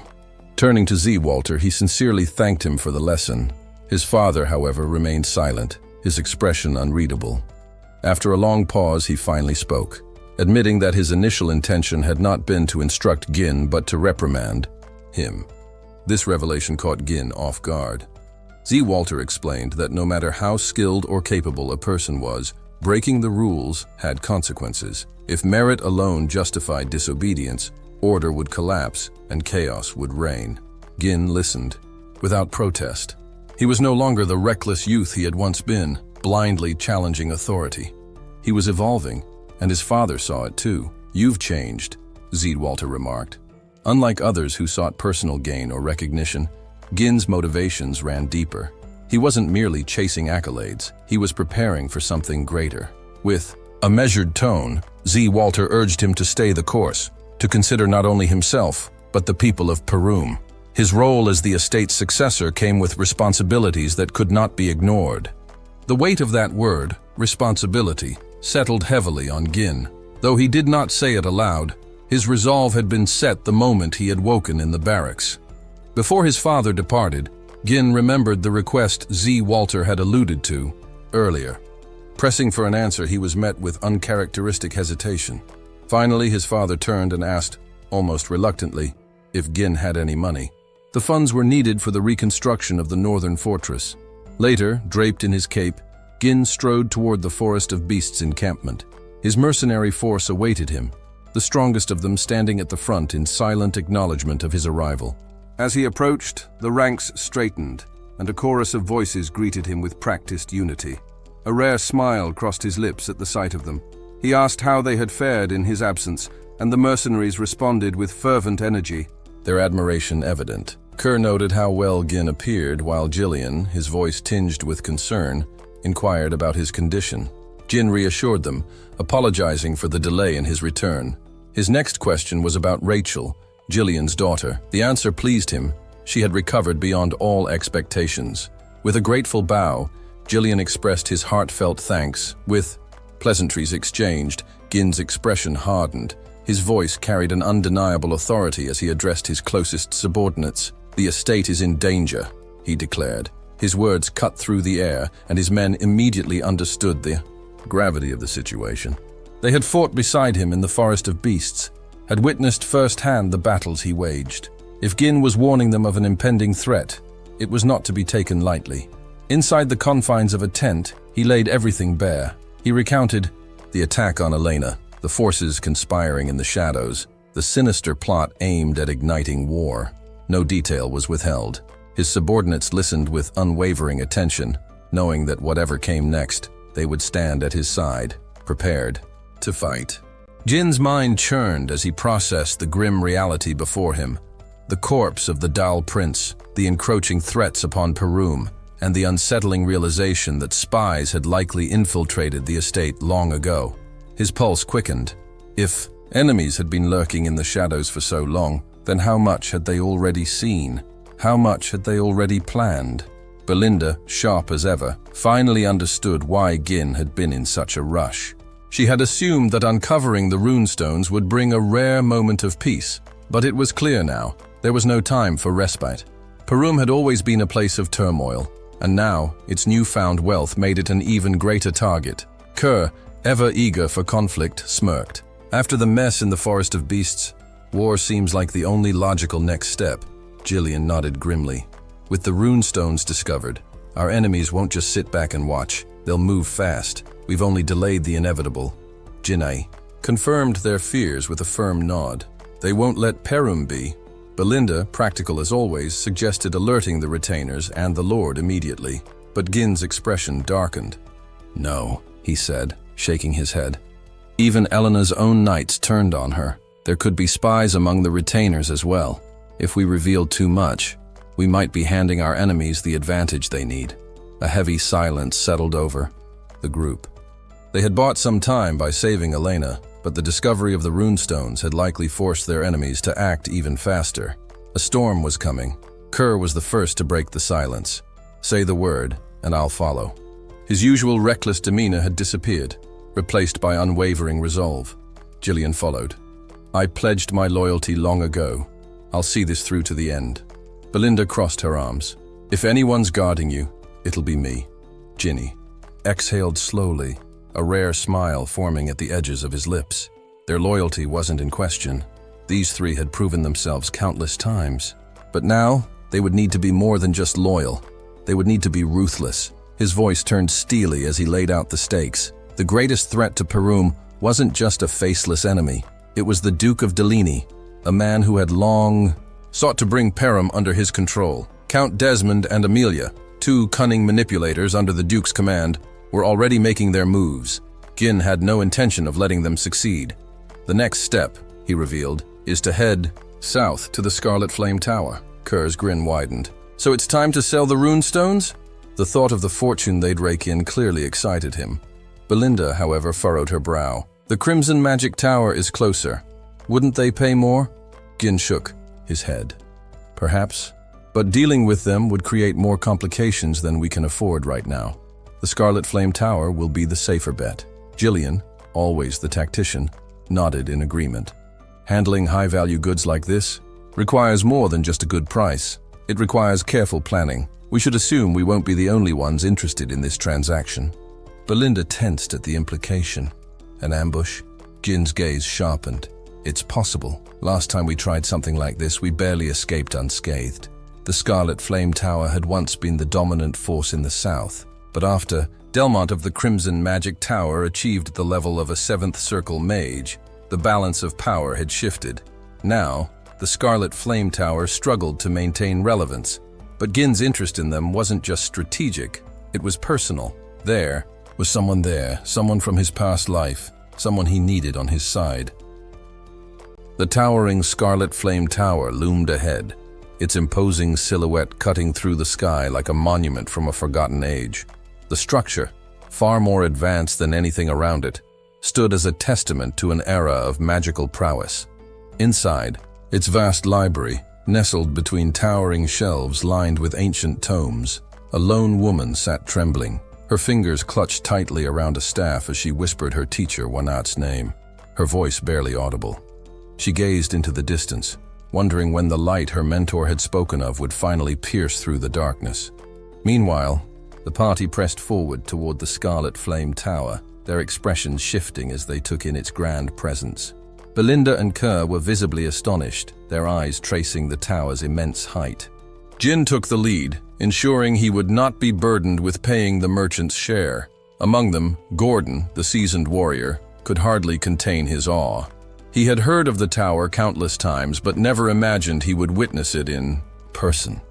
Turning to Walter, he sincerely thanked him for the lesson. His father, however, remained silent, his expression unreadable. After a long pause, he finally spoke, admitting that his initial intention had not been to instruct Gin, but to reprimand him. This revelation caught Gin off guard. Walter explained that no matter how skilled or capable a person was, breaking the rules had consequences. If merit alone justified disobedience, order would collapse and chaos would reign. Gin listened, without protest. He was no longer the reckless youth he had once been, blindly challenging authority. He was evolving, and his father saw it too. "You've changed," Walter remarked. Unlike others who sought personal gain or recognition, Gin's motivations ran deeper. He wasn't merely chasing accolades, he was preparing for something greater. With a measured tone, Walter urged him to stay the course, to consider not only himself, but the people of Perum. His role as the estate's successor came with responsibilities that could not be ignored. The weight of that word, responsibility, settled heavily on Gin. Though he did not say it aloud, his resolve had been set the moment he had woken in the barracks. Before his father departed, Gin remembered the request Walter had alluded to earlier. Pressing for an answer, he was met with uncharacteristic hesitation. Finally, his father turned and asked, almost reluctantly, if Gin had any money. The funds were needed for the reconstruction of the northern fortress. Later, draped in his cape, Gin strode toward the Forest of Beasts encampment. His mercenary force awaited him, the strongest of them standing at the front in silent acknowledgement of his arrival. As he approached, the ranks straightened, and a chorus of voices greeted him with practiced unity. A rare smile crossed his lips at the sight of them. He asked how they had fared in his absence, and the mercenaries responded with fervent energy, their admiration evident. Kerr noted how well Gin appeared, while Jillian, his voice tinged with concern, inquired about his condition. Jin reassured them, apologizing for the delay in his return. His next question was about Rachel, Jillian's daughter. The answer pleased him. She had recovered beyond all expectations. With a grateful bow, Jillian expressed his heartfelt thanks. With pleasantries exchanged, Gin's expression hardened. His voice carried an undeniable authority as he addressed his closest subordinates. "The estate is in danger," he declared. His words cut through the air, and his men immediately understood the gravity of the situation. They had fought beside him in the Forest of Beasts, had witnessed firsthand the battles he waged. If Gin was warning them of an impending threat, it was not to be taken lightly. Inside the confines of a tent, he laid everything bare. He recounted the attack on Elena, the forces conspiring in the shadows, the sinister plot aimed at igniting war. No detail was withheld. His subordinates listened with unwavering attention, knowing that whatever came next, they would stand at his side, prepared to fight. Jin's mind churned as he processed the grim reality before him. The corpse of the Dal Prince, the encroaching threats upon Perum, and the unsettling realization that spies had likely infiltrated the estate long ago. His pulse quickened. If enemies had been lurking in the shadows for so long, then how much had they already seen? How much had they already planned? Belinda, sharp as ever, finally understood why Gin had been in such a rush. She had assumed that uncovering the runestones would bring a rare moment of peace, but it was clear now, there was no time for respite. Perum had always been a place of turmoil, and now its newfound wealth made it an even greater target. Kerr, ever eager for conflict, smirked. After the mess in the Forest of Beasts, war seems like the only logical next step. Jillian nodded grimly. With the runestones discovered, our enemies won't just sit back and watch. They'll move fast. We've only delayed the inevitable. Jinai confirmed their fears with a firm nod. They won't let Perum be. Belinda, practical as always, suggested alerting the retainers and the Lord immediately. But Gin's expression darkened. "No," he said, shaking his head. Even Elena's own knights turned on her. There could be spies among the retainers as well. If we revealed too much, we might be handing our enemies the advantage they need. A heavy silence settled over the group. They had bought some time by saving Elena, but the discovery of the runestones had likely forced their enemies to act even faster. A storm was coming. Kerr was the first to break the silence. "Say the word, and I'll follow." His usual reckless demeanor had disappeared, replaced by unwavering resolve. Jillian followed. "I pledged my loyalty long ago. I'll see this through to the end." Belinda crossed her arms. "If anyone's guarding you, it'll be me." Ginny exhaled slowly, a rare smile forming at the edges of his lips. Their loyalty wasn't in question. These three had proven themselves countless times. But now, they would need to be more than just loyal. They would need to be ruthless. His voice turned steely as he laid out the stakes. The greatest threat to Perum wasn't just a faceless enemy. It was the Duke of Deligny, a man who had long sought to bring Perum under his control. Count Desmond and Amelia, two cunning manipulators under the Duke's command, were already making their moves. Gin had no intention of letting them succeed. "The next step," he revealed, "is to head south to the Scarlet Flame Tower." Kerr's grin widened. "So it's time to sell the runestones?" The thought of the fortune they'd rake in clearly excited him. Belinda, however, furrowed her brow. "The Crimson Magic Tower is closer. Wouldn't they pay more?" Gin shook his head. "Perhaps, but dealing with them would create more complications than we can afford right now. The Scarlet Flame Tower will be the safer bet." Jillian, always the tactician, nodded in agreement. "Handling high-value goods like this requires more than just a good price. It requires careful planning. We should assume we won't be the only ones interested in this transaction." Belinda tensed at the implication. An ambush? Jin's gaze sharpened. "It's possible. Last time we tried something like this, we barely escaped unscathed. The Scarlet Flame Tower had once been the dominant force in the south, but after Delmont of the Crimson Magic Tower achieved the level of a 7th Circle mage, the balance of power had shifted. Now, the Scarlet Flame Tower struggled to maintain relevance. But Gin's interest in them wasn't just strategic, it was personal. There was someone there, someone from his past life, someone he needed on his side. The towering Scarlet Flame Tower loomed ahead, its imposing silhouette cutting through the sky like a monument from a forgotten age. The structure, far more advanced than anything around it, stood as a testament to an era of magical prowess. Inside, its vast library, nestled between towering shelves lined with ancient tomes, a lone woman sat trembling, her fingers clutched tightly around a staff as she whispered her teacher Wanat's name, her voice barely audible. She gazed into the distance, wondering when the light her mentor had spoken of would finally pierce through the darkness. Meanwhile, the party pressed forward toward the Scarlet Flame Tower, their expressions shifting as they took in its grand presence. Belinda and Kerr were visibly astonished, their eyes tracing the tower's immense height. Jin took the lead, ensuring he would not be burdened with paying the merchant's share. Among them, Gordon, the seasoned warrior, could hardly contain his awe. He had heard of the tower countless times, but never imagined he would witness it in person.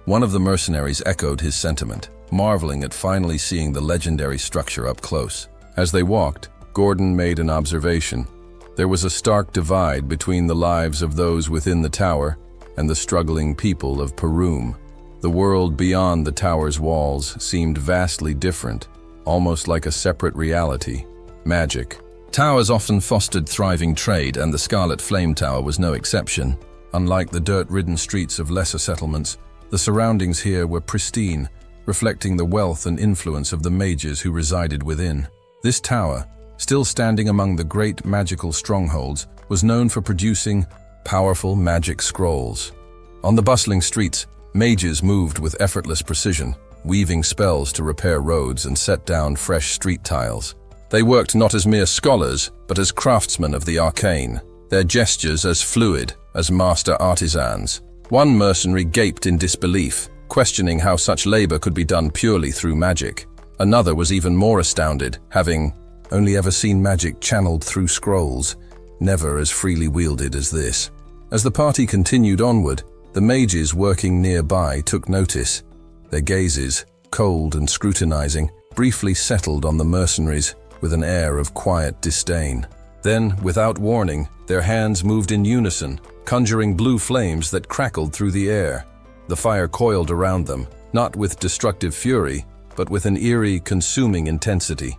One of the mercenaries echoed his sentiment, marveling at finally seeing the legendary structure up close. As they walked, Gordon made an observation. There was a stark divide between the lives of those within the tower and the struggling people of Perum. The world beyond the tower's walls seemed vastly different, almost like a separate reality. Magic. Towers often fostered thriving trade, and the Scarlet Flame Tower was no exception. Unlike the dirt-ridden streets of lesser settlements, the surroundings here were pristine, reflecting the wealth and influence of the mages who resided within. This tower, still standing among the great magical strongholds, was known for producing powerful magic scrolls. On the bustling streets, mages moved with effortless precision, weaving spells to repair roads and set down fresh street tiles. They worked not as mere scholars, but as craftsmen of the arcane, their gestures as fluid as master artisans. One mercenary gaped in disbelief, questioning how such labor could be done purely through magic. Another was even more astounded, having only ever seen magic channeled through scrolls, never as freely wielded as this. As the party continued onward, the mages working nearby took notice. Their gazes, cold and scrutinizing, briefly settled on the mercenaries with an air of quiet disdain. Then, without warning, their hands moved in unison, conjuring blue flames that crackled through the air. The fire coiled around them, not with destructive fury, but with an eerie, consuming intensity.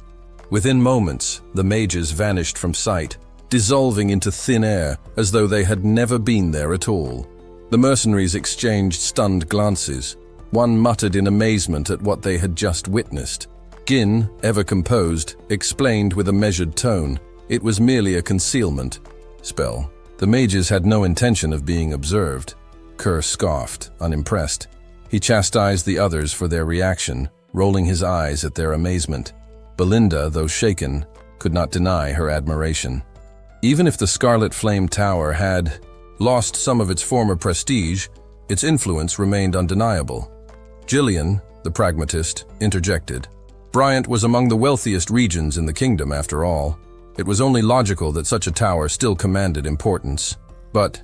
Within moments, the mages vanished from sight, dissolving into thin air as though they had never been there at all. The mercenaries exchanged stunned glances. One muttered in amazement at what they had just witnessed. Gin, ever composed, explained with a measured tone, it was merely a concealment spell. The mages had no intention of being observed. Kerr scoffed, unimpressed. He chastised the others for their reaction, rolling his eyes at their amazement. Belinda, though shaken, could not deny her admiration. Even if the Scarlet Flame Tower had lost some of its former prestige, its influence remained undeniable. Jillian, the pragmatist, interjected. Bryant was among the wealthiest regions in the kingdom, after all. It was only logical that such a tower still commanded importance. But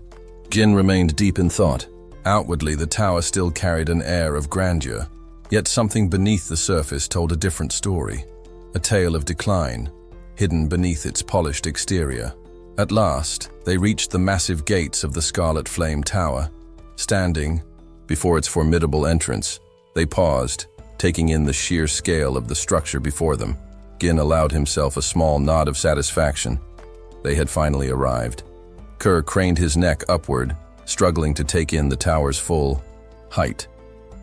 Jin remained deep in thought. Outwardly, the tower still carried an air of grandeur, yet something beneath the surface told a different story. A tale of decline, hidden beneath its polished exterior. At last, they reached the massive gates of the Scarlet Flame Tower. Standing before its formidable entrance, they paused, taking in the sheer scale of the structure before them. Gin allowed himself a small nod of satisfaction. They had finally arrived. Kerr craned his neck upward, struggling to take in the tower's full height.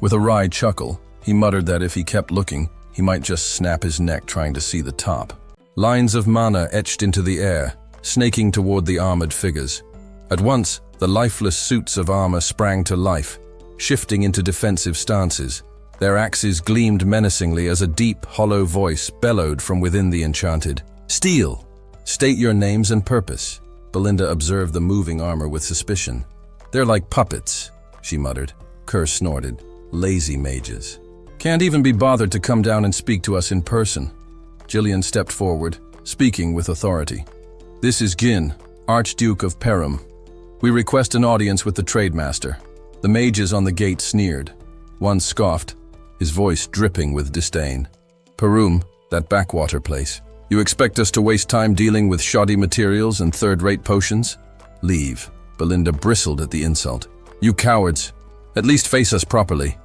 With a wry chuckle, he muttered that if he kept looking, he might just snap his neck trying to see the top. Lines of mana etched into the air, snaking toward the armored figures. At once, the lifeless suits of armor sprang to life, shifting into defensive stances. Their axes gleamed menacingly as a deep, hollow voice bellowed from within the enchanted. "Steel! State your names and purpose." Belinda observed the moving armor with suspicion. "They're like puppets," she muttered. Kerr snorted. "Lazy mages. Can't even be bothered to come down and speak to us in person." Jillian stepped forward, speaking with authority. "This is Gin, Archduke of Perum. We request an audience with the trademaster. The mages on the gate sneered. One scoffed, his voice dripping with disdain. Perum, that backwater place. You expect us to waste time dealing with shoddy materials and third-rate potions? Leave. Belinda bristled at the insult. You cowards. At least face us properly.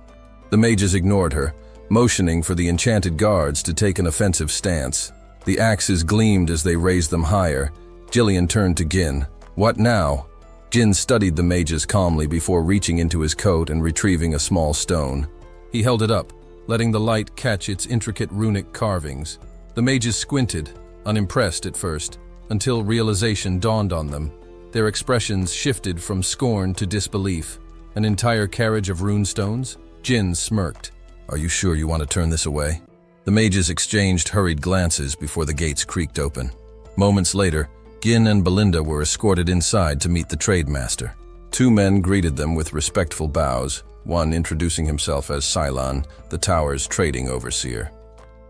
The mages ignored her, motioning for the enchanted guards to take an offensive stance. The axes gleamed as they raised them higher. Jillian turned to Gin. What now? Jin studied the mages calmly before reaching into his coat and retrieving a small stone. He held it up, letting the light catch its intricate runic carvings. The mages squinted, unimpressed at first, until realization dawned on them. Their expressions shifted from scorn to disbelief. An entire carriage of runestones? Jin smirked. Are you sure you want to turn this away? The mages exchanged hurried glances before the gates creaked open. Moments later, Gin and Belinda were escorted inside to meet the trademaster. Two men greeted them with respectful bows, one introducing himself as Cylon, the tower's trading overseer.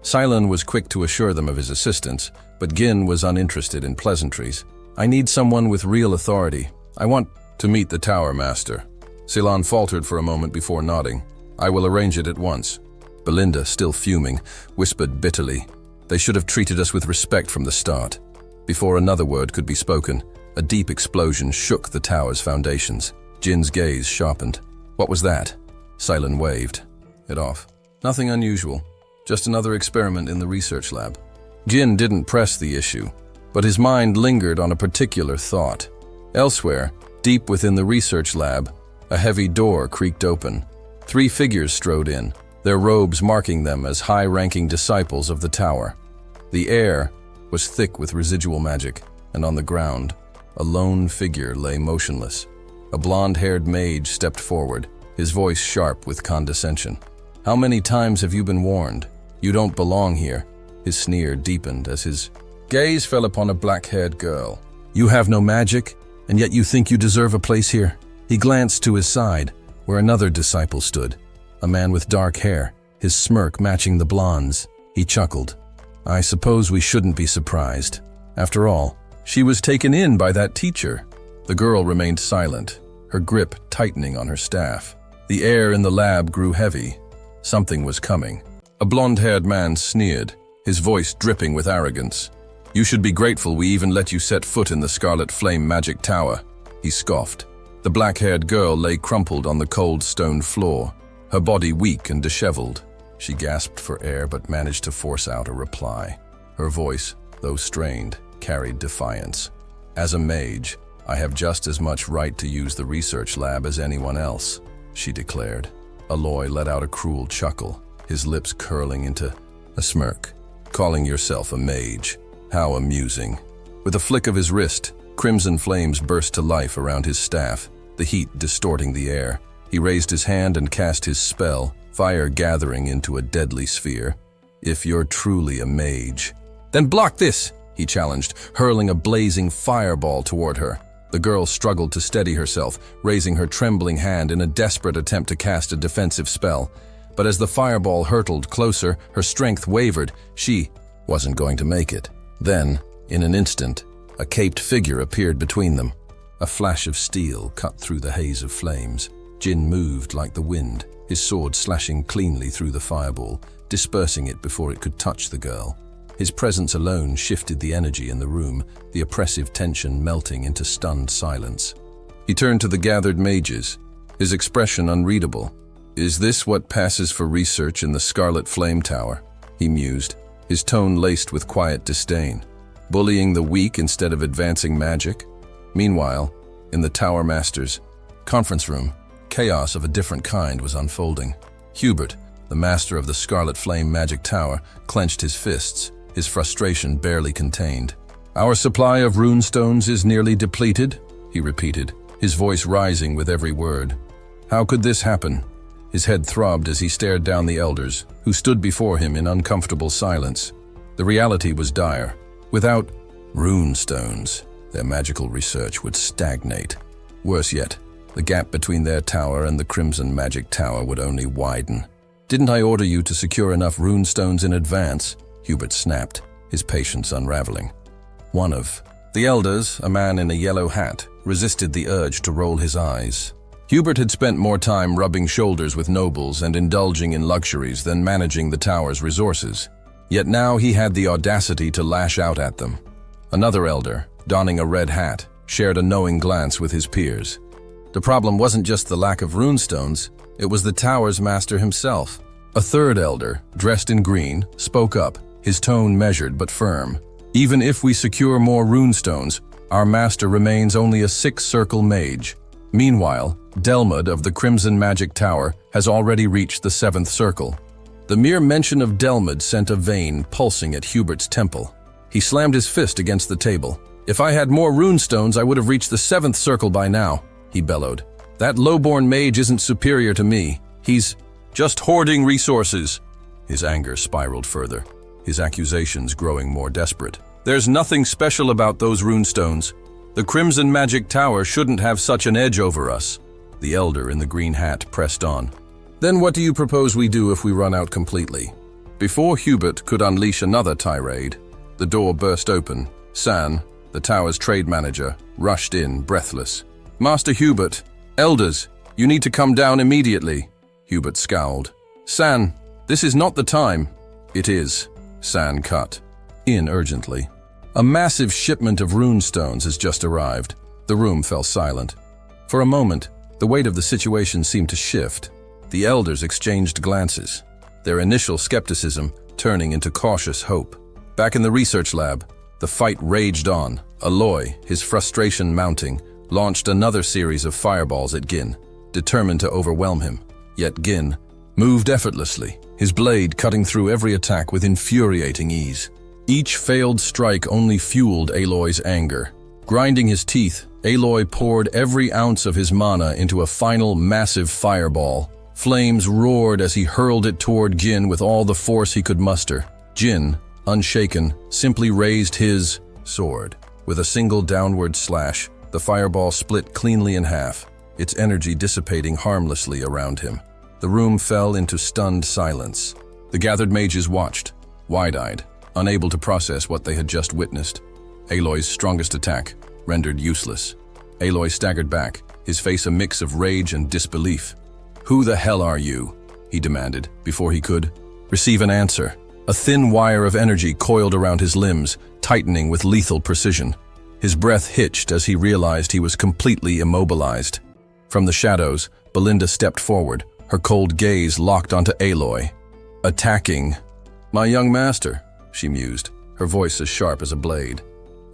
Cylon was quick to assure them of his assistance, but Gin was uninterested in pleasantries. I need someone with real authority. I want to meet the tower master. Cylon faltered for a moment before nodding. I will arrange it at once. Belinda, still fuming, whispered bitterly. They should have treated us with respect from the start. Before another word could be spoken, a deep explosion shook the tower's foundations. Jin's gaze sharpened. What was that? Cylon waved it off. Nothing unusual. Just another experiment in the research lab. Jin didn't press the issue, but his mind lingered on a particular thought. Elsewhere, deep within the research lab, a heavy door creaked open. 3 figures strode in, their robes marking them as high-ranking disciples of the tower. The air was thick with residual magic, and on the ground, a lone figure lay motionless. A blonde-haired mage stepped forward, his voice sharp with condescension. How many times have you been warned? You don't belong here. His sneer deepened as his gaze fell upon a black-haired girl. You have no magic, and yet you think you deserve a place here? He glanced to his side, where another disciple stood, a man with dark hair, his smirk matching the blonde's. He chuckled. I suppose we shouldn't be surprised. After all, she was taken in by that teacher. The girl remained silent, her grip tightening on her staff. The air in the lab grew heavy. Something was coming. A blonde-haired man sneered, his voice dripping with arrogance. You should be grateful we even let you set foot in the Scarlet Flame Magic Tower. He scoffed. The black-haired girl lay crumpled on the cold stone floor, her body weak and disheveled. She gasped for air but managed to force out a reply. Her voice, though strained, carried defiance. As a mage, I have just as much right to use the research lab as anyone else, she declared. Aloy let out a cruel chuckle, his lips curling into a smirk. Calling yourself a mage. How amusing. With a flick of his wrist, crimson flames burst to life around his staff, the heat distorting the air. He raised his hand and cast his spell, fire gathering into a deadly sphere. If you're truly a mage, then block this, he challenged, hurling a blazing fireball toward her. The girl struggled to steady herself, raising her trembling hand in a desperate attempt to cast a defensive spell. But as the fireball hurtled closer, her strength wavered. She wasn't going to make it. Then, in an instant, a caped figure appeared between them. A flash of steel cut through the haze of flames. Jin moved like the wind, his sword slashing cleanly through the fireball, dispersing it before it could touch the girl. His presence alone shifted the energy in the room, the oppressive tension melting into stunned silence. He turned to the gathered mages, his expression unreadable. Is this what passes for research in the Scarlet Flame Tower? He mused, his tone laced with quiet disdain. Bullying the weak instead of advancing magic? Meanwhile, in the Tower Master's conference room, chaos of a different kind was unfolding. Hubert, the master of the Scarlet Flame Magic Tower, clenched his fists, his frustration barely contained. Our supply of runestones is nearly depleted, he repeated, his voice rising with every word. How could this happen? His head throbbed as he stared down the elders, who stood before him in uncomfortable silence. The reality was dire. Without runestones, their magical research would stagnate. Worse yet, the gap between their tower and the Crimson Magic Tower would only widen. Didn't I order you to secure enough runestones in advance? Hubert snapped, his patience unraveling. One of the elders, a man in a yellow hat, resisted the urge to roll his eyes. Hubert had spent more time rubbing shoulders with nobles and indulging in luxuries than managing the tower's resources. Yet now he had the audacity to lash out at them. Another elder, donning a red hat, shared a knowing glance with his peers. The problem wasn't just the lack of runestones, it was the tower's master himself. A third elder, dressed in green, spoke up, his tone measured but firm. Even if we secure more runestones, our master remains only a six-circle mage. Meanwhile, Delmud of the Crimson Magic Tower has already reached the seventh circle. The mere mention of Delmud sent a vein pulsing at Hubert's temple. He slammed his fist against the table. "If I had more runestones, I would have reached the seventh circle by now," he bellowed. "That lowborn mage isn't superior to me. He's just hoarding resources." His anger spiraled further, his accusations growing more desperate. "There's nothing special about those runestones. The Crimson Magic Tower shouldn't have such an edge over us." The elder in the green hat pressed on. "Then what do you propose we do if we run out completely?" Before Hubert could unleash another tirade, the door burst open. San, the tower's trade manager, rushed in, breathless. "Master Hubert, elders, you need to come down immediately." Hubert scowled. "San, this is not the time." "It is," San cut in urgently. "A massive shipment of runestones has just arrived." The room fell silent. For a moment, the weight of the situation seemed to shift. The elders exchanged glances, their initial skepticism turning into cautious hope. Back in the research lab, the fight raged on. Aloy, his frustration mounting, launched another series of fireballs at Gin, determined to overwhelm him. Yet Gin moved effortlessly, his blade cutting through every attack with infuriating ease. Each failed strike only fueled Aloy's anger. Grinding his teeth, Aloy poured every ounce of his mana into a final massive fireball. Flames roared as he hurled it toward Jin with all the force he could muster. Jin, unshaken, simply raised his sword. With a single downward slash, the fireball split cleanly in half, its energy dissipating harmlessly around him. The room fell into stunned silence. The gathered mages watched, wide-eyed, unable to process what they had just witnessed. Aloy's strongest attack, rendered useless. Aloy staggered back, his face a mix of rage and disbelief. "Who the hell are you?" he demanded, before he could receive an answer. A thin wire of energy coiled around his limbs, tightening with lethal precision. His breath hitched as he realized he was completely immobilized. From the shadows, Belinda stepped forward, her cold gaze locked onto Aloy. "Attacking." "My young master," she mused, her voice as sharp as a blade.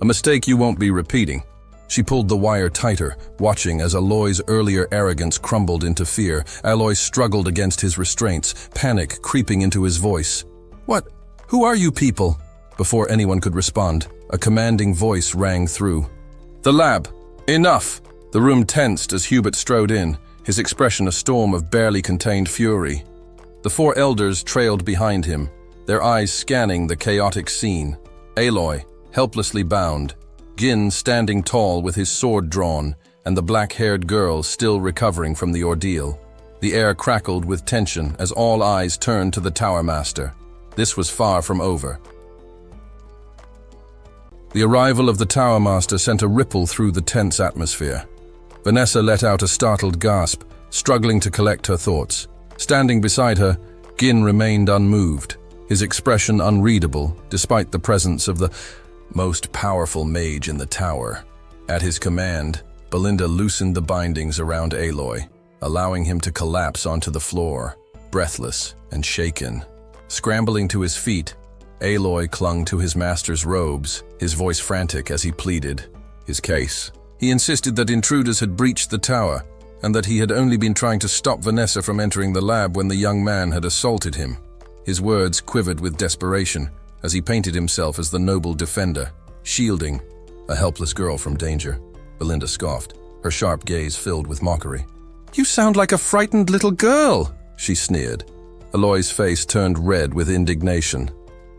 "A mistake you won't be repeating." She pulled the wire tighter, watching as Aloy's earlier arrogance crumbled into fear. Aloy struggled against his restraints, panic creeping into his voice. "What? Who are you people?" Before anyone could respond, a commanding voice rang through. "The lab! Enough!" The room tensed as Hubert strode in, his expression a storm of barely contained fury. The four elders trailed behind him, their eyes scanning the chaotic scene. Aloy, helplessly bound, Gin standing tall with his sword drawn, and the black-haired girl still recovering from the ordeal. The air crackled with tension as all eyes turned to the Tower Master. This was far from over. The arrival of the Tower Master sent a ripple through the tense atmosphere. Vanessa let out a startled gasp, struggling to collect her thoughts. Standing beside her, Gin remained unmoved, his expression unreadable despite the presence of the most powerful mage in the tower. At his command, Belinda loosened the bindings around Aloy, allowing him to collapse onto the floor, breathless and shaken. Scrambling to his feet, Aloy clung to his master's robes, his voice frantic as he pleaded his case. He insisted that intruders had breached the tower, and that he had only been trying to stop Vanessa from entering the lab when the young man had assaulted him. His words quivered with desperation, as he painted himself as the noble defender, shielding a helpless girl from danger. Belinda scoffed, her sharp gaze filled with mockery. "You sound like a frightened little girl," she sneered. Aloy's face turned red with indignation.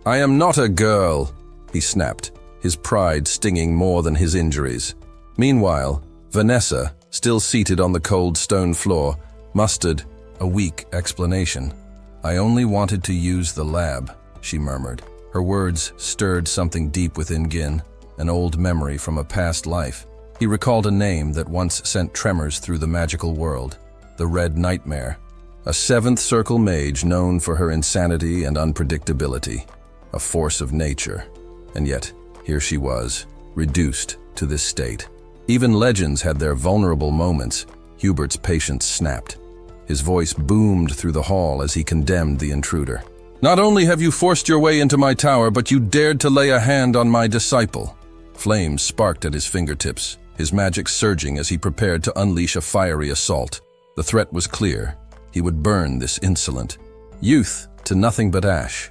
"I am not a girl," he snapped, his pride stinging more than his injuries. Meanwhile, Vanessa, still seated on the cold stone floor, mustered a weak explanation. "I only wanted to use the lab," she murmured. Her words stirred something deep within Gin, an old memory from a past life. He recalled a name that once sent tremors through the magical world, the Red Nightmare, a seventh circle mage known for her insanity and unpredictability, a force of nature. And yet, here she was, reduced to this state. Even legends had their vulnerable moments. Hubert's patience snapped. His voice boomed through the hall as he condemned the intruder. "Not only have you forced your way into my tower, but you dared to lay a hand on my disciple." Flames sparked at his fingertips, his magic surging as he prepared to unleash a fiery assault. The threat was clear. He would burn this insolent youth to nothing but ash.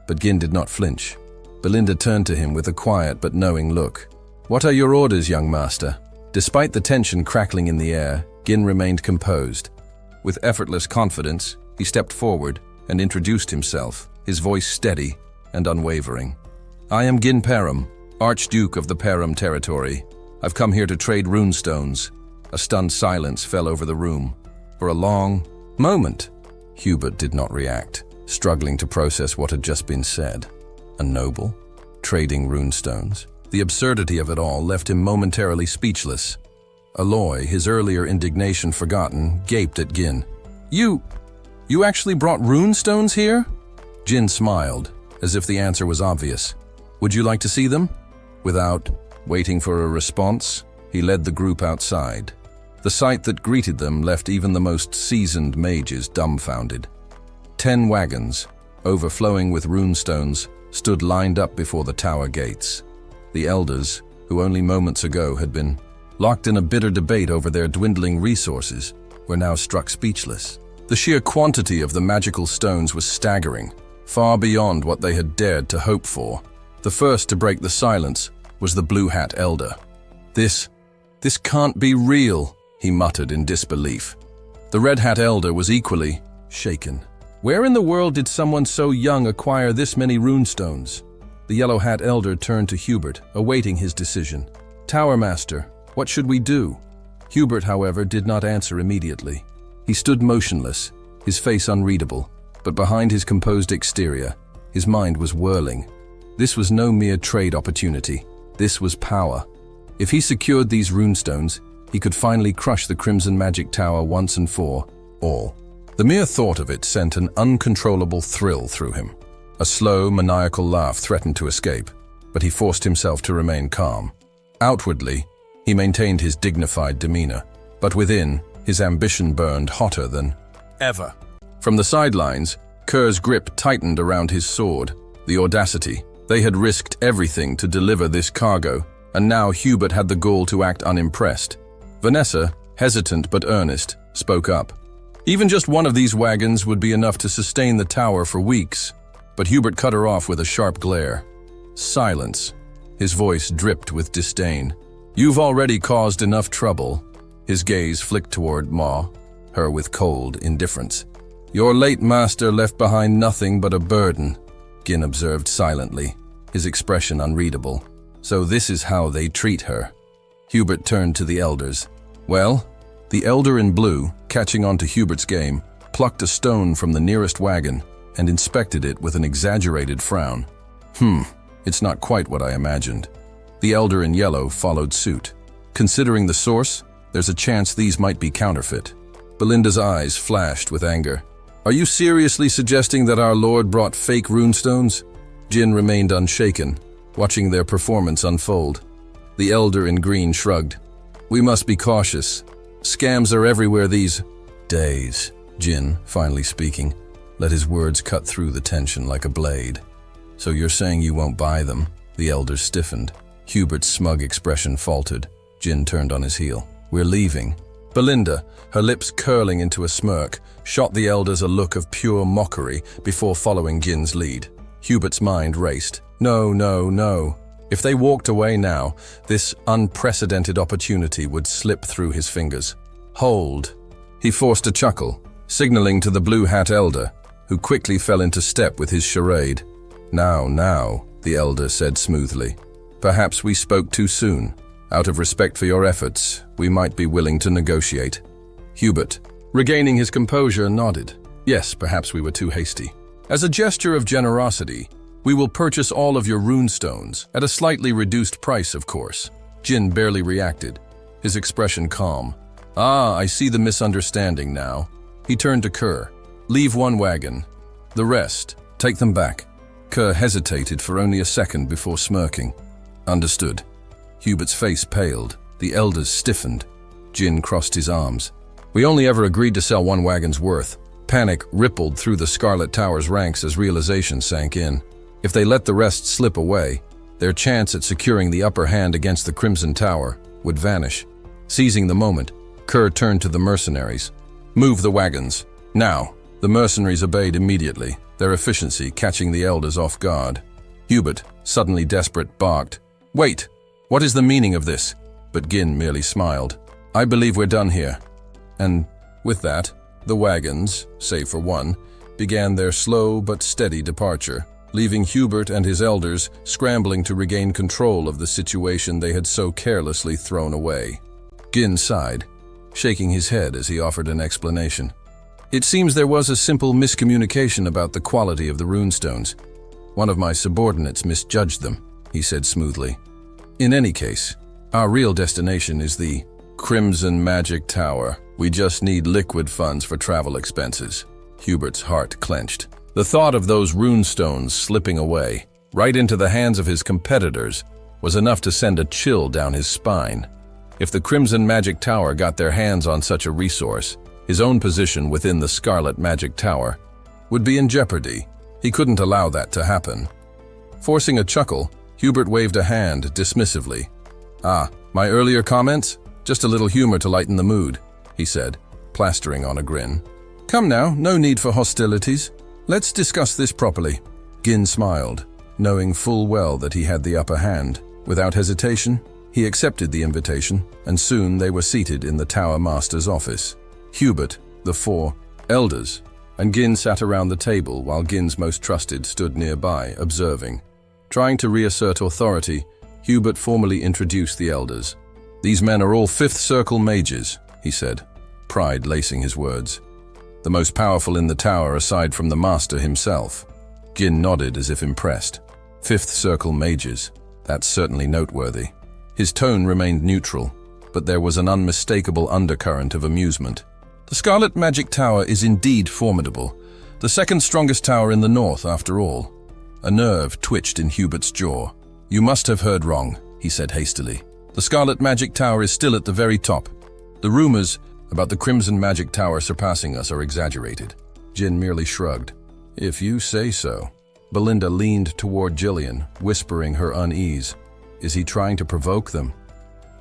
But Gin did not flinch. Belinda turned to him with a quiet but knowing look. "What are your orders, young master?" Despite the tension crackling in the air, Gin remained composed. With effortless confidence, he stepped forward and introduced himself, his voice steady and unwavering. "I am Gin Perum, Archduke of the Perum territory. I've come here to trade runestones." A stunned silence fell over the room. For a long moment, Hubert did not react, struggling to process what had just been said. A noble? Trading runestones? The absurdity of it all left him momentarily speechless. Aloy, his earlier indignation forgotten, gaped at Gin. You actually brought runestones here?" Gin smiled, as if the answer was obvious. "Would you like to see them?" Without waiting for a response, he led the group outside. The sight that greeted them left even the most seasoned mages dumbfounded. 10 wagons, overflowing with runestones, stood lined up before the tower gates. The elders, who only moments ago had been locked in a bitter debate over their dwindling resources, were now struck speechless. The sheer quantity of the magical stones was staggering, far beyond what they had dared to hope for. The first to break the silence was the Blue Hat Elder. This can't be real," he muttered in disbelief. The Red Hat Elder was equally shaken. "Where in the world did someone so young acquire this many runestones?" The Yellow Hat Elder turned to Hubert, awaiting his decision. "Tower Master, what should we do?" Hubert, however, did not answer immediately. He stood motionless, his face unreadable, but behind his composed exterior, his mind was whirling. This was no mere trade opportunity. This was power. If he secured these runestones, he could finally crush the Crimson Magic Tower once and for all. The mere thought of it sent an uncontrollable thrill through him. A slow, maniacal laugh threatened to escape, but he forced himself to remain calm. Outwardly, he maintained his dignified demeanor, but within, his ambition burned hotter than ever. From the sidelines, Kerr's grip tightened around his sword. The audacity. They had risked everything to deliver this cargo, and now Hubert had the gall to act unimpressed. Vanessa, hesitant but earnest, spoke up. Even just one of these wagons would be enough to sustain the tower for weeks. But Hubert cut her off with a sharp glare. Silence. His voice dripped with disdain. "You've already caused enough trouble." His gaze flicked toward Ma, her with cold indifference. "Your late master left behind nothing but a burden," Gin observed silently, his expression unreadable. "So this is how they treat her." Hubert turned to the elders. "Well?" The elder in blue, catching on to Hubert's game, plucked a stone from the nearest wagon and inspected it with an exaggerated frown. It's not quite what I imagined." The elder in yellow followed suit. "Considering the source, there's a chance these might be counterfeit." Belinda's eyes flashed with anger. "Are you seriously suggesting that our Lord brought fake runestones?" Gin remained unshaken, watching their performance unfold. The elder in green shrugged. "We must be cautious. Scams are everywhere these days." Gin, finally speaking, let his words cut through the tension like a blade. "So you're saying you won't buy them?" The elder stiffened. Hubert's smug expression faltered. Gin turned on his heel. "We're leaving." Belinda, her lips curling into a smirk, shot the elders a look of pure mockery before following Gin's lead. Hubert's mind raced. No. If they walked away now, this unprecedented opportunity would slip through his fingers. "Hold." He forced a chuckle, signaling to the Blue Hat Elder, who quickly fell into step with his charade. Now, the elder said smoothly. "Perhaps we spoke too soon. Out of respect for your efforts, we might be willing to negotiate." Hubert, regaining his composure, nodded. "Yes, perhaps we were too hasty. As a gesture of generosity, we will purchase all of your runestones, at a slightly reduced price, of course." Gin barely reacted, his expression calm. "Ah, I see the misunderstanding now." He turned to Kerr. "Leave one wagon. The rest, take them back." Kerr hesitated for only a second before smirking. "Understood." Hubert's face paled. The elders stiffened. Jin crossed his arms. "We only ever agreed to sell one wagon's worth." Panic rippled through the Scarlet Tower's ranks as realization sank in. If they let the rest slip away, their chance at securing the upper hand against the Crimson Tower would vanish. Seizing the moment, Kerr turned to the mercenaries. "Move the wagons. Now." The mercenaries obeyed immediately, their efficiency catching the elders off guard. Hubert, suddenly desperate, barked, "Wait! What is the meaning of this?" But Gin merely smiled. "I believe we're done here." And with that, the wagons, save for one, began their slow but steady departure, leaving Hubert and his elders scrambling to regain control of the situation they had so carelessly thrown away. Gin sighed, shaking his head as he offered an explanation. "It seems there was a simple miscommunication about the quality of the runestones. One of my subordinates misjudged them," he said smoothly. "In any case, our real destination is the Crimson Magic Tower. We just need liquid funds for travel expenses." Hubert's heart clenched. The thought of those runestones slipping away, right into the hands of his competitors, was enough to send a chill down his spine. If the Crimson Magic Tower got their hands on such a resource, his own position within the Scarlet Magic Tower would be in jeopardy. He couldn't allow that to happen. Forcing a chuckle, Hubert waved a hand dismissively. "Ah, my earlier comments? Just a little humor to lighten the mood," he said, plastering on a grin. "Come now, no need for hostilities. Let's discuss this properly." Gin smiled, knowing full well that he had the upper hand. Without hesitation, he accepted the invitation, and soon they were seated in the Tower Master's office. Hubert, the four elders, and Gin sat around the table while Gin's most trusted stood nearby, observing. Trying to reassert authority, Hubert formally introduced the elders. "These men are all Fifth Circle mages," he said, pride lacing his words. "The most powerful in the tower aside from the master himself." Gin nodded as if impressed. Fifth Circle mages. That's certainly noteworthy. His tone remained neutral, but there was an unmistakable undercurrent of amusement. "The Scarlet Magic Tower is indeed formidable. The second strongest tower in the north, after all." A nerve twitched in Hubert's jaw. "You must have heard wrong," he said hastily. "The Scarlet Magic Tower is still at the very top. The rumors about the Crimson Magic Tower surpassing us are exaggerated." Jin merely shrugged. "If you say so." Belinda leaned toward Jillian, whispering her unease. Is he trying to provoke them?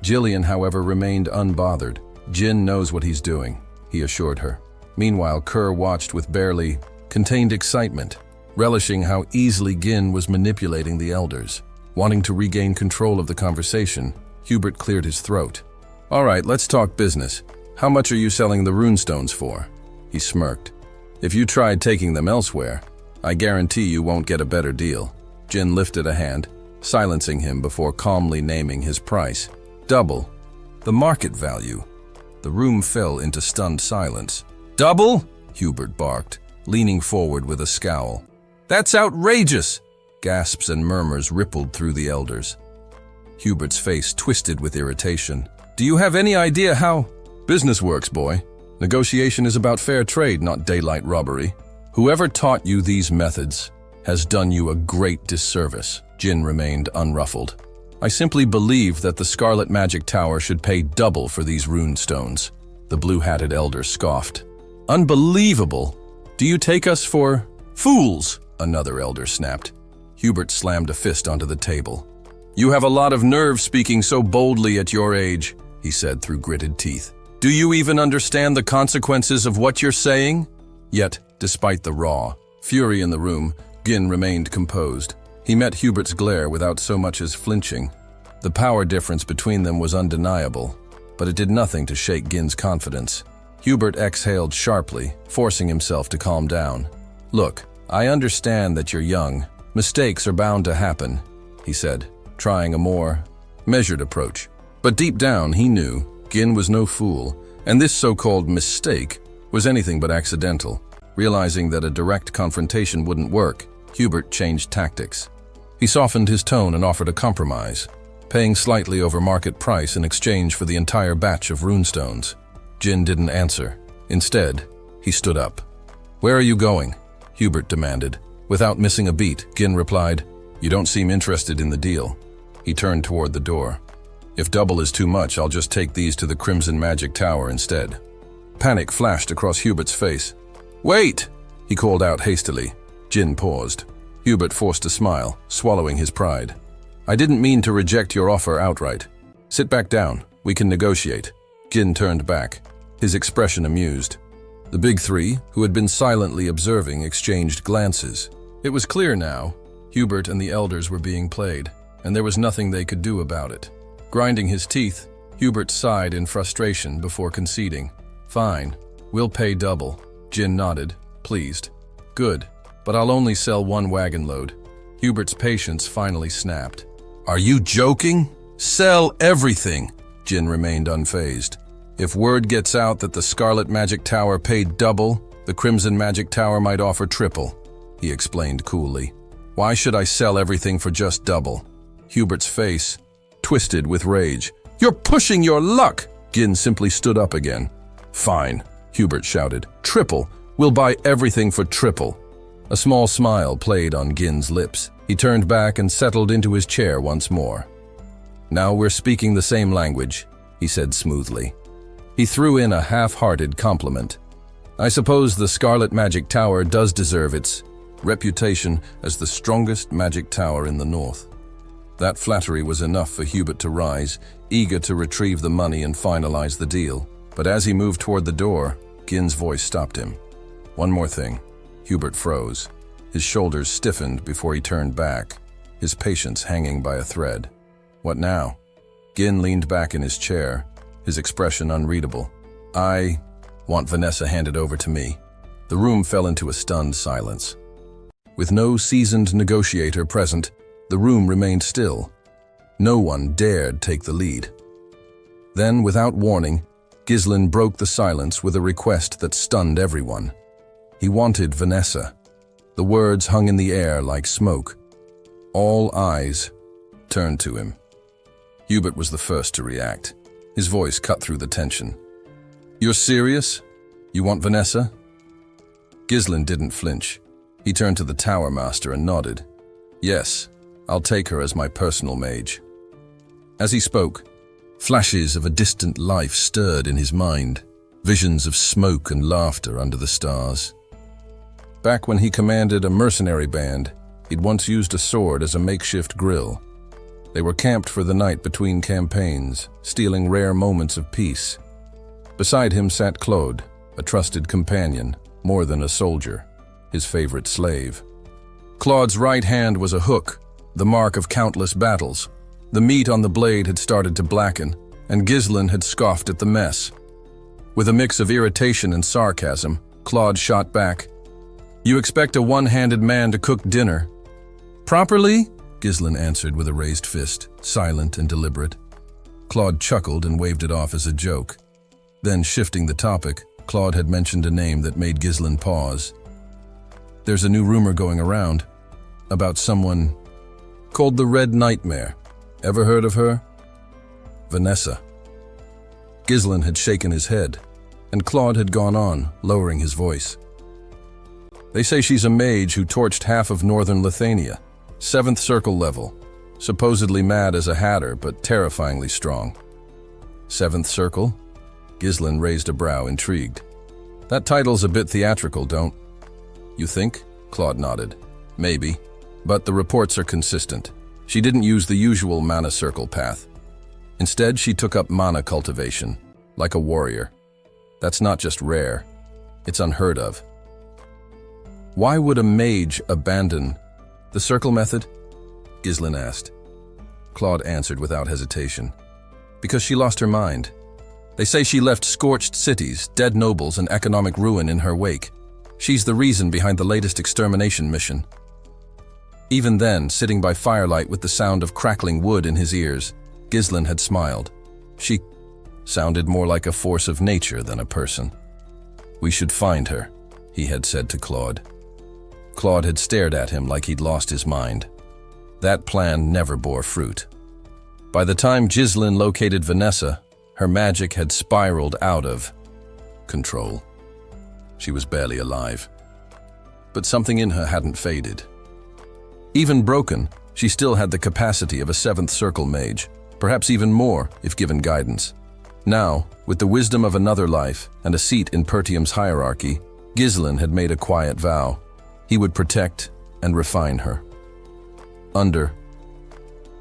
Jillian, however, remained unbothered. "Jin knows what he's doing," he assured her. Meanwhile, Kerr watched with barely contained excitement, relishing how easily Gin was manipulating the elders. Wanting to regain control of the conversation, Hubert cleared his throat. "All right, let's talk business. How much are you selling the runestones for?" He smirked. "If you tried taking them elsewhere, I guarantee you won't get a better deal." Jin lifted a hand, silencing him before calmly naming his price. "Double the market value." The room fell into stunned silence. "Double?" Hubert barked, leaning forward with a scowl. "That's outrageous!" Gasps and murmurs rippled through the elders. Hubert's face twisted with irritation. "Do you have any idea how—" "Business works, boy. Negotiation is about fair trade, not daylight robbery. Whoever taught you these methods has done you a great disservice." Jin remained unruffled. "I simply believe that the Scarlet Magic Tower should pay double for these rune stones." The blue-hatted elder scoffed. "Unbelievable! Do you take us for fools?" Another elder snapped. Hubert slammed a fist onto the table. "You have a lot of nerve speaking so boldly at your age," he said through gritted teeth. "Do you even understand the consequences of what you're saying?" Yet, despite the raw fury in the room, Gin remained composed. He met Hubert's glare without so much as flinching. The power difference between them was undeniable, but it did nothing to shake Gin's confidence. Hubert exhaled sharply, forcing himself to calm down. "Look, I understand that you're young. Mistakes are bound to happen," he said, trying a more measured approach. But deep down, he knew Gin was no fool, and this so-called mistake was anything but accidental. Realizing that a direct confrontation wouldn't work, Hubert changed tactics. He softened his tone and offered a compromise. paying slightly over market price in exchange for the entire batch of runestones. Jin didn't answer. Instead, he stood up. "Where are you going?" Hubert demanded. Without missing a beat, Jin replied, "You don't seem interested in the deal." He turned toward the door. "If double is too much, I'll just take these to the Crimson Magic Tower instead." Panic flashed across Hubert's face. "Wait!" he called out hastily. Jin paused. Hubert forced a smile, swallowing his pride. "I didn't mean to reject your offer outright. Sit back down. We can negotiate." Jin turned back, his expression amused. The big three, who had been silently observing, exchanged glances. It was clear now. Hubert and the elders were being played, and there was nothing they could do about it. Grinding his teeth, Hubert sighed in frustration before conceding. "Fine, we'll pay double." Jin nodded, pleased. "Good, but I'll only sell 1 wagon load." Hubert's patience finally snapped. "Are you joking? Sell everything!" Jin remained unfazed. "If word gets out that the Scarlet Magic Tower paid double, the Crimson Magic Tower might offer triple," he explained coolly. "Why should I sell everything for just double?" Hubert's face twisted with rage. "You're pushing your luck!" Jin simply stood up again. "Fine," Hubert shouted. "Triple! We'll buy everything for triple." A small smile played on Gin's lips. He turned back and settled into his chair once more. "Now we're speaking the same language," he said smoothly. He threw in a half-hearted compliment. "I suppose the Scarlet Magic Tower does deserve its reputation as the strongest magic tower in the north." That flattery was enough for Hubert to rise, eager to retrieve the money and finalize the deal. But as he moved toward the door, Gin's voice stopped him. "One more thing." Hubert froze. His shoulders stiffened before he turned back, his patience hanging by a thread. "What now?" Gin leaned back in his chair, his expression unreadable. "I want Vanessa handed over to me." The room fell into a stunned silence. With no seasoned negotiator present, the room remained still. No one dared take the lead. Then, without warning, Ghislain broke the silence with a request that stunned everyone. He wanted Vanessa. The words hung in the air like smoke. All eyes turned to him. Hubert was the first to react. His voice cut through the tension. "You're serious? You want Vanessa?" Ghislain didn't flinch. He turned to the Tower Master and nodded. "Yes, I'll take her as my personal mage." As he spoke, flashes of a distant life stirred in his mind, visions of smoke and laughter under the stars. Back when he commanded a mercenary band, he'd once used a sword as a makeshift grill. They were camped for the night between campaigns, stealing rare moments of peace. Beside him sat Claude, a trusted companion, more than a soldier, his favorite slave. Claude's right hand was a hook, the mark of countless battles. The meat on the blade had started to blacken, and Ghislain had scoffed at the mess. With a mix of irritation and sarcasm, Claude shot back. "You expect a one-handed man to cook dinner?" "Properly?" Ghislain answered with a raised fist, silent and deliberate. Claude chuckled and waved it off as a joke. Then, shifting the topic, Claude had mentioned a name that made Ghislain pause. "There's a new rumor going around about someone called the Red Nightmare. Ever heard of her?" "Vanessa." Ghislain had shaken his head, and Claude had gone on, lowering his voice. "They say she's a mage who torched half of northern Lithuania, 7th circle level, supposedly mad as a hatter but terrifyingly strong." "7th circle?" Ghislain raised a brow, intrigued. "That title's a bit theatrical, don't you think?" Claude nodded. "Maybe, but the reports are consistent. She didn't use the usual mana circle path. Instead, she took up mana cultivation, like a warrior. That's not just rare, it's unheard of." "Why would a mage abandon the circle method?" Ghislain asked. Claude answered without hesitation. "Because she lost her mind. They say she left scorched cities, dead nobles, and economic ruin in her wake. She's the reason behind the latest extermination mission." Even then, sitting by firelight with the sound of crackling wood in his ears, Ghislain had smiled. She sounded more like a force of nature than a person. "We should find her," he had said to Claude. Claude had stared at him like he'd lost his mind. That plan never bore fruit. By the time Ghislaine located Vanessa, her magic had spiraled out of control. She was barely alive. But something in her hadn't faded. Even broken, she still had the capacity of a seventh circle mage, perhaps even more if given guidance. Now, with the wisdom of another life and a seat in Pertium's hierarchy, Ghislaine had made a quiet vow. He would protect and refine her. Under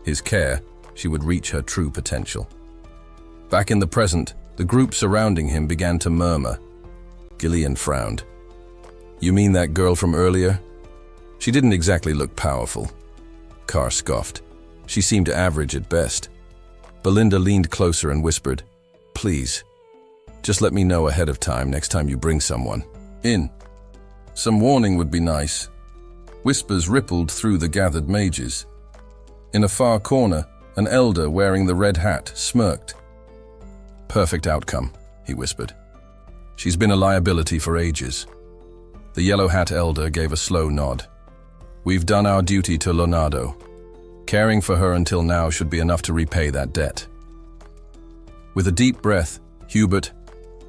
his care, she would reach her true potential. Back in the present, the group surrounding him began to murmur. Gillian frowned. "You mean that girl from earlier? She didn't exactly look powerful." Carr scoffed. "She seemed average at best." Belinda leaned closer and whispered, "Please, just let me know ahead of time next time you bring someone in. Some warning would be nice." Whispers rippled through the gathered mages. In a far corner, an elder wearing the red hat smirked. "Perfect outcome," he whispered. "She's been a liability for ages." The yellow hat elder gave a slow nod. "We've done our duty to Leonardo. Caring for her until now should be enough to repay that debt." With a deep breath, Hubert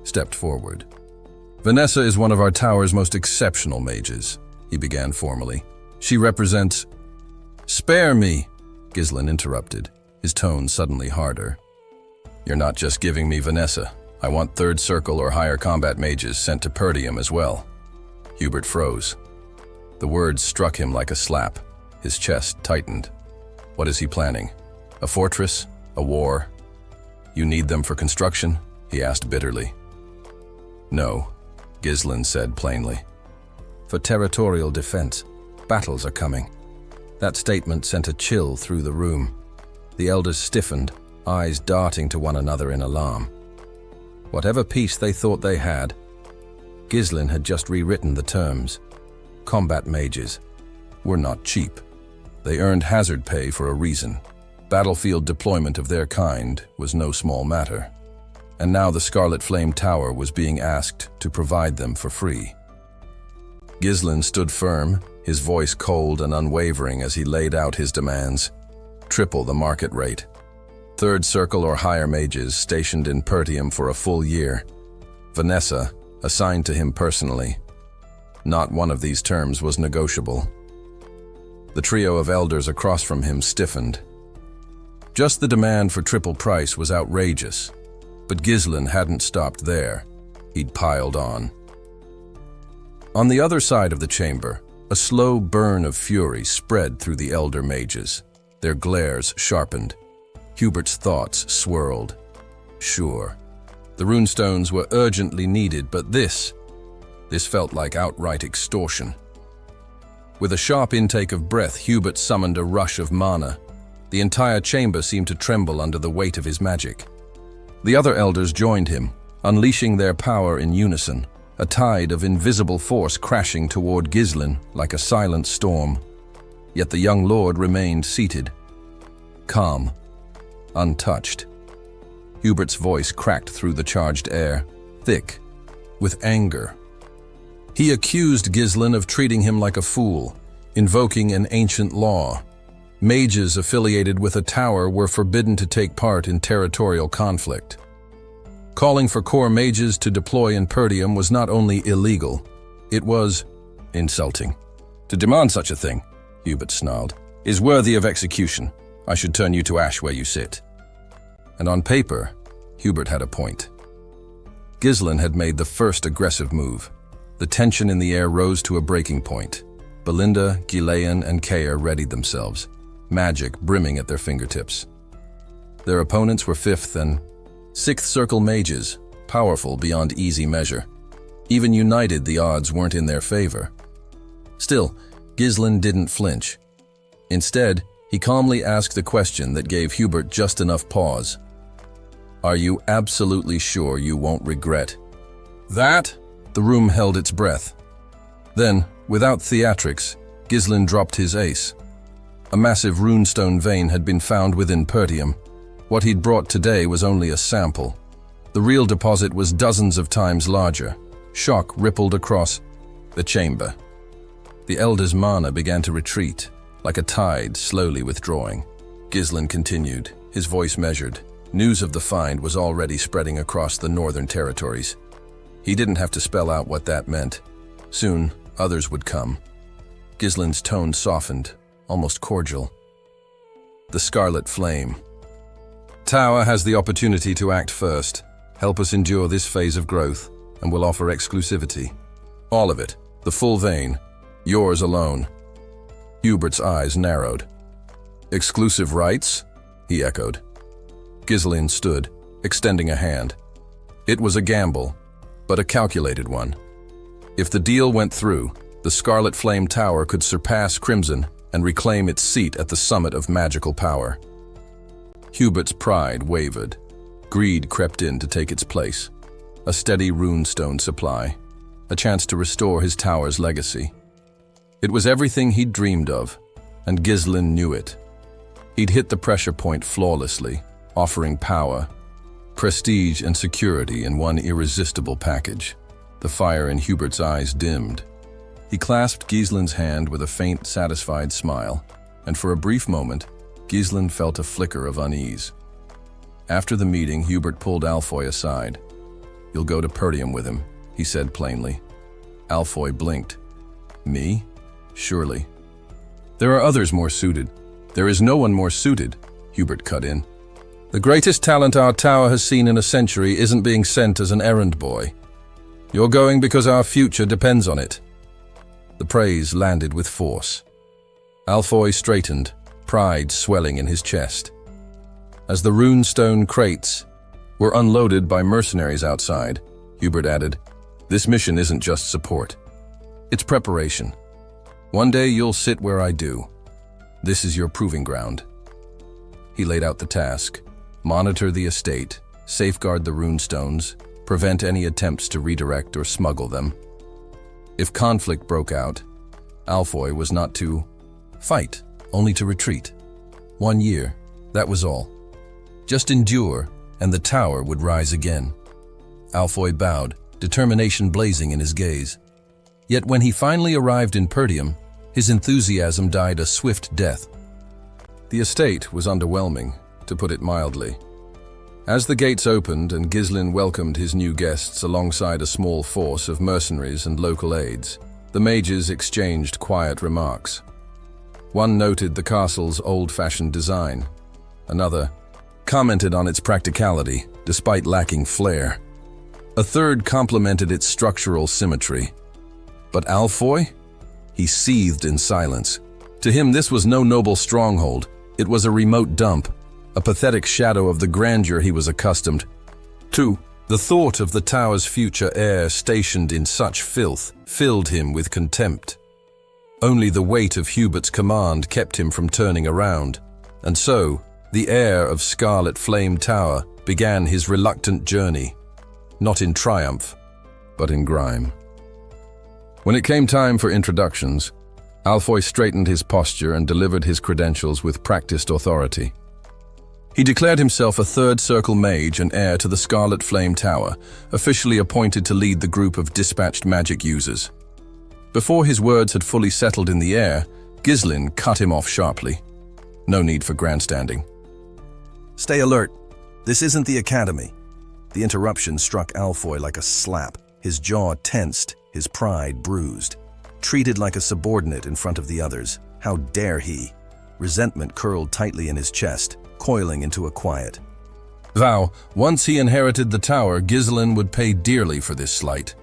stepped forward. "Vanessa is one of our tower's most exceptional mages," he began formally. "She represents—" "Spare me," Ghislaine interrupted, his tone suddenly harder. "You're not just giving me Vanessa. I want third circle or higher combat mages sent to Pertium as well." Hubert froze. The words struck him like a slap. His chest tightened. What is he planning? A fortress? A war? "You need them for construction?" he asked bitterly. "No," Ghislaine said plainly. "For territorial defense. Battles are coming." That statement sent a chill through the room. The elders stiffened, eyes darting to one another in alarm. Whatever peace they thought they had, Ghislaine had just rewritten the terms. Combat mages were not cheap. They earned hazard pay for a reason. Battlefield deployment of their kind was no small matter. And now the Scarlet Flame Tower was being asked to provide them for free. Ghislaine stood firm, his voice cold and unwavering as he laid out his demands. Triple the market rate. Third circle or higher mages stationed in Pertium for a full year. Vanessa, assigned to him personally. Not one of these terms was negotiable. The trio of elders across from him stiffened. Just the demand for triple price was outrageous, but Ghislaine hadn't stopped there. He'd piled on. On the other side of the chamber, a slow burn of fury spread through the elder mages. Their glares sharpened. Hubert's thoughts swirled. Sure, the runestones were urgently needed, but this felt like outright extortion. With a sharp intake of breath, Hubert summoned a rush of mana. The entire chamber seemed to tremble under the weight of his magic. The other elders joined him, unleashing their power in unison, a tide of invisible force crashing toward Ghislaine like a silent storm. Yet the young lord remained seated, calm, untouched. Hubert's voice cracked through the charged air, thick with anger. He accused Ghislaine of treating him like a fool, invoking an ancient law. Mages affiliated with a tower were forbidden to take part in territorial conflict. Calling for core mages to deploy in Pertium was not only illegal, it was insulting. To demand such a thing, Hubert snarled, is worthy of execution. I should turn you to ash where you sit. And on paper, Hubert had a point. Ghislaine had made the first aggressive move. The tension in the air rose to a breaking point. Belinda, Ghislaine, and Cain readied themselves, magic brimming at their fingertips. Their opponents were 5th and 6th circle mages, powerful beyond easy measure. Even united, the odds weren't in their favor. Still, Ghislaine didn't flinch. Instead, he calmly asked the question that gave Hubert just enough pause. "Are you absolutely sure you won't regret that?" The room held its breath. Then, without theatrics, Ghislaine dropped his ace. A massive runestone vein had been found within Pertium. What he'd brought today was only a sample. The real deposit was dozens of times larger. Shock rippled across the chamber. The elder's mana began to retreat, like a tide slowly withdrawing. Ghislaine continued, his voice measured. News of the find was already spreading across the northern territories. He didn't have to spell out what that meant. Soon, others would come. Gislin's tone softened, almost cordial. The Scarlet Flame. Tower has the opportunity to act first, help us endure this phase of growth, and will offer exclusivity. All of it, the full vein, yours alone. Hubert's eyes narrowed. Exclusive rights? He echoed. Gislin stood, extending a hand. It was a gamble, but a calculated one. If the deal went through, the Scarlet Flame Tower could surpass Crimson and reclaim its seat at the summit of magical power. Hubert's pride wavered. Greed crept in to take its place. A steady runestone supply, a chance to restore his tower's legacy. It was everything he'd dreamed of, and Gislin knew it. He'd hit the pressure point flawlessly, offering power, prestige, and security in one irresistible package. The fire in Hubert's eyes dimmed. He clasped Gislin's hand with a faint, satisfied smile, and for a brief moment, Gislin felt a flicker of unease. After the meeting, Hubert pulled Alfoy aside. "You'll go to Perum with him," he said plainly. Alfoy blinked. "Me? Surely." "There are others more suited." "There is no one more suited," Hubert cut in. "The greatest talent our tower has seen in a century isn't being sent as an errand boy. You're going because our future depends on it." The praise landed with force. Alfoy straightened, pride swelling in his chest. As the runestone crates were unloaded by mercenaries outside, Hubert added, "This mission isn't just support. It's preparation. One day you'll sit where I do. This is your proving ground." He laid out the task: monitor the estate, safeguard the runestones, prevent any attempts to redirect or smuggle them. If conflict broke out, Alfoy was not to fight, only to retreat. 1 year, that was all. Just endure, and the tower would rise again. Alfoy bowed, determination blazing in his gaze. Yet when he finally arrived in Perum, his enthusiasm died a swift death. The estate was underwhelming, to put it mildly. As the gates opened and Gislin welcomed his new guests alongside a small force of mercenaries and local aides, the mages exchanged quiet remarks. One noted the castle's old-fashioned design. Another commented on its practicality, despite lacking flair. A third complimented its structural symmetry. But Alfoy? He seethed in silence. To him, this was no noble stronghold. It was a remote dump, a pathetic shadow of the grandeur he was accustomed to. The thought of the tower's future heir stationed in such filth filled him with contempt. Only the weight of Hubert's command kept him from turning around, and so, the heir of Scarlet Flame Tower began his reluctant journey, not in triumph, but in grime. When it came time for introductions, Alfoy straightened his posture and delivered his credentials with practiced authority. He declared himself a third circle mage and heir to the Scarlet Flame Tower, officially appointed to lead the group of dispatched magic users. Before his words had fully settled in the air, Gislin cut him off sharply. No need for grandstanding. "Stay alert. This isn't the academy." The interruption struck Alfoy like a slap. His jaw tensed, his pride bruised. Treated like a subordinate in front of the others. How dare he? Resentment curled tightly in his chest, coiling into a quiet. Vow, once he inherited the tower, Gislin would pay dearly for this slight.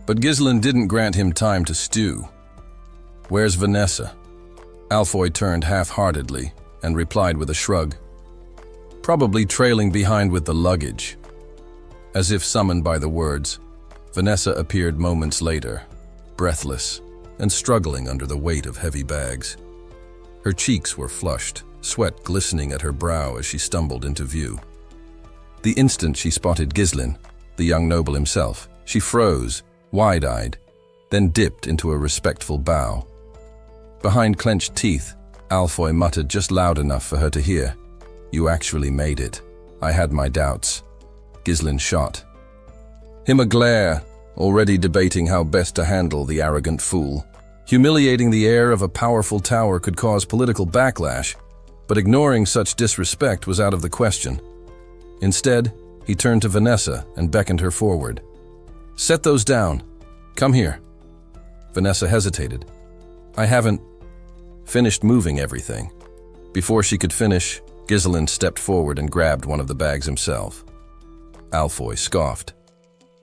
But Gislin didn't grant him time to stew. "Where's Vanessa?" Alfoy turned half-heartedly and replied with a shrug. "Probably trailing behind with the luggage." As if summoned by the words, Vanessa appeared moments later, breathless and struggling under the weight of heavy bags. Her cheeks were flushed, sweat glistening at her brow as she stumbled into view. The instant she spotted Gislin, the young noble himself, she froze, wide-eyed, then dipped into a respectful bow. Behind clenched teeth, Alfoy muttered just loud enough for her to hear, "You actually made it. I had my doubts." Gislin shot him a glare, already debating how best to handle the arrogant fool. Humiliating the heir of a powerful tower could cause political backlash, but ignoring such disrespect was out of the question. Instead, he turned to Vanessa and beckoned her forward. "Set those down. Come here." Vanessa hesitated. "I haven't finished moving everything." Before she could finish, Ghislain stepped forward and grabbed one of the bags himself. Alfoy scoffed.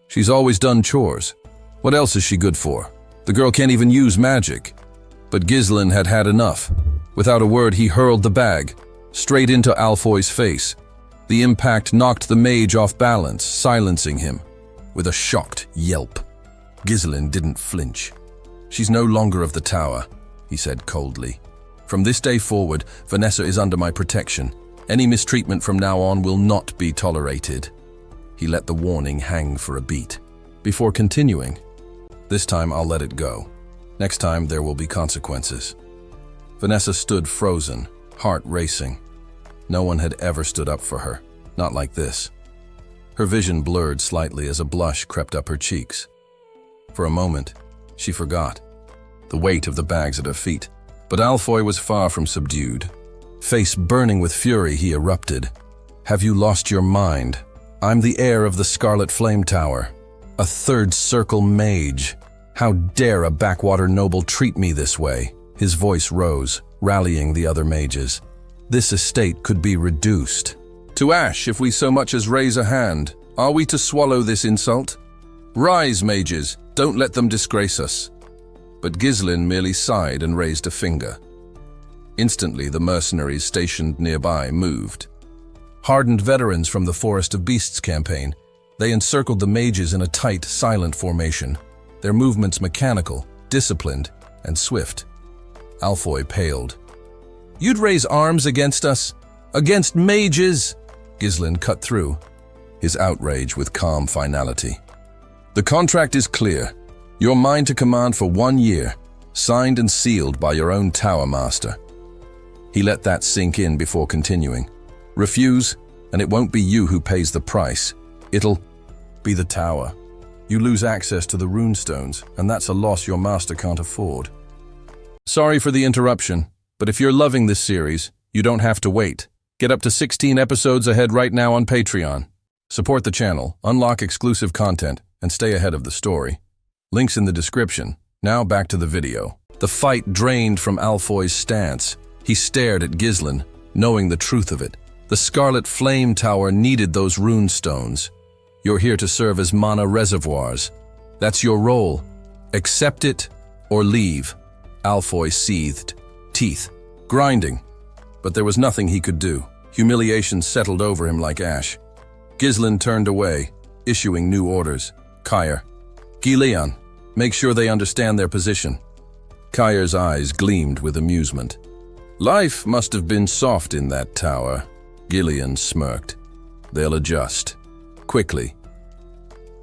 "She's always done chores. What else is she good for? The girl can't even use magic." But Ghislain had had enough. Without a word, he hurled the bag straight into Alfoy's face. The impact knocked the mage off balance, silencing him with a shocked yelp. Ghislain didn't flinch. "She's no longer of the tower," he said coldly. "From this day forward, Vanessa is under my protection. Any mistreatment from now on will not be tolerated." He let the warning hang for a beat, before continuing. "This time I'll let it go. Next time there will be consequences." Vanessa stood frozen, heart racing. No one had ever stood up for her, not like this. Her vision blurred slightly as a blush crept up her cheeks. For a moment, she forgot the weight of the bags at her feet. But Alfoy was far from subdued. Face burning with fury, he erupted. "Have you lost your mind? I'm the heir of the Scarlet Flame Tower, a third circle mage. How dare a backwater noble treat me this way?" His voice rose, rallying the other mages. "This estate could be reduced to ash if we so much as raise a hand. Are we to swallow this insult? Rise, mages, don't let them disgrace us." But Ghislain merely sighed and raised a finger. Instantly, the mercenaries stationed nearby moved. Hardened veterans from the Forest of Beasts campaign, they encircled the mages in a tight, silent formation, their movements mechanical, disciplined, and swift. Alfoy paled. "You'd raise arms against us? Against mages?" Ghislain cut through, his outrage with calm finality. "The contract is clear. You're mine to command for 1 year, signed and sealed by your own tower master." He let that sink in before continuing. "Refuse, and it won't be you who pays the price. It'll be the tower. You lose access to the runestones, and that's a loss your master can't afford." Sorry for the interruption, but if you're loving this series, you don't have to wait. Get up to 16 episodes ahead right now on Patreon. Support the channel, unlock exclusive content, and stay ahead of the story. Links in the description. Now back to the video. The fight drained from Alfoy's stance. He stared at Ghislain, knowing the truth of it. The Scarlet Flame Tower needed those rune stones. You're here to serve as mana reservoirs. That's your role. Accept it or leave. Alfoy seethed, teeth grinding. But there was nothing he could do. Humiliation settled over him like ash. Ghislain turned away, issuing new orders. "Kyre, Gileon, make sure they understand their position." Kyre's eyes gleamed with amusement. "Life must have been soft in that tower." Gileon smirked. "They'll adjust. Quickly."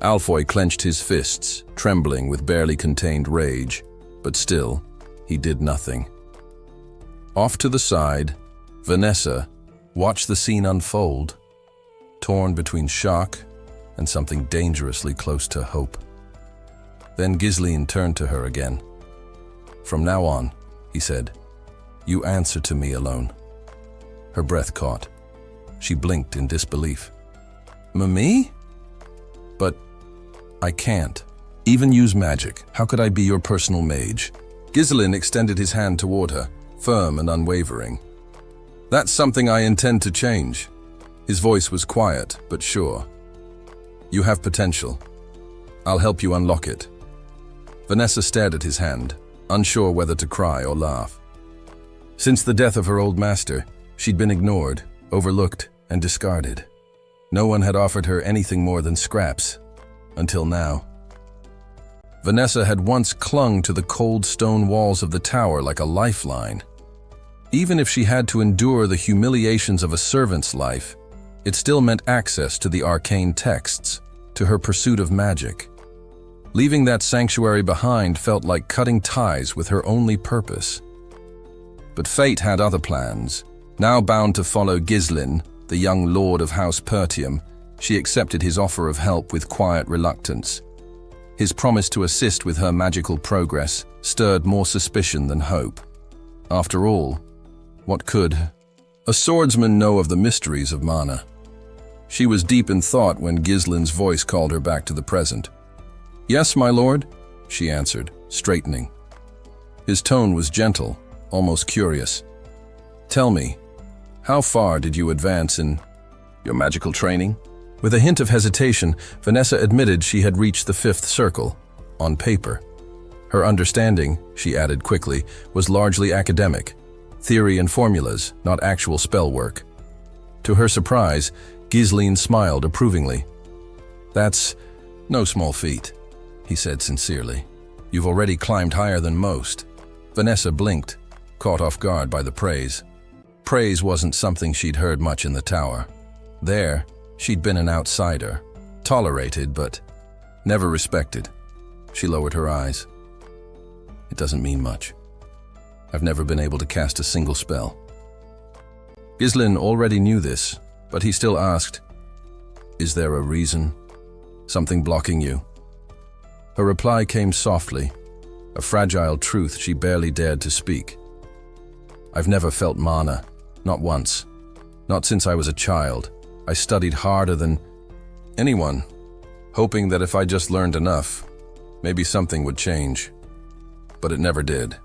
Alfoy clenched his fists, trembling with barely contained rage, but still, he did nothing. Off to the side, Vanessa watched the scene unfold, torn between shock and something dangerously close to hope. Then Ghislain turned to her again. "From now on," he said, "you answer to me alone." Her breath caught. She blinked in disbelief. "Me? But I can't. Even use magic. How could I be your personal mage?" Ghislain extended his hand toward her, firm and unwavering. "That's something I intend to change." His voice was quiet, but sure. "You have potential. I'll help you unlock it." Vanessa stared at his hand, unsure whether to cry or laugh. Since the death of her old master, she'd been ignored, overlooked, and discarded. No one had offered her anything more than scraps, until now. Vanessa had once clung to the cold stone walls of the tower like a lifeline. Even if she had to endure the humiliations of a servant's life, it still meant access to the arcane texts, to her pursuit of magic. Leaving that sanctuary behind felt like cutting ties with her only purpose. But fate had other plans. Now bound to follow Ghislain, the young lord of House Perum, she accepted his offer of help with quiet reluctance. His promise to assist with her magical progress stirred more suspicion than hope. After all, what could A swordsman know of the mysteries of mana. She was deep in thought when Gislin's voice called her back to the present. "Yes, my lord," she answered, straightening. His tone was gentle, almost curious. "Tell me, how far did you advance in your magical training?" With a hint of hesitation, Vanessa admitted she had reached the 5th circle, on paper. Her understanding, she added quickly, was largely academic. Theory and formulas, not actual spell work. To her surprise, Gislin smiled approvingly. "That's no small feat," he said sincerely. "You've already climbed higher than most." Vanessa blinked, caught off guard by the praise. Praise wasn't something she'd heard much in the tower. There, she'd been an outsider, tolerated but never respected. She lowered her eyes. "It doesn't mean much. I've never been able to cast a single spell." Gislin already knew this, but he still asked, "Is there a reason? Something blocking you?" Her reply came softly, a fragile truth she barely dared to speak. "I've never felt mana, not once. Not since I was a child. I studied harder than anyone, hoping that if I just learned enough, maybe something would change. But it never did."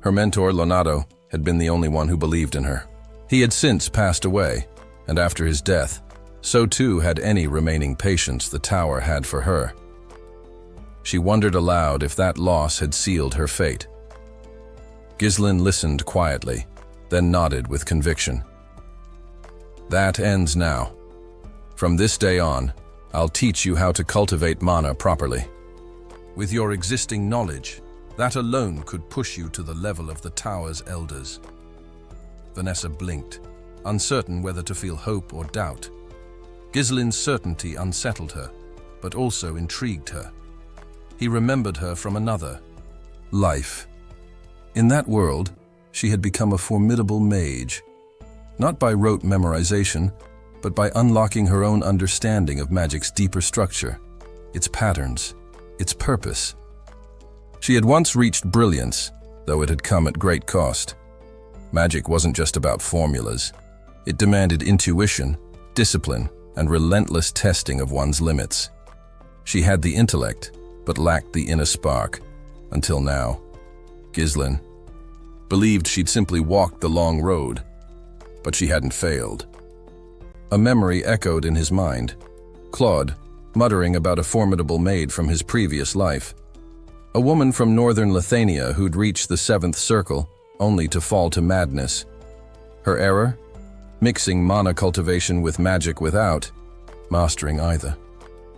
Her mentor, Leonardo, had been the only one who believed in her. He had since passed away, and after his death, so too had any remaining patience the tower had for her. She wondered aloud if that loss had sealed her fate. Gislin listened quietly, then nodded with conviction. "That ends now. From this day on, I'll teach you how to cultivate mana properly. With your existing knowledge, that alone could push you to the level of the tower's elders." Vanessa blinked, uncertain whether to feel hope or doubt. Gislin's certainty unsettled her, but also intrigued her. He remembered her from another life. In that world, she had become a formidable mage, not by rote memorization, but by unlocking her own understanding of magic's deeper structure, its patterns, its purpose. She had once reached brilliance, though it had come at great cost. Magic wasn't just about formulas. It demanded intuition, discipline, and relentless testing of one's limits. She had the intellect, but lacked the inner spark, until now. Gislin believed she'd simply walked the long road, but she hadn't failed. A memory echoed in his mind. Claude, muttering about a formidable maid from his previous life. A woman from northern Lithuania who'd reached the 7th circle, only to fall to madness. Her error? Mixing mana cultivation with magic without mastering either.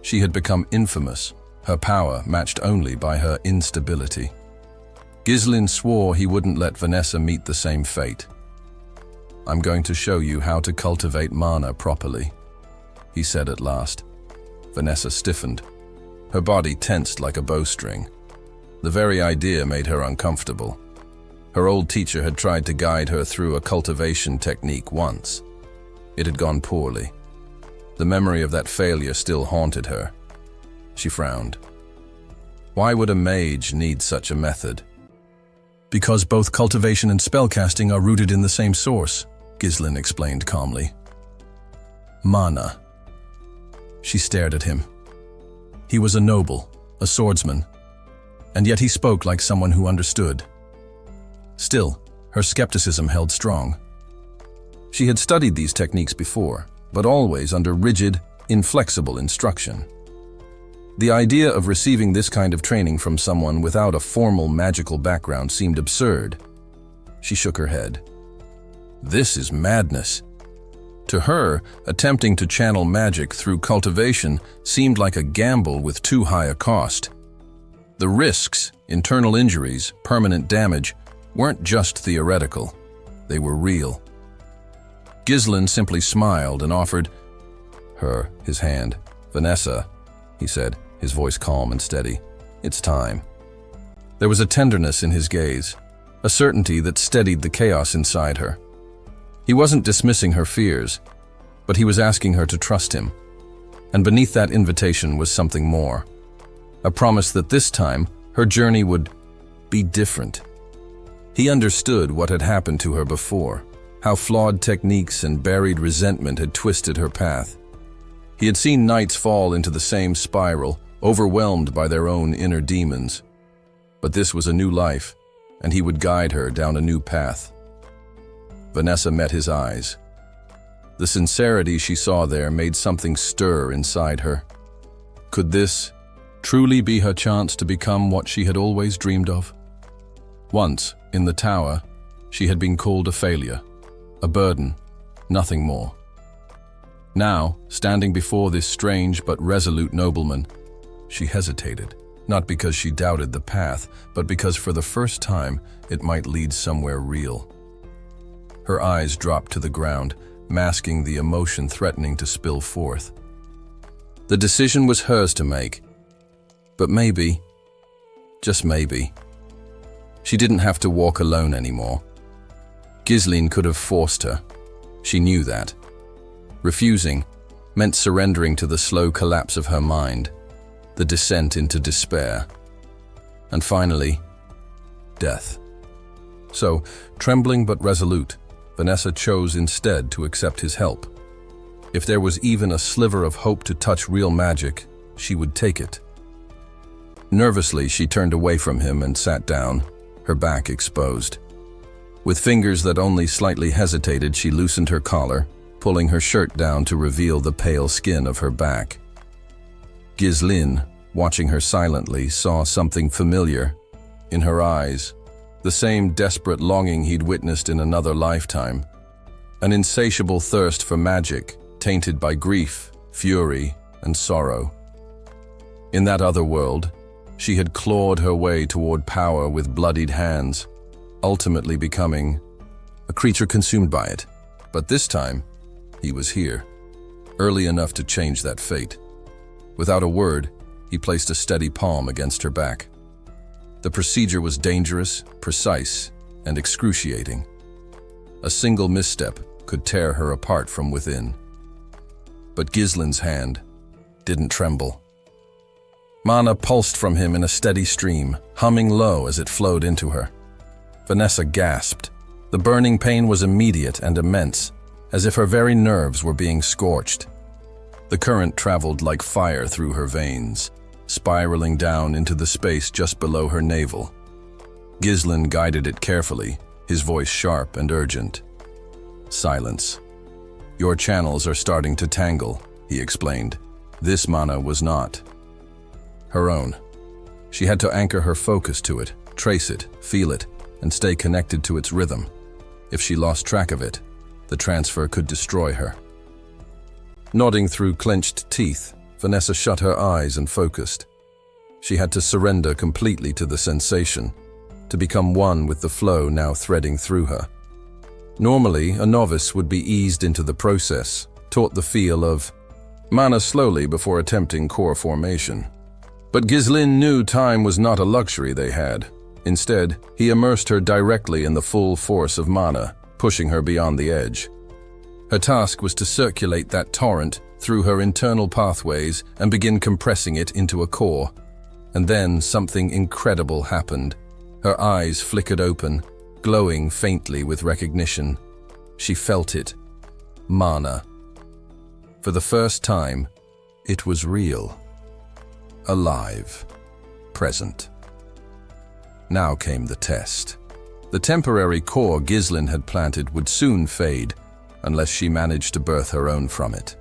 She had become infamous, her power matched only by her instability. Gislin swore he wouldn't let Vanessa meet the same fate. "I'm going to show you how to cultivate mana properly," he said at last. Vanessa stiffened. Her body tensed like a bowstring. The very idea made her uncomfortable. Her old teacher had tried to guide her through a cultivation technique once. It had gone poorly. The memory of that failure still haunted her. She frowned. Why would a mage need such a method? "Because both cultivation and spellcasting are rooted in the same source," Gislin explained calmly. "Mana." She stared at him. He was a noble, a swordsman, and yet he spoke like someone who understood. Still, her skepticism held strong. She had studied these techniques before, but always under rigid, inflexible instruction. The idea of receiving this kind of training from someone without a formal magical background seemed absurd. She shook her head. This is madness. To her, attempting to channel magic through cultivation seemed like a gamble with too high a cost. The risks, internal injuries, permanent damage, weren't just theoretical. They were real. Gislin simply smiled and offered her his hand. "Vanessa," he said, his voice calm and steady. "It's time." There was a tenderness in his gaze, a certainty that steadied the chaos inside her. He wasn't dismissing her fears, but he was asking her to trust him. And beneath that invitation was something more. A promise that this time, her journey would be different. He understood what had happened to her before. how flawed techniques and buried resentment had twisted her path. He had seen knights fall into the same spiral, overwhelmed by their own inner demons. But this was a new life, and he would guide her down a new path. Vanessa met his eyes. The sincerity she saw there made something stir inside her. Could this truly be her chance to become what she had always dreamed of? Once, in the tower, she had been called a failure, a burden, nothing more. Now, standing before this strange but resolute nobleman, she hesitated, not because she doubted the path, but because for the first time it might lead somewhere real. Her eyes dropped to the ground, masking the emotion threatening to spill forth. The decision was hers to make, but maybe, just maybe, she didn't have to walk alone anymore. Ghislaine could have forced her. She knew that. Refusing meant surrendering to the slow collapse of her mind, the descent into despair, and finally, death. So, trembling but resolute, Vanessa chose instead to accept his help. If there was even a sliver of hope to touch real magic, she would take it. Nervously, she turned away from him and sat down, her back exposed. With fingers that only slightly hesitated, she loosened her collar, pulling her shirt down to reveal the pale skin of her back. Ghislaine, watching her silently, saw something familiar in her eyes, the same desperate longing he'd witnessed in another lifetime, an insatiable thirst for magic, tainted by grief, fury, and sorrow. In that other world, she had clawed her way toward power with bloodied hands, ultimately becoming a creature consumed by it. But this time, he was here, early enough to change that fate. Without a word, he placed a steady palm against her back. The procedure was dangerous, precise, and excruciating. A single misstep could tear her apart from within. But Ghislaine's hand didn't tremble. Mana pulsed from him in a steady stream, humming low as it flowed into her. Vanessa gasped. The burning pain was immediate and immense, as if her very nerves were being scorched. The current traveled like fire through her veins, spiraling down into the space just below her navel. Ghislaine guided it carefully, his voice sharp and urgent. Silence. Your channels are starting to tangle, he explained. This mana was not her own. She had to anchor her focus to it, trace it, feel it, and stay connected to its rhythm. If she lost track of it, the transfer could destroy her. Nodding through clenched teeth, Vanessa shut her eyes and focused. She had to surrender completely to the sensation, to become one with the flow now threading through her. Normally, a novice would be eased into the process, taught the feel of mana slowly before attempting core formation. But Ghislaine knew time was not a luxury they had. Instead, he immersed her directly in the full force of mana, pushing her beyond the edge. Her task was to circulate that torrent through her internal pathways and begin compressing it into a core. And then something incredible happened. Her eyes flickered open, glowing faintly with recognition. She felt it. Mana. For the first time, it was real. Alive. Present. Now came the test. The temporary core Ghislaine had planted would soon fade, unless she managed to birth her own from it.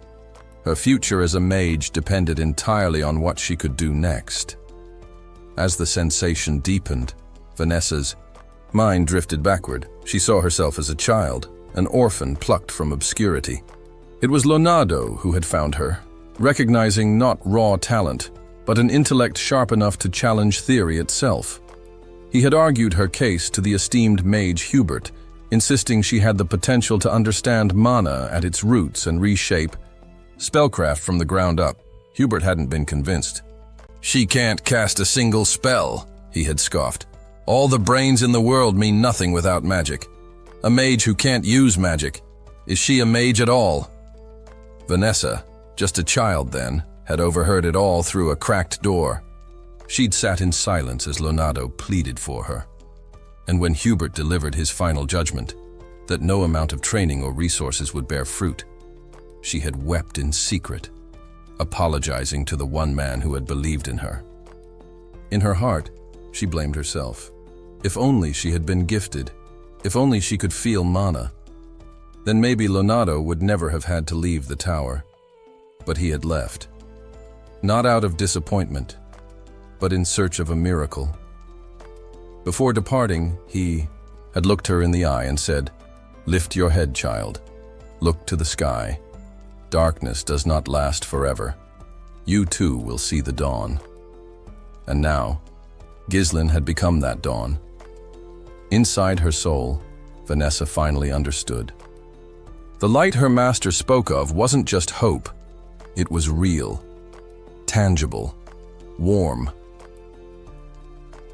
Her future as a mage depended entirely on what she could do next. As the sensation deepened, Vanessa's mind drifted backward. She saw herself as a child, an orphan plucked from obscurity. It was Leonardo who had found her, recognizing not raw talent, but an intellect sharp enough to challenge theory itself. He had argued her case to the esteemed mage Hubert, insisting she had the potential to understand mana at its roots and reshape spellcraft from the ground up. Hubert hadn't been convinced. "She can't cast a single spell," he had scoffed. "All the brains in the world mean nothing without magic. A mage who can't use magic. Is she a mage at all?" Vanessa, just a child then, had overheard it all through a cracked door. She'd sat in silence as Leonardo pleaded for her. And when Hubert delivered his final judgment, that no amount of training or resources would bear fruit. She had wept in secret, apologizing to the one man who had believed in her. In her heart, she blamed herself. If only she had been gifted, if only she could feel mana, then maybe Leonardo would never have had to leave the tower. But he had left. Not out of disappointment, but in search of a miracle. Before departing, he had looked her in the eye and said, "Lift your head, child. Look to the sky. Darkness does not last forever. You too will see the dawn." And now, Ghislain had become that dawn. Inside her soul, Vanessa finally understood. The light her master spoke of wasn't just hope. It was real, tangible, warm.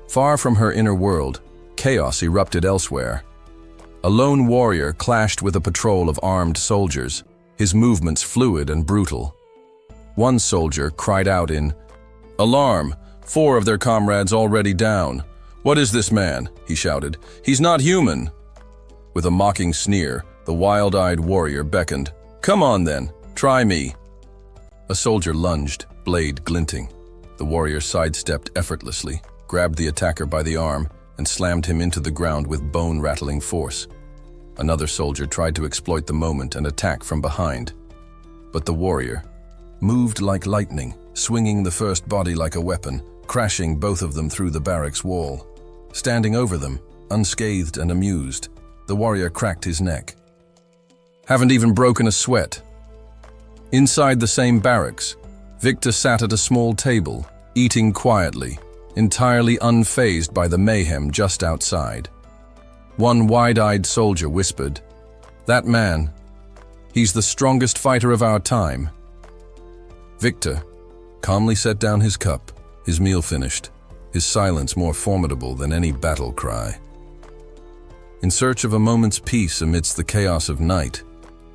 Far from her inner world, chaos erupted elsewhere. A lone warrior clashed with a patrol of armed soldiers, his movements fluid and brutal. One soldier cried out in alarm, 4 of their comrades already down. "What is this man?" he shouted. "He's not human." With a mocking sneer, the wild-eyed warrior beckoned. "Come on then, try me." A soldier lunged, blade glinting. The warrior sidestepped effortlessly, grabbed the attacker by the arm, and slammed him into the ground with bone-rattling force. Another soldier tried to exploit the moment and attack from behind. But the warrior moved like lightning, swinging the first body like a weapon, crashing both of them through the barracks wall. Standing over them, unscathed and amused, the warrior cracked his neck. "Haven't even broken a sweat." Inside the same barracks, Victor sat at a small table, eating quietly, entirely unfazed by the mayhem just outside. One wide-eyed soldier whispered, "That man, he's the strongest fighter of our time." Victor calmly set down his cup, his meal finished, his silence more formidable than any battle cry. In search of a moment's peace amidst the chaos of night,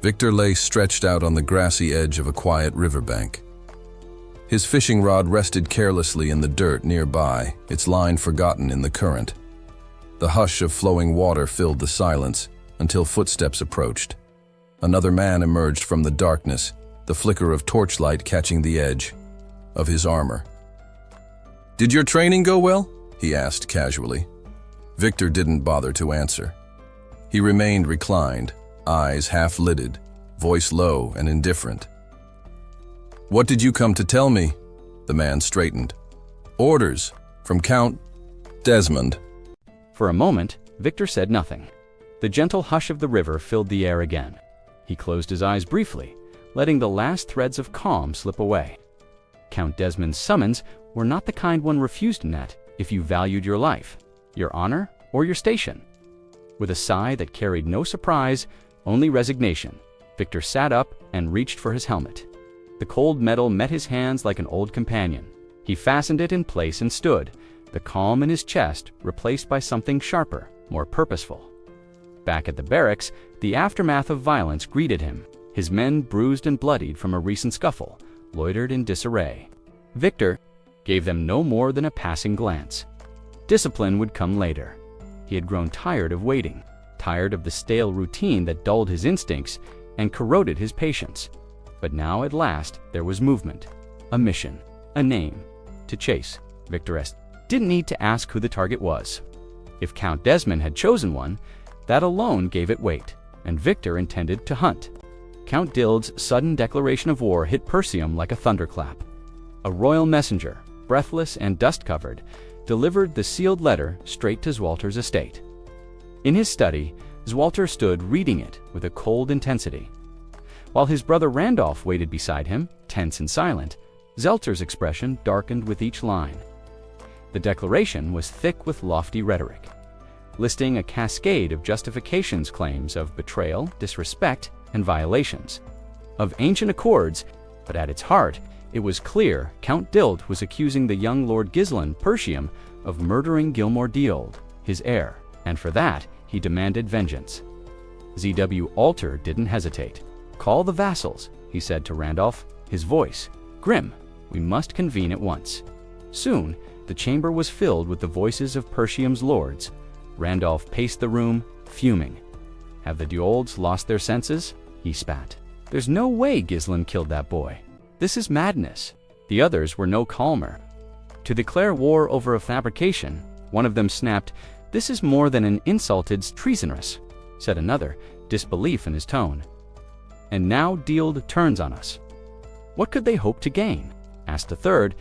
Victor lay stretched out on the grassy edge of a quiet riverbank. His fishing rod rested carelessly in the dirt nearby, its line forgotten in the current. The hush of flowing water filled the silence until footsteps approached. Another man emerged from the darkness, the flicker of torchlight catching the edge of his armor. "Did your training go well?" he asked casually. Victor didn't bother to answer. He remained reclined, eyes half-lidded, voice low and indifferent. "What did you come to tell me?" The man straightened. "Orders from Count Desmond." For a moment, Victor said nothing. The gentle hush of the river filled the air again. He closed his eyes briefly, letting the last threads of calm slip away. Count Desmond's summons were not the kind one refused at if you valued your life, your honor, or your station. With a sigh that carried no surprise, only resignation, Victor sat up and reached for his helmet. The cold metal met his hands like an old companion. He fastened it in place and stood, the calm in his chest replaced by something sharper, more purposeful. Back at the barracks, the aftermath of violence greeted him. His men, bruised and bloodied from a recent scuffle, loitered in disarray. Victor gave them no more than a passing glance. Discipline would come later. He had grown tired of waiting, tired of the stale routine that dulled his instincts and corroded his patience. But now at last there was movement, a mission, a name to chase. Victor didn't need to ask who the target was. If Count Desmond had chosen one, that alone gave it weight, and Victor intended to hunt. Count Dild's sudden declaration of war hit Perum like a thunderclap. A royal messenger, breathless and dust-covered, delivered the sealed letter straight to Zwalter's estate. In his study, Zwalter stood reading it with a cold intensity. While his brother Randolph waited beside him, tense and silent, Zwalter's expression darkened with each line. The declaration was thick with lofty rhetoric, listing a cascade of justifications, claims of betrayal, disrespect, and violations, of ancient accords, but at its heart, it was clear Count Dild was accusing the young Lord Ghislain Perum of murdering Gilmore Diold, his heir, and for that, he demanded vengeance. ZW Alter didn't hesitate. "Call the vassals," he said to Randolph, his voice grim. "We must convene at once." Soon, the chamber was filled with the voices of Persium's lords. Randolph paced the room, fuming. Have the duels lost their senses? He spat. There's no way Gislen killed that boy. This is madness. The others were no calmer. To declare war over a fabrication, one of them snapped, "This is more than an insult, it's treasonous," said another, disbelief in his tone. And now Dield turns on us. What could they hope to gain? Asked a third.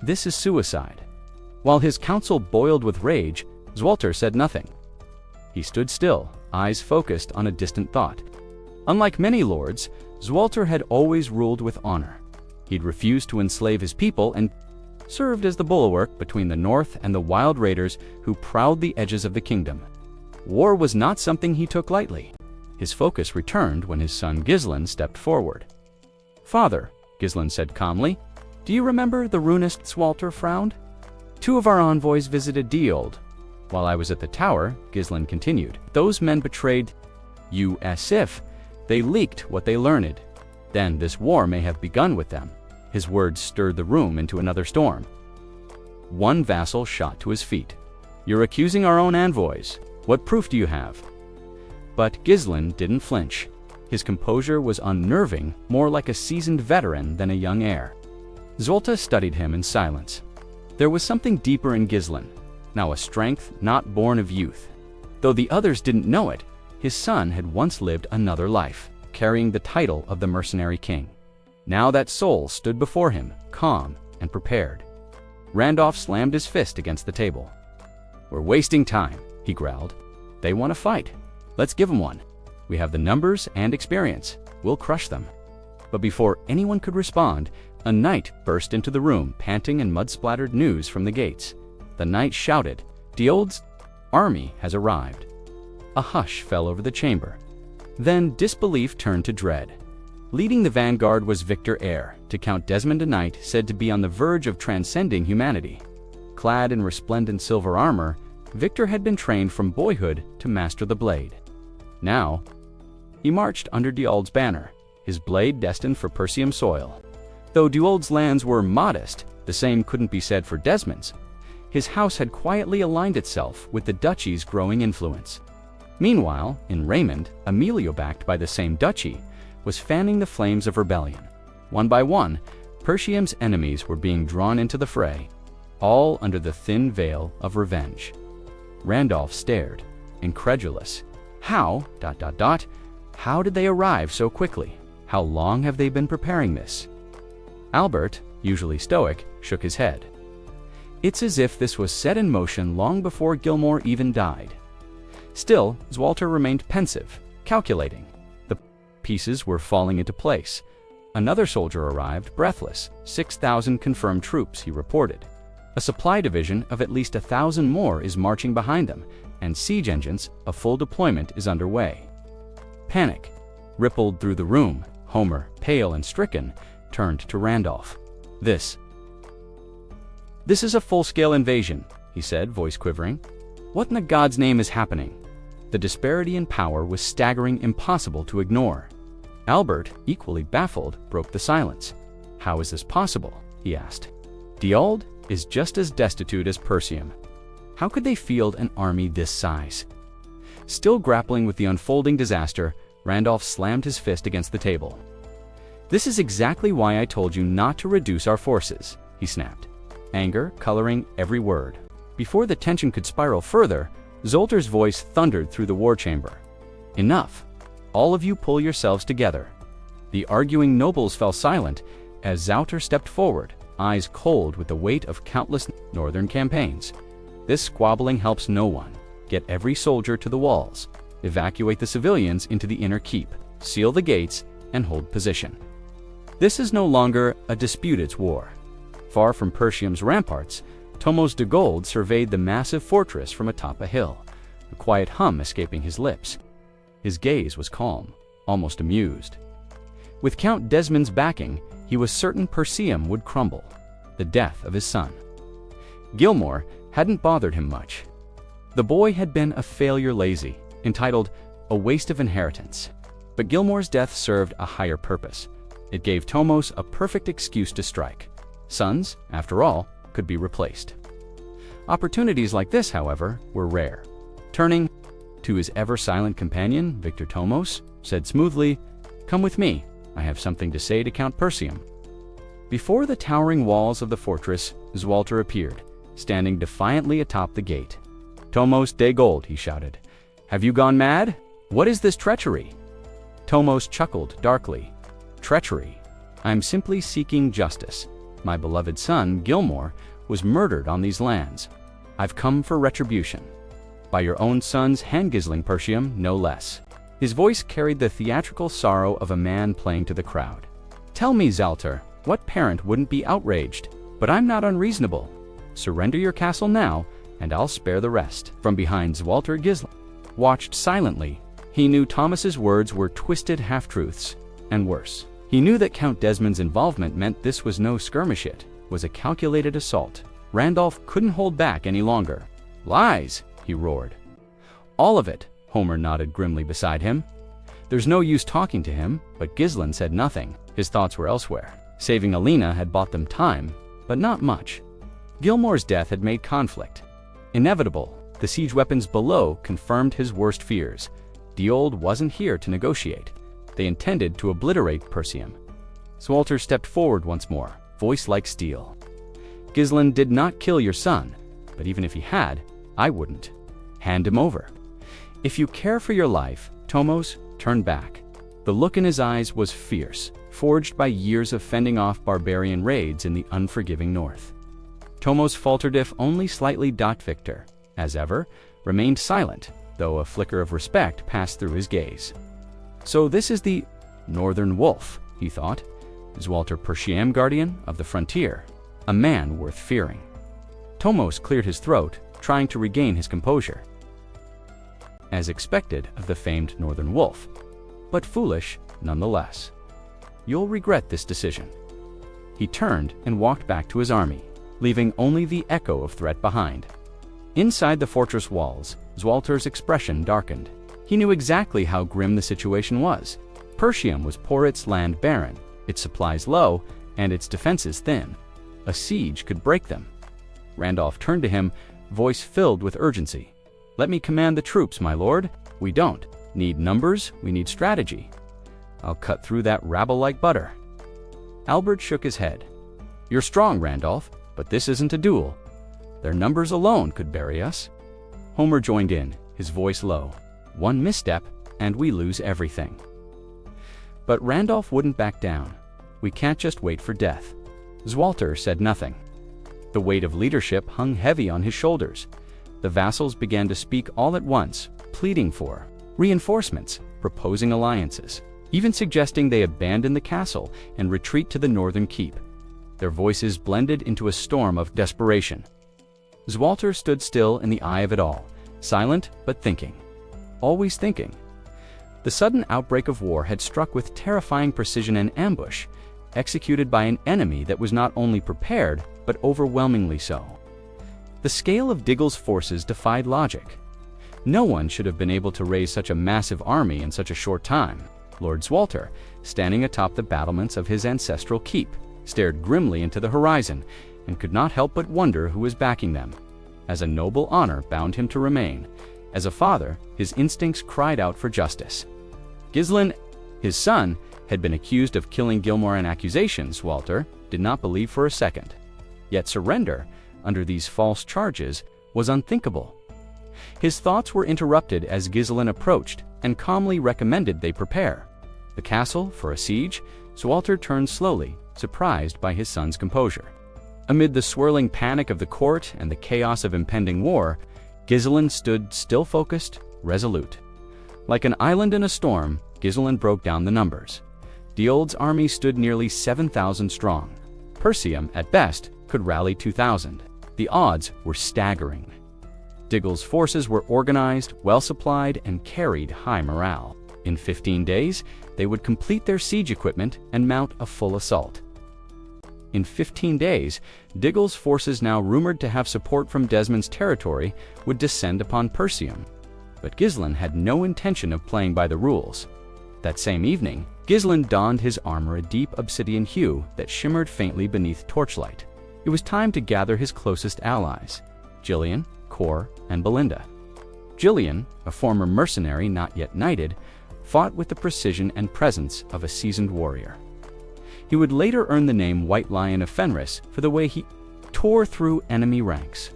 This is suicide. While his counsel boiled with rage, Zwalter said nothing. He stood still, eyes focused on a distant thought. Unlike many lords, Zwalter had always ruled with honor. He'd refused to enslave his people and served as the bulwark between the north and the wild raiders who prowled the edges of the kingdom. War was not something he took lightly. His focus returned when his son Gislen stepped forward. "Father," Gislen said calmly, "do you remember the runist?" Zwalter frowned. "Two of our envoys visited Dield. While I was at the tower," Gislen continued, "those men betrayed you as if they leaked what they learned. Then this war may have begun with them." His words stirred the room into another storm. One vassal shot to his feet. "You're accusing our own envoys. What proof do you have?" But Gislen didn't flinch. His composure was unnerving, more like a seasoned veteran than a young heir. Zolta studied him in silence. There was something deeper in Gislen, now a strength not born of youth. Though the others didn't know it, his son had once lived another life, carrying the title of the Mercenary King. Now that soul stood before him, calm and prepared. Randolph slammed his fist against the table. "We're wasting time," he growled. "They want to fight. Let's give them one. We have the numbers and experience. We'll crush them." But before anyone could respond, a knight burst into the room, panting and mud-splattered news from the gates. The knight shouted, "Diold's army has arrived." A hush fell over the chamber. Then disbelief turned to dread. Leading the vanguard was Victor Eyre, to Count Desmond, a knight said to be on the verge of transcending humanity. Clad in resplendent silver armor, Victor had been trained from boyhood to master the blade. Now, he marched under Diold's banner, his blade destined for Persium soil. Though Diold's lands were modest, the same couldn't be said for Desmond's. His house had quietly aligned itself with the duchy's growing influence. Meanwhile, in Raymond, Amelia, backed by the same duchy, was fanning the flames of rebellion. One by one, Persium's enemies were being drawn into the fray, all under the thin veil of revenge. Randolph stared, incredulous. How did they arrive so quickly? How long have they been preparing this? Albert, usually stoic, shook his head. It's as if this was set in motion long before Gilmore even died. Still, Zwalter remained pensive, calculating. The pieces were falling into place. Another soldier arrived, breathless. 6,000 confirmed troops, he reported. A supply division of at least 1,000 more is marching behind them, and siege engines, a full deployment is underway. Panic rippled through the room. Homer, pale and stricken, turned to Randolph. This is a full-scale invasion, he said, voice quivering. What in the God's name is happening? The disparity in power was staggering, impossible to ignore. Albert, equally baffled, broke the silence. How is this possible? He asked. Diold is just as destitute as Persium. How could they field an army this size? Still grappling with the unfolding disaster, Randolph slammed his fist against the table. This is exactly why I told you not to reduce our forces, he snapped, anger coloring every word. Before the tension could spiral further, Zolter's voice thundered through the war chamber. Enough. All of you pull yourselves together. The arguing nobles fell silent as Zolter stepped forward, eyes cold with the weight of countless northern campaigns. This squabbling helps no one. Get every soldier to the walls. Evacuate the civilians into the inner keep. Seal the gates and hold position. This is no longer a disputed war. Far from Persium's ramparts, Tomos de Gold surveyed the massive fortress from atop a hill, a quiet hum escaping his lips. His gaze was calm, almost amused. With Count Desmond's backing, he was certain Persium would crumble, the death of his son. Gilmore hadn't bothered him much. The boy had been a failure lazy, entitled a waste of inheritance. But Gilmore's death served a higher purpose. It gave Tomos a perfect excuse to strike. Sons, after all, could be replaced. Opportunities like this, however, were rare. Turning To his ever-silent companion, Victor Tomos, said smoothly, "Come with me. I have something to say to Count Persium." Before the towering walls of the fortress, Zwalter appeared, standing defiantly atop the gate. "Tomos de Gold," he shouted. "Have you gone mad? What is this treachery?" Tomos chuckled darkly. "Treachery? I'm simply seeking justice. My beloved son, Gilmore, was murdered on these lands. I've come for retribution. By your own son's hand-gizzling, Persium, no less." His voice carried the theatrical sorrow of a man playing to the crowd. "Tell me, Zwalter, what parent wouldn't be outraged? But I'm not unreasonable. Surrender your castle now, and I'll spare the rest." From behind, Zwalter Gisling watched silently. He knew Thomas's words were twisted half-truths, and worse. He knew that Count Desmond's involvement meant this was no skirmish, it was a calculated assault. Randolph couldn't hold back any longer. "Lies!" he roared. "All of it," Homer nodded grimly beside him. There's no use talking to him, but Gisling said nothing. His thoughts were elsewhere. Saving Alina had bought them time, but not much. Gilmore's death had made conflict inevitable. The siege weapons below confirmed his worst fears. The old wasn't here to negotiate. They intended to obliterate Persium. Zwalter stepped forward once more, voice like steel. "Gisling did not kill your son, but even if he had, I wouldn't. Hand him over. If you care for your life, Tomos, turn back." The look in his eyes was fierce, forged by years of fending off barbarian raids in the unforgiving north. Tomos faltered, if only slightly. Victor, as ever, remained silent, though a flicker of respect passed through his gaze. "So this is the Northern Wolf," he thought. Zwalter Persiam, guardian of the frontier, a man worth fearing. Tomos cleared his throat, trying to regain his composure. As expected of the famed Northern Wolf, but foolish nonetheless. "You'll regret this decision." He turned and walked back to his army, leaving only the echo of threat behind. Inside the fortress walls, Zwalter's expression darkened. He knew exactly how grim the situation was. Persium was poor, its land barren, its supplies low, and its defenses thin. A siege could break them. Randolph turned to him, voice filled with urgency. "Let me command the troops, my lord. We don't need numbers, we need strategy. I'll cut through that rabble like butter." Albert shook his head. "You're strong, Randolph, but this isn't a duel. Their numbers alone could bury us." Homer joined in, his voice low. "One misstep, and we lose everything." But Randolph wouldn't back down. "We can't just wait for death." Zwalter said nothing. The weight of leadership hung heavy on his shoulders. The vassals began to speak all at once, pleading for reinforcements, proposing alliances, even suggesting they abandon the castle and retreat to the northern keep. Their voices blended into a storm of desperation. Zwalter stood still in the eye of it all, silent but thinking. Always thinking. The sudden outbreak of war had struck with terrifying precision and ambush, executed by an enemy that was not only prepared, but overwhelmingly so. The scale of Diggle's forces defied logic. No one should have been able to raise such a massive army in such a short time. Lord Zwalter, standing atop the battlements of his ancestral keep, stared grimly into the horizon and could not help but wonder who was backing them. As a noble honor bound him to remain. As a father, his instincts cried out for justice. Gisling, his son, had been accused of killing Gilmore, and accusations Zwalter did not believe for a second. Yet surrender, under these false charges, was unthinkable. His thoughts were interrupted as Gisling approached and calmly recommended they prepare. The castle for a siege, Zwalter turned slowly, surprised by his son's composure. Amid the swirling panic of the court and the chaos of impending war, Gisling stood still, focused, resolute. Like an island in a storm, Gisling broke down the numbers. The old's army stood nearly 7,000 strong. Persium, at best, could rally 2,000. The odds were staggering. Diggle's forces were organized, well-supplied, and carried high morale. In 15 days, they would complete their siege equipment and mount a full assault. In 15 days, Diggle's forces, now rumored to have support from Desmond's territory, would descend upon Persium. But Gisling had no intention of playing by the rules. That same evening, Gisling donned his armor, a deep obsidian hue that shimmered faintly beneath torchlight. It was time to gather his closest allies, Jillian, Cor, and Belinda. Gillian, a former mercenary not yet knighted, fought with the precision and presence of a seasoned warrior. He would later earn the name White Lion of Fenris for the way he tore through enemy ranks.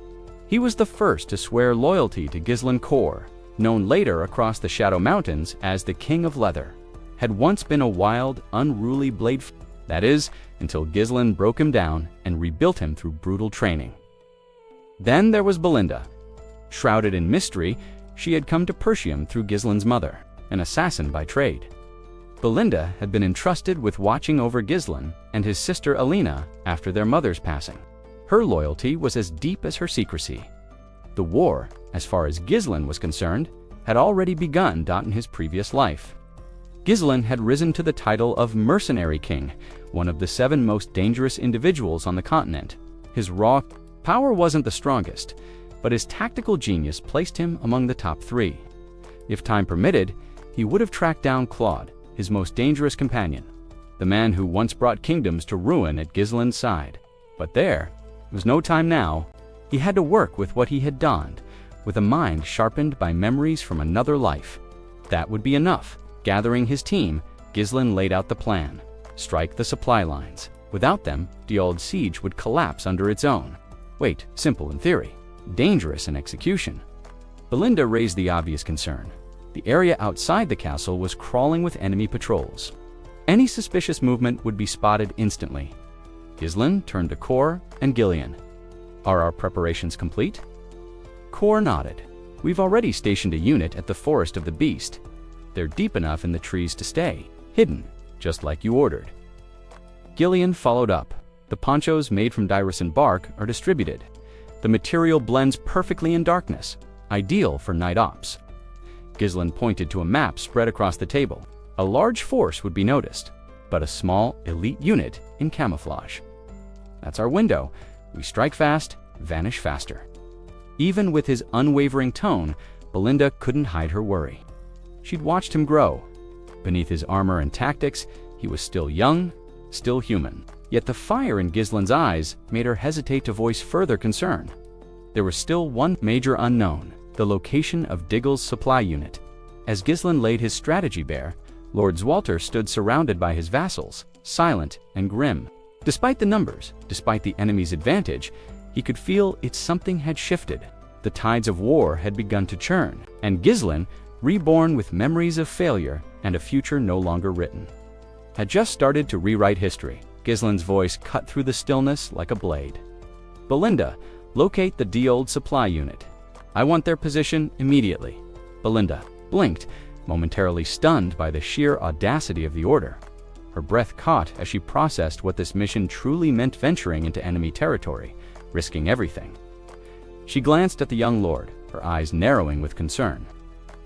He was the first to swear loyalty to Ghislain Kor, known later across the Shadow Mountains as the King of Leather, had once been a wild, unruly blade, that is, until Ghislain broke him down and rebuilt him through brutal training. Then there was Belinda. Shrouded in mystery, she had come to Persium through Ghislain's mother, an assassin by trade. Belinda had been entrusted with watching over Ghislain and his sister Alina after their mother's passing. Her loyalty was as deep as her secrecy. The war, as far as Ghislain was concerned, had already begun in his previous life. Ghislain had risen to the title of Mercenary King, one of the 7 most dangerous individuals on the continent. His raw power wasn't the strongest, but his tactical genius placed him among the top 3. If time permitted, he would have tracked down Claude, his most dangerous companion, the man who once brought kingdoms to ruin at Ghislain's side. But there was no time now. He had to work with what he had donned, with a mind sharpened by memories from another life. That would be enough. Gathering his team, Ghislain laid out the plan. Strike the supply lines. Without them, the old siege would collapse under its own. Wait, simple in theory, dangerous in execution. Belinda raised the obvious concern. The area outside the castle was crawling with enemy patrols. Any suspicious movement would be spotted instantly. Ghislain turned to Kor and Gillian. Are our preparations complete? Kor nodded. We've already stationed a unit at the Forest of the Beast. They're deep enough in the trees to stay, hidden, just like you ordered. Gillian followed up. The ponchos made from Dyrison bark are distributed. The material blends perfectly in darkness, ideal for night ops. Ghislain pointed to a map spread across the table. A large force would be noticed, but a small, elite unit in camouflage. That's our window. We strike fast, vanish faster. Even with his unwavering tone, Belinda couldn't hide her worry. She'd watched him grow. Beneath his armor and tactics, he was still young, still human. Yet the fire in Ghislain's eyes made her hesitate to voice further concern. There was still one major unknown, the location of Diggle's supply unit. As Ghislain laid his strategy bare, Lord Zwalter stood surrounded by his vassals, silent and grim. Despite the numbers, despite the enemy's advantage, he could feel something had shifted. The tides of war had begun to churn, and Ghislain, reborn with memories of failure and a future no longer written, had just started to rewrite history. Ghislain's voice cut through the stillness like a blade. Belinda, locate the D-old supply unit. I want their position immediately. Belinda blinked, momentarily stunned by the sheer audacity of the order. Her breath caught as she processed what this mission truly meant, venturing into enemy territory, risking everything. She glanced at the young lord, her eyes narrowing with concern.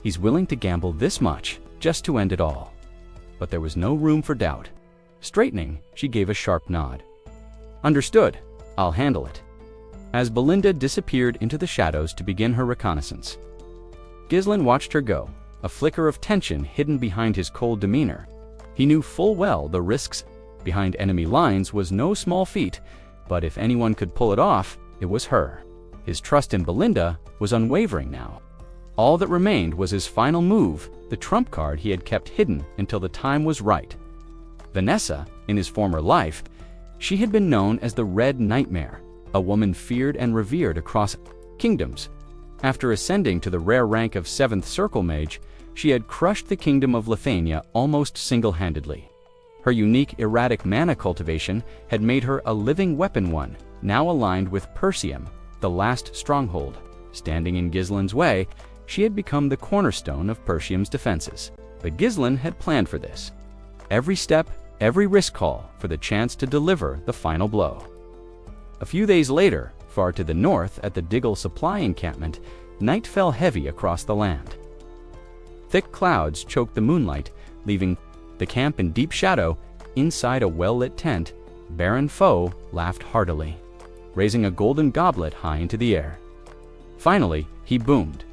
He's willing to gamble this much just to end it all. But there was no room for doubt. Straightening, she gave a sharp nod. Understood. I'll handle it. As Belinda disappeared into the shadows to begin her reconnaissance, Ghislain watched her go, a flicker of tension hidden behind his cold demeanor. He knew full well the risks behind enemy lines was no small feat, but if anyone could pull it off, it was her. His trust in Belinda was unwavering now. All that remained was his final move, the trump card he had kept hidden until the time was right. Vanessa, in his former life, she had been known as the Red Nightmare, a woman feared and revered across kingdoms. After ascending to the rare rank of 7th Circle Mage, she had crushed the kingdom of Lithania almost single-handedly. Her unique erratic mana cultivation had made her a living weapon, one now aligned with Persium, the last stronghold. Standing in Ghislain's way, she had become the cornerstone of Persium's defenses. But Ghislain had planned for this. Every step, every risk call for the chance to deliver the final blow. A few days later, far to the north at the Diggle supply encampment, night fell heavy across the land. Thick clouds choked the moonlight, leaving the camp in deep shadow. Inside a well-lit tent, Baron Foe laughed heartily, raising a golden goblet high into the air. Finally, he boomed.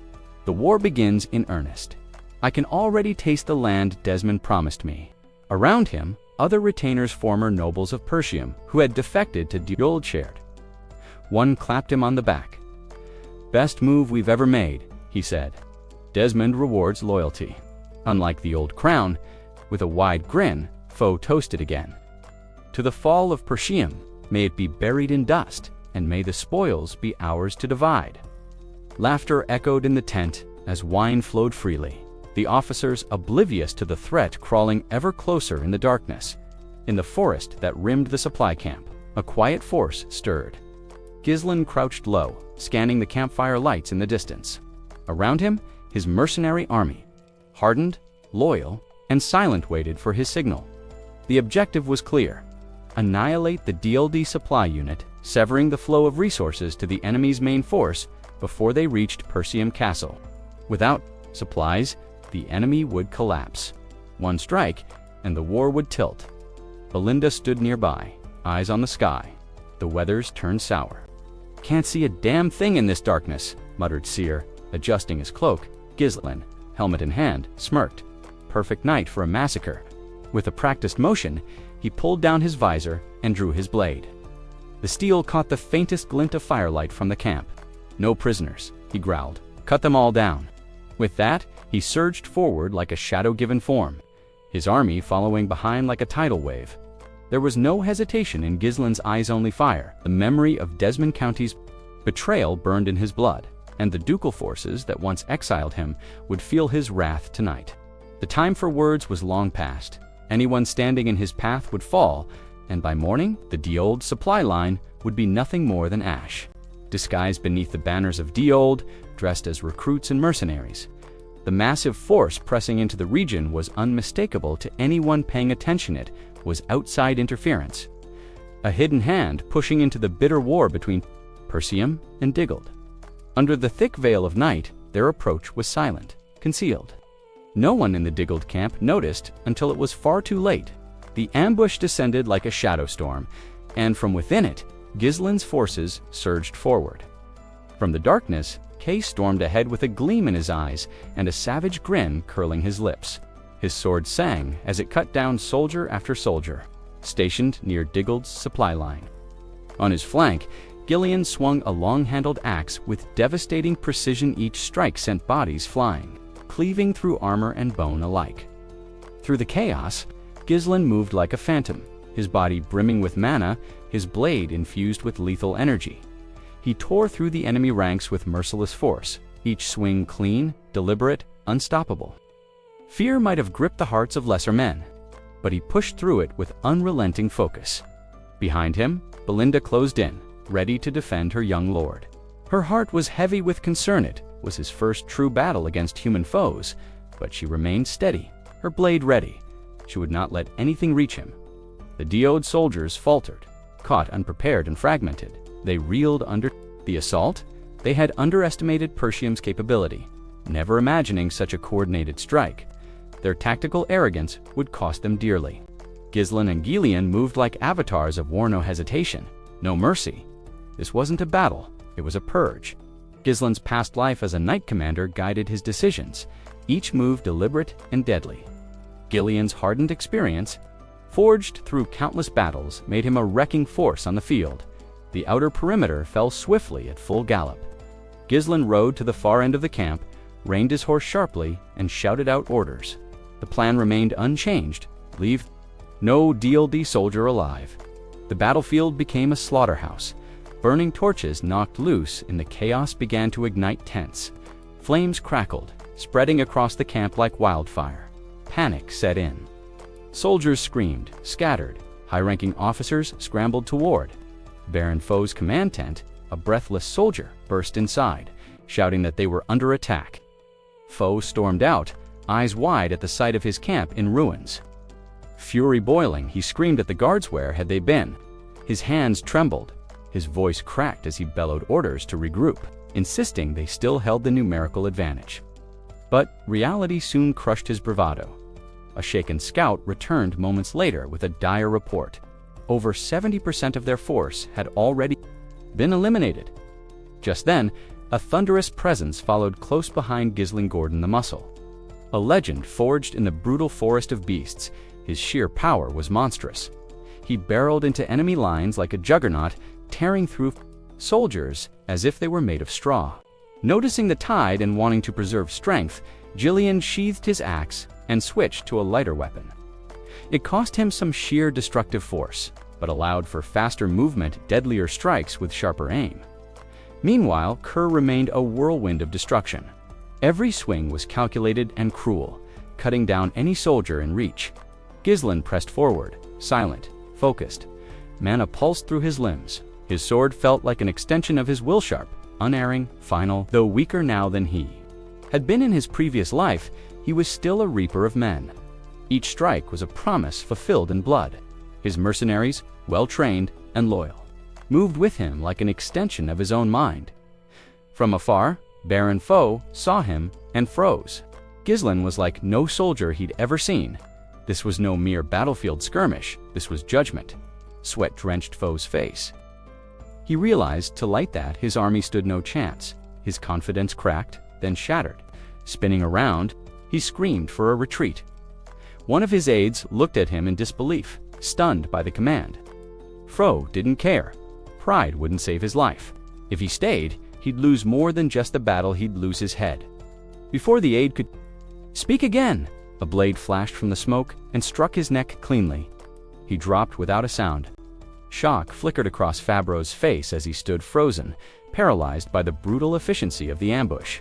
The war begins in earnest. I can already taste the land Desmond promised me. Around him, other retainers, former nobles of Persium, who had defected to duel, cheered. One clapped him on the back. Best move we've ever made, he said. Desmond rewards loyalty. Unlike the old crown, with a wide grin, foe toasted again. To the fall of Perum, may it be buried in dust, and may the spoils be ours to divide. Laughter echoed in the tent as wine flowed freely, the officers oblivious to the threat crawling ever closer in the darkness. In the forest that rimmed the supply camp, a quiet force stirred. Ghislain crouched low, scanning the campfire lights in the distance. Around him, his mercenary army, hardened, loyal, and silent, waited for his signal. The objective was clear: annihilate the DLD supply unit, severing the flow of resources to the enemy's main force before they reached Perum Castle. Without supplies, the enemy would collapse. One strike, and the war would tilt. Belinda stood nearby, eyes on the sky. The weathers turned sour. "Can't see a damn thing in this darkness," muttered Seer, adjusting his cloak. Ghislain, helmet in hand, smirked. Perfect night for a massacre. With a practiced motion, he pulled down his visor and drew his blade. The steel caught the faintest glint of firelight from the camp. "No prisoners," he growled. "Cut them all down." With that, he surged forward like a shadow-given form, his army following behind like a tidal wave. There was no hesitation in Ghislain's eyes-only fire. The memory of Desmond County's betrayal burned in his blood, and the ducal forces that once exiled him would feel his wrath tonight. The time for words was long past. Anyone standing in his path would fall, and by morning, the D-Old supply line would be nothing more than ash. Disguised beneath the banners of D-Old, dressed as recruits and mercenaries, the massive force pressing into the region was unmistakable to anyone paying attention. It was outside interference, a hidden hand pushing into the bitter war between Perum and Diggold. Under the thick veil of night, their approach was silent, concealed. No one in the Diggold camp noticed until it was far too late. The ambush descended like a shadow storm, and from within it, Ghislain's forces surged forward. From the darkness, Kay stormed ahead with a gleam in his eyes and a savage grin curling his lips. His sword sang as it cut down soldier after soldier, stationed near Diggold's supply line. On his flank, Gillian swung a long-handled axe with devastating precision. Each strike sent bodies flying, cleaving through armor and bone alike. Through the chaos, Ghislain moved like a phantom, his body brimming with mana, his blade infused with lethal energy. He tore through the enemy ranks with merciless force, each swing clean, deliberate, unstoppable. Fear might have gripped the hearts of lesser men, but he pushed through it with unrelenting focus. Behind him, Belinda closed in, ready to defend her young lord. Her heart was heavy with concern. It was his first true battle against human foes, but she remained steady, her blade ready. She would not let anything reach him. The DO'd soldiers faltered, caught unprepared and fragmented. They reeled under the assault. They had underestimated Persium's capability, never imagining such a coordinated strike. Their tactical arrogance would cost them dearly. Ghislain and Gillian moved like avatars of war, no hesitation, no mercy. This wasn't a battle, it was a purge. Ghislain's past life as a knight commander guided his decisions, each move deliberate and deadly. Gillian's hardened experience, forged through countless battles, made him a wrecking force on the field. The outer perimeter fell swiftly at full gallop. Ghislain rode to the far end of the camp, reined his horse sharply, and shouted out orders. The plan remained unchanged: leave no DLD soldier alive. The battlefield became a slaughterhouse. Burning torches knocked loose and the chaos began to ignite tents. Flames crackled, spreading across the camp like wildfire. Panic set in. Soldiers screamed, scattered. High-ranking officers scrambled toward. Baron Foe's command tent, a breathless soldier burst inside, shouting that they were under attack. Foe stormed out, eyes wide at the sight of his camp in ruins. Fury boiling, he screamed at the guards. Where had they been? His hands trembled. His voice cracked as he bellowed orders to regroup, insisting they still held the numerical advantage. But reality soon crushed his bravado. A shaken scout returned moments later with a dire report. Over 70% of their force had already been eliminated. Just then, a thunderous presence followed close behind Ghislain Gordon the Muscle. A legend forged in the brutal forest of beasts, his sheer power was monstrous. He barreled into enemy lines like a juggernaut, tearing through soldiers as if they were made of straw. Noticing the tide and wanting to preserve strength, Jillian sheathed his axe and switched to a lighter weapon. It cost him some sheer destructive force, but allowed for faster movement, deadlier strikes with sharper aim. Meanwhile, Kerr remained a whirlwind of destruction. Every swing was calculated and cruel, cutting down any soldier in reach. Ghislain pressed forward, silent, focused. Mana pulsed through his limbs. His sword felt like an extension of his will, sharp, unerring, final, though weaker now than he had been in his previous life. He was still a reaper of men. Each strike was a promise fulfilled in blood. His mercenaries, well-trained and loyal, moved with him like an extension of his own mind. From afar, Baron Foe saw him and froze. Ghislain was like no soldier he'd ever seen. This was no mere battlefield skirmish, this was judgment. Sweat drenched Foe's face. He realized to light that his army stood no chance. His confidence cracked, then shattered. Spinning around, he screamed for a retreat. One of his aides looked at him in disbelief, stunned by the command. Foe didn't care. Pride wouldn't save his life. If he stayed, he'd lose more than just the battle, he'd lose his head. Before the aide could speak again, a blade flashed from the smoke and struck his neck cleanly. He dropped without a sound. Shock flickered across Fabro's face as he stood frozen, paralyzed by the brutal efficiency of the ambush.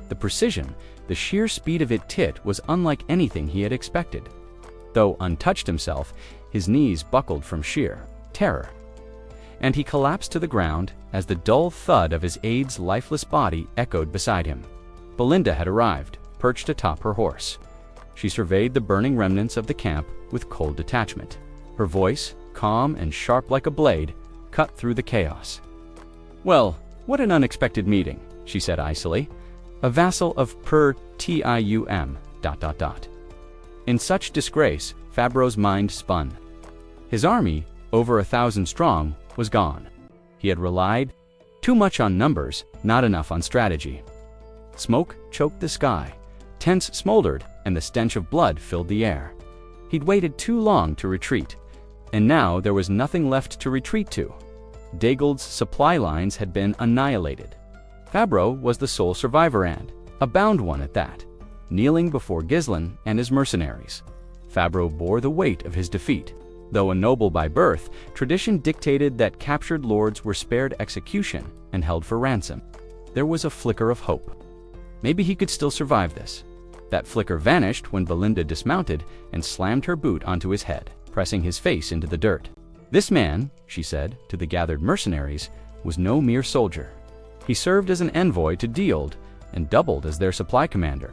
The precision, the sheer speed of it was unlike anything he had expected. Though untouched himself, his knees buckled from sheer terror, and he collapsed to the ground as the dull thud of his aide's lifeless body echoed beside him. Belinda had arrived, perched atop her horse. She surveyed the burning remnants of the camp with cold detachment. Her voice, calm and sharp like a blade, cut through the chaos. "Well, what an unexpected meeting," she said icily. "A vassal of Tium... In such disgrace, Fabro's mind spun. His army, over 1,000 strong, was gone. He had relied too much on numbers, not enough on strategy. Smoke choked the sky. Tents smoldered, and the stench of blood filled the air. He'd waited too long to retreat, and now there was nothing left to retreat to. Dagold's supply lines had been annihilated. Fabro was the sole survivor and a bound one at that, kneeling before Ghislain and his mercenaries. Fabro bore the weight of his defeat. Though a noble by birth, tradition dictated that captured lords were spared execution and held for ransom. There was a flicker of hope. Maybe he could still survive this. That flicker vanished when Belinda dismounted and slammed her boot onto his head, pressing his face into the dirt. "This man," she said to the gathered mercenaries, "was no mere soldier. He served as an envoy to Deold and doubled as their supply commander.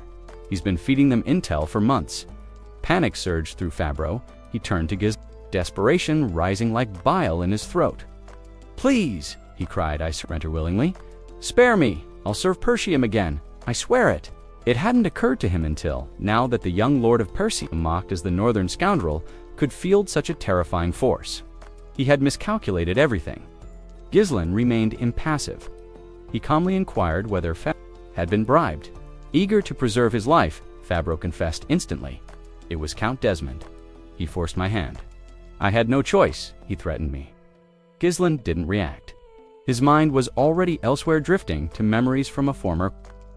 He's been feeding them intel for months." Panic surged through Fabro. He turned to Ghislain, desperation rising like bile in his throat. "Please," he cried, "I surrender willingly. Spare me. I'll serve Persium again. I swear it." It hadn't occurred to him until now that the young lord of Persium, mocked as the northern scoundrel, could field such a terrifying force. He had miscalculated everything. Ghislain remained impassive. He calmly inquired whether Fabro had been bribed. Eager to preserve his life, Fabro confessed instantly. "It was Count Desmond. He forced my hand. I had no choice, he threatened me." Ghislain didn't react. His mind was already elsewhere, drifting to memories from a former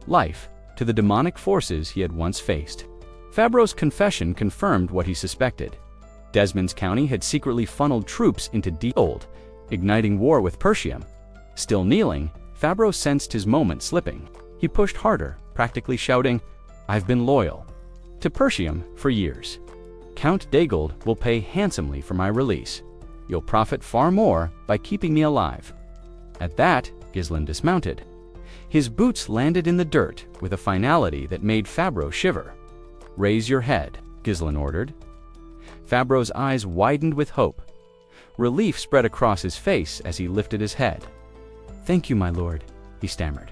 life, to the demonic forces he had once faced. Fabro's confession confirmed what he suspected. Desmond's county had secretly funneled troops into Deold, igniting war with Persium. Still kneeling, Fabro sensed his moment slipping. He pushed harder, practically shouting, "I've been loyal to Persium for years. Count Dagold will pay handsomely for my release. You'll profit far more by keeping me alive." At that, Ghislain dismounted. His boots landed in the dirt with a finality that made Fabro shiver. "Raise your head," Ghislain ordered. Fabro's eyes widened with hope. Relief spread across his face as he lifted his head. "Thank you, my lord," he stammered.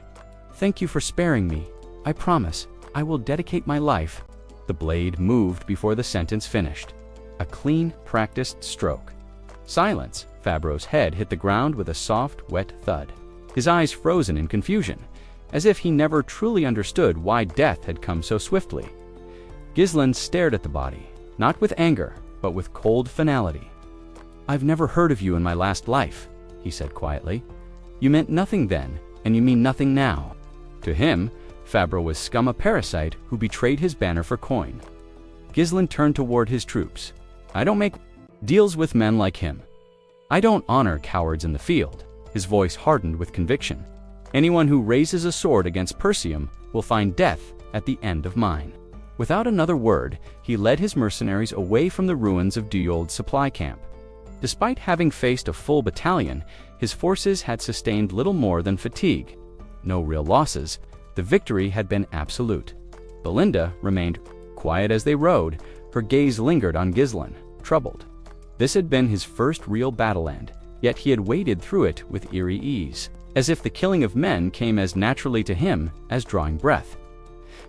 "Thank you for sparing me. I promise, I will dedicate my life." The blade moved before the sentence finished. A clean, practiced stroke. Silence. Fabro's head hit the ground with a soft, wet thud. His eyes frozen in confusion, as if he never truly understood why death had come so swiftly. Ghislain stared at the body, not with anger, but with cold finality. "I've never heard of you in my last life," he said quietly. "You meant nothing then, and you mean nothing now. To him, Fabra was scum, a parasite who betrayed his banner for coin. Ghislain turned toward his troops. "I don't make deals with men like him. I don't honor cowards in the field." His voice hardened with conviction. "Anyone who raises a sword against Perseum will find death at the end of mine." Without another word, he led his mercenaries away from the ruins of Duel's supply camp. Despite having faced a full battalion, his forces had sustained little more than fatigue. No real losses. The victory had been absolute. Belinda remained quiet as they rode. Her gaze lingered on Ghislain, troubled. This had been his first real battle end, yet he had waded through it with eerie ease, as if the killing of men came as naturally to him as drawing breath.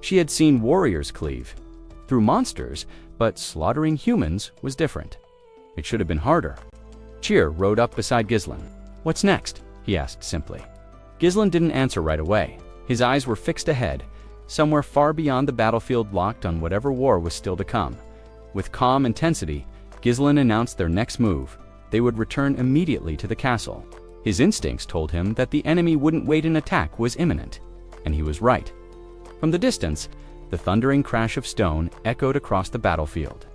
She had seen warriors cleave through monsters, but slaughtering humans was different. It should have been harder. Cheer rode up beside Ghislain. "What's next?" he asked simply. Ghislain didn't answer right away. His eyes were fixed ahead, somewhere far beyond the battlefield, locked on whatever war was still to come. With calm intensity, Ghislain announced their next move. They would return immediately to the castle. His instincts told him that the enemy wouldn't wait. An attack was imminent, and he was right. From the distance, the thundering crash of stone echoed across the battlefield.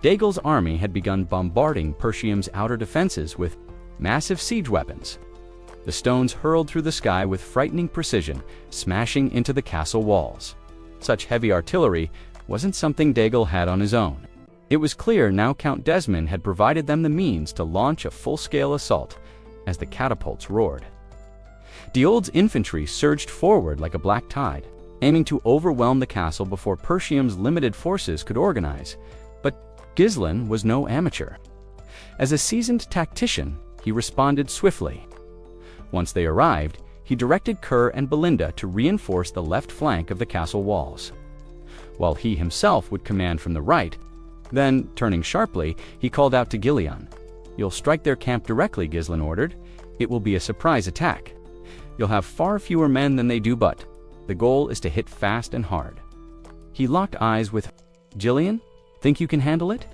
Daegel's army had begun bombarding Perseum's outer defenses with massive siege weapons. The stones hurled through the sky with frightening precision, smashing into the castle walls. Such heavy artillery wasn't something Daegel had on his own. It was clear now Count Desmond had provided them the means to launch a full-scale assault as the catapults roared. Duel's infantry surged forward like a black tide, aiming to overwhelm the castle before Perseum's limited forces could organize. But Ghislain was no amateur. As a seasoned tactician, he responded swiftly. Once they arrived, he directed Kerr and Belinda to reinforce the left flank of the castle walls, while he himself would command from the right. Then, turning sharply, he called out to Ghislain. "You'll strike their camp directly," Ghislain ordered. "It will be a surprise attack. You'll have far fewer men than they do, but the goal is to hit fast and hard." He locked eyes with Ghislain. "Think you can handle it?"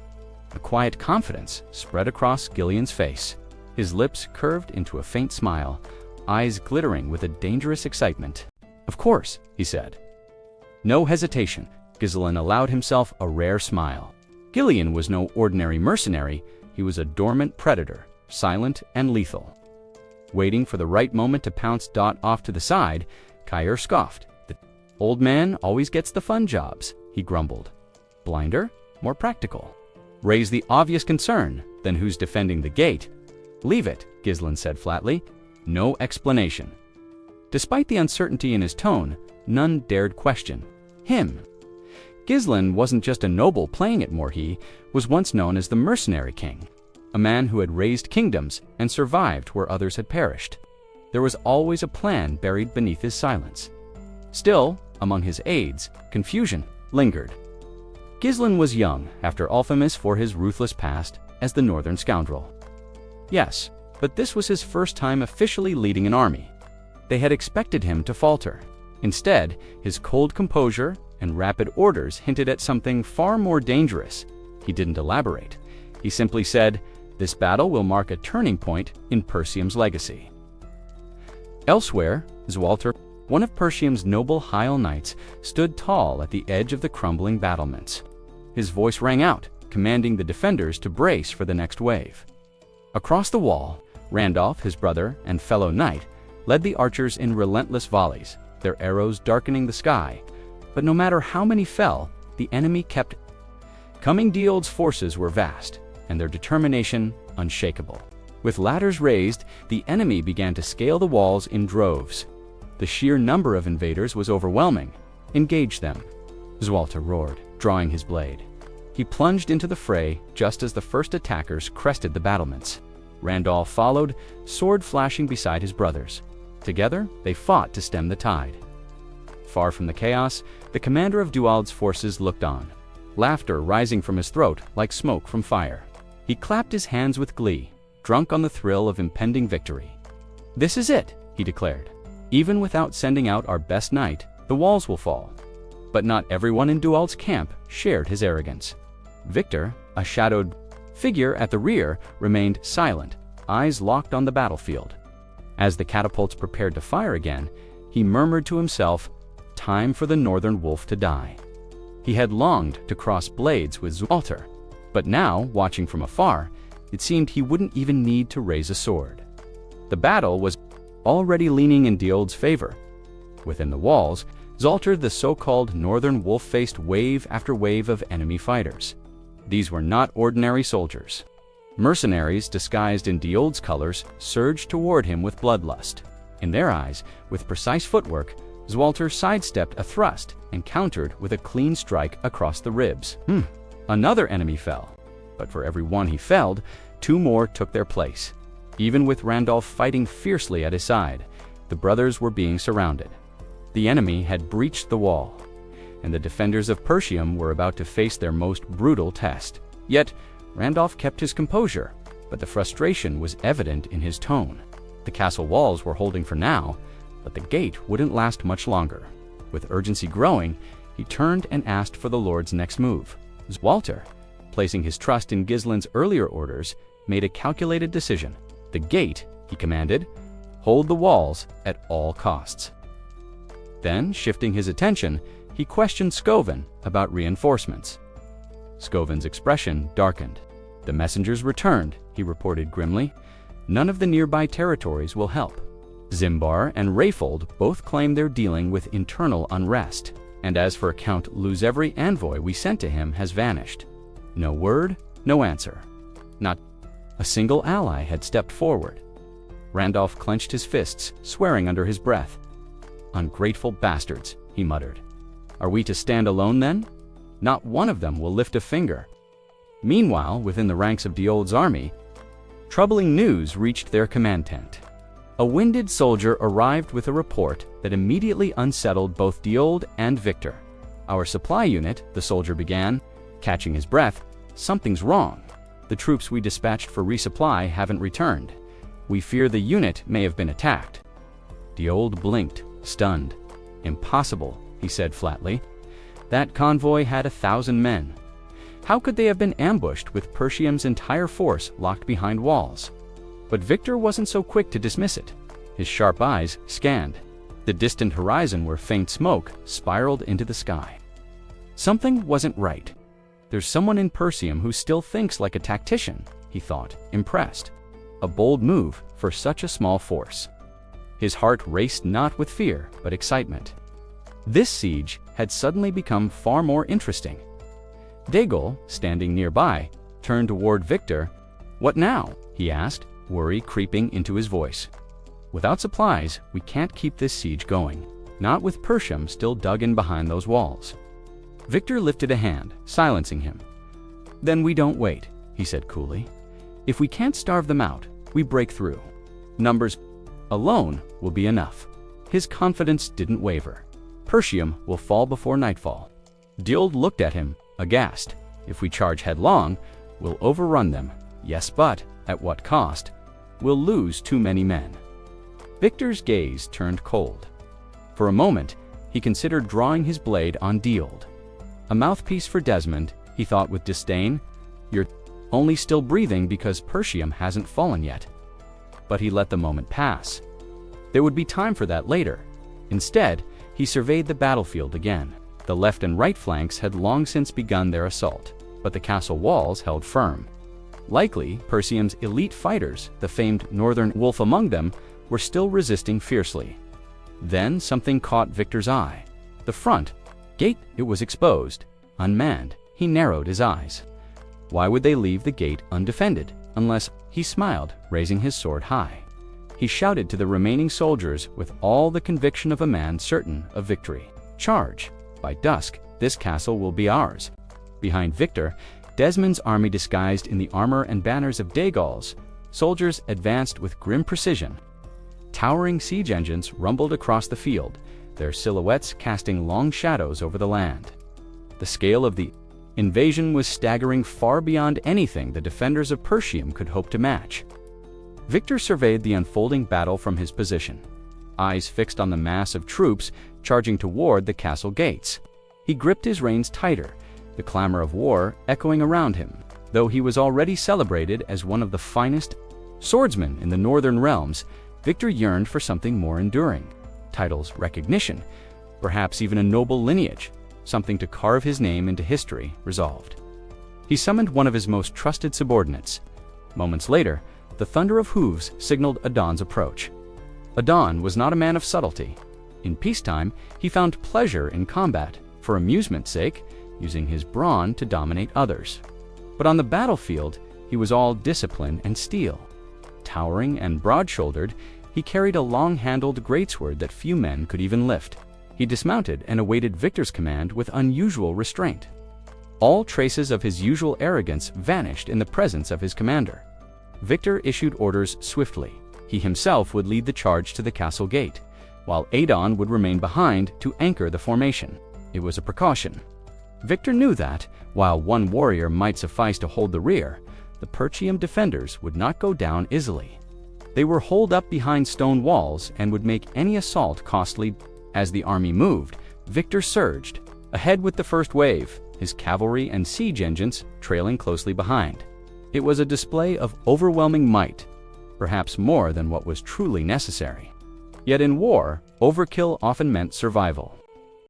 A quiet confidence spread across Ghislain's face. His lips curved into a faint smile, eyes glittering with a dangerous excitement. "Of course," he said. No hesitation, Ghislain allowed himself a rare smile. Ghislain was no ordinary mercenary. He was a dormant predator, silent and lethal. Waiting for the right moment to pounce. Off to the side, Cain scoffed. "The old man always gets the fun jobs," he grumbled. "Blinder? More practical. Raise the obvious concern, then who's defending the gate?" "Leave it," Ghislain said flatly. "No explanation." Despite the uncertainty in his tone, none dared question him. Ghislain wasn't just a noble playing at Moor. He was once known as the Mercenary King, a man who had raised kingdoms and survived where others had perished. There was always a plan buried beneath his silence. Still, among his aides, confusion lingered. Ghislain was young, after all famous for his ruthless past as the Northern Scoundrel. Yes, but this was his first time officially leading an army. They had expected him to falter. Instead, his cold composure and rapid orders hinted at something far more dangerous. He didn't elaborate. He simply said, "This battle will mark a turning point in Perseum's legacy." Elsewhere, Zualter, one of Perseum's noble Hyal knights, stood tall at the edge of the crumbling battlements. His voice rang out, commanding the defenders to brace for the next wave. Across the wall, Randolph, his brother and fellow knight, led the archers in relentless volleys, their arrows darkening the sky. But no matter how many fell, the enemy kept coming. Duel's forces were vast, and their determination unshakable. With ladders raised, the enemy began to scale the walls in droves. The sheer number of invaders was overwhelming. "Engage them," Zualter roared, drawing his blade. He plunged into the fray just as the first attackers crested the battlements. Randolph followed, sword flashing beside his brothers. Together, they fought to stem the tide. Far from the chaos, the commander of Duald's forces looked on, laughter rising from his throat like smoke from fire. He clapped his hands with glee, drunk on the thrill of impending victory. "This is it," he declared. "Even without sending out our best knight, the walls will fall." But not everyone in Duald's camp shared his arrogance. Victor, a shadowed figure at the rear, remained silent, eyes locked on the battlefield. As the catapults prepared to fire again, he murmured to himself, "Time for the northern wolf to die." He had longed to cross blades with Walter, but now, watching from afar, it seemed he wouldn't even need to raise a sword. The battle was already leaning in Diold's favor. Within the walls, Zolter the so-called northern wolf faced wave after wave of enemy fighters. These were not ordinary soldiers. Mercenaries disguised in Diold's colors surged toward him with bloodlust. In their eyes, with precise footwork, Zwalter sidestepped a thrust and countered with a clean strike across the ribs. Another enemy fell, but for every one he felled, 2 more took their place. Even with Randolph fighting fiercely at his side, the brothers were being surrounded. The enemy had breached the wall, and the defenders of Persium were about to face their most brutal test. Yet, Randolph kept his composure, but the frustration was evident in his tone. The castle walls were holding for now, but the gate wouldn't last much longer. With urgency growing, he turned and asked for the Lord's next move. Walter, placing his trust in Gislin's earlier orders, made a calculated decision. "The gate," he commanded, "hold the walls at all costs." Then, shifting his attention, he questioned Scoven about reinforcements. Scoven's expression darkened. "The messengers returned," he reported grimly. "None of the nearby territories will help. Zimbar and Rayfold both claim they're dealing with internal unrest. And as for Count Luz, every envoy we sent to him has vanished. No word, no answer. Not a single ally had stepped forward." Randolph clenched his fists, swearing under his breath. "Ungrateful bastards," he muttered. "Are we to stand alone then? Not one of them will lift a finger." Meanwhile, within the ranks of Diold's army, troubling news reached their command tent. A winded soldier arrived with a report that immediately unsettled both Diold and Victor. "Our supply unit," the soldier began, catching his breath. "Something's wrong. The troops we dispatched for resupply haven't returned. We fear the unit may have been attacked." Diold blinked, stunned. "Impossible," he said flatly. "That convoy had 1,000 men. How could they have been ambushed with Persium's entire force locked behind walls?" But Victor wasn't so quick to dismiss it. His sharp eyes scanned the distant horizon where faint smoke spiraled into the sky. Something wasn't right. "There's someone in Persium who still thinks like a tactician," he thought, impressed. A bold move for such a small force. His heart raced not with fear, but excitement. This siege had suddenly become far more interesting. Dagol, standing nearby, turned toward Victor. "What now?" he asked, worry creeping into his voice. "Without supplies, we can't keep this siege going. Not with Persium still dug in behind those walls." Victor lifted a hand, silencing him. "Then we don't wait," he said coolly. "If we can't starve them out, we break through. Numbers alone will be enough." His confidence didn't waver. "Persium will fall before nightfall." Diold looked at him, aghast. "If we charge headlong, we'll overrun them. Yes, but at what cost? We'll lose too many men." Victor's gaze turned cold. For a moment, he considered drawing his blade on Diold. A mouthpiece for Desmond, he thought with disdain. "You're only still breathing because Persium hasn't fallen yet." But he let the moment pass. There would be time for that later. Instead, he surveyed the battlefield again. The left and right flanks had long since begun their assault, but the castle walls held firm. Likely, Persium's elite fighters, the famed Northern Wolf among them, were still resisting fiercely. Then something caught Victor's eye. The front gate, it was exposed, unmanned. He narrowed his eyes. Why would they leave the gate undefended? Unless, he smiled, raising his sword high. He shouted to the remaining soldiers with all the conviction of a man certain of victory. "Charge! By dusk, this castle will be ours." Behind Victor, Desmond's army disguised in the armor and banners of Dagal's, soldiers advanced with grim precision. Towering siege engines rumbled across the field, their silhouettes casting long shadows over the land. The scale of the invasion was staggering far beyond anything the defenders of Persium could hope to match. Victor surveyed the unfolding battle from his position, eyes fixed on the mass of troops charging toward the castle gates. He gripped his reins tighter, the clamor of war echoing around him. Though he was already celebrated as one of the finest swordsmen in the northern realms, Victor yearned for something more enduring. titles, recognition, perhaps even a noble lineage, something to carve his name into history resolved. He summoned one of his most trusted subordinates. Moments later, the thunder of hooves signaled Adon's approach. Adon was not a man of subtlety. In peacetime, he found pleasure in combat, for amusement's sake, using his brawn to dominate others. But on the battlefield, he was all discipline and steel. Towering and broad-shouldered, he carried a long-handled greatsword that few men could even lift. He dismounted and awaited Victor's command with unusual restraint. All traces of his usual arrogance vanished in the presence of his commander. Victor issued orders swiftly. He himself would lead the charge to the castle gate, while Adon would remain behind to anchor the formation. It was a precaution. Victor knew that, while one warrior might suffice to hold the rear, the Perchium defenders would not go down easily. They were holed up behind stone walls and would make any assault costly. As the army moved, Victor surged, ahead with the first wave, his cavalry and siege engines trailing closely behind. It was a display of overwhelming might, perhaps more than what was truly necessary. Yet in war, overkill often meant survival.